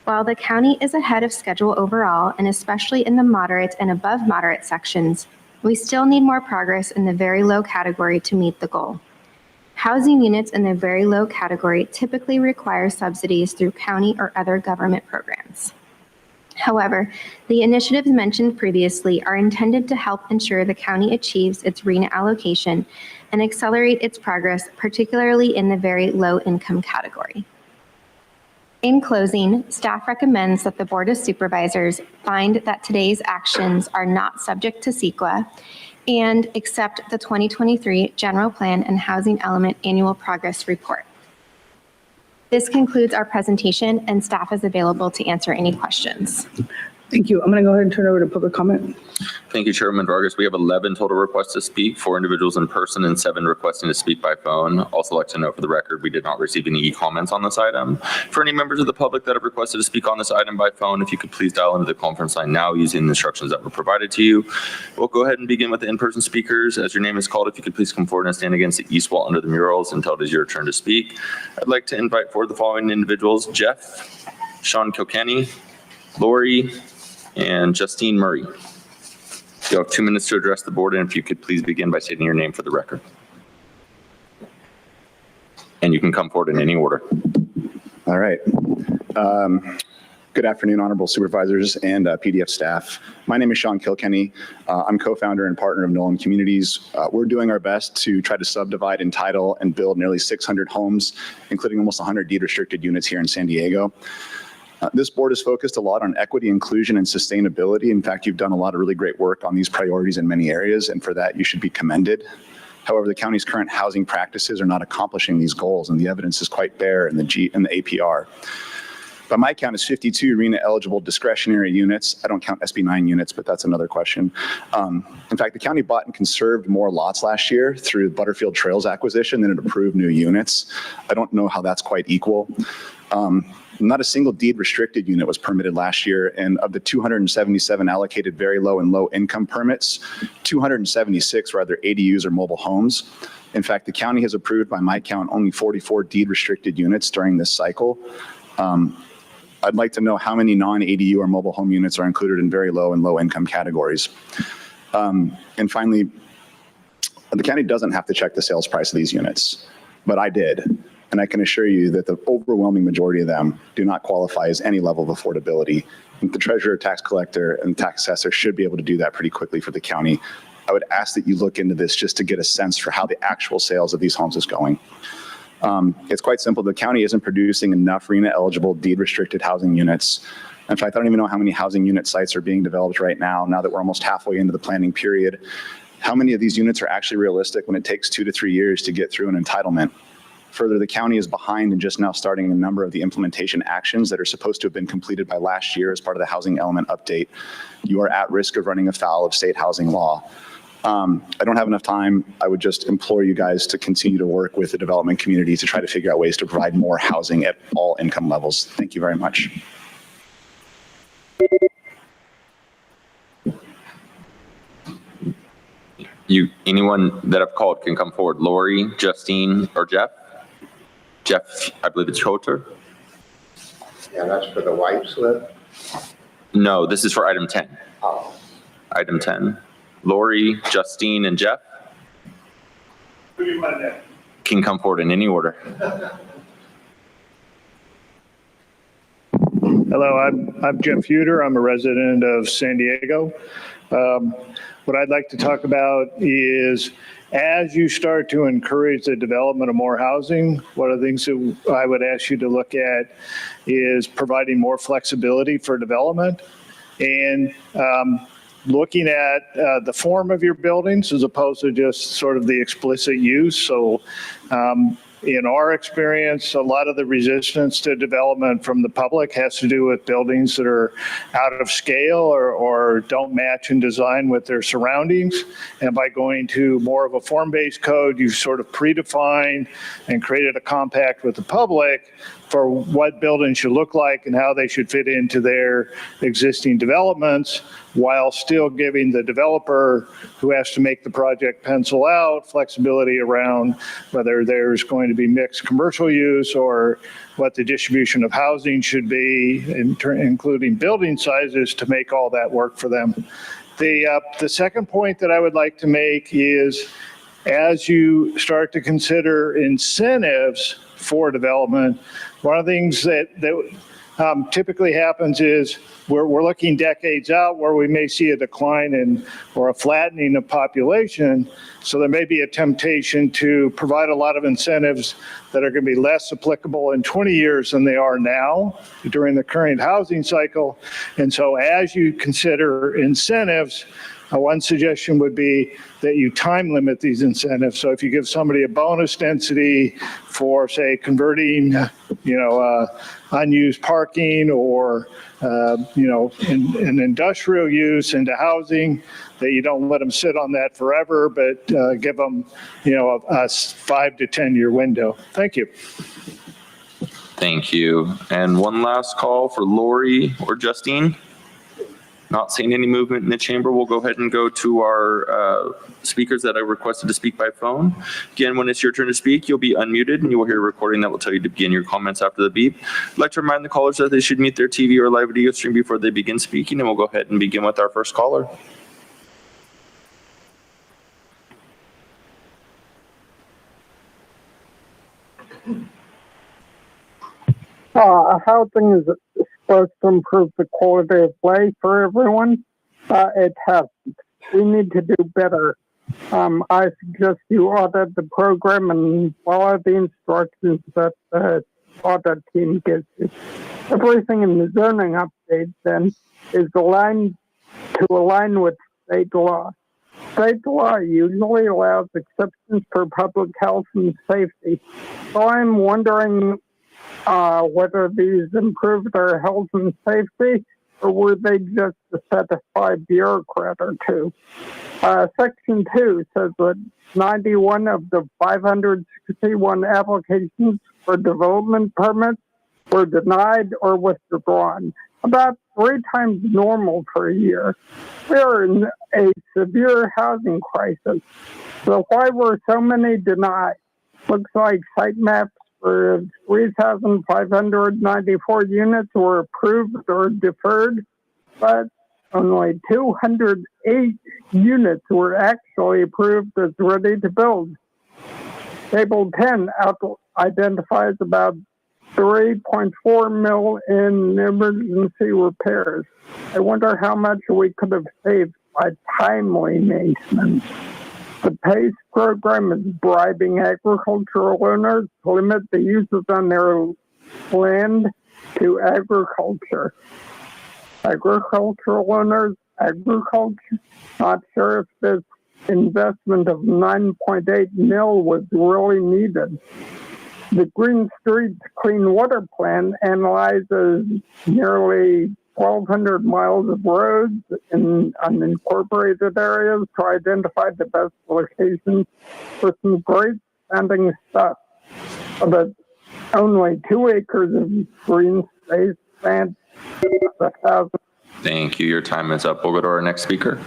While the county is ahead of schedule overall, and especially in the moderate and above moderate sections, we still need more progress in the very low category to meet the goal. Housing units in the very low category typically require subsidies through county or other government programs. However, the initiatives mentioned previously are intended to help ensure the county achieves its RENA allocation and accelerate its progress, particularly in the very low income category. In closing, staff recommends that the Board of Supervisors find that today's actions are not subject to CEQA and accept the 2023 General Plan and Housing Element Annual Progress Report. This concludes our presentation, and staff is available to answer any questions. Thank you. I'm going to go ahead and turn it over to public comment. Thank you, Chairwoman Vargas. We have 11 total requests to speak, 4 individuals in person and 7 requesting to speak by phone. Also like to note for the record, we did not receive any comments on this item. For any members of the public that have requested to speak on this item by phone, if you could please dial into the conference line now using the instructions that were provided to you. We'll go ahead and begin with the in-person speakers. As your name is called, if you could please come forward and stand against the east wall under the murals until it is your turn to speak. I'd like to invite forward the following individuals: Jeff, Sean Kilkenny, Lori, and Justine Murray. You have 2 minutes to address the board, and if you could please begin by stating your name for the record. And you can come forward in any order. All right. Good afternoon, honorable supervisors and PDF staff. My name is Sean Kilkenny. I'm co-founder and partner of Nolan Communities. We're doing our best to try to subdivide, entitle, and build nearly 600 homes, including almost 100 deed restricted units here in San Diego. This board is focused a lot on equity, inclusion, and sustainability. In fact, you've done a lot of really great work on these priorities in many areas, and for that, you should be commended. However, the county's current housing practices are not accomplishing these goals, and the evidence is quite bare in the APR. By my count, is 52 RENA-eligible discretionary units. I don't count SB 9 units, but that's another question. In fact, the county bought and conserved more lots last year through Butterfield Trails acquisition than it approved new units. I don't know how that's quite equal. Not a single deed restricted unit was permitted last year, and of the 277 allocated very low and low income permits, 276 were either ADUs or mobile homes. In fact, the county has approved, by my count, only 44 deed restricted units during this cycle. I'd like to know how many non-ADU or mobile home units are included in very low and low income categories. And finally, the county doesn't have to check the sales price of these units, but I did. And I can assure you that the overwhelming majority of them do not qualify as any level of affordability. And the treasurer, tax collector, and tax assessor should be able to do that pretty quickly for the county. I would ask that you look into this just to get a sense for how the actual sales of these homes is going. It's quite simple. The county isn't producing enough RENA-eligible deed-restricted housing units. In fact, I don't even know how many housing unit sites are being developed right now that we're almost halfway into the planning period. How many of these units are actually realistic when it takes 2 to 3 years to get through an entitlement? Further, the county is behind in just now starting a number of the implementation actions that are supposed to have been completed by last year as part of the housing element update. You are at risk of running afoul of state housing law. I don't have enough time. I would just implore you guys to continue to work with the development community to try to figure out ways to provide more housing at all income levels. Thank you very much. Anyone that I've called can come forward. Lori, Justine, or Jeff? Jeff, I believe it's Choter. Yeah, that's for the white slip. No, this is for item 10. Oh. Item 10. Lori, Justine, and Jeff can come forward in any order. Hello, I'm Jeff Huter. I'm a resident of San Diego. What I'd like to talk about is as you start to encourage the development of more housing, one of the things that I would ask you to look at is providing more flexibility for development and looking at the form of your buildings as opposed to just sort of the explicit use. So in our experience, a lot of the resistance to development from the public has to do with buildings that are out of scale or don't match in design with their surroundings. And by going to more of a form-based code, you've sort of predefined and created a compact with the public for what buildings should look like and how they should fit into their existing developments, while still giving the developer who has to make the project pencil out flexibility around whether there's going to be mixed commercial use or what the distribution of housing should be, including building sizes, to make all that work for them. The second point that I would like to make is as you start to consider incentives for development, one of the things that typically happens is we're looking decades out where we may see a decline in or a flattening of population. So there may be a temptation to provide a lot of incentives that are going to be less applicable in 20 years than they are now during the current housing cycle. And so as you consider incentives, one suggestion would be that you time limit these incentives. So if you give somebody a bonus density for, say, converting, unused parking or, an industrial use into housing, that you don't let them sit on that forever, but give them, a 5 to 10 year window. Thank you. Thank you. And one last call for Lori or Justine. Not seeing any movement in the chamber, we'll go ahead and go to our speakers that I requested to speak by phone. Again, when it's your turn to speak, you'll be unmuted and you will hear a recording that will tell you to begin your comments after the beep. I'd like to remind the callers that they should mute their TV or live video stream before they begin speaking, and we'll go ahead and begin with our first caller. Housing is supposed to improve the quality of life for everyone. It hasn't. We need to do better. I suggest you audit the program and follow the instructions that the audit team gives you. Everything in the zoning update then is aligned with state law. State law usually allows exceptions for public health and safety. So I'm wondering whether these improve their health and safety, or were they just to satisfy bureaucrat or two? Section 2 says that 91 of the 561 applications for development permits were denied or withdrawn, about 3 times normal per year. We are in a severe housing crisis. So why were so many denied? Looks like site maps for 3,594 units were approved or deferred, but only 208 units were actually approved as ready to build. Table 10 identifies about $3.4 million in emergency repairs. I wonder how much we could have saved by timely maintenance. The PACE program is bribing agricultural owners to limit the uses on their land to agriculture. Agricultural owners, agriculture, not sure if this investment of 9.8 mil was really needed. The Green Streets Clean Water Plan analyzes nearly 1,200 miles of roads in unincorporated areas to identify the best locations for some great sounding stuff. But only 2 acres of green space and 1,000. Thank you. Your time is up. We'll go to our next speaker.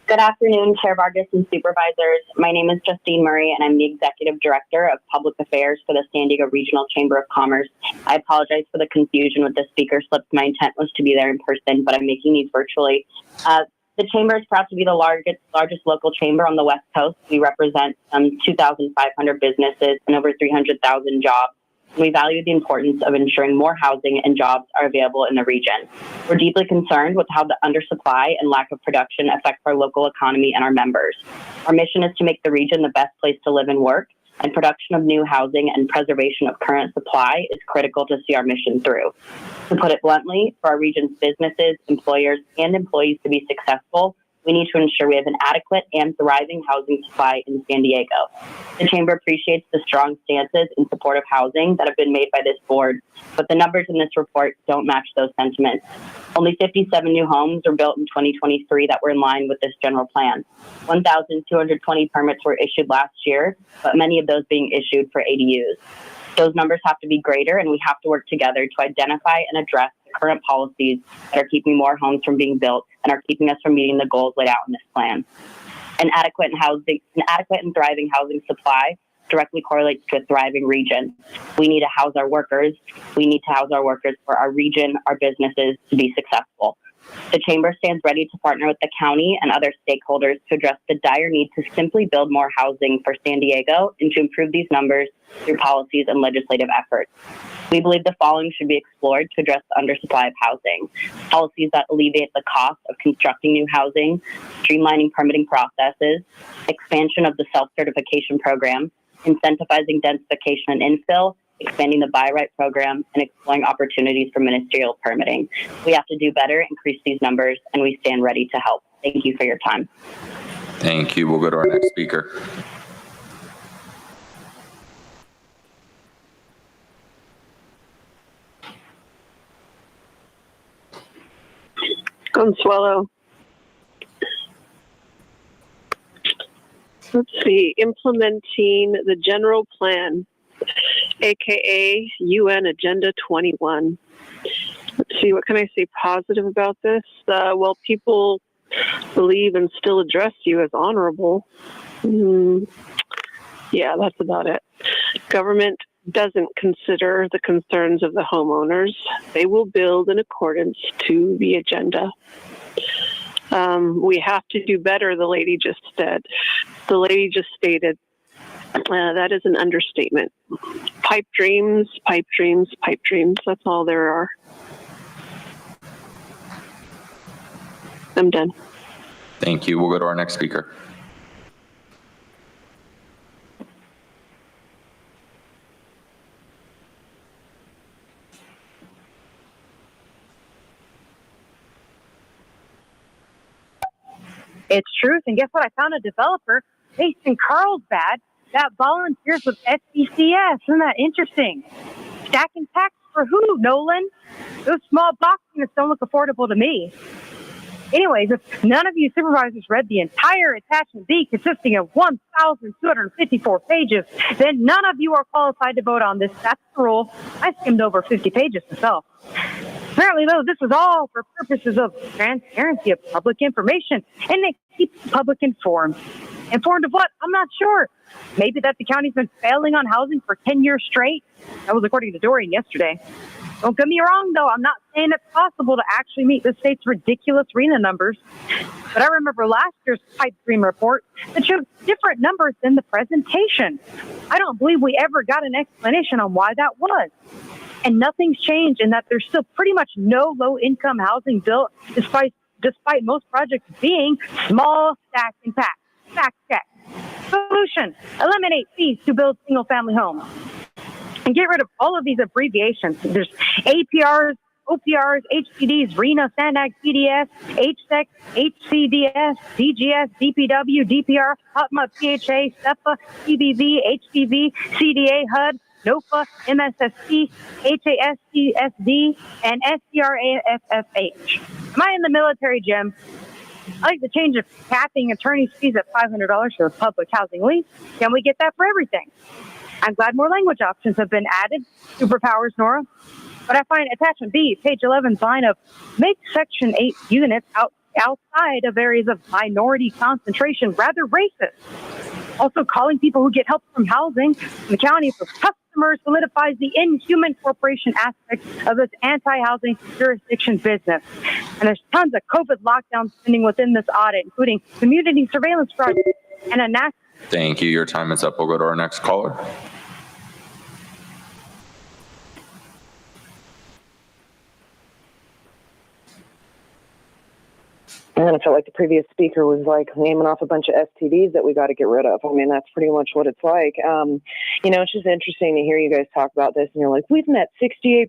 Good afternoon, Chair Vargas and supervisors. My name is Justine Murray, and I'm the Executive Director of Public Affairs for the San Diego Regional Chamber of Commerce. I apologize for the confusion with the speaker slips. My intent was to be there in person, but I'm making these virtually. The Chamber is proud to be the largest local chamber on the West Coast. We represent 2,500 businesses and over 300,000 jobs. We value the importance of ensuring more housing and jobs are available in the region. We're deeply concerned with how the undersupply and lack of production affects our local economy and our members. Our mission is to make the region the best place to live and work, and production of new housing and preservation of current supply is critical to see our mission through. To put it bluntly, for our region's businesses, employers, and employees to be successful, we need to ensure we have an adequate and thriving housing supply in San Diego. The Chamber appreciates the strong stances in support of housing that have been made by this board, but the numbers in this report don't match those sentiments. Only 57 new homes were built in 2023 that were in line with this general plan. 1,220 permits were issued last year, but many of those being issued for ADUs. Those numbers have to be greater, and we have to work together to identify and address the current policies that are keeping more homes from being built and are keeping us from meeting the goals laid out in this plan. An adequate and thriving housing supply directly correlates to a thriving region. We need to house our workers. We need to house our workers for our region, our businesses to be successful. The Chamber stands ready to partner with the county and other stakeholders to address the dire need to simply build more housing for San Diego and to improve these numbers through policies and legislative efforts. We believe the following should be explored to address the undersupply of housing: policies that alleviate the cost of constructing new housing, streamlining permitting processes, expansion of the self-certification program, incentivizing densification and infill, expanding the buy right program, and exploring opportunities for ministerial permitting. We have to do better, increase these numbers, and we stand ready to help. Thank you for your time. Thank you. We'll go to our next speaker. Consuelo. Let's see, implementing the general plan, aka UN Agenda 21. Let's see, what can I say positive about this? Well, people believe and still address you as honorable. Yeah, that's about it. Government doesn't consider the concerns of the homeowners. They will build in accordance to the agenda. We have to do better, the lady just said. The lady just stated, that is an understatement. Pipe dreams, pipe dreams, pipe dreams. That's all there are. I'm done. Thank you. We'll go to our next speaker. It's truth. And guess what? I found a developer based in Carlsbad that volunteers with SBCS. Isn't that interesting? Stacking tax for who, Nolan? Those small box units don't look affordable to me. Anyways, if none of you supervisors read the entire attachment B consisting of 1,254 pages, then none of you are qualified to vote on this. That's the rule. I skimmed over 50 pages myself. Apparently, though, this is all for purposes of transparency of public information, and it keeps the public informed. Informed of what? I'm not sure. Maybe that the county's been failing on housing for 10 years straight. That was according to Dorian yesterday. Don't get me wrong, though. I'm not saying it's possible to actually meet the state's ridiculous RHNA numbers. But I remember last year's pipe dream report that showed different numbers than the presentation. I don't believe we ever got an explanation on why that was. And nothing's changed in that there's still pretty much no low-income housing built, despite most projects being small, stacked, and packed. Fact check. Solution: eliminate fees to build single-family homes. And get rid of all of these abbreviations. There's APRs, OPRs, HPDs, RENA, SANAG, PDS, HSEC, HCDS, DGS, DPW, DPR, HUTMA, PHA, SEPA, CBV, HPV, CDA, HUD, NOFA, MSSP, HASCSD, and SCRAFFH. Am I in the military, Jim? I like the change of capping attorney's fees at $500 for a public housing lease. Can we get that for everything? I'm glad more language options have been added. Superpowers, Nora. But I find attachment B, page 11's line of make Section 8 units outside of areas of minority concentration rather racist. Also, calling people who get help from housing in the county for customers solidifies the inhuman corporation aspect of this anti-housing jurisdiction business. And there's tons of COVID lockdown spending within this audit, including community surveillance projects and a national. Thank you. Your time is up. We'll go to our next caller. And I felt like the previous speaker was like naming off a bunch of STDs that we got to get rid of. I mean, that's pretty much what it's like. It's just interesting to hear you guys talk about this. And you're like, we've met 68%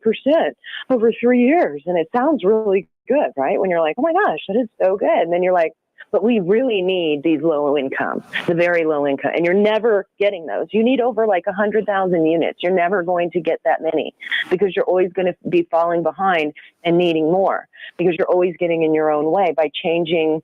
over 3 years. And it sounds really good, right? When you're like, oh my gosh, that is so good. And then you're like, but we really need these low income, the very low income. And you're never getting those. You need over like 100,000 units. You're never going to get that many because you're always going to be falling behind and needing more because you're always getting in your own way by changing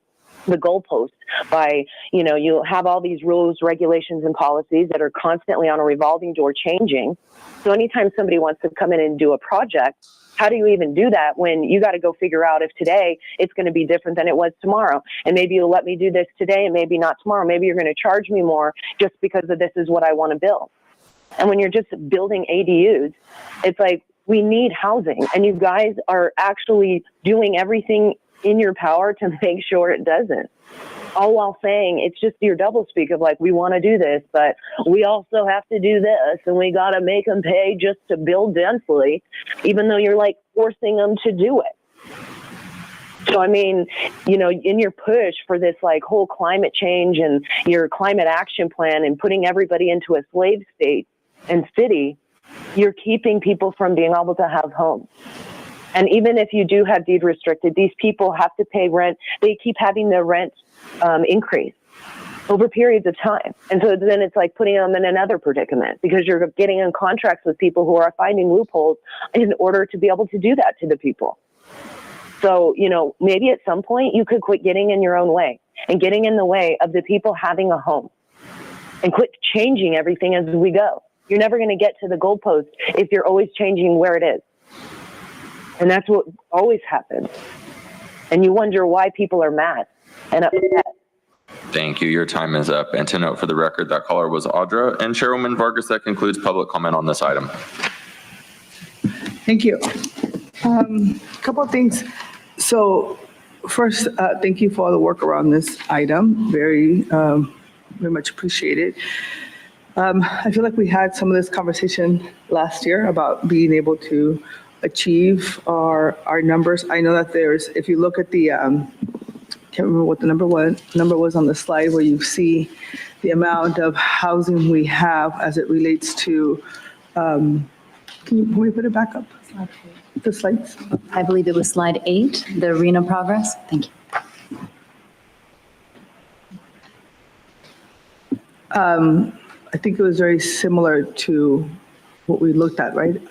the goalposts by, you have all these rules, regulations, and policies that are constantly on a revolving door changing. So anytime somebody wants to come in and do a project, how do you even do that when you got to go figure out if today it's going to be different than it was tomorrow? And maybe you'll let me do this today and maybe not tomorrow. Maybe you're going to charge me more just because of this is what I want to build. And when you're just building ADUs, it's like we need housing. And you guys are actually doing everything in your power to make sure it doesn't. All while saying it's just your doublespeak of like, we want to do this, but we also have to do this and we got to make them pay just to build densely, even though you're like forcing them to do it. So, I mean, in your push for this like whole climate change and your climate action plan and putting everybody into a slave state and city, you're keeping people from being able to have homes. And even if you do have deed restricted, these people have to pay rent. They keep having their rent increase over periods of time. And so then it's like putting them in another predicament because you're getting in contracts with people who are finding loopholes in order to be able to do that to the people. So, maybe at some point you could quit getting in your own way and getting in the way of the people having a home and quit changing everything as we go. You're never going to get to the goalpost if you're always changing where it is. And that's what always happens. And you wonder why people are mad and upset. Thank you. Your time is up. And to note for the record, that caller was Audra. And Chairwoman Vargas, that concludes public comment on this item. Thank you. A couple of things. So first, thank you for all the work around this item. Very much appreciated. I feel like we had some of this conversation last year about being able to achieve our numbers. I know that if you look at the, can't remember what the number was on the slide where you see the amount of housing we have as it relates to, can we put it back up? The slides? I believe it was slide 8, the arena progress. Thank you. I think it was very similar to what we looked at, right?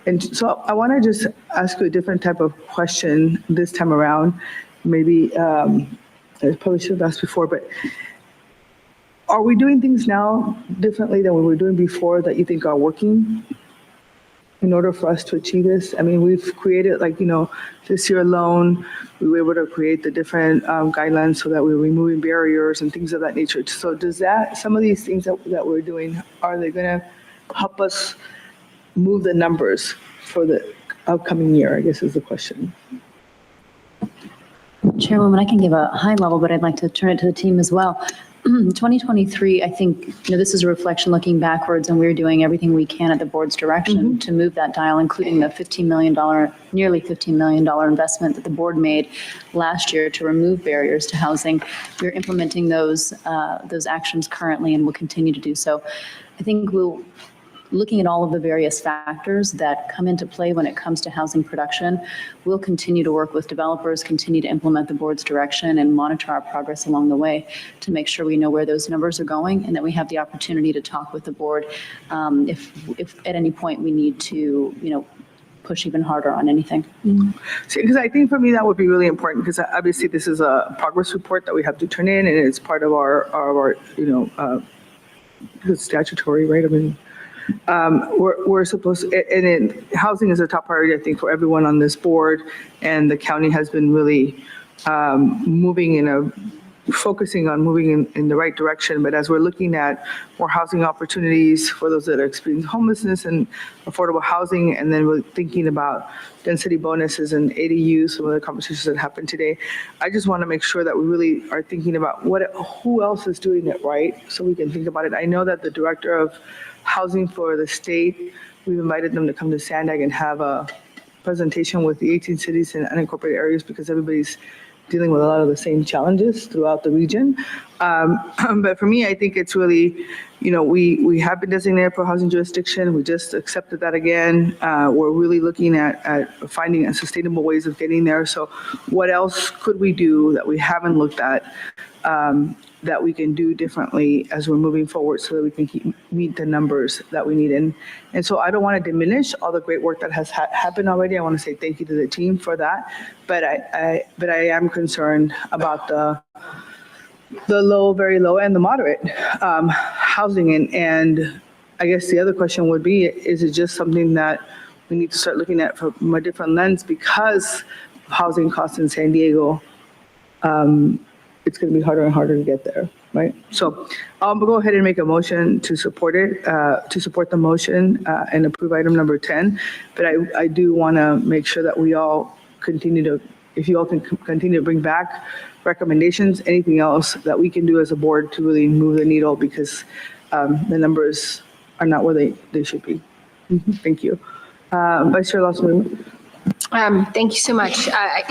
And so I want to just ask you a different type of question this time around. Maybe I probably should have asked before, but are we doing things now differently than we were doing before that you think are working in order for us to achieve this? I mean, we've created this year alone, we were able to create the different guidelines so that we're removing barriers and things of that nature. So does some of these things that we're doing, are they going to help us move the numbers for the upcoming year, I guess is the question. Chairwoman, I can give a high level, but I'd like to turn it to the team as well. 2023, I think, this is a reflection looking backwards, and we're doing everything we can at the board's direction to move that dial, including the nearly $15 million investment that the board made last year to remove barriers to housing. We're implementing those actions currently and will continue to do so. I think looking at all of the various factors that come into play when it comes to housing production, we'll continue to work with developers, continue to implement the board's direction, and monitor our progress along the way to make sure we know where those numbers are going, and that we have the opportunity to talk with the board if at any point we need to, push even harder on anything. Because I think for me that would be really important, because obviously this is a progress report that we have to turn in, and it's part of our statutory, right? I mean, we're supposed to, and then housing is a top priority, I think, for everyone on this board, and the county has been really focusing on moving in the right direction. But as we're looking at more housing opportunities for those that are experiencing homelessness and affordable housing, and then we're thinking about density bonuses and ADUs, some of the conversations that happened today, I just want to make sure that we really are thinking about who else is doing it right, so we can think about it. I know that the director of housing for the state, we've invited them to come to Sandag and have a presentation with the 18 cities and unincorporated areas, because everybody's dealing with a lot of the same challenges throughout the region. But for me, I think it's really, we have been designated for housing jurisdiction. We just accepted that again. We're really looking at finding sustainable ways of getting there. So what else could we do that we haven't looked at, that we can do differently as we're moving forward, so that we can meet the numbers that we need. And so I don't want to diminish all the great work that has happened already. I want to say thank you to the team for that. But I am concerned about the low, very low, and the moderate housing. And I guess the other question would be, is it just something that we need to start looking at from a different lens, because housing costs in San Diego, it's going to be harder and harder to get there, right? So I'll go ahead and make a motion to support it, to support the motion and approve item number 10. But I do want to make sure that we all continue to, if you all can continue to bring back recommendations, anything else that we can do as a board to really move the needle, because the numbers are not where they should be. Thank you. Vice Chair Lawson. Thank you so much. I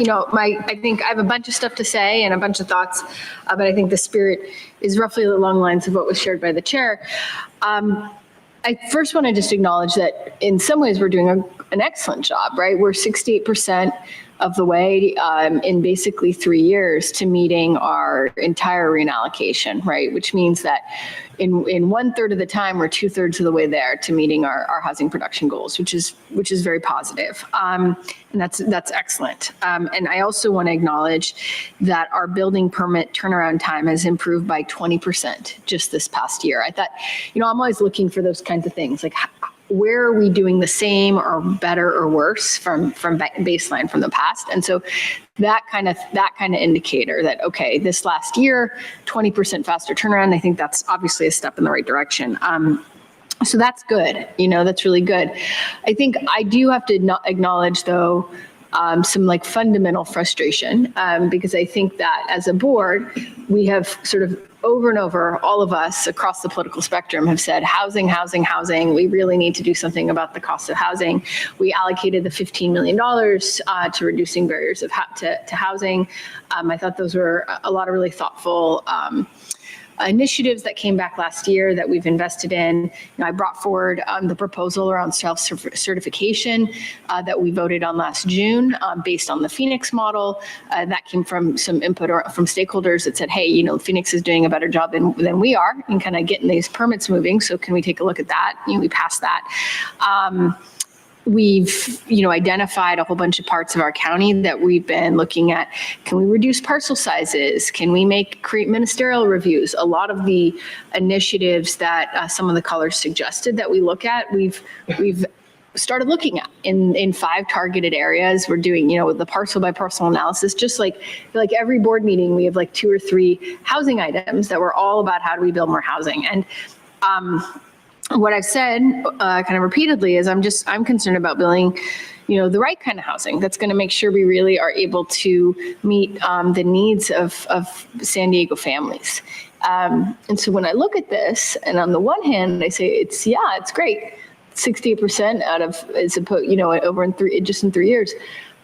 think I have a bunch of stuff to say and a bunch of thoughts, but I think the spirit is roughly along the lines of what was shared by the chair. I first want to just acknowledge that in some ways we're doing an excellent job, right? We're 68% of the way in basically 3 years to meeting our entire arena allocation, right? Which means that in 1/3 of the time, we're 2/3 of the way there to meeting our housing production goals, which is very positive. And that's excellent. And I also want to acknowledge that our building permit turnaround time has improved by 20% just this past year. I thought, I'm always looking for those kinds of things, like where are we doing the same or better or worse from baseline from the past? And so that kind of indicator that, okay, this last year, 20% faster turnaround, I think that's obviously a step in the right direction. So that's good. That's really good. I think I do have to acknowledge, though, some fundamental frustration, because I think that as a board, we have sort of over and over, all of us across the political spectrum have said, housing, housing, housing. We really need to do something about the cost of housing. We allocated the $15 million to reducing barriers to housing. I thought those were a lot of really thoughtful initiatives that came back last year that we've invested in. I brought forward the proposal around self-certification that we voted on last June based on the Phoenix model. That came from some input from stakeholders that said, hey, Phoenix is doing a better job than we are in kind of getting these permits moving. So can we take a look at that? We passed that. We've, identified a whole bunch of parts of our county that we've been looking at. Can we reduce parcel sizes? Can we create ministerial reviews? A lot of the initiatives that some of the callers suggested that we look at, we've started looking at in 5 targeted areas. We're doing, with the parcel by parcel analysis, just like every board meeting, we have 2 or 3 housing items that were all about how do we build more housing. And, what I've said kind of repeatedly is I'm concerned about building, the right kind of housing that's going to make sure we really are able to meet the needs of San Diego families. And so when I look at this, and on the one hand, I say it's great, 68% out of, as opposed, over in just in 3 years.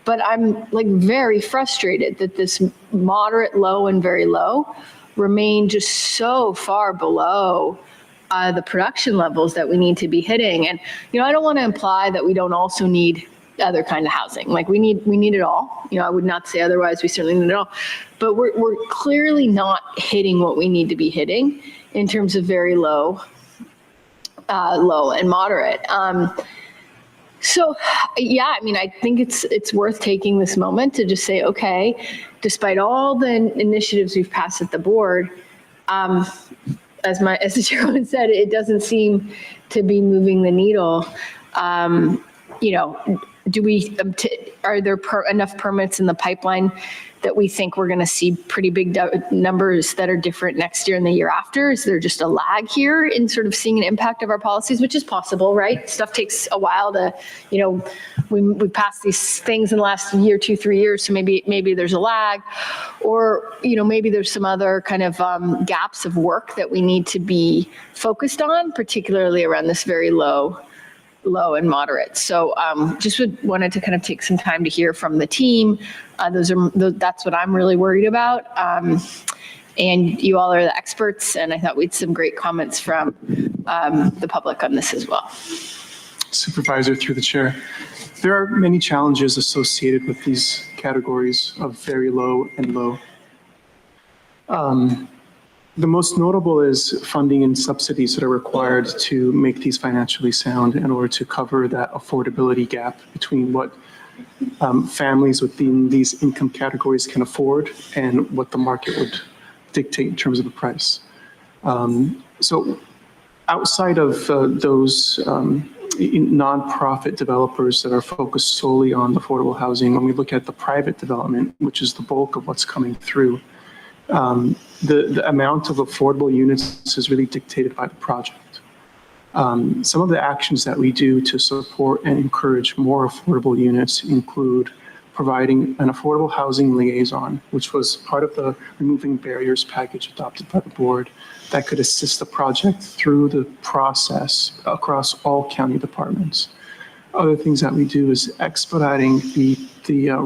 But I'm like very frustrated that this moderate, low, and very low remain just so far below the production levels that we need to be hitting. And, I don't want to imply that we don't also need other kind of housing. Like we need it all. I would not say otherwise. We certainly need it all. But we're clearly not hitting what we need to be hitting in terms of very low and moderate. So yeah, I think it's worth taking this moment to just say, okay, despite all the initiatives we've passed at the board, as the chairman said, it doesn't seem to be moving the needle. Are there enough permits in the pipeline that we think we're going to see pretty big numbers that are different next year and the year after? Is there just a lag here in sort of seeing an impact of our policies, which is possible, right? Stuff takes a while to, we passed these things in the last year, 2, 3 years, so maybe there's a lag, or, maybe there's some other kind of gaps of work that we need to be focused on, particularly around this very low and moderate. So just wanted to kind of take some time to hear from the team. That's what I'm really worried about. And you all are the experts, and I thought we had some great comments from the public on this as well. Supervisor, through the chair. There are many challenges associated with these categories of very low and low. The most notable is funding and subsidies that are required to make these financially sound in order to cover that affordability gap between what families within these income categories can afford and what the market would dictate in terms of the price. So outside of those nonprofit developers that are focused solely on affordable housing, when we look at the private development, which is the bulk of what's coming through, the amount of affordable units is really dictated by the project. Some of the actions that we do to support and encourage more affordable units include providing an affordable housing liaison, which was part of the removing barriers package adopted by the board that could assist the project through the process across all county departments. Other things that we do is expediting the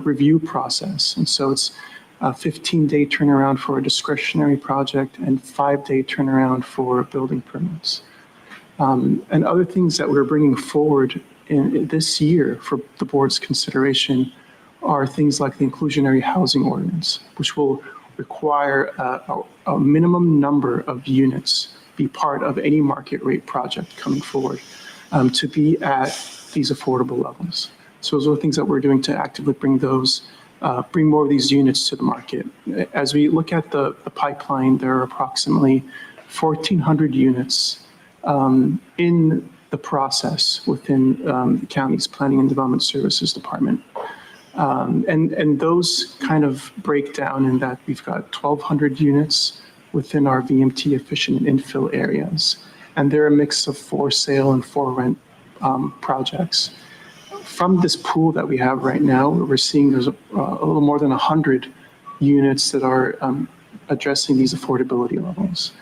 review process. And so it's a 15-day turnaround for a discretionary project and 5-day turnaround for building permits. And other things that we're bringing forward in this year for the board's consideration are things like the inclusionary housing ordinance, which will require a minimum number of units be part of any market rate project coming forward to be at these affordable levels. So those are the things that we're doing to actively bring more of these units to the market. As we look at the pipeline, there are approximately 1,400 units in the process within the county's Planning and Development Services Department. And those kind of break down in that we've got 1,200 units within our VMT efficient and infill areas. And they're a mix of for sale and for rent projects. From this pool that we have right now, we're seeing there's a little more than 100 units that are addressing these affordability levels.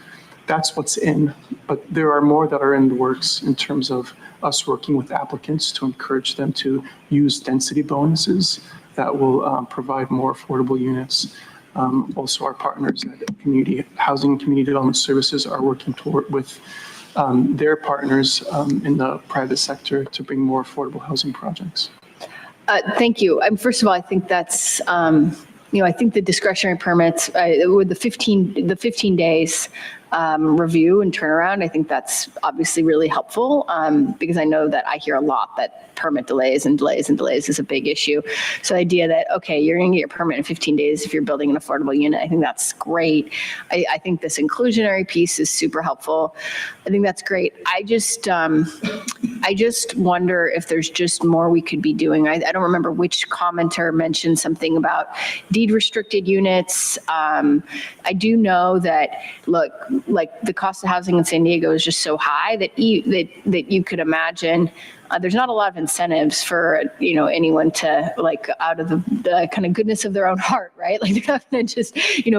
That's what's in, but there are more that are in the works in terms of us working with applicants to encourage them to use density bonuses that will provide more affordable units. Also, our partners at Community Housing and Community Development Services are working with their partners in the private sector to bring more affordable housing projects. Thank you. First of all, I think that's, I think the discretionary permits with the 15 days review and turnaround, I think that's obviously really helpful because I know that I hear a lot that permit delays is a big issue. So the idea that, okay, you're going to get your permit in 15 days if you're building an affordable unit, I think that's great. I think this inclusionary piece is super helpful. I think that's great. I just wonder if there's just more we could be doing. I don't remember which commenter mentioned something about deed restricted units. I do know that, look, like the cost of housing in San Diego is just so high that you could imagine there's not a lot of incentives for, anyone to like out of the kind of goodness of their own heart, right? Like they're not going to just,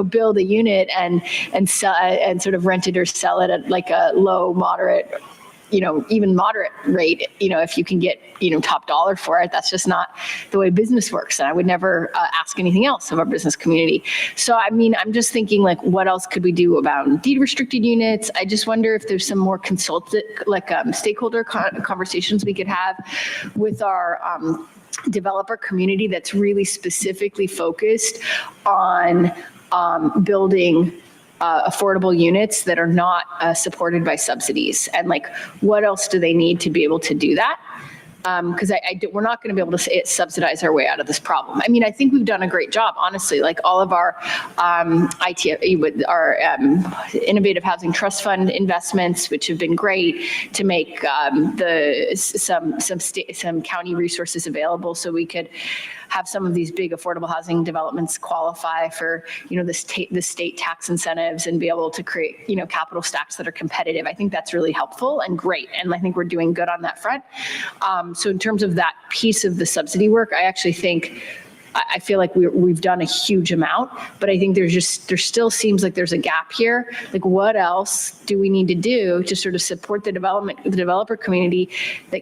build a unit and sell and sort of rent it or sell it at like a low, moderate, even moderate rate, if you can get, top dollar for it. That's just not the way business works. And I would never ask anything else of our business community. So, I'm just thinking like, what else could we do about deed restricted units? I just wonder if there's some more stakeholder conversations we could have with our developer community that's really specifically focused on building affordable units that are not supported by subsidies, and like what else do they need to be able to do that? Because we're not going to be able to subsidize our way out of this problem. I think we've done a great job, honestly. Like all of our Innovative Housing Trust Fund investments, which have been great to make some county resources available, so we could have some of these big affordable housing developments qualify for, the state tax incentives and be able to create, capital stacks that are competitive. I think that's really helpful and great. And I think we're doing good on that front. So in terms of that piece of the subsidy work, I actually think, I feel like we've done a huge amount, but I think there still seems like there's a gap here. Like what else do we need to do to sort of support the developer community that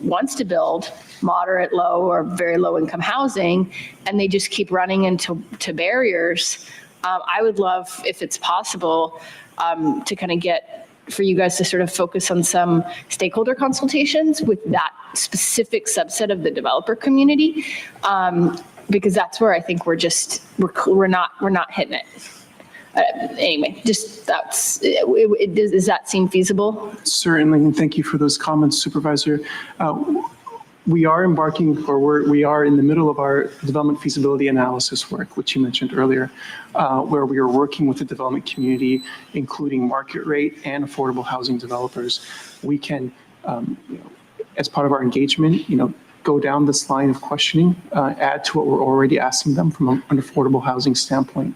wants to build moderate, low, or very low income housing, and they just keep running into barriers? I would love, if it's possible, to kind of for you guys to sort of focus on some stakeholder consultations with that specific subset of the developer community, because that's where I think we're not hitting it. Anyway, just does that seem feasible? Certainly, and thank you for those comments, Supervisor. We are we are in the middle of our development feasibility analysis work, which you mentioned earlier, where we are working with the development community, including market rate and affordable housing developers. We can, as part of our engagement, go down this line of questioning, add to what we're already asking them from an affordable housing standpoint.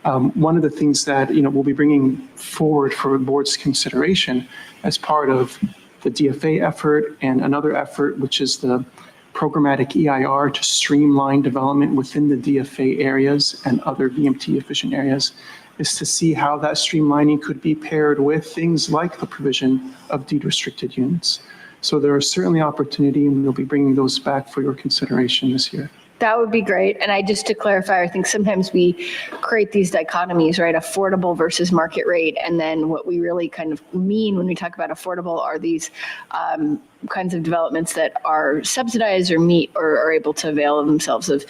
One of the things that we'll be bringing forward for the board's consideration as part of the DFA effort and another effort, which is the programmatic EIR to streamline development within the DFA areas and other VMT efficient areas, is to see how that streamlining could be paired with things like the provision of deed restricted units. So there are certainly opportunity, and we'll be bringing those back for your consideration this year. That would be great. And just to clarify, I think sometimes we create these dichotomies, right? Affordable versus market rate. And then what we really kind of mean when we talk about affordable are these kinds of developments that are subsidized or meet or are able to avail themselves of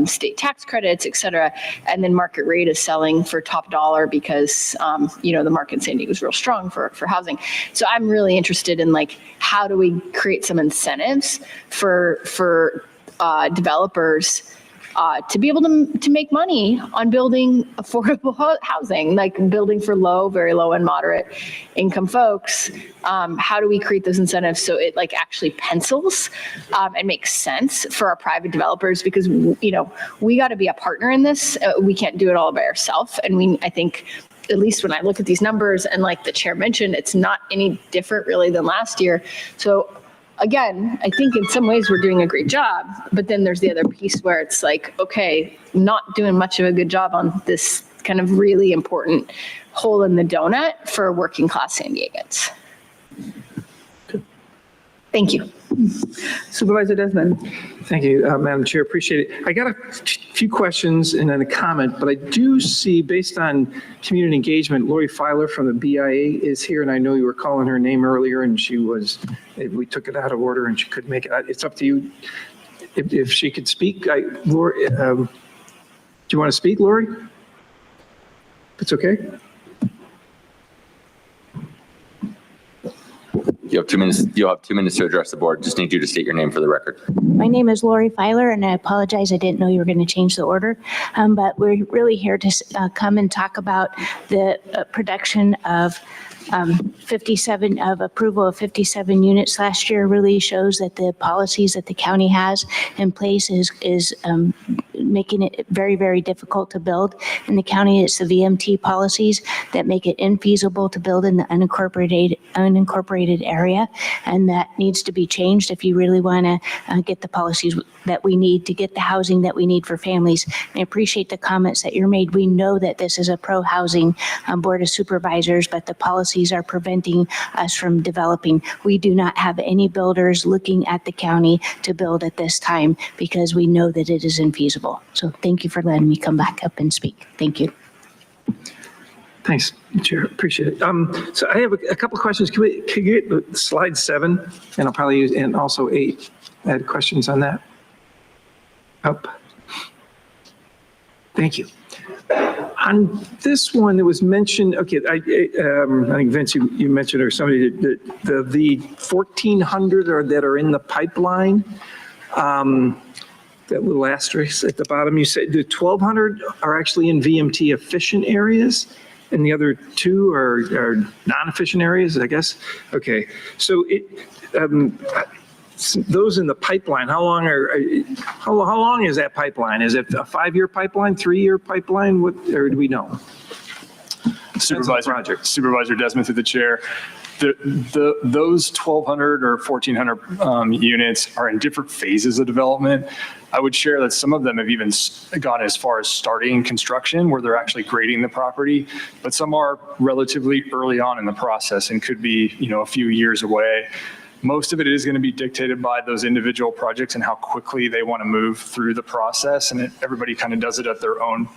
state tax credits, et cetera. And then market rate is selling for top dollar because, the market in San Diego is real strong for housing. So I'm really interested in like, how do we create some incentives for developers to be able to make money on building affordable housing, like building for very low and moderate income folks. How do we create those incentives so it like actually pencils and makes sense for our private developers? Because, we got to be a partner in this. We can't do it all by ourselves. And I think, at least when I look at these numbers and like the chair mentioned, it's not any different really than last year. So again, I think in some ways we're doing a great job, but then there's the other piece where it's like, okay, not doing much of a good job on this kind of really important hole in the donut for working class San Diegans. Thank you. Supervisor Desmond. Thank you, Madam Chair. Appreciate it. I got a few questions and then a comment, but I do see, based on community engagement, Lori Filer from the BIA is here, and I know you were calling her name earlier, and we took it out of order, and she couldn't make it. It's up to you if she could speak. Lori, do you want to speak, Lori? It's okay. You have 2 minutes. You'll have 2 minutes to address the board. Just need you to state your name for the record. My name is Lori Filer, and I apologize. I didn't know you were going to change the order, but we're really here to come and talk about the production of 57 of approval of 57 units last year really shows that the policies that the county has in place is making it very, very difficult to build in the county. It's the VMT policies that make it infeasible to build in the unincorporated area, and that needs to be changed if you really want to get the policies that we need to get the housing that we need for families. I appreciate the comments that you're made. We know that this is a pro-housing board of supervisors, but the policies are preventing us from developing. We do not have any builders looking at the county to build at this time because we know that it is infeasible. So thank you for letting me come back up and speak. Thank you. Thanks, Chair. Appreciate it. So I have a couple of questions. Can you get slide 7? And I'll probably use, and also 8. I had questions on that. Up. Thank you. On this one, it was mentioned, okay, I think Vince, you mentioned, or somebody, the 1,400 that are in the pipeline, that little asterisk at the bottom, you said the 1,200 are actually in VMT efficient areas, and the other 2 are non-efficient areas, I guess? Okay, so those in the pipeline, how long is that pipeline? Is it a 5-year pipeline, 3-year pipeline? What, or do we know? Supervisor Desmond through the chair. Those 1,200 or 1,400 units are in different phases of development. I would share that some of them have even gone as far as starting construction where they're actually grading the property, but some are relatively early on in the process and could be, a few years away. Most of it is going to be dictated by those individual projects and how quickly they want to move through the process, and everybody kind of does it at their own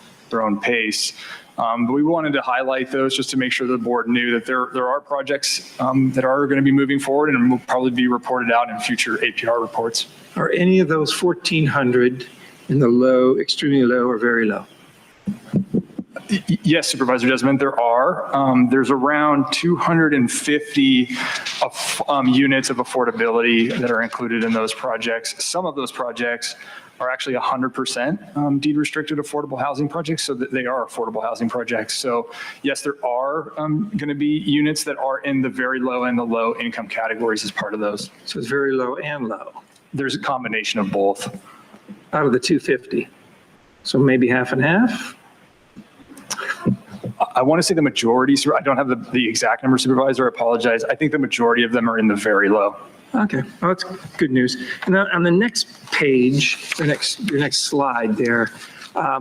pace. But we wanted to highlight those just to make sure the board knew that there are projects that are going to be moving forward and will probably be reported out in future APR reports. Are any of those 1,400 in the low, extremely low, or very low? Yes, Supervisor Desmond, there are. There's around 250 units of affordability that are included in those projects. Some of those projects are actually 100% deed restricted affordable housing projects, so that they are affordable housing projects. So yes, there are going to be units that are in the very low and the low income categories as part of those. So it's very low and low? There's a combination of both. Out of the 250? So maybe half and half? I want to say the majority, I don't have the exact number, Supervisor, I apologize. I think the majority of them are in the very low. Okay, well, that's good news. And on the next page, the next slide there, I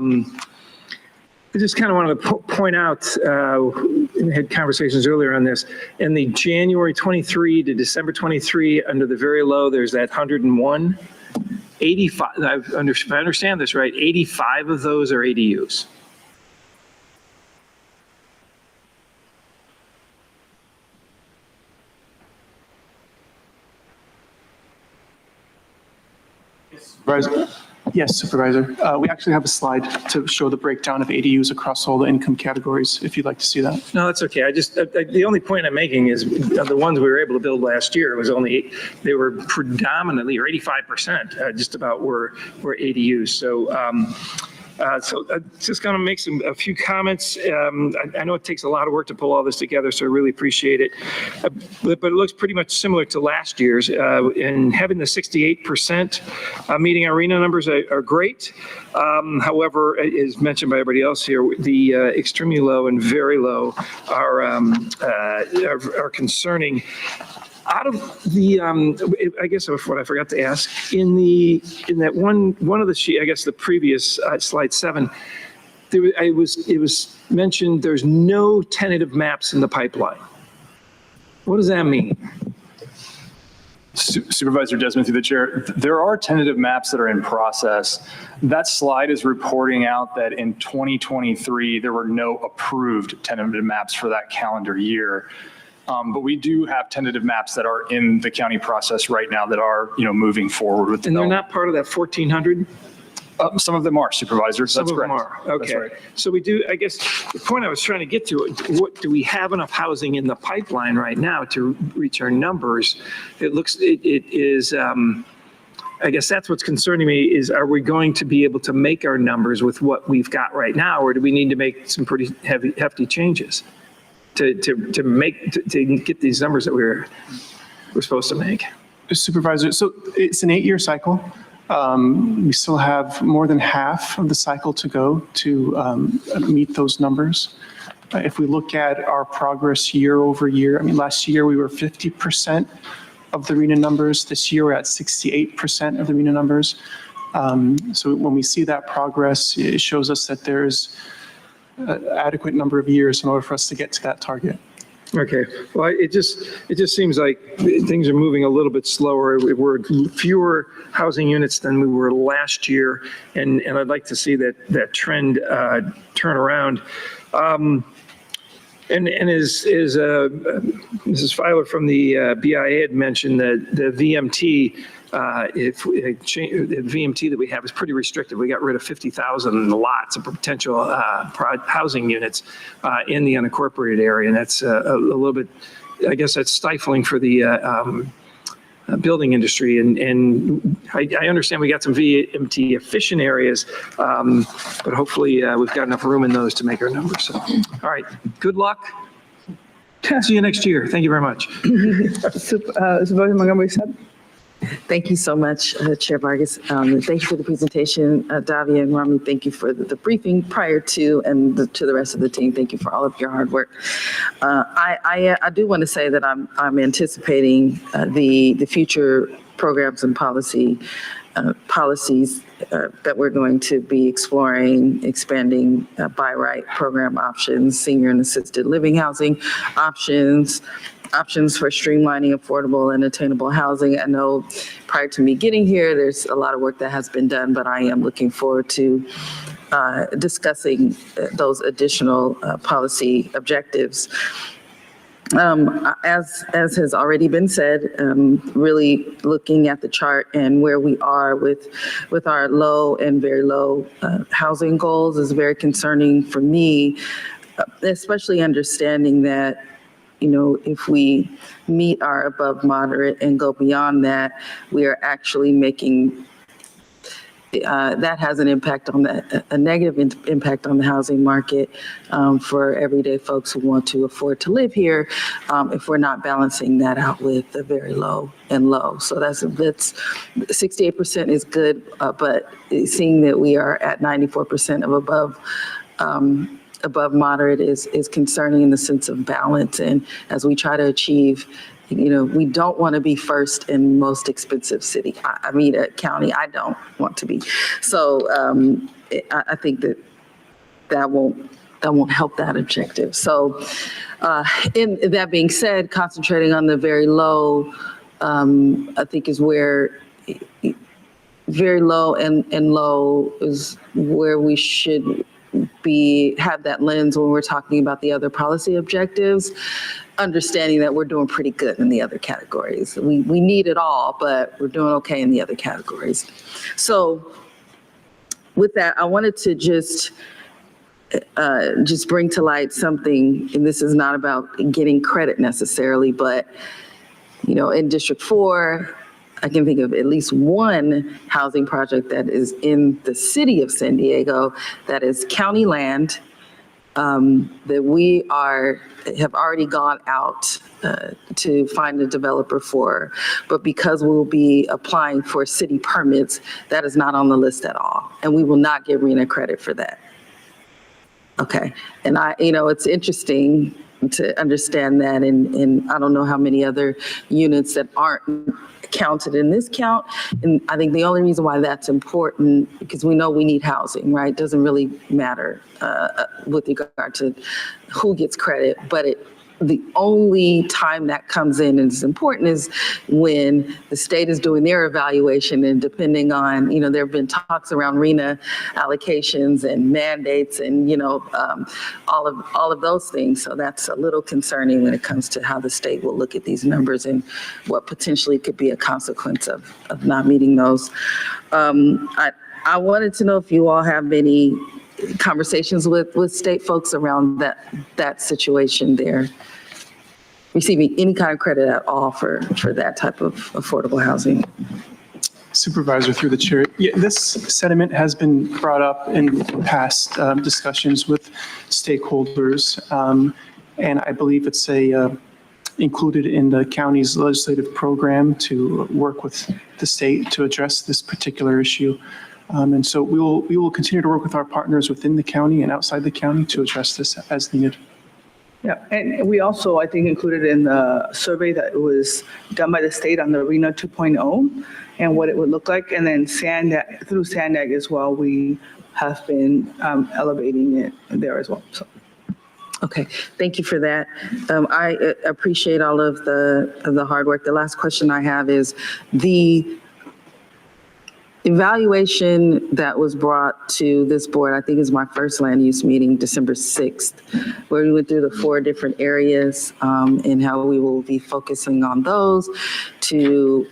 just kind of wanted to point out, we had conversations earlier on this, in the January 23 to December 23, under the very low, there's that 101. 85, if I understand this right, 85 of those are ADUs. Yes, Supervisor. We actually have a slide to show the breakdown of ADUs across all the income categories, if you'd like to see that. No, that's okay. The only point I'm making is the ones we were able to build last year was they were predominantly, or 85%, just about were ADUs. So just going to make a few comments. I know it takes a lot of work to pull all this together, so I really appreciate it. But it looks pretty much similar to last year's. And having the 68% meeting our RENA numbers are great. However, as mentioned by everybody else here, the extremely low and very low are concerning. Out of the, I guess what I forgot to ask, in that one of the sheet, I guess the previous slide 7, it was mentioned there's no tentative maps in the pipeline. What does that mean? Supervisor Desmond through the chair, there are tentative maps that are in process. That slide is reporting out that in 2023, there were no approved tentative maps for that calendar year. But we do have tentative maps that are in the county process right now that are, moving forward with. And they're not part of that 1,400? Some of them are, Supervisor. Some of them are. Okay. Right. So we do, I guess, the point I was trying to get to, do we have enough housing in the pipeline right now to reach our numbers? It is, I guess that's what's concerning me is, are we going to be able to make our numbers with what we've got right now, or do we need to make some pretty hefty changes to get these numbers that we're supposed to make? Supervisor, so it's an 8-year cycle. We still have more than half of the cycle to go to meet those numbers. If we look at our progress year over year, I mean, last year we were 50% of the RENA numbers. This year we're at 68% of the RENA numbers. So when we see that progress, it shows us that there's an adequate number of years in order for us to get to that target. Okay, well, it just seems like things are moving a little bit slower. We're fewer housing units than we were last year, and I'd like to see that trend turn around. And as Mrs. Filer from the BIA had mentioned, the VMT, the VMT that we have is pretty restricted. We got rid of 50,000 lots of potential housing units in the unincorporated area, and that's a little bit, I guess that's stifling for the building industry. And I understand we got some VMT efficient areas, but hopefully we've got enough room in those to make our numbers. So, all right, good luck. See you next year. Thank you very much. Supervisor Montgomery Sutton. Thank you so much, Chair Vargas. Thank you for the presentation. Davia and Rami, thank you for the briefing prior to, and to the rest of the team, thank you for all of your hard work. I do want to say that I'm anticipating the future programs and policies that we're going to be exploring, expanding by right program options, senior and assisted living housing options for streamlining affordable and attainable housing. I know prior to me getting here, there's a lot of work that has been done, but I am looking forward to discussing those additional policy objectives. As has already been said, really looking at the chart and where we are with our low and very low housing goals is very concerning for me, especially understanding that, you know, if we meet our above moderate and go beyond that, we are actually making that has an impact on a negative impact on the housing market for everyday folks who want to afford to live here, if we're not balancing that out with the very low and low. So that's 68% is good, but seeing that we are at 94% of above moderate is concerning in the sense of balance. And as we try to achieve, you know, we don't want to be first in most expensive city. I mean, county, I don't want to be. So I think that won't help that objective. So in that being said, concentrating on the very low, I think is where very low and low is where we should have that lens when we're talking about the other policy objectives, understanding that we're doing pretty good in the other categories. We need it all, but we're doing okay in the other categories. So with that, I wanted to just bring to light something, and this is not about getting credit necessarily, but, you know, in District 4, I can think of at least one housing project that is in the city of San Diego that is county land that we have already gone out to find a developer for. But because we'll be applying for city permits, that is not on the list at all. And we will not give RENA credit for that. Okay. And it's interesting to understand that, and I don't know how many other units that aren't counted in this count. And I think the only reason why that's important, because we know we need housing, right? It doesn't really matter with regard to who gets credit, but the only time that comes in and is important is when the state is doing their evaluation, and depending on, there have been talks around RENA allocations and mandates and, all of those things. So that's a little concerning when it comes to how the state will look at these numbers and what potentially could be a consequence of not meeting those. I wanted to know if you all have any conversations with state folks around that situation there, receiving any kind of credit at all for that type of affordable housing. Supervisor, through the chair, yeah, this sentiment has been brought up in past discussions with stakeholders, and I believe it's included in the county's legislative program to work with the state to address this particular issue. And so we will continue to work with our partners within the county and outside the county to address this as needed. Yeah, and we also, I think, included in the survey that was done by the state on the RENA 2.0 and what it would look like. And then through SANDAG as well, we have been elevating it there as well. So. Okay, thank you for that. I appreciate all of the hard work. The last question I have is the evaluation that was brought to this board. I think is my first land use meeting, December 6th, where we went through the 4 different areas and how we will be focusing on those to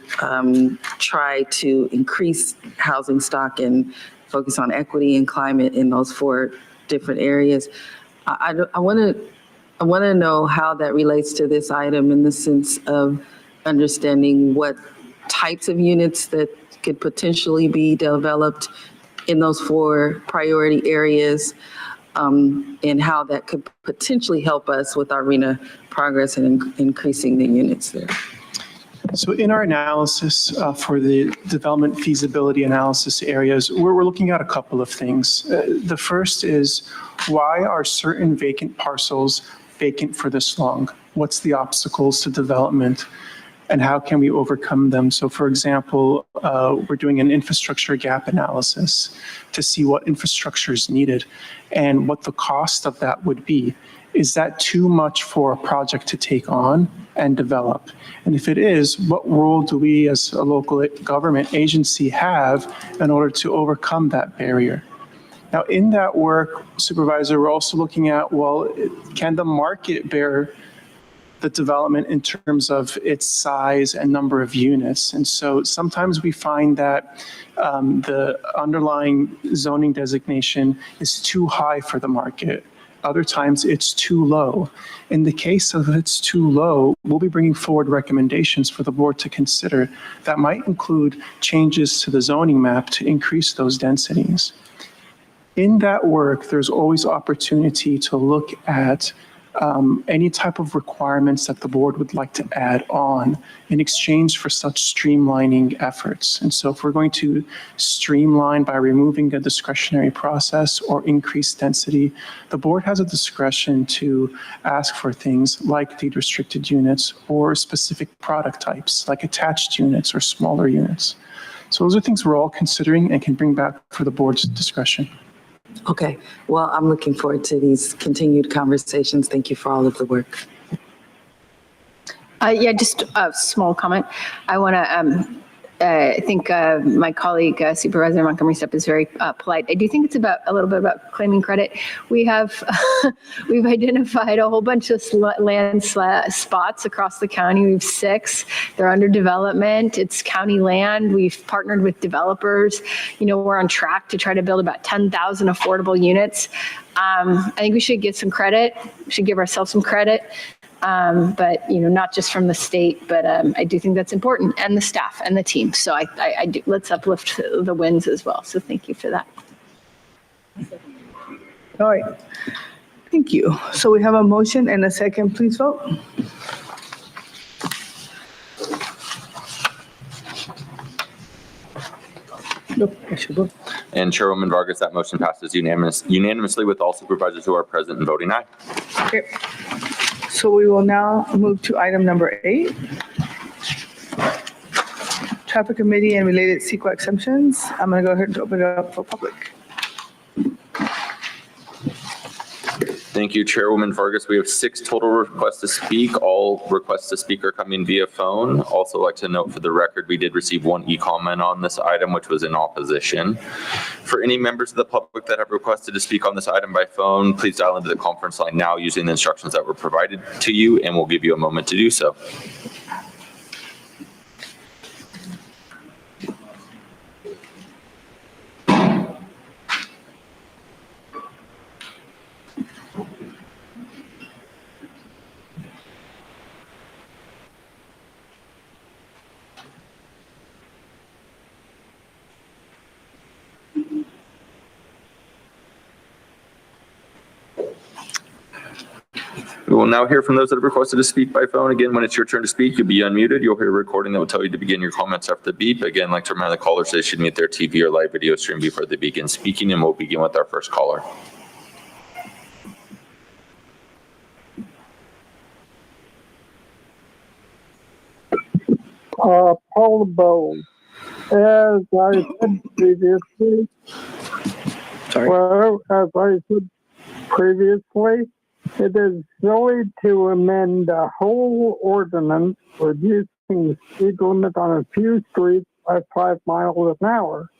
try to increase housing stock and focus on equity and climate in those 4 different areas. I want to know how that relates to this item in the sense of understanding what types of units that could potentially be developed in those 4 priority areas, and how that could potentially help us with our RENA progress and increasing the units there. So in our analysis for the development feasibility analysis areas, we're looking at a couple of things. The first is, why are certain vacant parcels vacant for this long? What's the obstacles to development? And how can we overcome them? So for example, we're doing an infrastructure gap analysis to see what infrastructure is needed and what the cost of that would be. Is that too much for a project to take on and develop? And if it is, what role do we as a local government agency have in order to overcome that barrier? Now in that work, Supervisor, we're also looking at, well, can the market bear the development in terms of its size and number of units? And so sometimes we find that the underlying zoning designation is too high for the market. Other times it's too low. In the case of it's too low, we'll be bringing forward recommendations for the board to consider that might include changes to the zoning map to increase those densities. In that work, there's always opportunity to look at any type of requirements that the board would like to add on in exchange for such streamlining efforts. And so if we're going to streamline by removing a discretionary process or increase density, the board has a discretion to ask for things like deed restricted units or specific product types like attached units or smaller units. So those are things we're all considering and can bring back for the board's discretion. Okay, well, I'm looking forward to these continued conversations. Thank you for all of the work. Yeah, just a small comment. I want to I think my colleague Supervisor Montgomery Stepp is very polite. I do think it's a little bit about claiming credit. We have we've identified a whole bunch of land spots across the county. We have 6. They're under development. It's county land. We've partnered with developers. You know, we're on track to try to build about 10,000 affordable units. I think we should get some credit. We should give ourselves some credit. But, you know, not just from the state, but I do think that's important, and the staff and the team. So I do, let's uplift the wins as well. So thank you for that. All right. Thank you. So we have a motion and a second. Please vote. Nope, I should vote. And Chairwoman Vargas, that motion passes unanimously with all supervisors who are present and voting aye. Okay. So we will now move to item number 8. Traffic Committee and related CEQA exemptions. I'm going to go ahead and open it up for public. Thank you, Chairwoman Vargas. We have 6 total requests to speak. All requests to speak are coming via phone. Also like to note for the record, we did receive 1 e-comment on this item, which was in opposition. For any members of the public that have requested to speak on this item by phone, please dial into the conference line now using the instructions that were provided to you, and we'll give you a moment to do so. We will now hear from those that have requested to speak by phone. Again, when it's your turn to speak, you'll be unmuted. You'll hear a recording that will tell you to begin your comments after the beep. Again, I'd like to remind the callers they should mute their TV or live video stream before they begin speaking, and we'll begin with our first caller. Paul Bowles. As I said previously, it is silly to amend a whole ordinance reducing the speed limit on a few streets by 5 miles an hour.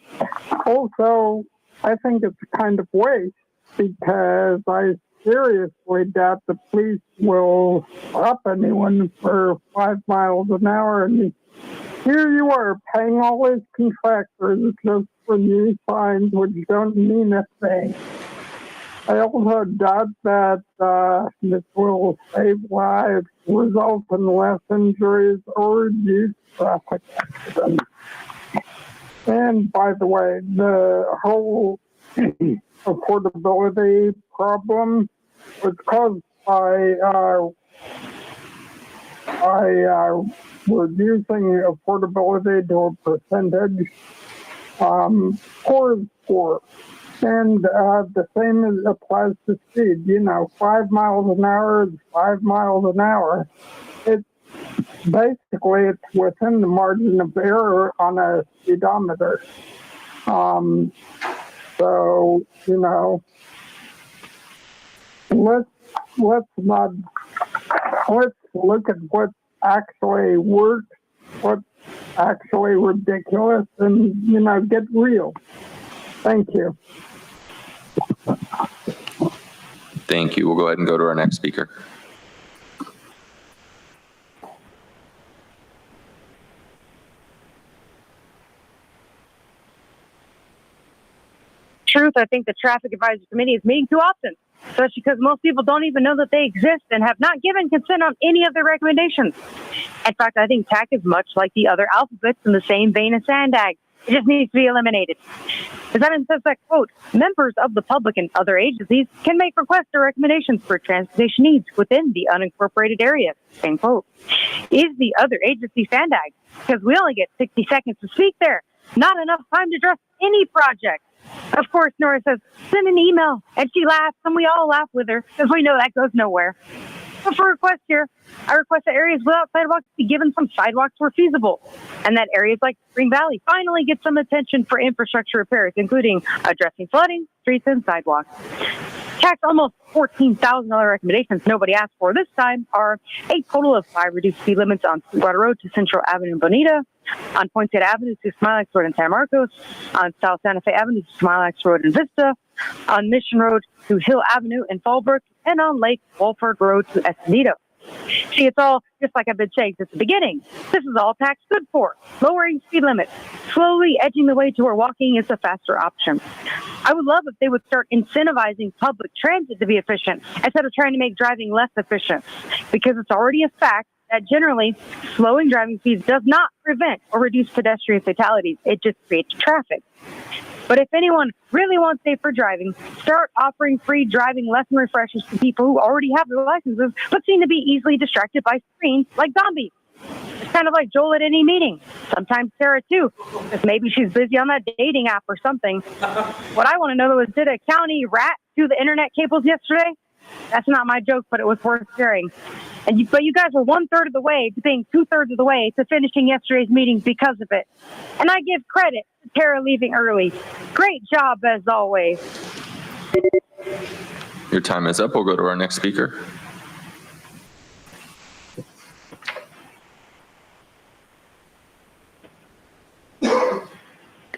Also, I think it's kind of waste because I seriously doubt the police will stop anyone for 5 miles an hour. And here you are paying all these contractors just for new signs which don't mean a thing. I also doubt that this will save lives, result in less injuries, or reduce traffic accidents. And by the way, the whole affordability problem was caused by reducing affordability to a percentage. Poor is poor. And the same applies to speed. 5 miles an hour is 5 miles an hour. It's within the margin of error on a speedometer. So, let's look at what actually works, what's actually ridiculous, and, get real. Thank you. Thank you. We'll go ahead and go to our next speaker. Truth, I think the Traffic Advisory Committee is meeting too often, especially because most people don't even know that they exist and have not given consent on any of their recommendations. In fact, I think TAC is much like the other alphabets in the same vein as SANDAG. It just needs to be eliminated. As that says that, quote, members of the public and other agencies can make requests or recommendations for transportation needs within the unincorporated areas, end quote. Is the other agency SANDAG? Because we only get 60 seconds to speak there. Not enough time to address any project. Of course, Nora says, send an email, and she laughs, and we all laugh with her, because we know that goes nowhere. But for request here, I request that areas without sidewalks be given some sidewalks where feasible, and that areas like Spring Valley finally get some attention for infrastructure repairs, including addressing flooding, streets, and sidewalks. TAC's almost $14,000 recommendations nobody asked for this time are a total of 5 reduced speed limits on Sweetwater Road to Central Avenue in Bonita, on Poinsett Avenue to Smilax Road in San Marcos, on South Santa Fe Avenue to Smilax Road in Vista, on Mission Road to Hill Avenue in Fallbrook, and on Lake Wolford Road to Escondido. See, it's all just like I've been saying since the beginning. This is all TAC's good for, lowering speed limits, slowly edging the way to where walking is a faster option. I would love if they would start incentivizing public transit to be efficient instead of trying to make driving less efficient, because it's already a fact that generally slowing driving speeds does not prevent or reduce pedestrian fatalities. It just creates traffic. But if anyone really wants safer driving, start offering free driving lesson refreshers to people who already have their licenses but seem to be easily distracted by screens like zombies. It's kind of like Joel at any meeting. Sometimes Sarah too, because maybe she's busy on that dating app or something. What I want to know though is, did a county rat through the internet cables yesterday? That's not my joke, but it was worth sharing. But you guys were 1/3 of the way to being 2/3 of the way to finishing yesterday's meeting because of it. And I give credit to Tara leaving early. Great job as always. Your time is up. We'll go to our next speaker.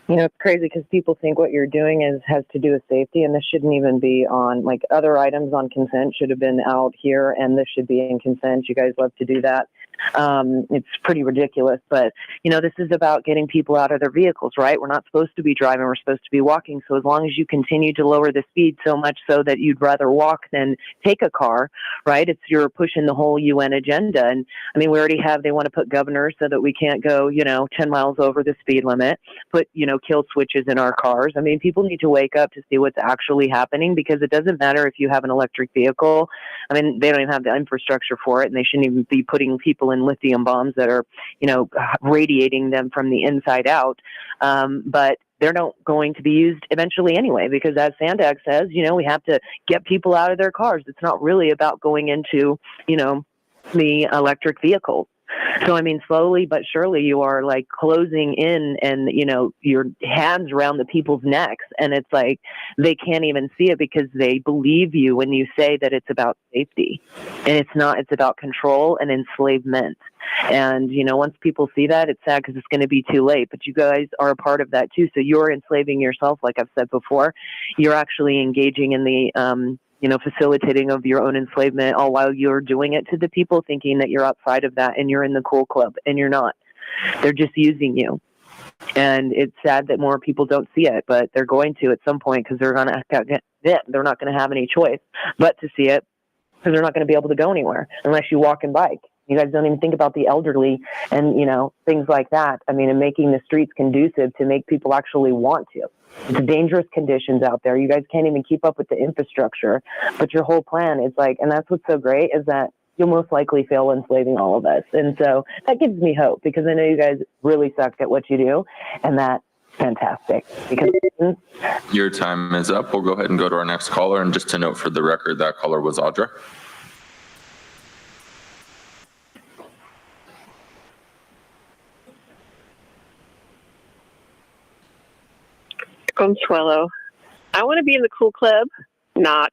It's crazy because people think what you're doing has to do with safety, and this shouldn't even be on, other items on consent should have been out here, and this should be in consent. You guys love to do that. It's pretty ridiculous, but this is about getting people out of their vehicles, right? We're not supposed to be driving, we're supposed to be walking. So as long as you continue to lower the speed so much so that you'd rather walk than take a car, right? You're pushing the whole UN agenda. And I mean, they want to put governors so that we can't go, 10 miles over the speed limit, put, kill switches in our cars. I mean, people need to wake up to see what's actually happening, because it doesn't matter if you have an electric vehicle. I mean, they don't even have the infrastructure for it, and they shouldn't even be putting people in lithium bombs that are, radiating them from the inside out. But they're not going to be used eventually anyway, because as Sandag says, we have to get people out of their cars. It's not really about going into, the electric vehicles. So, I mean, slowly but surely you are like closing in and, your hands around the people's necks. And it's like they can't even see it because they believe you when you say that it's about safety. And it's not, it's about control and enslavement. And, once people see that, it's sad because it's going to be too late. But you guys are a part of that too. So you're enslaving yourself, like I've said before. You're actually engaging in the, facilitating of your own enslavement, all while you're doing it to the people, thinking that you're outside of that and you're in the cool club, and you're not. They're just using you. And it's sad that more people don't see it, but they're going to at some point, because they're not going to have any choice but to see it, because they're not going to be able to go anywhere unless you walk and bike. You guys don't even think about the elderly and, things like that. I mean, and making the streets conducive to make people actually want to. It's dangerous conditions out there. You guys can't even keep up with the infrastructure. But your whole plan is like, and that's what's so great, is that you'll most likely fail enslaving all of us. And so that gives me hope, because I know you guys really suck at what you do, and that's fantastic. Because Your time is up. We'll go ahead and go to our next caller. And just to note for the record, that caller was Audra. Consuelo. I want to be in the cool club. Not.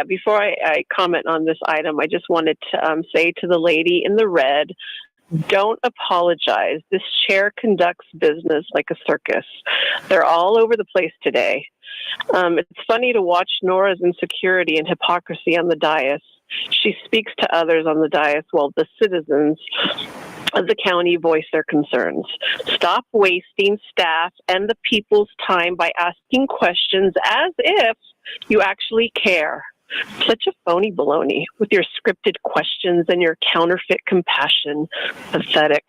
Before I comment on this item, I just wanted to say to the lady in the red, don't apologize. This chair conducts business like a circus. They're all over the place today. It's funny to watch Nora's insecurity and hypocrisy on the dais. She speaks to others on the dais while the citizens of the county voice their concerns. Stop wasting staff and the people's time by asking questions as if you actually care. Such a phony baloney with your scripted questions and your counterfeit compassion. Pathetic.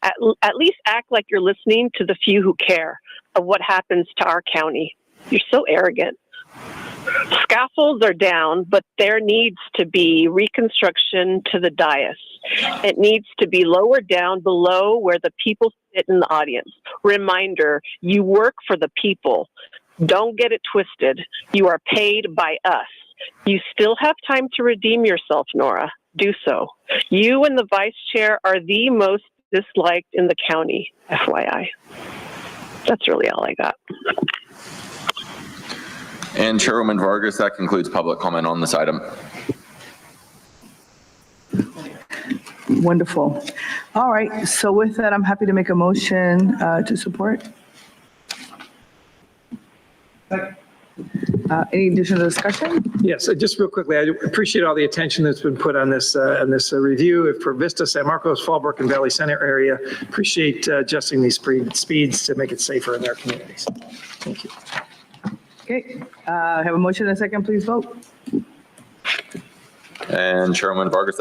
At least act like you're listening to the few who care of what happens to our county. You're so arrogant. Scaffolds are down, but there needs to be reconstruction to the dais. It needs to be lowered down below where the people sit in the audience. Reminder, you work for the people. Don't get it twisted. You are paid by us. You still have time to redeem yourself, Nora. Do so. You and the vice chair are the most disliked in the county, FYI. That's really all I got. And Chairwoman Vargas, that concludes public comment on this item. Wonderful. All right, so with that, I'm happy to make a motion to support. Any additional discussion? Yes, just real quickly, I appreciate all the attention that's been put on this review for Vista, San Marcos, Fallbrook, and Valley Center area. Appreciate adjusting these speeds to make it safer in their communities. Thank you. Okay, have a motion and a second, please vote. And Chairwoman Vargas,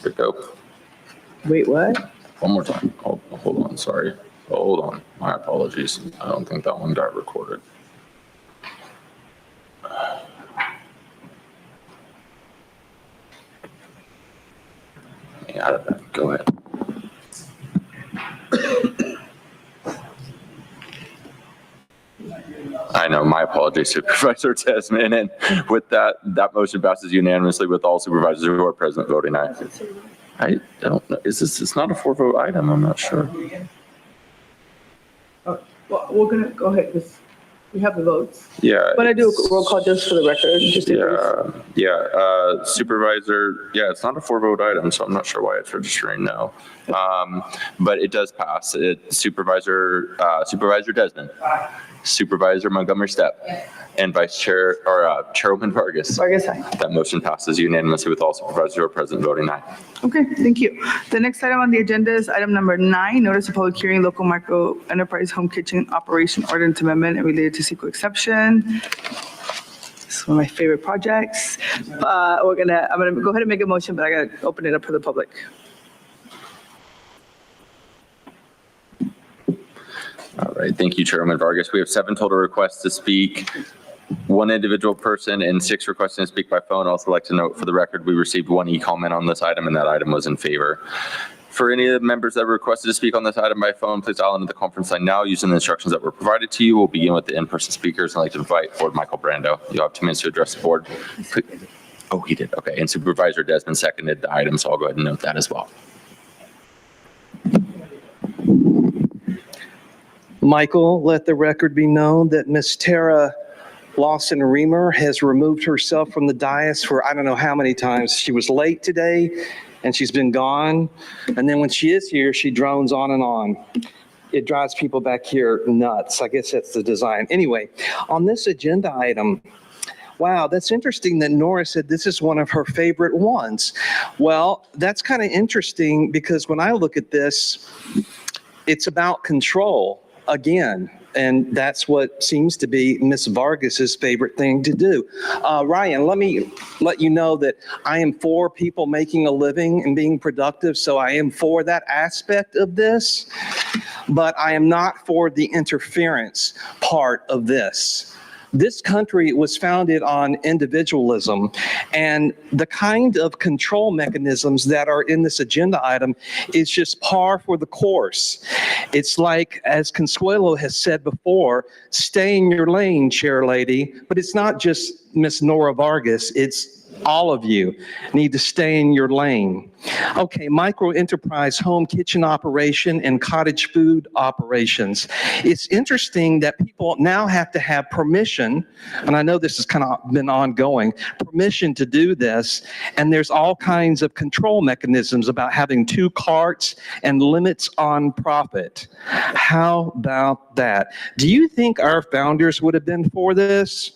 good go. Wait, what? One more time. Hold on, sorry. Hold on, my apologies. I don't think that one got recorded. Out of that, go ahead. I know, my apologies, Supervisor Desmond. And with that motion passes unanimously with all supervisors who are present voting aye. I don't know, it's not a 4-vote item, I'm not sure. Well, we're gonna go ahead, because we have the votes. Yeah. But I do a roll call just for the record. Just Supervisor, it's not a 4-vote item, so I'm not sure why it's registering no. But it does pass. Supervisor Desmond. Supervisor Montgomery Stepp. And Vice Chair, or Chairwoman Vargas. Vargas, aye. That motion passes unanimously with all supervisors who are present voting aye. Okay, thank you. The next item on the agenda is item number 9, notice of public hearing, local micro enterprise home kitchen operation ordinance amendment and related to CEQA exception. This is one of my favorite projects. I'm gonna go ahead and make a motion, but I gotta open it up for the public. All right, thank you, Chairwoman Vargas. We have 7 total requests to speak. 1 individual person and 6 requesting to speak by phone. Also like to note for the record, we received 1 e-comment on this item and that item was in favor. For any of the members that requested to speak on this item by phone, please dial into the conference line now using the instructions that were provided to you. We'll begin with the in-person speakers. I'd like to invite forward Michael Brando. You'll have 2 minutes to address the board. Oh, he did. Okay. And Supervisor Desmond seconded the item, so I'll go ahead and note that as well. Michael, let the record be known that Miss Tara Lawson-Remer has removed herself from the dais for I don't know how many times. She was late today and she's been gone. And then when she is here, she drones on and on. It drives people back here nuts. I guess that's the design. Anyway, on this agenda item, wow, that's interesting that Nora said this is one of her favorite ones. Well, that's kind of interesting because when I look at this, it's about control again. And that's what seems to be Ms. Vargas's favorite thing to do. Ryan, let me let you know that I am for people making a living and being productive, so I am for that aspect of this, but I am not for the interference part of this. This country was founded on individualism, and the kind of control mechanisms that are in this agenda item is just par for the course. It's like, as Consuelo has said before, stay in your lane, chair lady, but it's not just Miss Nora Vargas, it's all of you need to stay in your lane. Okay, micro enterprise home kitchen operation and cottage food operations. It's interesting that people now have to have permission, and I know this has kind of been ongoing, permission to do this, and there's all kinds of control mechanisms about having 2 carts and limits on profit. How about that? Do you think our founders would have been for this?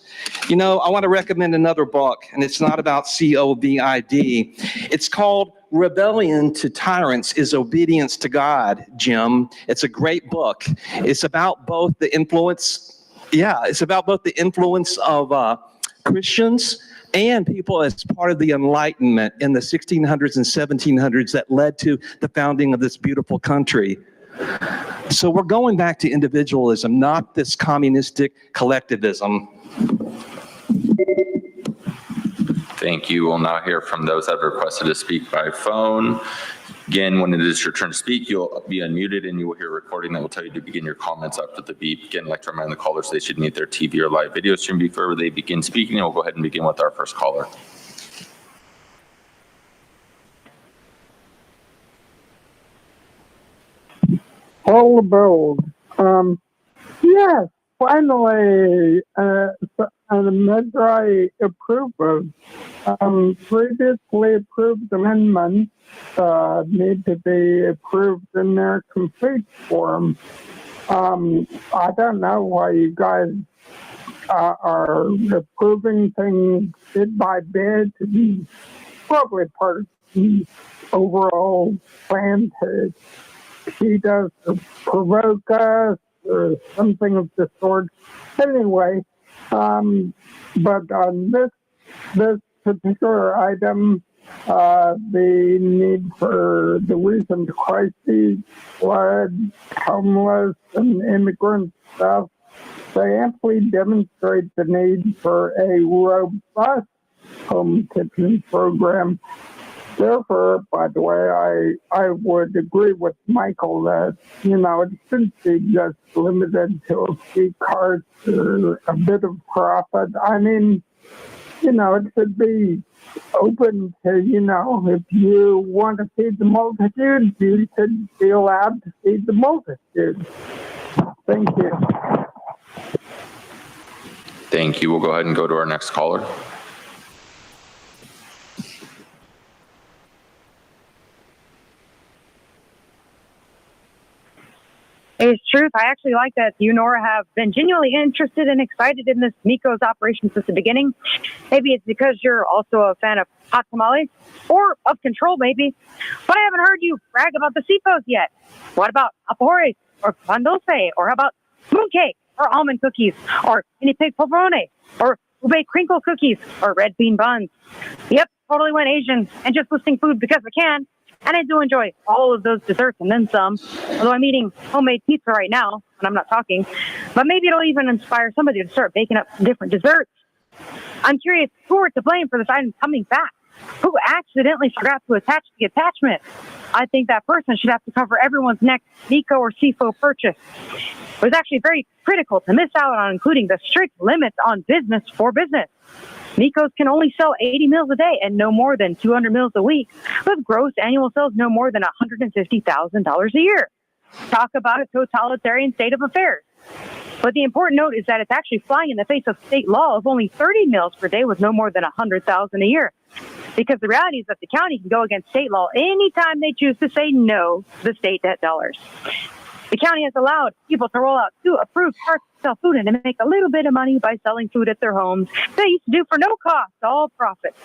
You know, I want to recommend another book, and it's not about COVID. It's called Rebellion to Tyrants is Obedience to God, Jim. It's a great book. It's about both the influence, of Christians and people as part of the Enlightenment in the 1600s and 1700s that led to the founding of this beautiful country. So we're going back to individualism, not this communistic collectivism. Thank you. We'll now hear from those that have requested to speak by phone. Again, when it is your turn to speak, you'll be unmuted and you will hear a recording that will tell you to begin your comments after the beep. Again, I'd like to remind the callers they should mute their TV or live video stream before they begin speaking. And we'll go ahead and begin with our first caller. Hold the build. Yes, finally, a measure I approve of. Previously approved amendments need to be approved in their complete form. I don't know why you guys are approving things bid by bid. It's probably part of the overall plan to cheat us or provoke us or something of the sort. Anyway, but on this particular item, the need for the recent crises, flood, homeless, and immigrant stuff, they amply demonstrate the need for a robust home kitchen program. Therefore, by the way, I would agree with Michael that, it shouldn't be just limited to a few carts or a bit of profit. I mean, it should be open to, if you want to feed the multitude, you should be allowed to feed the multitude. Thank you. Thank you. We'll go ahead and go to our next caller. Hey, Truth, I actually like that you, Nora, have been genuinely interested and excited in this Nico's operation since the beginning. Maybe it's because you're also a fan of hot tamales or of control, maybe. But I haven't heard you brag about the CFOs yet. What about alfajores or pan dulce, or how about mooncake or almond cookies or guinea pig polvorone or ube crinkle cookies or red bean buns? Yep, totally went Asian and just listing food because I can. And I do enjoy all of those desserts and then some, although I'm eating homemade pizza right now and I'm not talking. But maybe it'll even inspire somebody to start baking up some different desserts. I'm curious who are to blame for this item coming back. Who accidentally forgot to attach the attachment? I think that person should have to cover everyone's next Nico or CFO purchase. It was actually very critical to miss out on including the strict limits on business for business. Nico's can only sell 80 meals a day and no more than 200 meals a week, with gross annual sales no more than $150,000 a year. Talk about a totalitarian state of affairs. But the important note is that it's actually flying in the face of state law of only 30 meals per day with no more than $100,000 a year. Because the reality is that the county can go against state law anytime they choose to say no to the state debt dollars. The county has allowed people to roll out 2 approved carts to sell food and to make a little bit of money by selling food at their homes they used to do for no cost, all profit.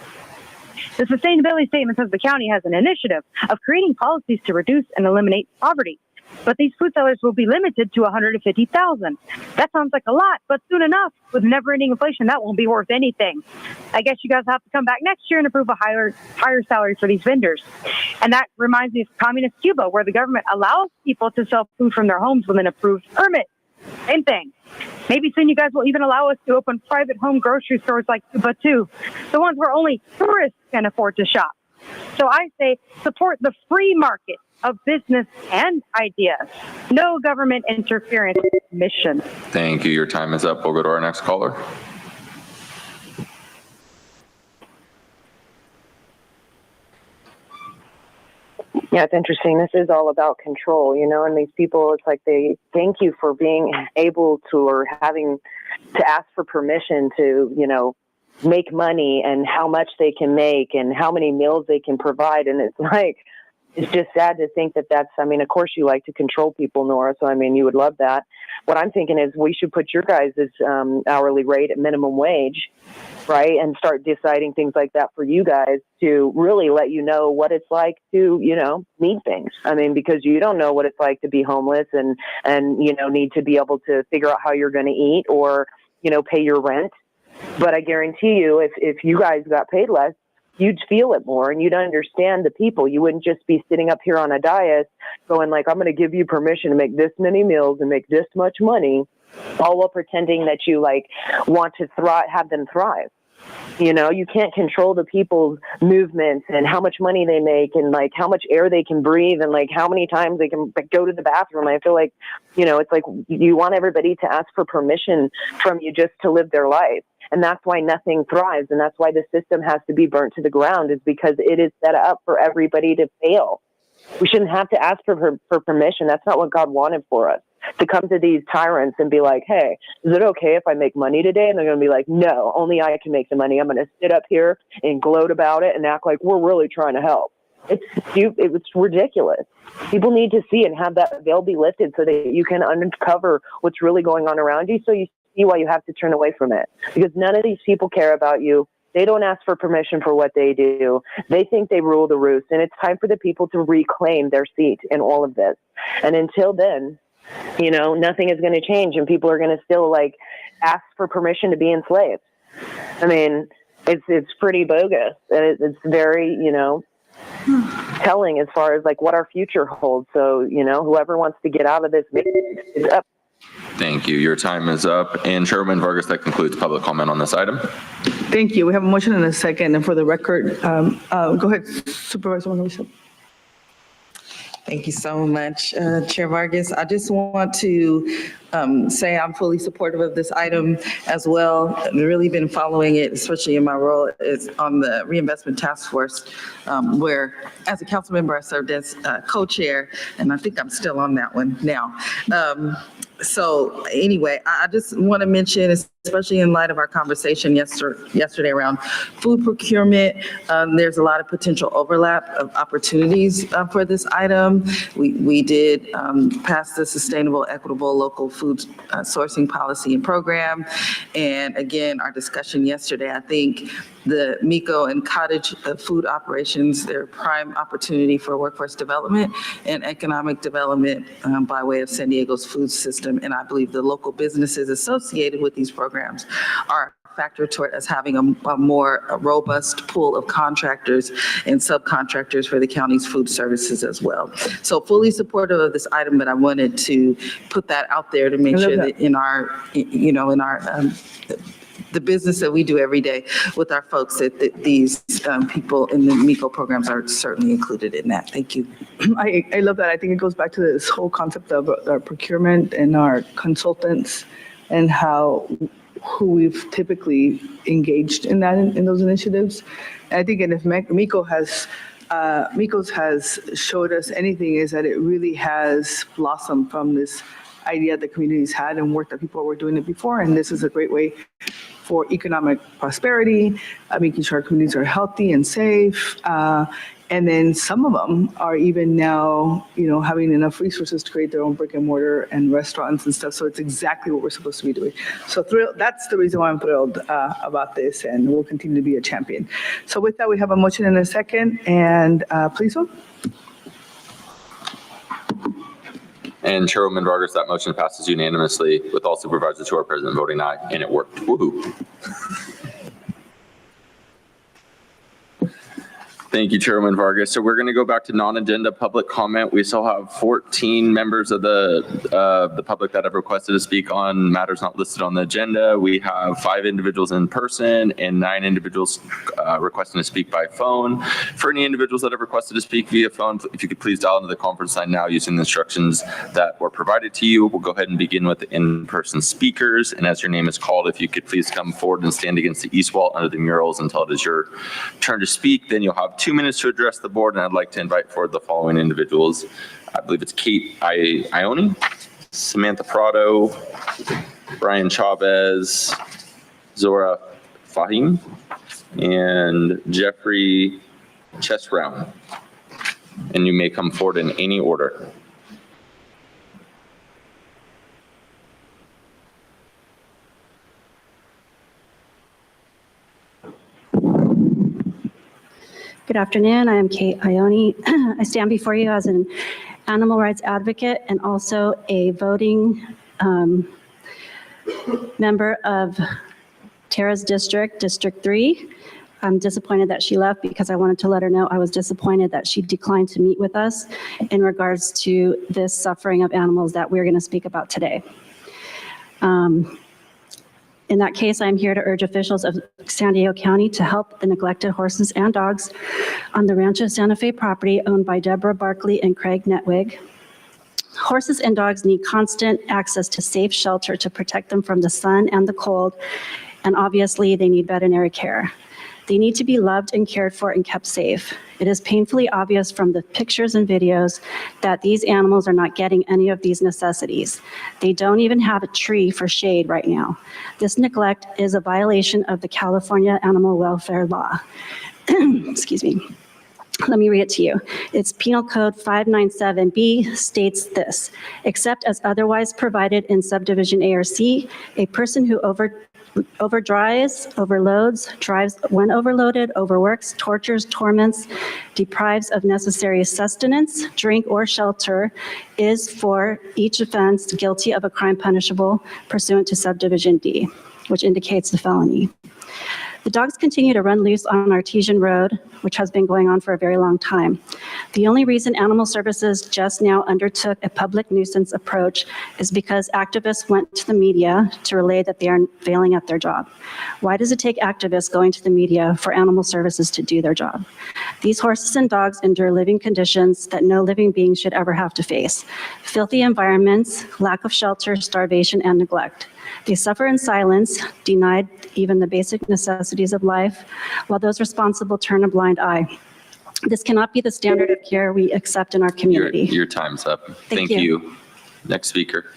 The sustainability statement says the county has an initiative of creating policies to reduce and eliminate poverty. But these food sellers will be limited to $150,000. That sounds like a lot, but soon enough, with never-ending inflation, that won't be worth anything. I guess you guys have to come back next year and approve a higher salary for these vendors. And that reminds me of communist Cuba, where the government allows people to sell food from their homes with an approved permit. Same thing. Maybe soon you guys will even allow us to open private home grocery stores like Cuba too, the ones where only tourists can afford to shop. So I say support the free market of business and ideas. No government interference mission. Thank you. Your time is up. We'll go to our next caller. Yeah, it's interesting. This is all about control, and these people, it's like they thank you for being able to or having to ask for permission to, make money and how much they can make and how many meals they can provide. And it's like, it's just sad to think that that's, of course you like to control people, Nora. So, you would love that. What I'm thinking is we should put your guys' hourly rate at minimum wage, right? And start deciding things like that for you guys to really let you know what it's like to, need things. Because you don't know what it's like to be homeless and need to be able to figure out how you're going to eat or, pay your rent. But I guarantee you, if you guys got paid less, you'd feel it more and you'd understand the people. You wouldn't just be sitting up here on a dais going like, I'm going to give you permission to make this many meals and make this much money, all while pretending that you want to have them thrive. You can't control the people's movements and how much money they make and how much air they can breathe and how many times they can go to the bathroom. I feel like, it's like you want everybody to ask for permission from you just to live their life. And that's why nothing thrives. And that's why the system has to be burnt to the ground, is because it is set up for everybody to fail. We shouldn't have to ask for permission. That's not what God wanted for us, to come to these tyrants and be like, hey, is it okay if I make money today? And they're going to be like, no, only I can make the money. I'm going to sit up here and gloat about it and act like we're really trying to help. It's ridiculous. People need to see and have that veil be lifted so that you can uncover what's really going on around you, so you see why you have to turn away from it. Because none of these people care about you. They don't ask for permission for what they do. They think they rule the roost. And it's time for the people to reclaim their seat in all of this. And until then, nothing is going to change, and people are going to still ask for permission to be enslaved. It's pretty bogus. It's very, telling as far as what our future holds. So, whoever wants to get out of this is up. Thank you. Your time is up. And Chairwoman Vargas, that concludes public comment on this item. Thank you. We have a motion and a second. And for the record, go ahead, Supervisor Melissa. Thank you so much, Chair Vargas. I just want to say I'm fully supportive of this item as well. I've really been following it, especially in my role is on the Reinvestment Task Force, where as a council member, I served as co-chair, and I think I'm still on that one now. So anyway, I just want to mention, especially in light of our conversation yesterday around food procurement, there's a lot of potential overlap of opportunities for this item. We did pass the Sustainable, Equitable Local Food Sourcing Policy and Program. And again, our discussion yesterday, I think the MECO and cottage food operations, they're a prime opportunity for workforce development and economic development by way of San Diego's food system. And I believe the local businesses associated with these programs are a factor toward us having a more robust pool of contractors and subcontractors for the county's food services as well. So fully supportive of this item, but I wanted to put that out there to make sure that in our, the business that we do every day with our folks, that these people in the MECO programs are certainly included in that. Thank you. I love that. I think it goes back to this whole concept of our procurement and our consultants and who we've typically engaged in that, in those initiatives. And I think, and if MECO has showed us anything, is that it really has blossomed from this idea that communities had and work that people were doing it before. And this is a great way for economic prosperity, making sure our communities are healthy and safe. And then some of them are even now, having enough resources to create their own brick and mortar and restaurants and stuff. So it's exactly what we're supposed to be doing. So that's the reason why I'm thrilled about this, and we'll continue to be a champion. So with that, we have a motion and a second, and please vote. And Chairwoman Vargas, that motion passes unanimously with all supervisors who are present voting aye, and it worked. Woohoo. Thank you, Chairwoman Vargas. So we're going to go back to non-agenda public comment. We still have 14 members of the public that have requested to speak on matters not listed on the agenda. We have 5 individuals in person and 9 individuals requesting to speak by phone. For any individuals that have requested to speak via phone, if you could please dial into the conference line now using the instructions that were provided to you. We'll go ahead and begin with the in-person speakers. And as your name is called, if you could please come forward and stand against the east wall under the murals until it is your turn to speak. Then you'll have 2 minutes to address the board, and I'd like to invite forward the following individuals. I believe it's Kate Ione, Samantha Prado, Brian Chavez, Zora Fahim, and Jeffrey Chesrown. And you may come forward in any order. Good afternoon. I am Kate Ione. I stand before you as an animal rights advocate and also a voting member of Tara's district, District 3. I'm disappointed that she left because I wanted to let her know I was disappointed that she declined to meet with us in regards to this suffering of animals that we're going to speak about today. In that case, I'm here to urge officials of San Diego County to help the neglected horses and dogs on the Rancho Santa Fe property owned by Deborah Barkley and Craig Netwig. Horses and dogs need constant access to safe shelter to protect them from the sun and the cold, and obviously they need veterinary care. They need to be loved and cared for and kept safe. It is painfully obvious from the pictures and videos that these animals are not getting any of these necessities. They don't even have a tree for shade right now. This neglect is a violation of the California Animal Welfare Law. Excuse me. Let me read it to you. It's Penal Code 597B states this: except as otherwise provided in subdivision A or C, a person who overdrives, overloads, drives when overloaded, overworks, tortures, torments, deprives of necessary sustenance, drink, or shelter is for each offense guilty of a crime punishable pursuant to subdivision D, which indicates the felony. The dogs continue to run loose on Artesian Road, which has been going on for a very long time. The only reason Animal Services just now undertook a public nuisance approach is because activists went to the media to relay that they are failing at their job. Why does it take activists going to the media for Animal Services to do their job? These horses and dogs endure living conditions that no living being should ever have to face: filthy environments, lack of shelter, starvation, and neglect. They suffer in silence, denied even the basic necessities of life, while those responsible turn a blind eye. This cannot be the standard of care we accept in our community. Your time's up. Thank you. Next speaker.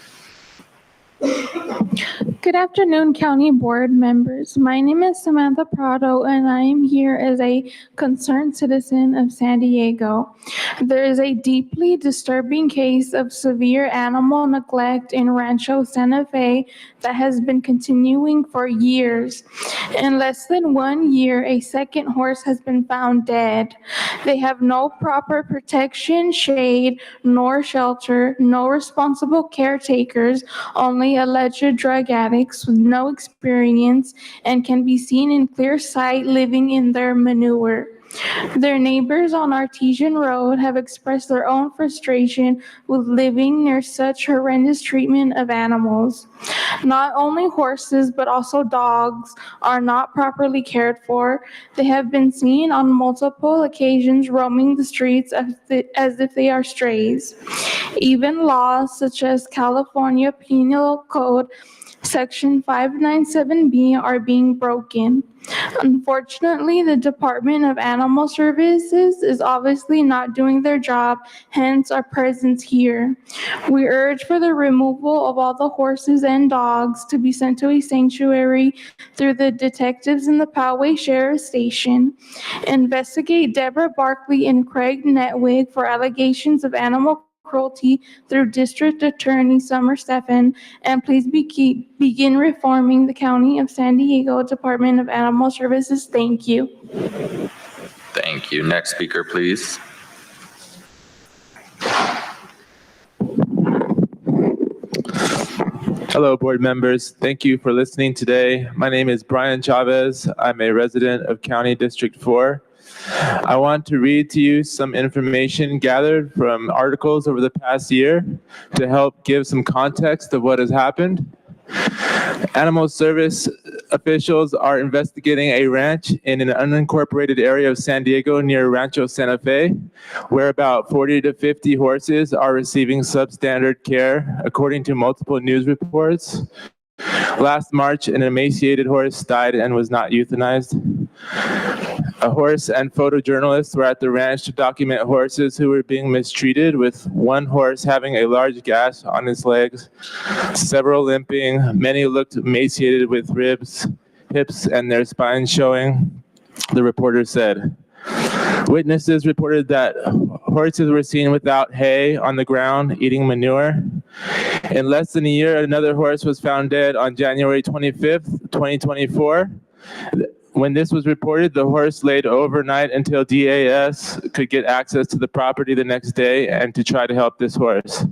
Good afternoon, County Board members. My name is Samantha Prado, and I am here as a concerned citizen of San Diego. There is a deeply disturbing case of severe animal neglect in Rancho Santa Fe that has been continuing for years. In less than 1 year, a second horse has been found dead. They have no proper protection, shade, nor shelter, no responsible caretakers, only alleged drug addicts with no experience and can be seen in clear sight living in their manure. Their neighbors on Artesian Road have expressed their own frustration with living near such horrendous treatment of animals. Not only horses, but also dogs are not properly cared for. They have been seen on multiple occasions roaming the streets as if they are strays. Even laws such as California Penal Code Section 597B are being broken. Unfortunately, the Department of Animal Services is obviously not doing their job, hence our presence here. We urge for the removal of all the horses and dogs to be sent to a sanctuary through the detectives in the Poway Sheriff Station. Investigate Deborah Barkley and Craig Netwig for allegations of animal cruelty through District Attorney Summer Stephan, and please begin reforming the County of San Diego Department of Animal Services. Thank you. Thank you. Next speaker, please. Hello, board members. Thank you for listening today. My name is Brian Chavez. I'm a resident of County District 4. I want to read to you some information gathered from articles over the past year to help give some context of what has happened. Animal service officials are investigating a ranch in an unincorporated area of San Diego near Rancho Santa Fe, where about 40 to 50 horses are receiving substandard care, according to multiple news reports. Last March, an emaciated horse died and was not euthanized. A horse and photojournalists were at the ranch to document horses who were being mistreated, with one horse having a large gash on his legs, several limping. Many looked emaciated with ribs, hips, and their spines showing, the reporter said. Witnesses reported that horses were seen without hay on the ground, eating manure. In less than a year, another horse was found dead on January 25th, 2024. When this was reported, the horse laid overnight until DAS could get access to the property the next day and to try to help this horse.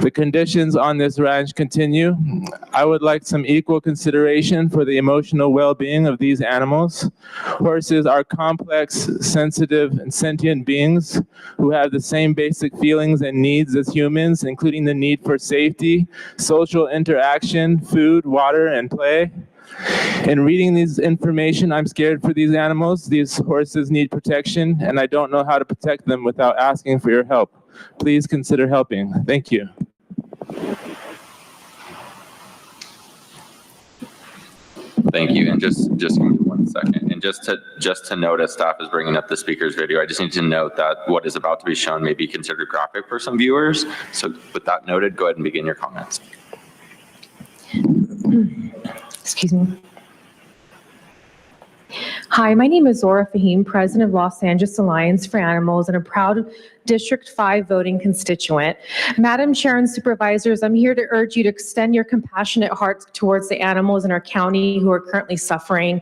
The conditions on this ranch continue. I would like some equal consideration for the emotional well-being of these animals. Horses are complex, sensitive, and sentient beings who have the same basic feelings and needs as humans, including the need for safety, social interaction, food, water, and play. In reading this information, I'm scared for these animals. These horses need protection, and I don't know how to protect them without asking for your help. Please consider helping. Thank you. Thank you. And just give me 1 second. And just to note, as staff is bringing up the speaker's video, I just need to note that what is about to be shown may be considered graphic for some viewers. So with that noted, go ahead and begin your comments. Excuse me. Hi, my name is Zora Fahim, president of Los Angeles Alliance for Animals and a proud District 5 voting constituent. Madam Chair and Supervisors, I'm here to urge you to extend your compassionate heart towards the animals in our county who are currently suffering.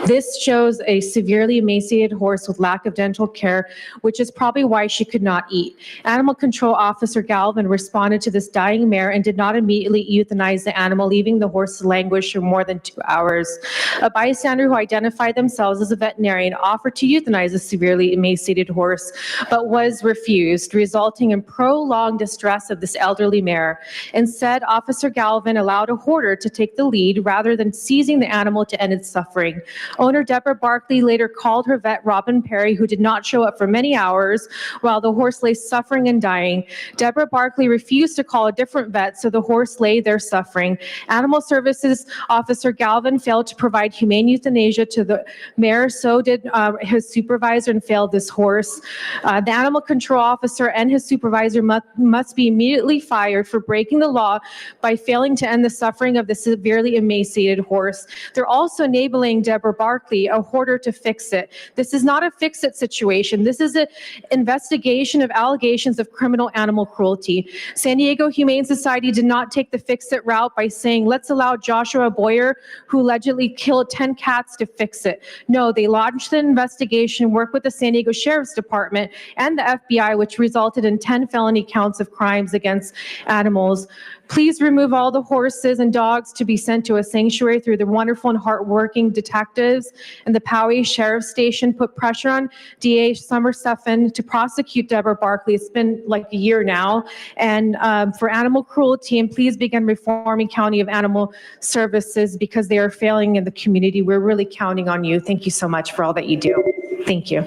This shows a severely emaciated horse with lack of dental care, which is probably why she could not eat. Animal Control Officer Galvin responded to this dying mare and did not immediately euthanize the animal, leaving the horse to languish for more than 2 hours. A bystander who identified themselves as a veterinarian offered to euthanize a severely emaciated horse, but was refused, resulting in prolonged distress of this elderly mare. Instead, Officer Galvin allowed a hoarder to take the lead rather than seizing the animal to end its suffering. Owner Deborah Barkley later called her vet, Robin Perry, who did not show up for many hours while the horse lay suffering and dying. Deborah Barkley refused to call a different vet, so the horse lay there suffering. Animal Services Officer Galvin failed to provide humane euthanasia to the mare, so did his supervisor, and failed this horse. The Animal Control officer and his supervisor must be immediately fired for breaking the law by failing to end the suffering of the severely emaciated horse. They're also enabling Deborah Barkley, a hoarder, to fix it. This is not a fix-it situation. This is an investigation of allegations of criminal animal cruelty. San Diego Humane Society did not take the fix-it route by saying, let's allow Joshua Boyer, who allegedly killed 10 cats, to fix it. No, they launched an investigation, worked with the San Diego Sheriff's Department and the FBI, which resulted in 10 felony counts of crimes against animals. Please remove all the horses and dogs to be sent to a sanctuary through the wonderful and hardworking detectives and the Poway Sheriff's Station. Put pressure on DA Summer Steffen to prosecute Deborah Barkley. It's been like a year now, and for animal cruelty, and please begin reforming County of Animal Services because they are failing in the community. We're really counting on you. Thank you so much for all that you do. Thank you.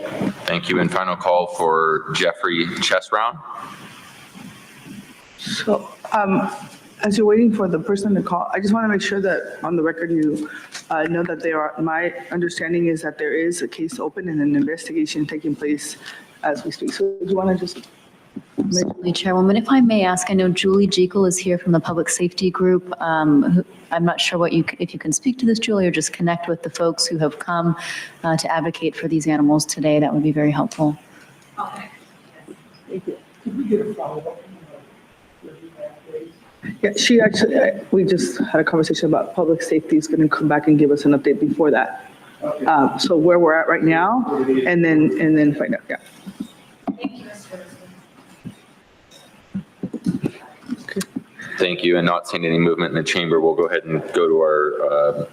Thank you. And final call for Jeffrey Chesrown. So, as you're waiting for the person to call, I just want to make sure that on the record you know that my understanding is that there is a case open and an investigation taking place as we speak. So do you want to just? Absolutely, Chairwoman. If I may ask, I know Julie Jekyll is here from the Public Safety Group. I'm not sure if you can speak to this, Julie, or just connect with the folks who have come to advocate for these animals today. That would be very helpful. Okay. Thank you. Could we get a follow-up? Yeah, she actually, we just had a conversation about public safety is going to come back and give us an update before that. Okay. So where we're at right now, and then find out. Yeah. Thank you. And not seeing any movement in the chamber, we'll go ahead and go to our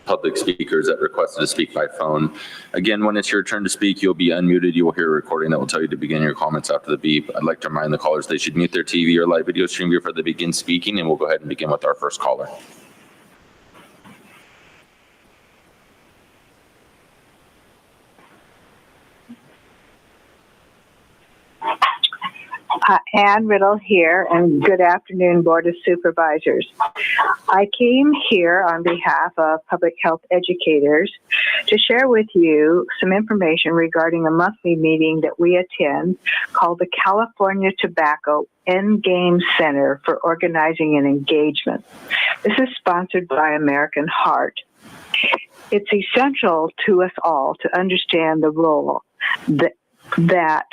public speakers that requested to speak by phone. Again, when it's your turn to speak, you'll be unmuted. You will hear a recording that will tell you to begin your comments after the beep. I'd like to remind the callers they should mute their TV or live video stream before they begin speaking, and we'll go ahead and begin with our first caller. Ann Riddle here, and good afternoon, Board of Supervisors. I came here on behalf of public health educators to share with you some information regarding a monthly meeting that we attend called the California Tobacco Endgame Center for Organizing and Engagement. This is sponsored by American Heart. It's essential to us all to understand the role that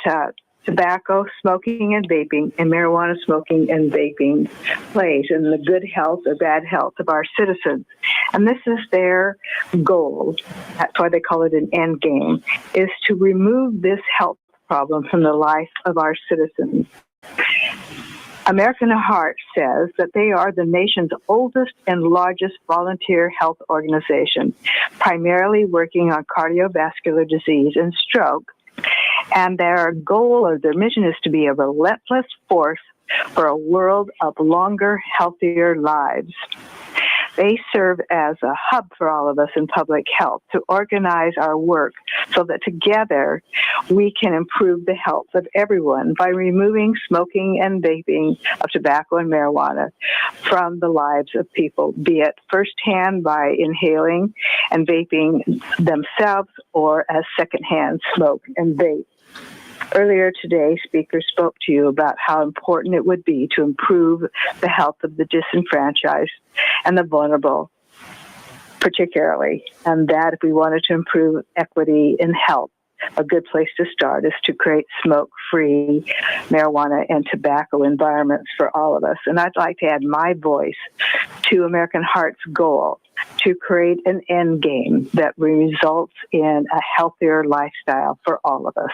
tobacco, smoking, and vaping, and marijuana smoking and vaping plays in the good health or bad health of our citizens. And this is their goal. That's why they call it an end game, is to remove this health problem from the life of our citizens. American Heart says that they are the nation's oldest and largest volunteer health organization, primarily working on cardiovascular disease and stroke. And their goal or their mission is to be a relentless force for a world of longer, healthier lives. They serve as a hub for all of us in public health to organize our work so that together we can improve the health of everyone by removing smoking and vaping of tobacco and marijuana from the lives of people, be it firsthand by inhaling and vaping themselves or as secondhand smoke and vape. Earlier today, speakers spoke to you about how important it would be to improve the health of the disenfranchised and the vulnerable, particularly, and that if we wanted to improve equity in health, a good place to start is to create smoke-free marijuana and tobacco environments for all of us. And I'd like to add my voice to American Heart's goal to create an end game that results in a healthier lifestyle for all of us.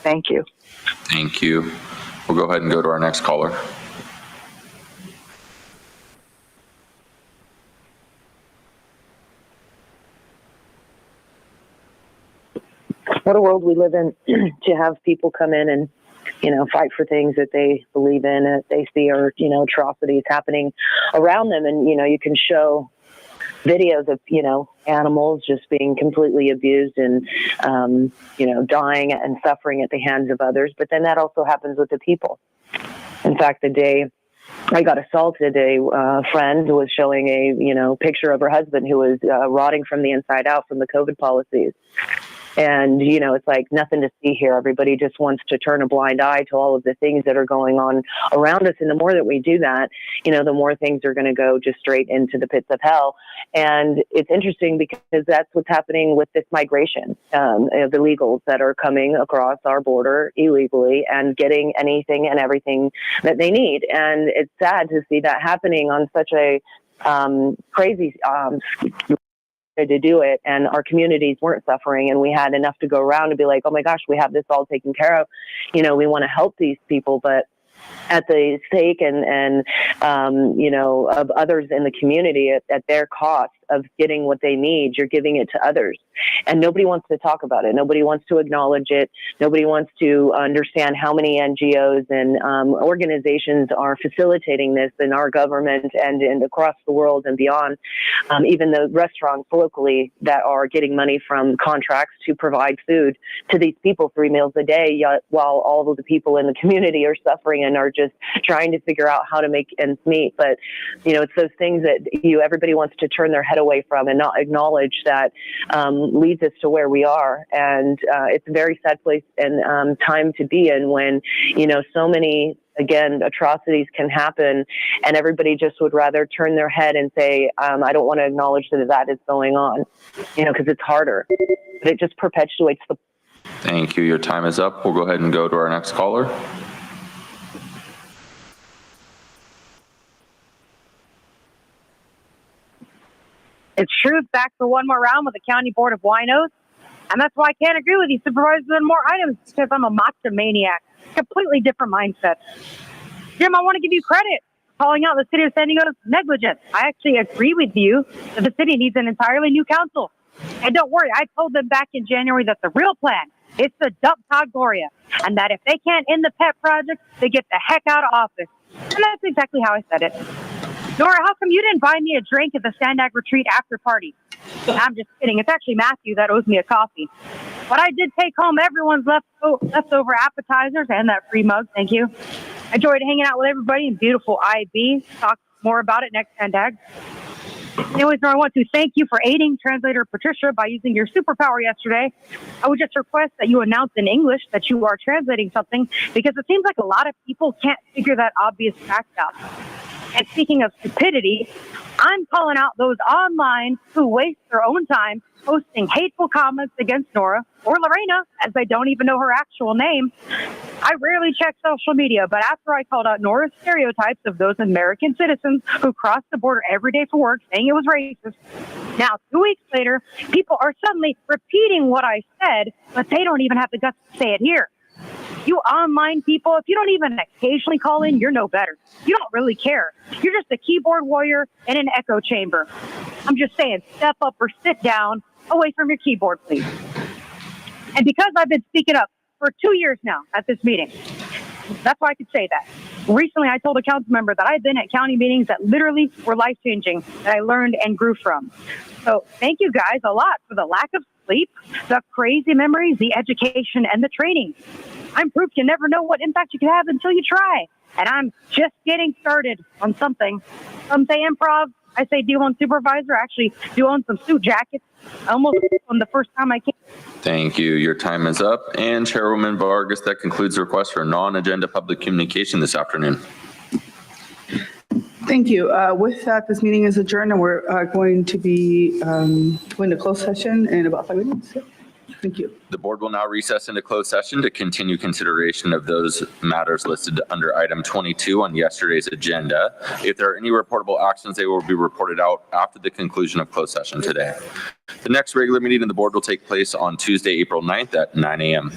Thank you. Thank you. We'll go ahead and go to our next caller. What a world we live in to have people come in and, fight for things that they believe in, that they see are, atrocities happening around them. And, you can show videos of, animals just being completely abused and, dying and suffering at the hands of others. But then that also happens with the people. In fact, the day I got assaulted, a friend was showing a, picture of her husband who was rotting from the inside out from the COVID policies. And, you know, it's like nothing to see here. Everybody just wants to turn a blind eye to all of the things that are going on around us. And the more that we do that, you know, the more things are going to go just straight into the pits of hell. And it's interesting because that's what's happening with this migration of illegals that are coming across our border illegally and getting anything and everything that they need. And it's sad to see that happening on such a crazy to do it, and our communities weren't suffering, and we had enough to go around to be like, oh my gosh, we have this all taken care of. You know, we want to help these people, but at the sake and you know, of others in the community at their cost of getting what they need, you're giving it to others. And nobody wants to talk about it. Nobody wants to acknowledge it. Nobody wants to understand how many NGOs and organizations are facilitating this in our government and across the world and beyond. Even the restaurants locally that are getting money from contracts to provide food to these people 3 meals a day, yet while all of the people in the community are suffering and are just trying to figure out how to make ends meet. But, you know, it's those things that everybody wants to turn their head away from and not acknowledge that leads us to where we are. And it's a very sad place and time to be in when, you know, so many, again, atrocities can happen and everybody just would rather turn their head and say, I don't want to acknowledge that is going on, you know, because it's harder. But it just perpetuates the. Thank you. Your time is up. We'll go ahead and go to our next caller. It's truth back for one more round with the County Board of Winos. And that's why I can't agree with you, Supervisors, on more items, because I'm a macho maniac. Completely different mindset. Jim, I want to give you credit for calling out the city of San Diego's negligence. I actually agree with you that the city needs an entirely new council. And don't worry, I told them back in January that the real plan is to dump Todd Gloria, and that if they can't end the pet project, they get the heck out of office. And that's exactly how I said it. Nora, how come you didn't buy me a drink at the Sandag Retreat after party? I'm just kidding. It's actually Matthew that owes me a coffee. But I did take home everyone's leftover appetizers and that free mug. Thank you. Enjoyed hanging out with everybody in beautiful IB. Talk more about it next Sandag. Anyways, I want to thank you for aiding translator Patricia by using your superpower yesterday. I would just request that you announce in English that you are translating something, because it seems like a lot of people can't figure that obvious fact out. And speaking of stupidity, I'm calling out those online who waste their own time posting hateful comments against Nora or Lorena, as they don't even know her actual name. I rarely check social media, but after I called out Nora's stereotypes of those American citizens who cross the border every day for work, saying it was racist, now 2 weeks later, people are suddenly repeating what I said, but they don't even have the guts to say it here. You online people, if you don't even occasionally call in, you're no better. You don't really care. You're just a keyboard warrior in an echo chamber. I'm just saying, step up or sit down away from your keyboard, please. And because I've been speaking up for 2 years now at this meeting, that's why I could say that. Recently, I told a council member that I've been at county meetings that literally were life-changing, that I learned and grew from. So thank you guys a lot for the lack of sleep, the crazy memories, the education, and the training. I'm proof you never know what impact you can have until you try. And I'm just getting started on something. Some say improv. I say do on supervisor. Actually, do on some suit jackets. Almost on the first time I came. Thank you. Your time is up. And Chairwoman Vargas, that concludes the request for non-agenda public communication this afternoon. Thank you. With that, this meeting is adjourned, and we're going to be going to closed session in about 5 minutes. Thank you. The board will now recess into closed session to continue consideration of those matters listed under item 22 on yesterday's agenda. If there are any reportable actions, they will be reported out after the conclusion of closed session today. The next regular meeting of the board will take place on Tuesday, April 9th at 9 a.m.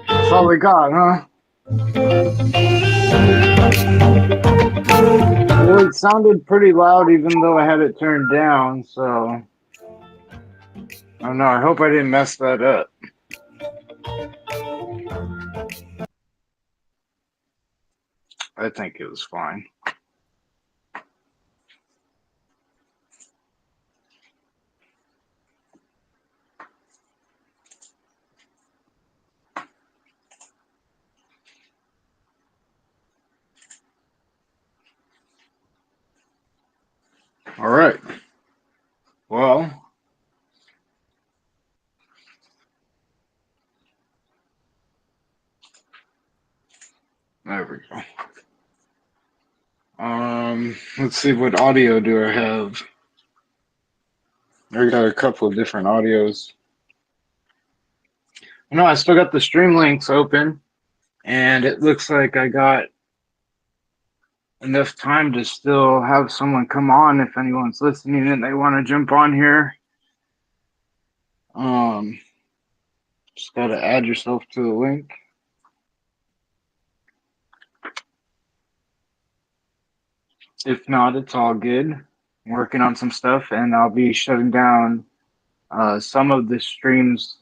That's all we got, huh? Well, it sounded pretty loud even though I had it turned down, so I don't know. I hope I didn't mess that up. I think it was fine. All right. Well, there we go. Let's see, what audio do I have? I got a couple of different audios. No, I still got the stream links open, and it looks like I got enough time to still have someone come on if anyone's listening and they want to jump on here. Just got to add yourself to the link. If not, it's all good. I'm working on some stuff, and I'll be shutting down some of the streams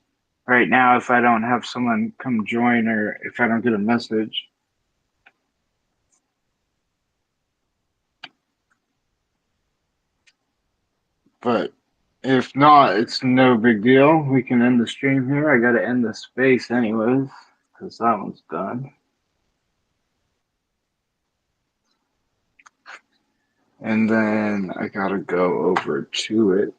right now if I don't have someone come join or if I don't get a message. But if not, it's no big deal. We can end the stream here. I got to end the space anyways, because that one's done. And then I got to go over to it.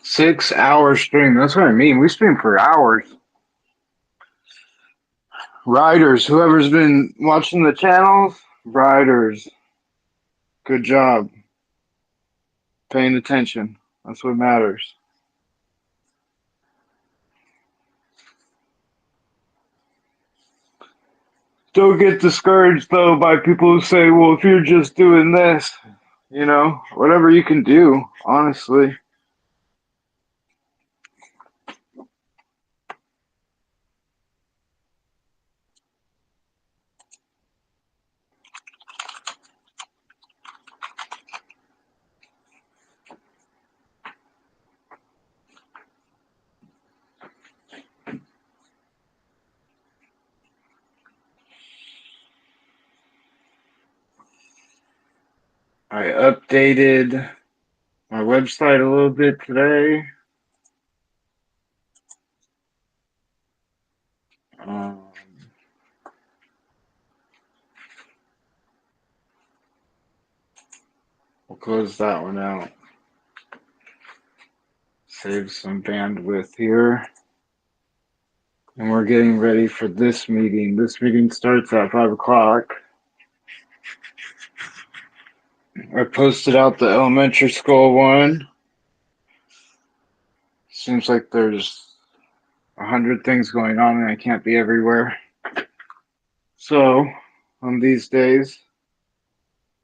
Six-hour stream. That's what I mean. We stream for hours. Riders, whoever's been watching the channels, riders, good job. Paying attention. That's what matters. Don't get discouraged, though, by people who say, well, if you're just doing this, you know, whatever you can do, honestly. I updated my website a little bit today. We'll close that one out. Save some bandwidth here. And we're getting ready for this meeting. This meeting starts at 5 o'clock. I posted out the elementary school one. Seems like there's 100 things going on and I can't be everywhere. So, on these days,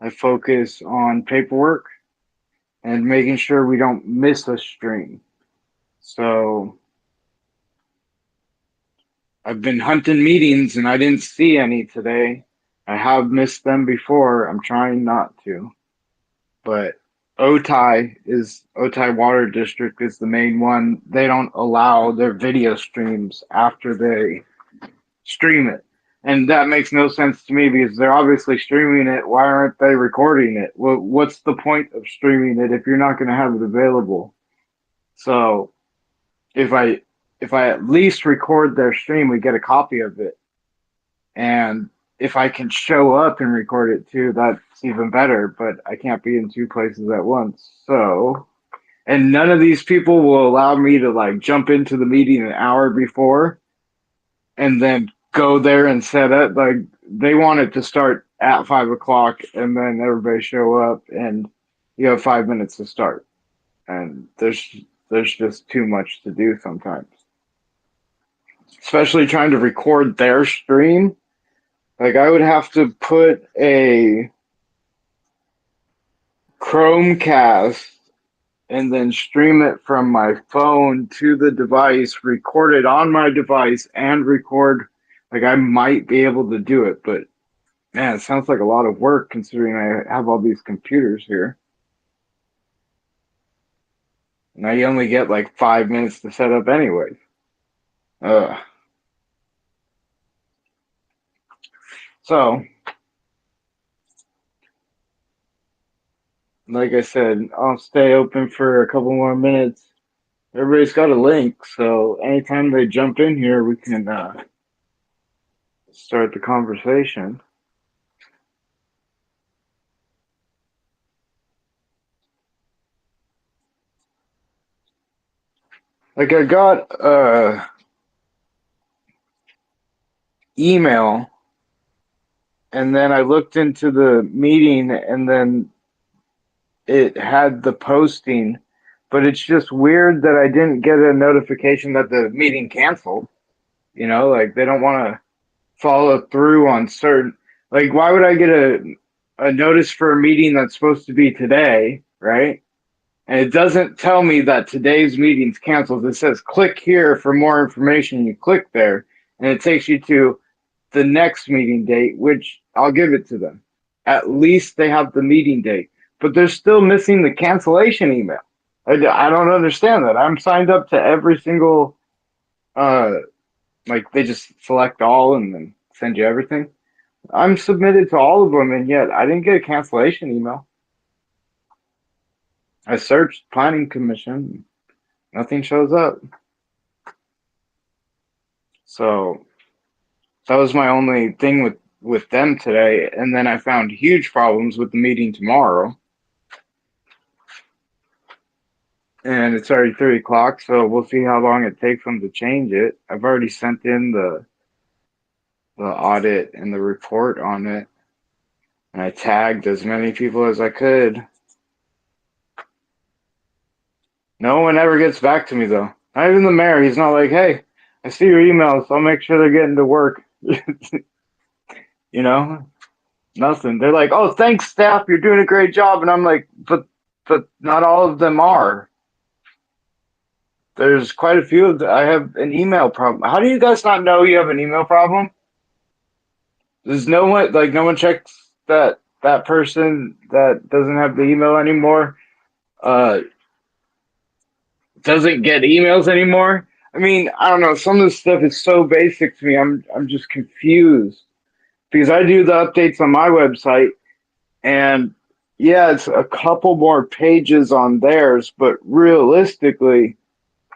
I focus on paperwork and making sure we don't miss a stream. So, I've been hunting meetings and I didn't see any today. I have missed them before. I'm trying not to. But Otay Water District is the main one. They don't allow their video streams after they stream it. And that makes no sense to me because they're obviously streaming it. Why aren't they recording it? Well, what's the point of streaming it if you're not going to have it available? So if I at least record their stream, we get a copy of it. And if I can show up and record it too, that's even better, but I can't be in two places at once. So, and none of these people will allow me to like jump into the meeting an hour before and then go there and set up. Like they want it to start at 5 o'clock and then everybody show up and you have 5 minutes to start. And there's just too much to do sometimes. Especially trying to record their stream. Like I would have to put a Chromecast and then stream it from my phone to the device, record it on my device and record. Like I might be able to do it, but man, it sounds like a lot of work considering I have all these computers here. Now you only get like 5 minutes to set up anyways. So, like I said, I'll stay open for a couple more minutes. Everybody's got a link, so anytime they jump in here, we can start the conversation. Like I got email, and then I looked into the meeting, and then it had the posting, but it's just weird that I didn't get a notification that the meeting canceled. You know, like they don't want to follow through on certain, like why would I get a notice for a meeting that's supposed to be today, right? And it doesn't tell me that today's meeting's canceled. It says click here for more information. You click there and it takes you to the next meeting date, which I'll give it to them. At least they have the meeting date, but they're still missing the cancellation email. I don't understand that. I'm signed up to every single, like they just select all and then send you everything. I'm submitted to all of them, and yet I didn't get a cancellation email. I searched Planning Commission, nothing shows up. So that was my only thing with them today. And then I found huge problems with the meeting tomorrow. And it's already 3 o'clock, so we'll see how long it takes them to change it. I've already sent in the audit and the report on it. And I tagged as many people as I could. No one ever gets back to me, though. Not even the mayor. He's not like, hey, I see your emails. I'll make sure they're getting to work. You know? Nothing. They're like, oh, thanks, staff. You're doing a great job. And I'm like, but not all of them are. There's quite a few of them. I have an email problem. How do you guys not know you have an email problem? There's no one checks that person that doesn't have the email anymore doesn't get emails anymore. I mean, I don't know. Some of this stuff is so basic to me. I'm just confused because I do the updates on my website, and yeah, it's a couple more pages on theirs, but realistically,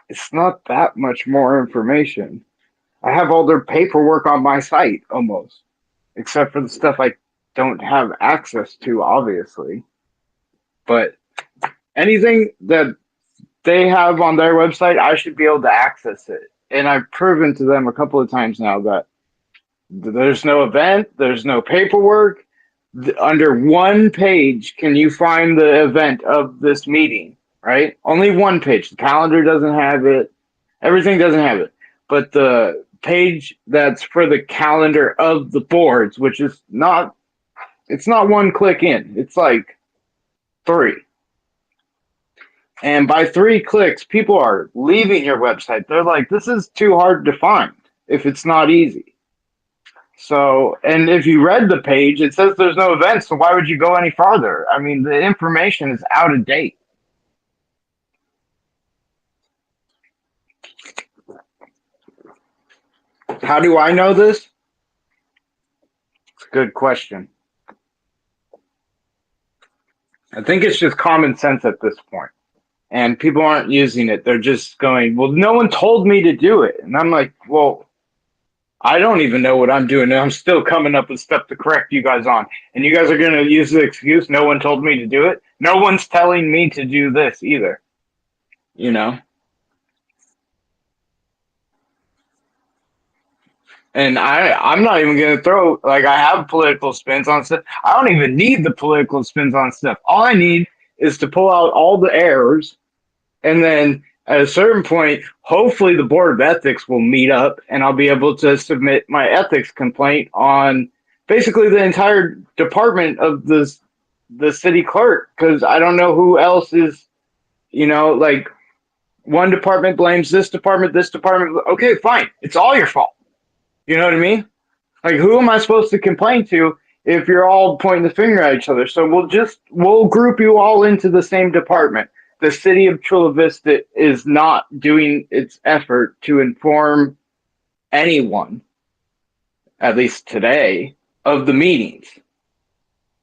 it's not that much more information. I have all their paperwork on my site almost, except for the stuff I don't have access to, obviously. But anything that they have on their website, I should be able to access it. And I've proven to them a couple of times now that there's no event, there's no paperwork. Under one page can you find the event of this meeting, right? Only one page. The calendar doesn't have it. Everything doesn't have it. But the page that's for the calendar of the boards, which is not, it's not one click in. It's like 3. And by 3 clicks, people are leaving your website. They're like, this is too hard to find if it's not easy. So, and if you read the page, it says there's no event, so why would you go any farther? I mean, the information is out of date. How do I know this? It's a good question. I think it's just common sense at this point. And people aren't using it. They're just going, well, no one told me to do it. And I'm like, well, I don't even know what I'm doing. And I'm still coming up with stuff to correct you guys on. And you guys are going to use the excuse, no one told me to do it. No one's telling me to do this either. You know? And I'm not even going to throw, like, I have political spins on stuff. I don't even need the political spins on stuff. All I need is to pull out all the errors. And then at a certain point, hopefully the Board of Ethics will meet up and I'll be able to submit my ethics complaint on basically the entire department of the city clerk. Because I don't know who else is, you know, like one department blames this department. Okay, fine. It's all your fault. You know what I mean? Like, who am I supposed to complain to if you're all pointing the finger at each other? So we'll group you all into the same department. the city of Chula Vista is not doing its effort to inform anyone, at least today, of the meetings.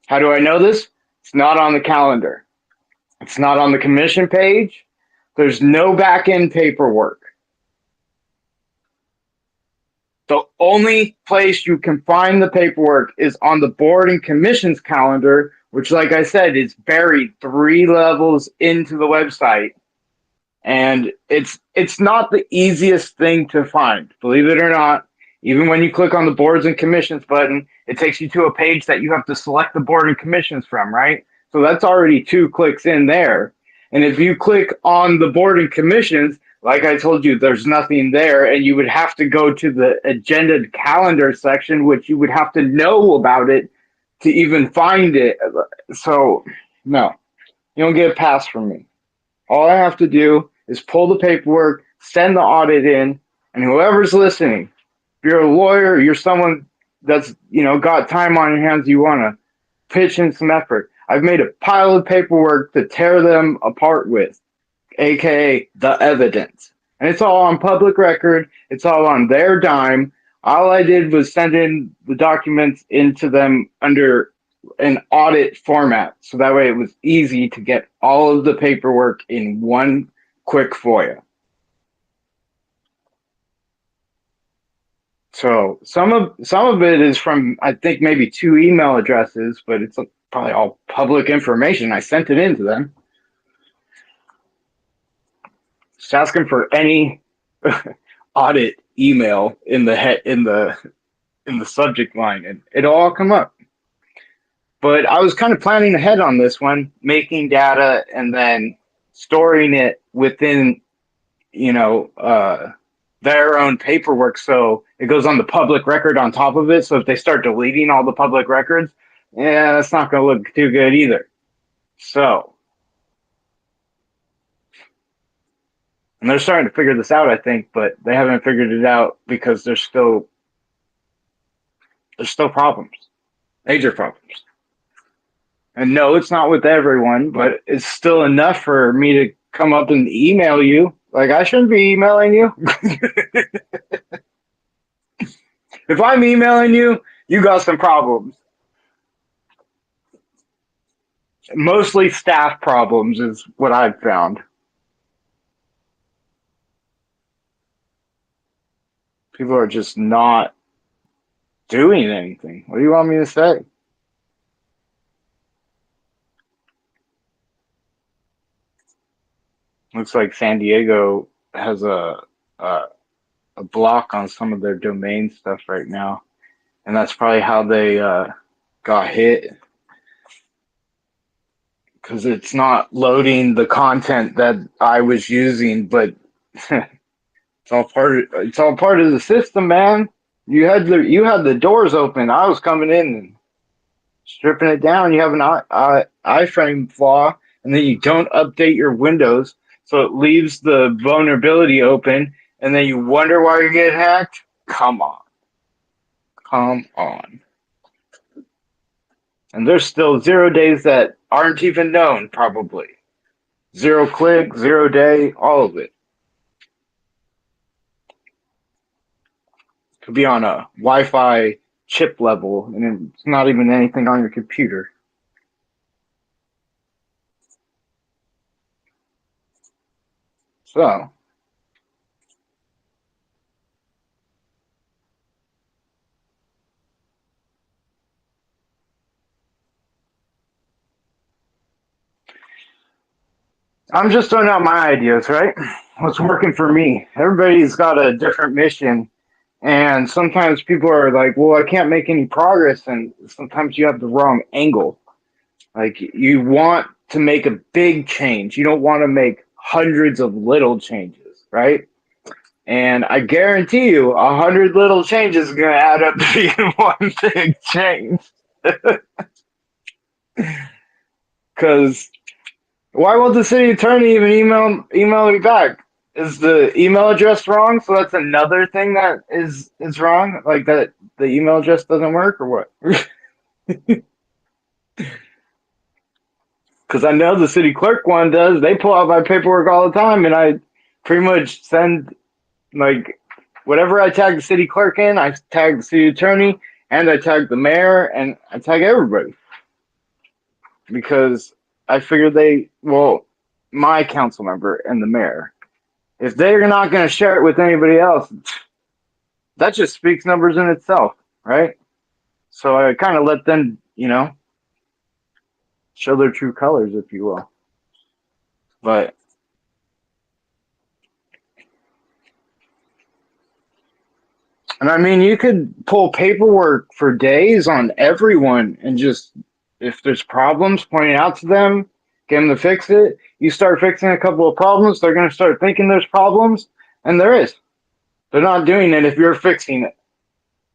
How do I know this? It's not on the calendar. It's not on the commission page. There's no back-end paperwork. The only place you can find the paperwork is on the board and commission's calendar, which, like I said, is buried 3 levels into the website. And it's not the easiest thing to find, believe it or not. Even when you click on the boards and commissions button, it takes you to a page that you have to select the board and commissions from, right? So that's already 2 clicks in there. And if you click on the board and commissions, like I told you, there's nothing there, and you would have to go to the agenda calendar section, which you would have to know about it to even find it. So, no, you don't get a pass from me. All I have to do is pull the paperwork, send the audit in, and whoever's listening, if you're a lawyer, you're someone that's, got time on your hands, you want to pitch in some effort. I've made a pile of paperwork to tear them apart with, aka the evidence. And it's all on public record. It's all on their dime. All I did was send in the documents into them under an audit format. So that way it was easy to get all of the paperwork in one quick FOIA. So some of it is from, I think, maybe 2 email addresses, but it's probably all public information. I sent it in to them. Just ask them for any audit email in the subject line, and it'll all come up. But I was kind of planning ahead on this one, making data and then storing it within, their own paperwork, so it goes on the public record on top of it. So if they start deleting all the public records, that's not going to look too good either. So, and they're starting to figure this out, I think, but they haven't figured it out because there's still problems, major problems. And no, it's not with everyone, but it's still enough for me to come up and email you. Like, I shouldn't be emailing you. If I'm emailing you, you got some problems. Mostly staff problems is what I've found. People are just not doing anything. What do you want me to say? Looks like San Diego has a block on some of their domain stuff right now, and that's probably how they got hit, because it's not loading the content that I was using. But it's all part of the system, man. You had the doors open. I was coming in and stripping it down. You have an iframe flaw, and then you don't update your Windows. So it leaves the vulnerability open, and then you wonder why you're getting hacked? Come on. And there's still 0 days that aren't even known, probably. 0 click, 0 day, all of it. Could be on a Wi-Fi chip level, and it's not even anything on your computer. So, I'm just throwing out my ideas, right? What's working for me? Everybody's got a different mission, and sometimes people are like, well, I can't make any progress, and sometimes you have the wrong angle. Like, you want to make a big change. You don't want to make hundreds of little changes, right? And I guarantee you 100 little changes is going to add up to being one big change. Because why won't the city attorney even email me back? Is the email address wrong? So that's another thing that is wrong? Like, that the email address doesn't work, or what? because I know the city clerk one does. They pull out my paperwork all the time, and I pretty much send like whatever I tag the city clerk in, I tag the city attorney, and I tag the mayor, and I tag everybody because I figure my council member and the mayor, if they're not going to share it with anybody else, that just speaks numbers in itself, right? So I kind of let them, show their true colors, if you will. But and I mean, you could pull paperwork for days on everyone and just, if there's problems, point it out to them, get them to fix it. You start fixing a couple of problems, they're going to start thinking there's problems, and there is. They're not doing it if you're fixing it.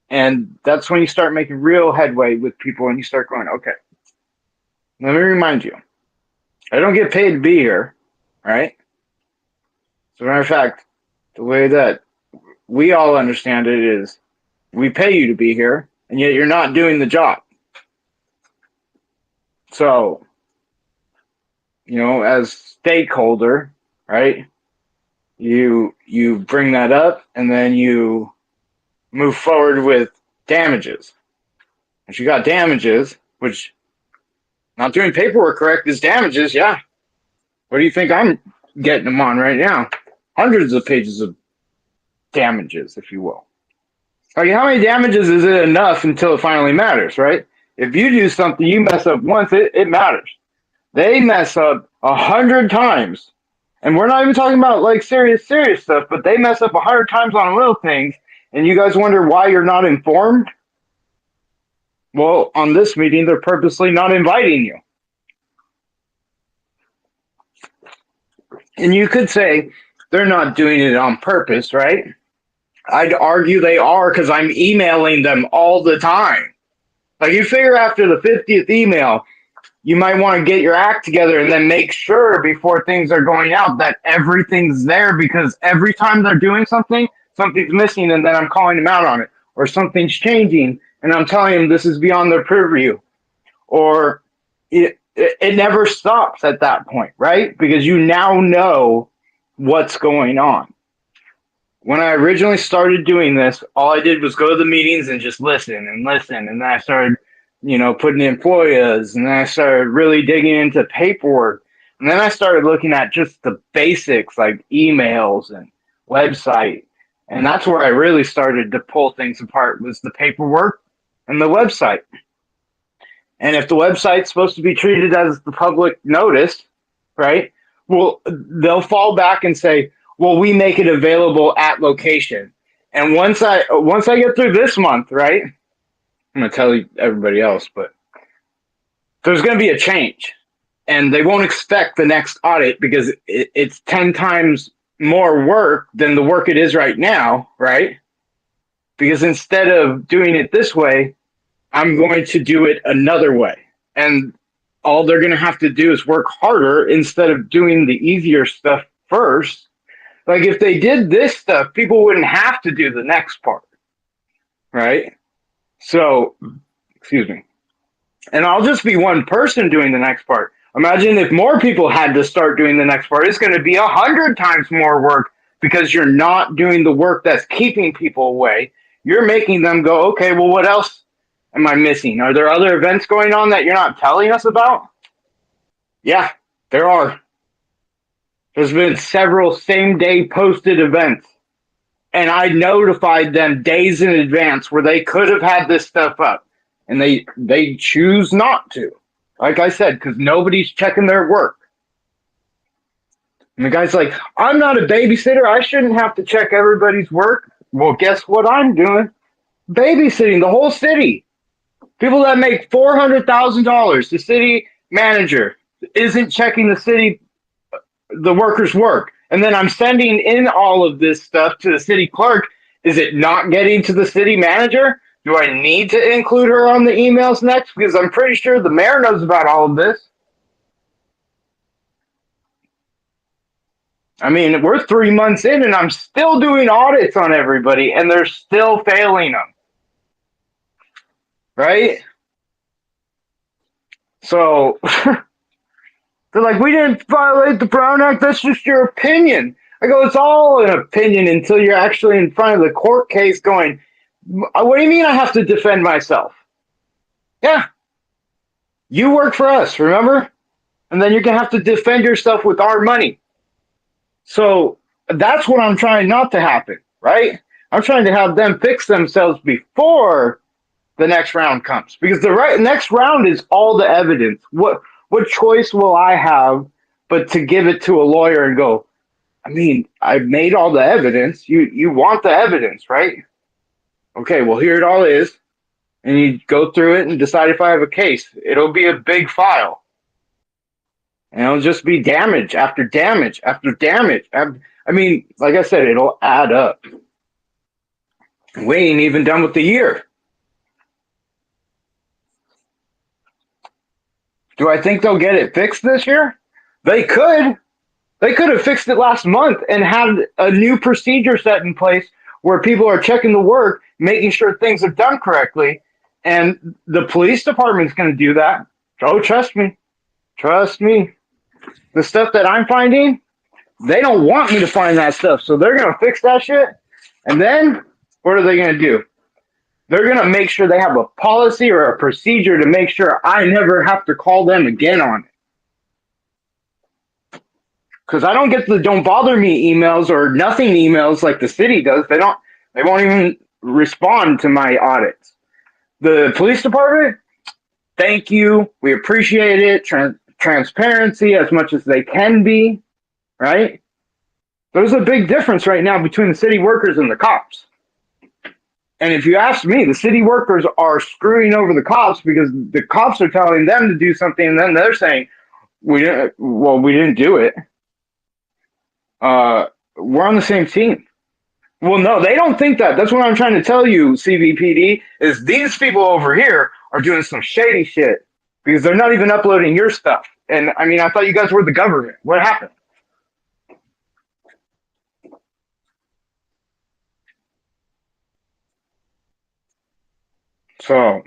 And that's when you start making real headway with people and you start going, okay, let me remind you, I don't get paid to be here, right? As a matter of fact, the way that we all understand it is we pay you to be here, and yet you're not doing the job. So, as stakeholder, right, you bring that up, and then you move forward with damages. If you got damages, which not doing paperwork correct is damages, yeah. What do you think I'm getting them on right now? Hundreds of pages of damages, if you will. Like, how many damages is it enough until it finally matters, right? If you do something, you mess up once, it matters. They mess up 100 times. And we're not even talking about like serious stuff, but they mess up 100 times on little things, and you guys wonder why you're not informed? Well, on this meeting, they're purposely not inviting you. And you could say they're not doing it on purpose, right? I'd argue they are, because I'm emailing them all the time. Like, you figure after the 50th email, you might want to get your act together and then make sure before things are going out that everything's there, because every time they're doing something, something's missing, and then I'm calling them out on it. Or something's changing, and I'm telling them this is beyond their purview. Or it never stops at that point, right? Because you now know what's going on. When I originally started doing this, all I did was go to the meetings and just listen. And then I started, putting in FOIAs, and then I started really digging into paperwork. And then I started looking at just the basics like emails and website. And that's where I really started to pull things apart, was the paperwork and the website. And if the website's supposed to be treated as the public notice, right? Well, they'll fall back and say, well, we make it available at location. And once I get through this month, right? I'm going to tell everybody else, but there's going to be a change. And they won't expect the next audit because it's 10 times more work than the work it is right now, right? Because instead of doing it this way, I'm going to do it another way. And all they're going to have to do is work harder instead of doing the easier stuff first. Like, if they did this stuff, people wouldn't have to do the next part, right? So, excuse me. And I'll just be one person doing the next part. Imagine if more people had to start doing the next part. It's going to be 100 times more work because you're not doing the work that's keeping people away. You're making them go, okay, well, what else am I missing? Are there other events going on that you're not telling us about? Yeah, there are. There's been several same-day posted events, and I notified them days in advance where they could have had this stuff up, and they choose not to. Like I said, because nobody's checking their work. And the guy's like, I'm not a babysitter. I shouldn't have to check everybody's work. Well, guess what I'm doing? Babysitting the whole city. People that make $400,000, the city manager isn't checking the workers' work. And then I'm sending in all of this stuff to the city clerk. Is it not getting to the city manager? Do I need to include her on the emails next? Because I'm pretty sure the mayor knows about all of this. I mean, we're 3 months in and I'm still doing audits on everybody and they're still failing them. Right? So They're like, we didn't violate the Brown Act. That's just your opinion. I go, it's all an opinion until you're actually in front of the court case going, what do you mean I have to defend myself? Yeah. You work for us, remember? And then you're going to have to defend yourself with our money. So that's what I'm trying not to happen, right? I'm trying to have them fix themselves before the next round comes, because the next round is all the evidence. What choice will I have but to give it to a lawyer and go, I mean, I made all the evidence. You want the evidence, right? Okay, well, here it all is. And you go through it and decide if I have a case. It'll be a big file. And it'll just be damage after damage after damage. I mean, like I said, it'll add up. We ain't even done with the year. Do I think they'll get it fixed this year? They could. They could have fixed it last month and had a new procedure set in place where people are checking the work, making sure things are done correctly. And the police department's going to do that. Oh, trust me. Trust me. The stuff that I'm finding, they don't want me to find that stuff. So they're going to fix that shit. And then what are they going to do? They're going to make sure they have a policy or a procedure to make sure I never have to call them again on it. Because I don't get the don't bother me emails or nothing emails like the city does. They won't even respond to my audits. The police department, thank you. We appreciate it. Transparency as much as they can be, right? There's a big difference right now between the city workers and the cops. And if you ask me, the city workers are screwing over the cops because the cops are telling them to do something, and then they're saying, we didn't do it. We're on the same team. Well, no, they don't think that. That's what I'm trying to tell you, CVPD, is these people over here are doing some shady shit because they're not even uploading your stuff. And I mean, I thought you guys were the government. What happened? So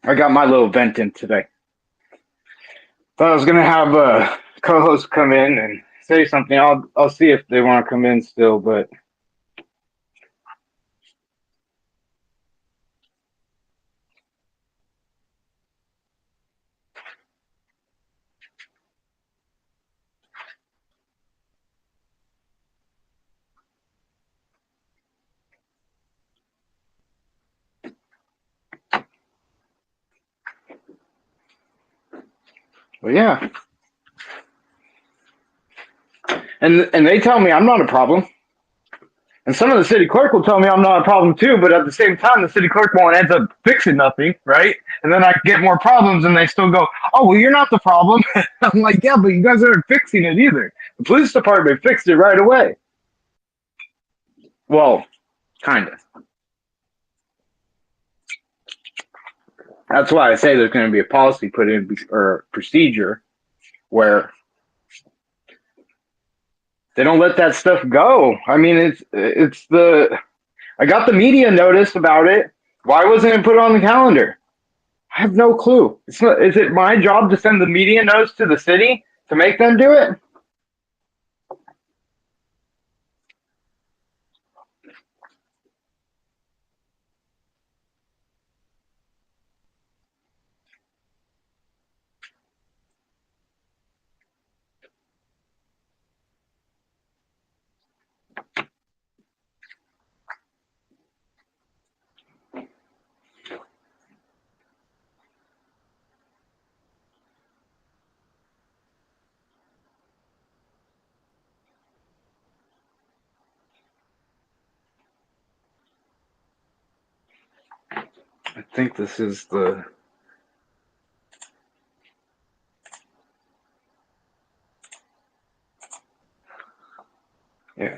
I got my little vent in today. Thought I was gonna have a co-host come in and say something. I'll see if they want to come in still, but yeah. And they tell me I'm not a problem. And some of the city clerk will tell me I'm not a problem too, but at the same time, the city clerk won't end up fixing nothing, right? And then I get more problems and they still go, oh, well, you're not the problem. I'm like, yeah, but you guys aren't fixing it either. The police department fixed it right away. Well, kind of. That's why I say there's going to be a policy put in or procedure where they don't let that stuff go. I mean, I got the media notice about it. Why wasn't it put on the calendar? I have no clue. Is it my job to send the media notice to the city to make them do it? I think this is the... Yeah.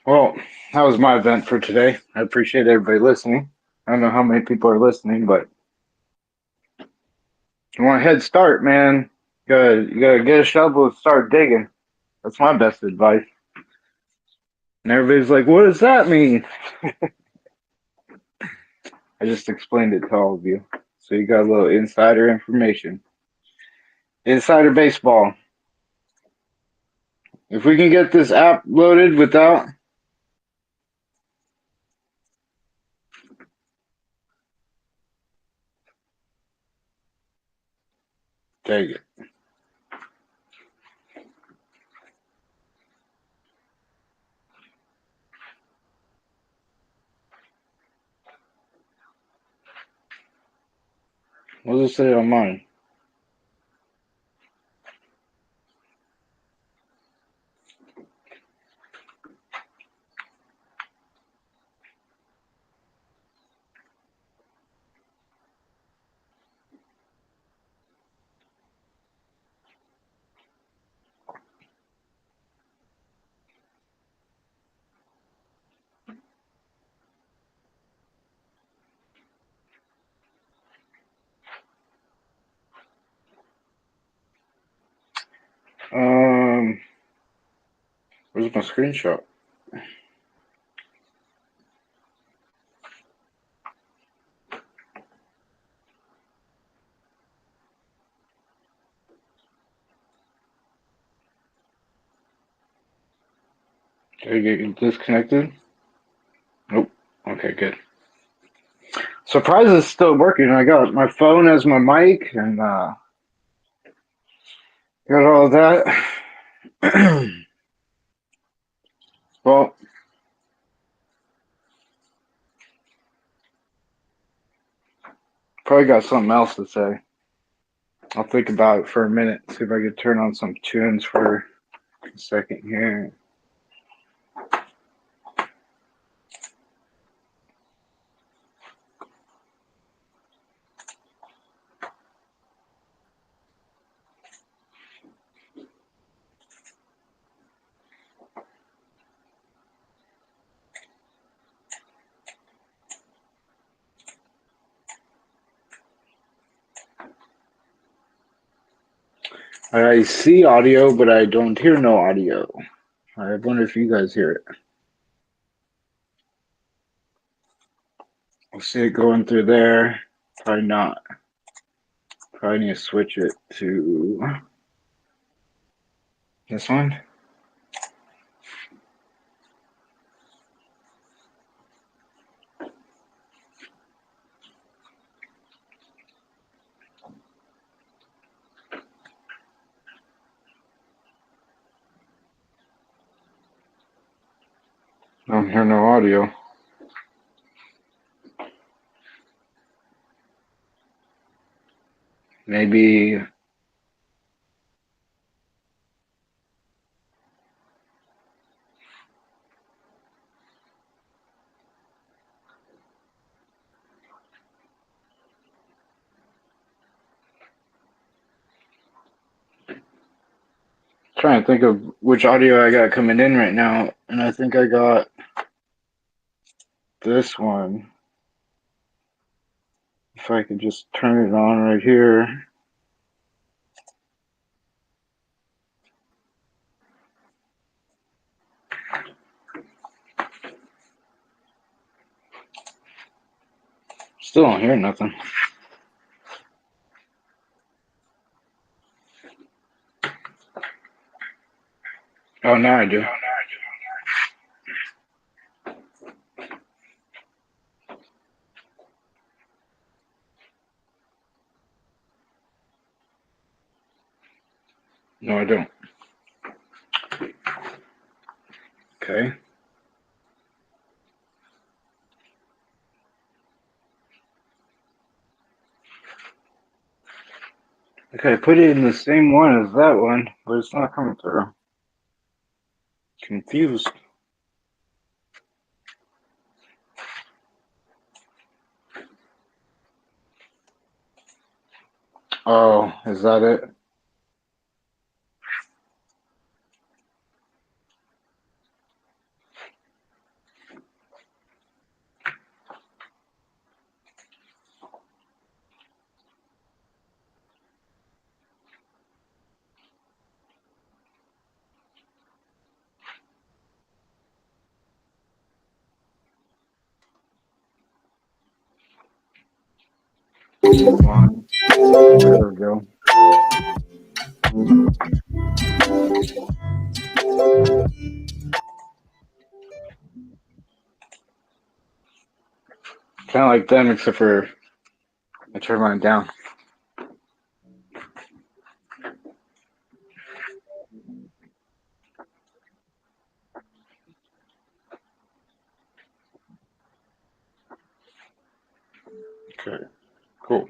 Well, that was my event for today. I appreciate everybody listening. I don't know how many people are listening, but you want a head start, man. You gotta get a shovel and start digging. That's my best advice. And everybody's like, what does that mean? I just explained it to all of you. So you got a little insider information. Insider baseball. If we can get this app loaded without... Dang it. What does it say on mine? Where's my screenshot? Did I get disconnected? Nope. Okay, good. Surprise is still working. I got my phone as my mic and got all that. Well, probably got something else to say. I'll think about it for a minute, see if I can turn on some tunes for a second here. I see audio, but I don't hear no audio. I wonder if you guys hear it. I see it going through there. Probably not. Probably need to switch it to this one. I don't hear no audio. Maybe trying to think of which audio I got coming in right now, and I think I got this one. If I could just turn it on right here. Still don't hear nothing. Oh, now I do. No, I don't. Okay. Okay, I put it in the same one as that one, but it's not coming through. Confused. Oh, is that it? Move on. There we go. Kind of like them, except for I turned mine down. Okay, cool.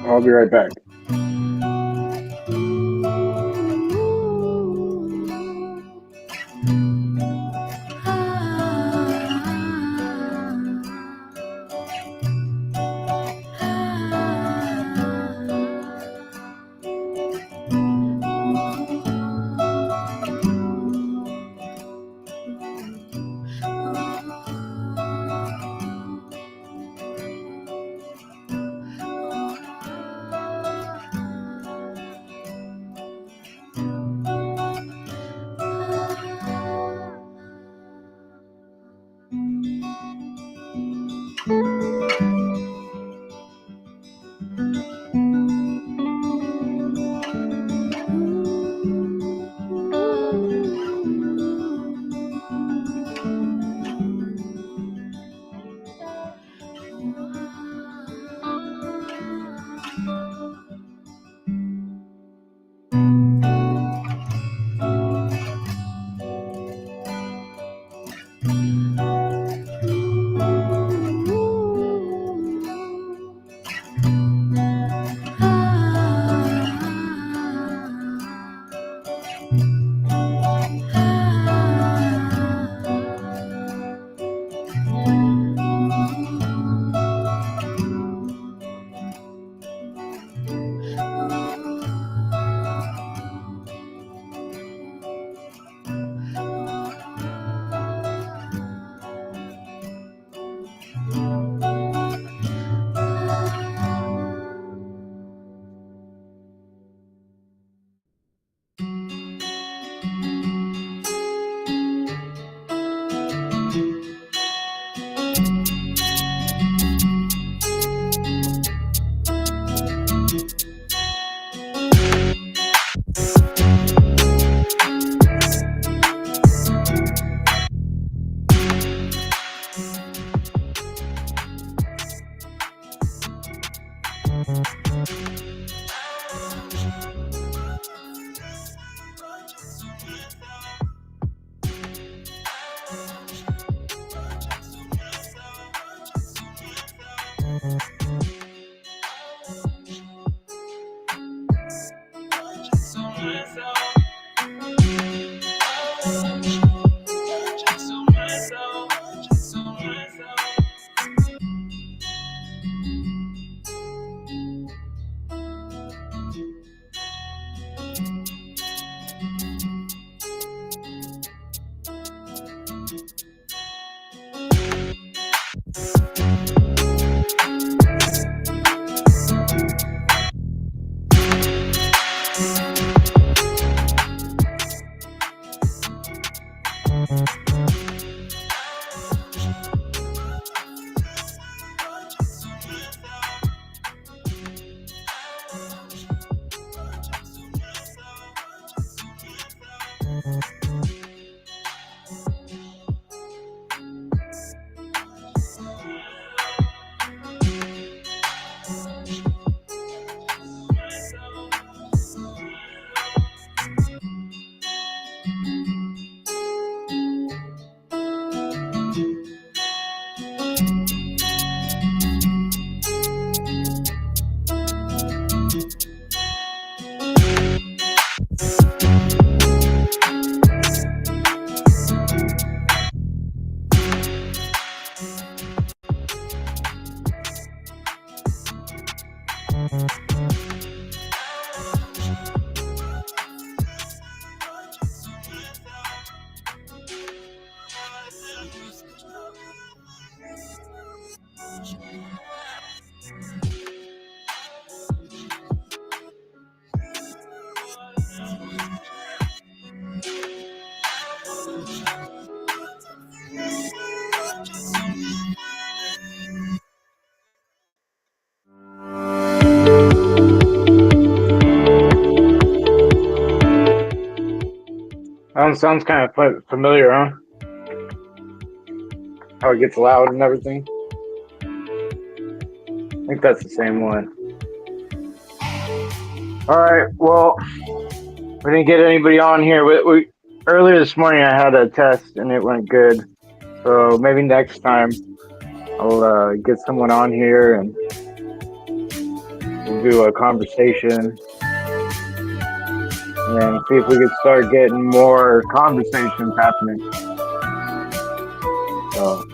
I'll be right back. Sounds kind of familiar, huh? How it gets loud and everything. I think that's the same one. All right. Well, we didn't get anybody on here. We earlier this morning I had a test and it went good. So maybe next time I'll get someone on here and we'll do a conversation and see if we could start getting more conversations happening. So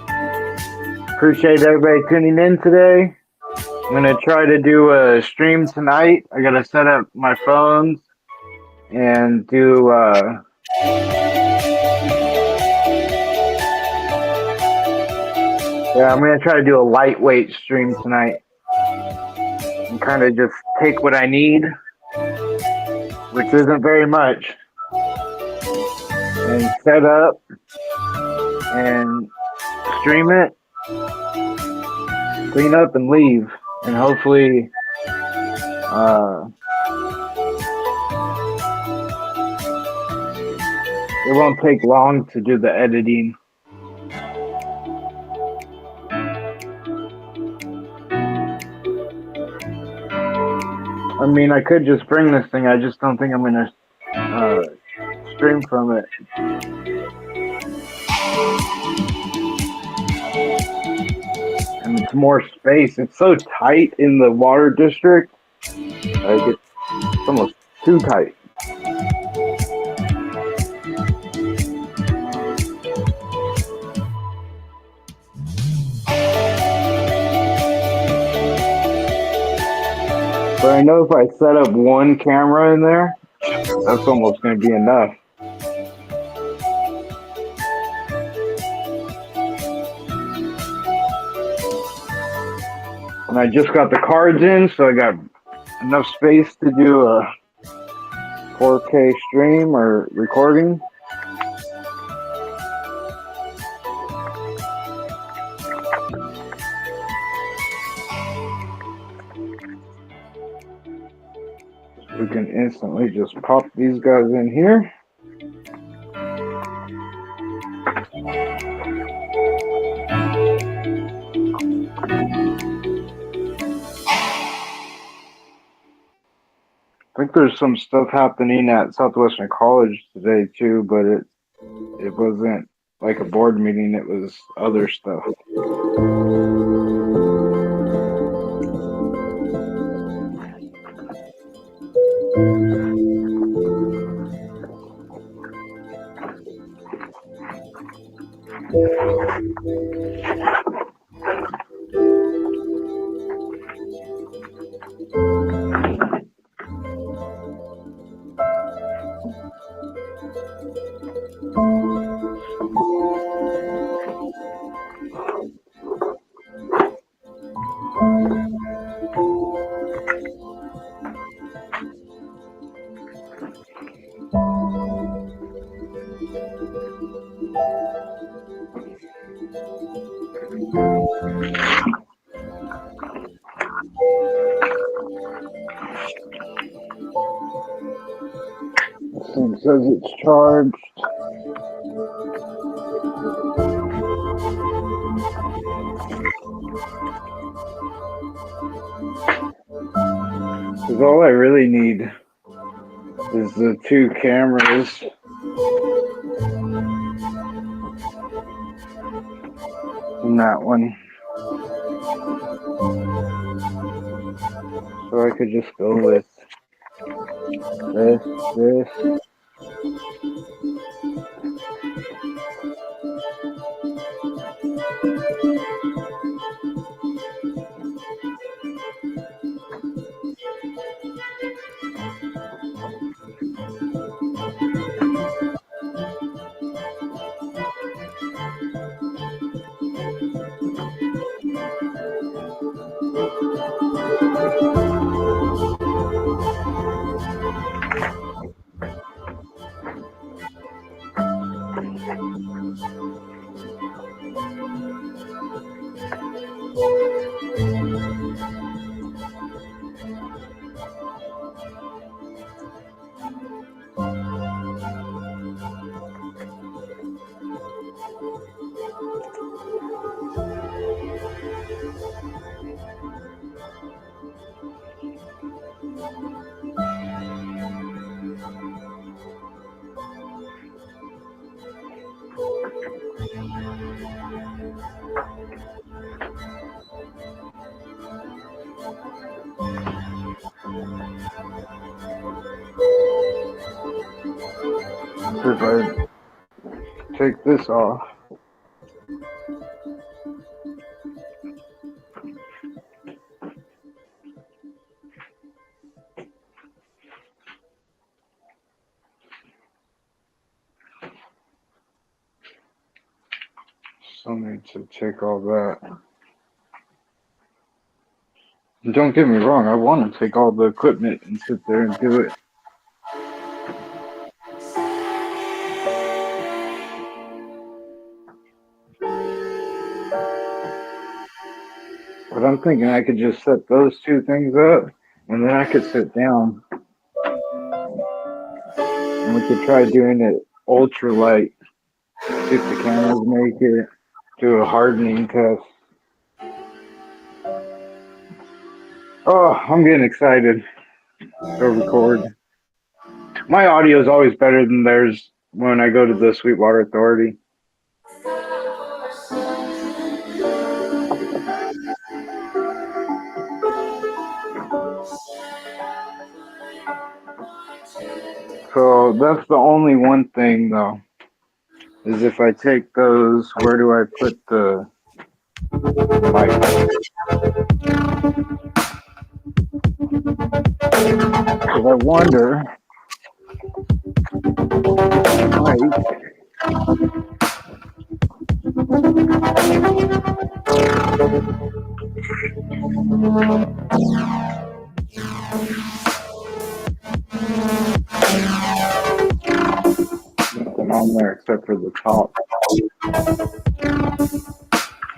appreciate everybody tuning in today. I'm gonna try to do a stream tonight. I gotta set up my phones and do I'm gonna try to do a lightweight stream tonight and kind of just take what I need, which isn't very much, and set up and stream it, clean up and leave, and hopefully it won't take long to do the editing. I mean, I could just bring this thing. I just don't think I'm gonna stream from it. And it's more space. It's so tight in the water district. Like it's almost too tight. But I know if I set up one camera in there, that's almost going to be enough. And I just got the cards in, so I got enough space to do a 4K stream or recording. We can instantly just pop these guys in here. I think there's some stuff happening at Southwestern College today too, but it wasn't like a board meeting, it was other stuff. This thing says it's charged. Because all I really need is the 2 cameras. And that one. So I could just go with this. if I take this off. Still need to take all that. And don't get me wrong, I want to take all the equipment and sit there and do it. But I'm thinking I could just set those two things up, and then I could sit down, and we could try doing it ultra light, see if the cameras make it, do a hardening test. Oh, I'm getting excited. Go record. My audio is always better than theirs when I go to the Sweetwater Authority. So that's the only one thing though, is if I take those, where do I put the mic? Because I wonder if nothing on there except for the top.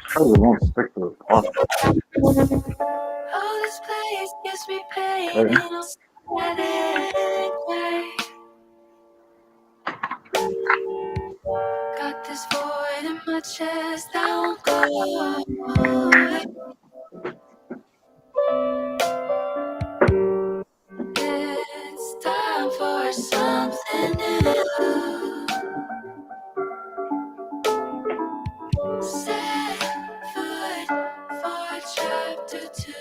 Probably won't stick to the bottom. Okay. Got this void in my chest, I won't go away. It's time for something new. Set foot for chapter 2.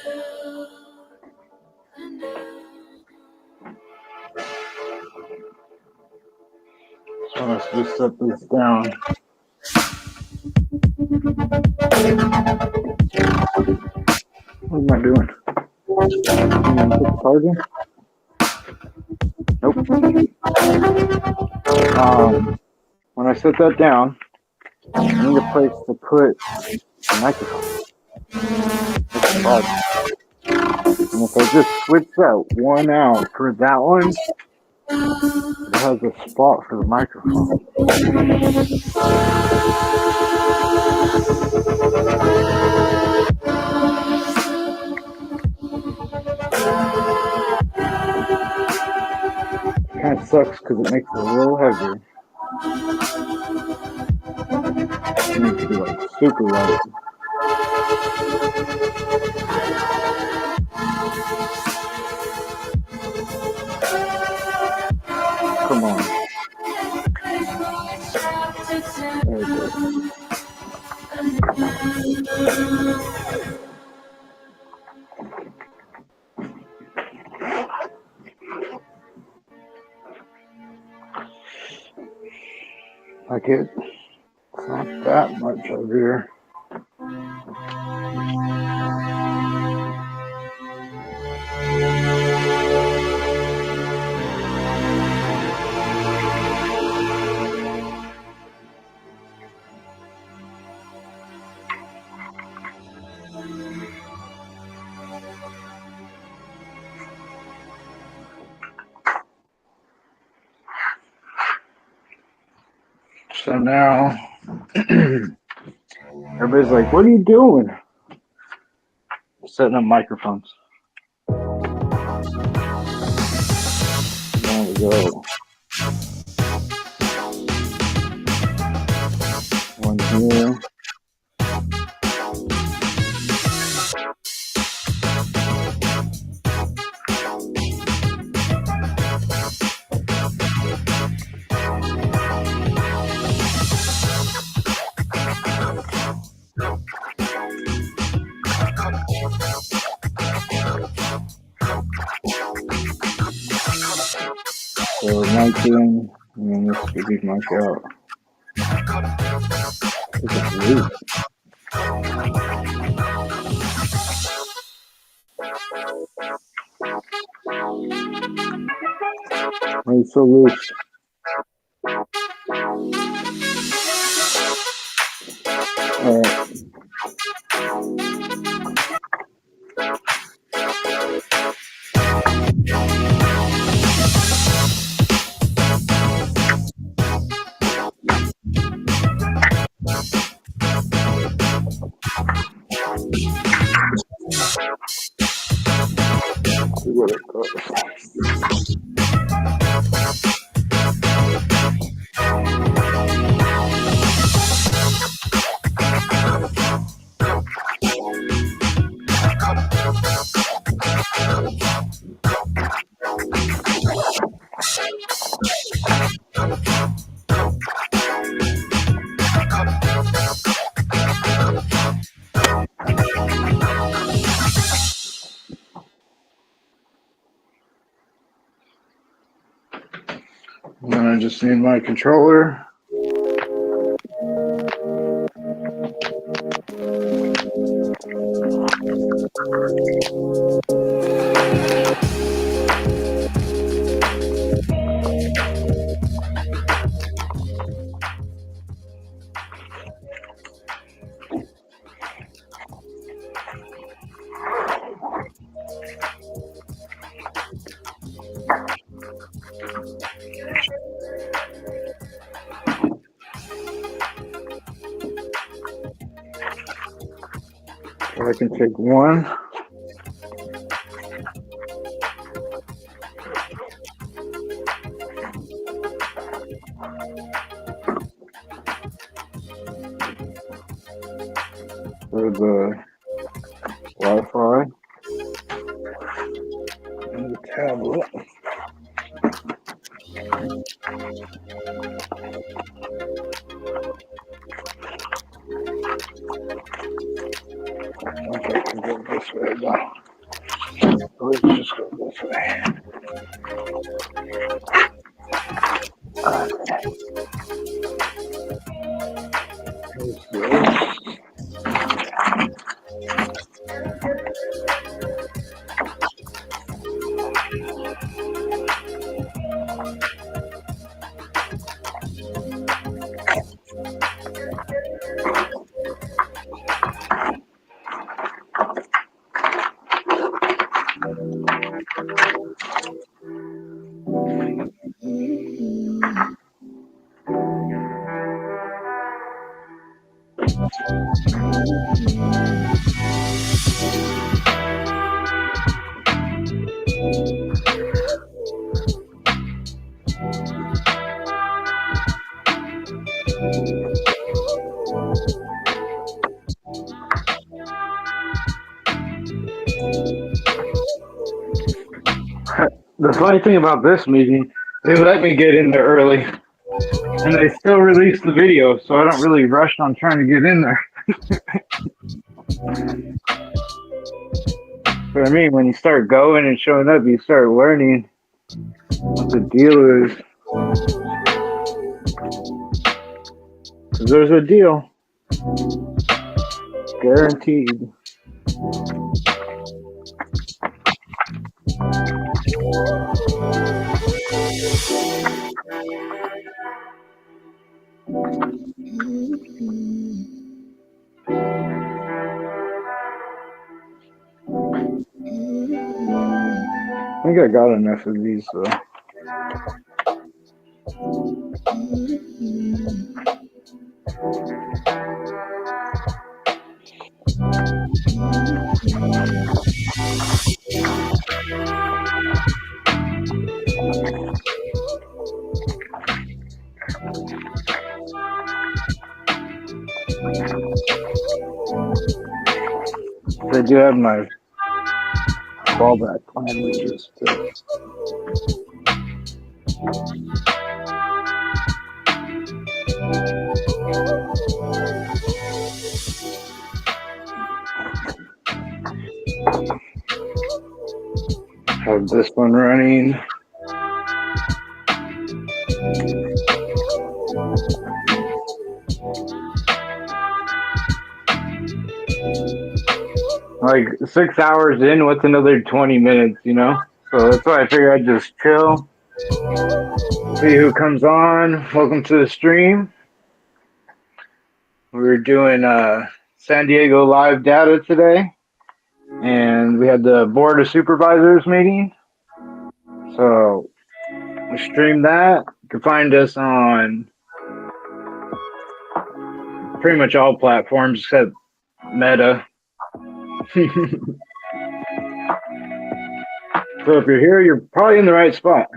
So let's just set this down. What am I doing? Put the card in? Nope. When I set that down, I need a place to put the microphone. That's the problem. And if I just switch that one out for that one, it has a spot for the microphone. It kind of sucks because it makes it a little heavier. It needs to be like super light. Come on. There we go. Like it's not that much heavier. So now, everybody's like, what are you doing? Setting up microphones. There we go. One here. So mic in. And then this could be my out. It's loose. Why is it so loose? All right. See what it goes. And then I just need my controller. So I can take one. For the Wi-Fi and the tablet. Okay, I can go this way now. Let's just go this way. Here's this. The funny thing about this meeting, they let me get in there early, and they still release the video, so I don't really rush on trying to get in there. But I mean, when you start going and showing up, you start learning what the deal is. 'Cause there's a deal. Guaranteed. I think I got enough of these, though. I do have my fallback plan, which is to have this one running. Like 6 hours in, what's another 20 minutes, you know? So that's why I figured I'd just chill, see who comes on. Welcome to the stream. We were doing San Diego live data today, and we had the Board of Supervisors meeting. So we streamed that. You can find us on pretty much all platforms except Meta. So if you're here, you're probably in the right spot.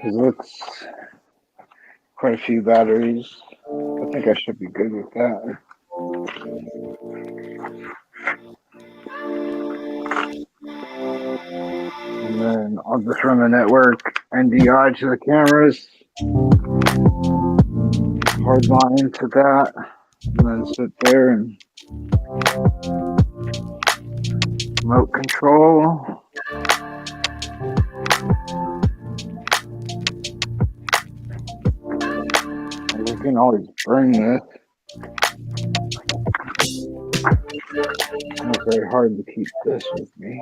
It looks quite a few batteries. I think I should be good with that. And then I'll just run the network NDI to the cameras. Hard line to that. And then sit there and remote control. And we can always bring this. It's very hard to keep this with me.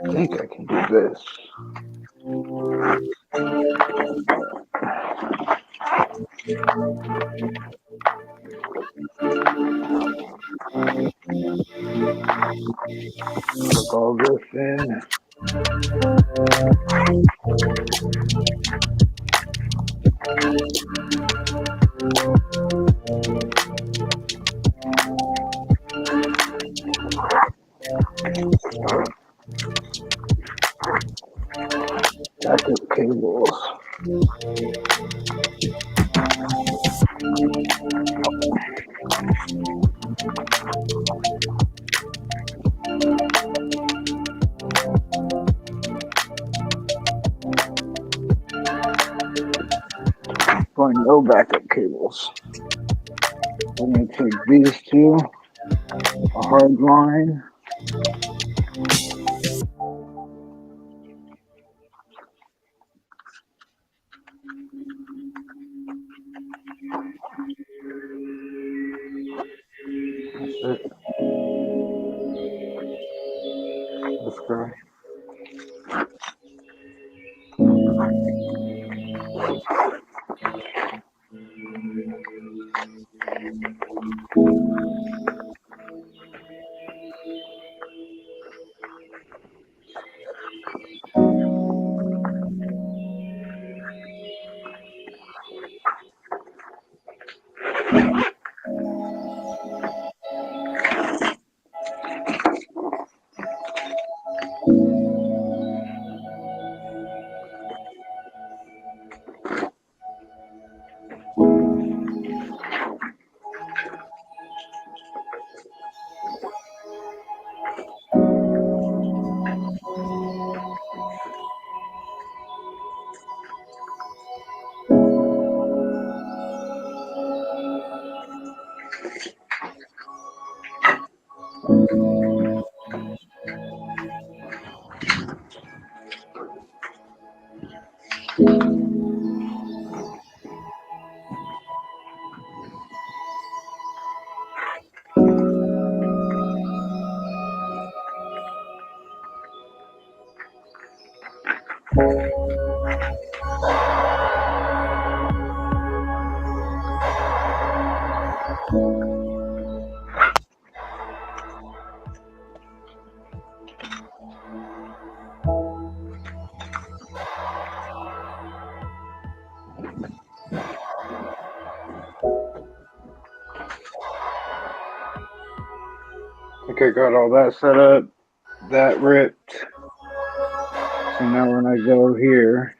I think I can do this. Plug all this in. Backup cables. Going no backup cables. I'm going to take these two, a hard line. That's it. This guy. Okay, got all that set up. That ripped. So now when I go here,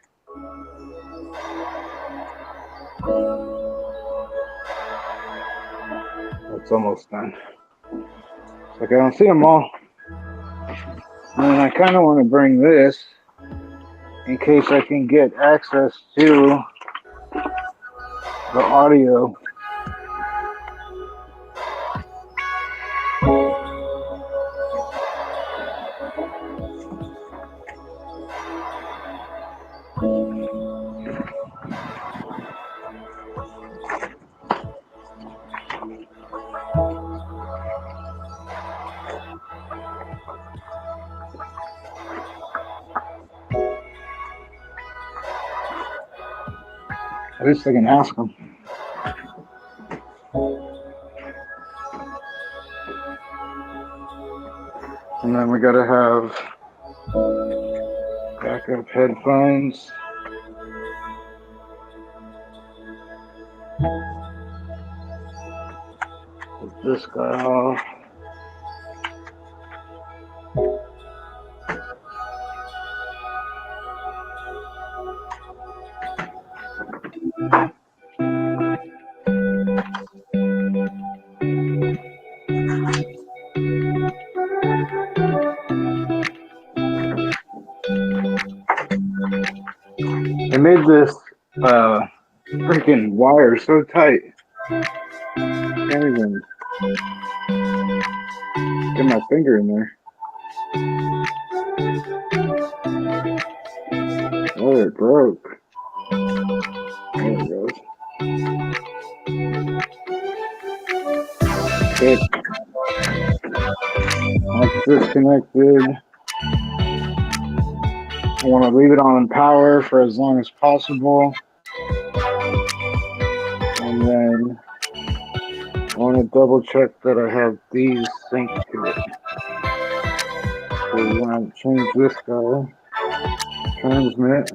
it's almost done. It's like I don't see them all. And then I kind of want to bring this in case I can get access to the audio. At least I can ask them. And then we gotta have backup headphones. Put this guy off. They made this freaking wire so tight. Can't even get my finger in there. Oh, it broke. There it goes. Okay. That's disconnected. I want to leave it on power for as long as possible. And then I want to double check that I have these synced to it. So we're going to change this guy. Transmit.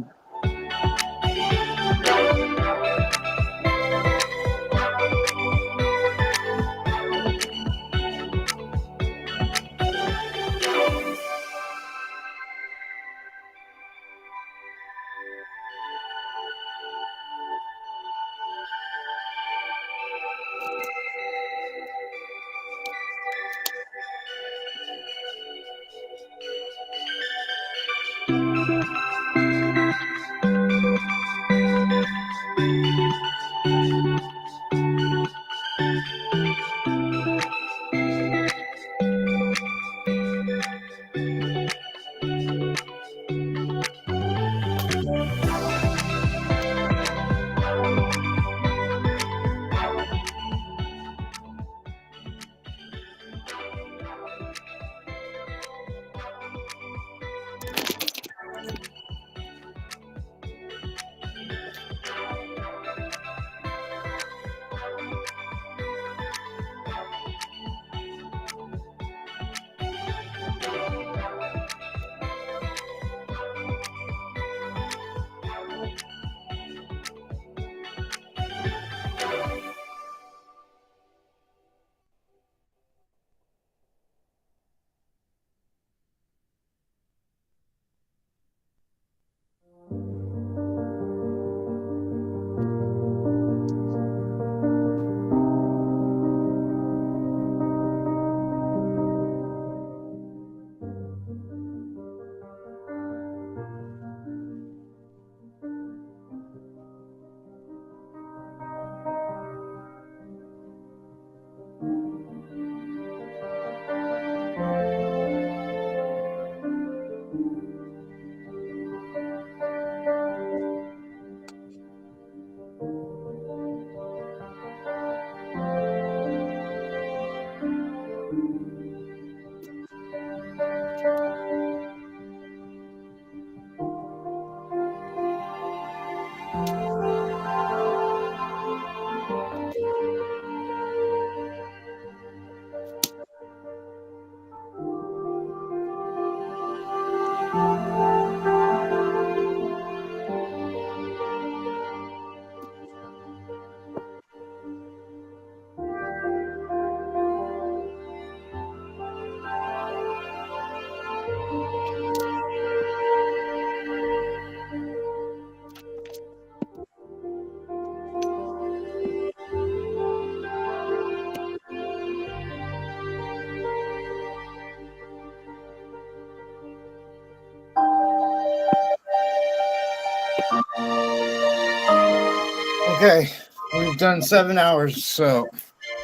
Okay, we've done 7 hours, so.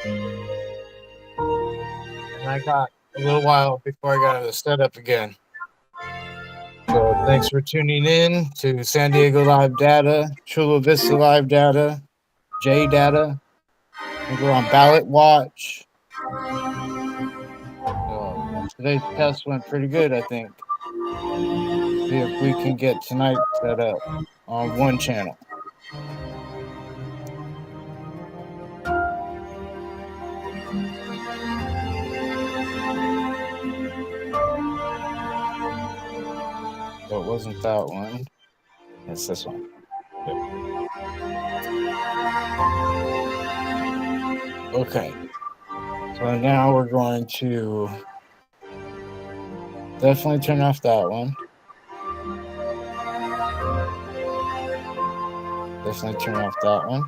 And I got a little while before I got to set up again. So thanks for tuning in to San Diego Live Data, Chula Vista Live Data, Jdata. I think we're on Ballot Watch. So today's test went pretty good, I think. See if we can get tonight set up on one channel. So it wasn't that one. It's this one. Yep. Okay. So now we're going to definitely turn off that one. Definitely turn off that one.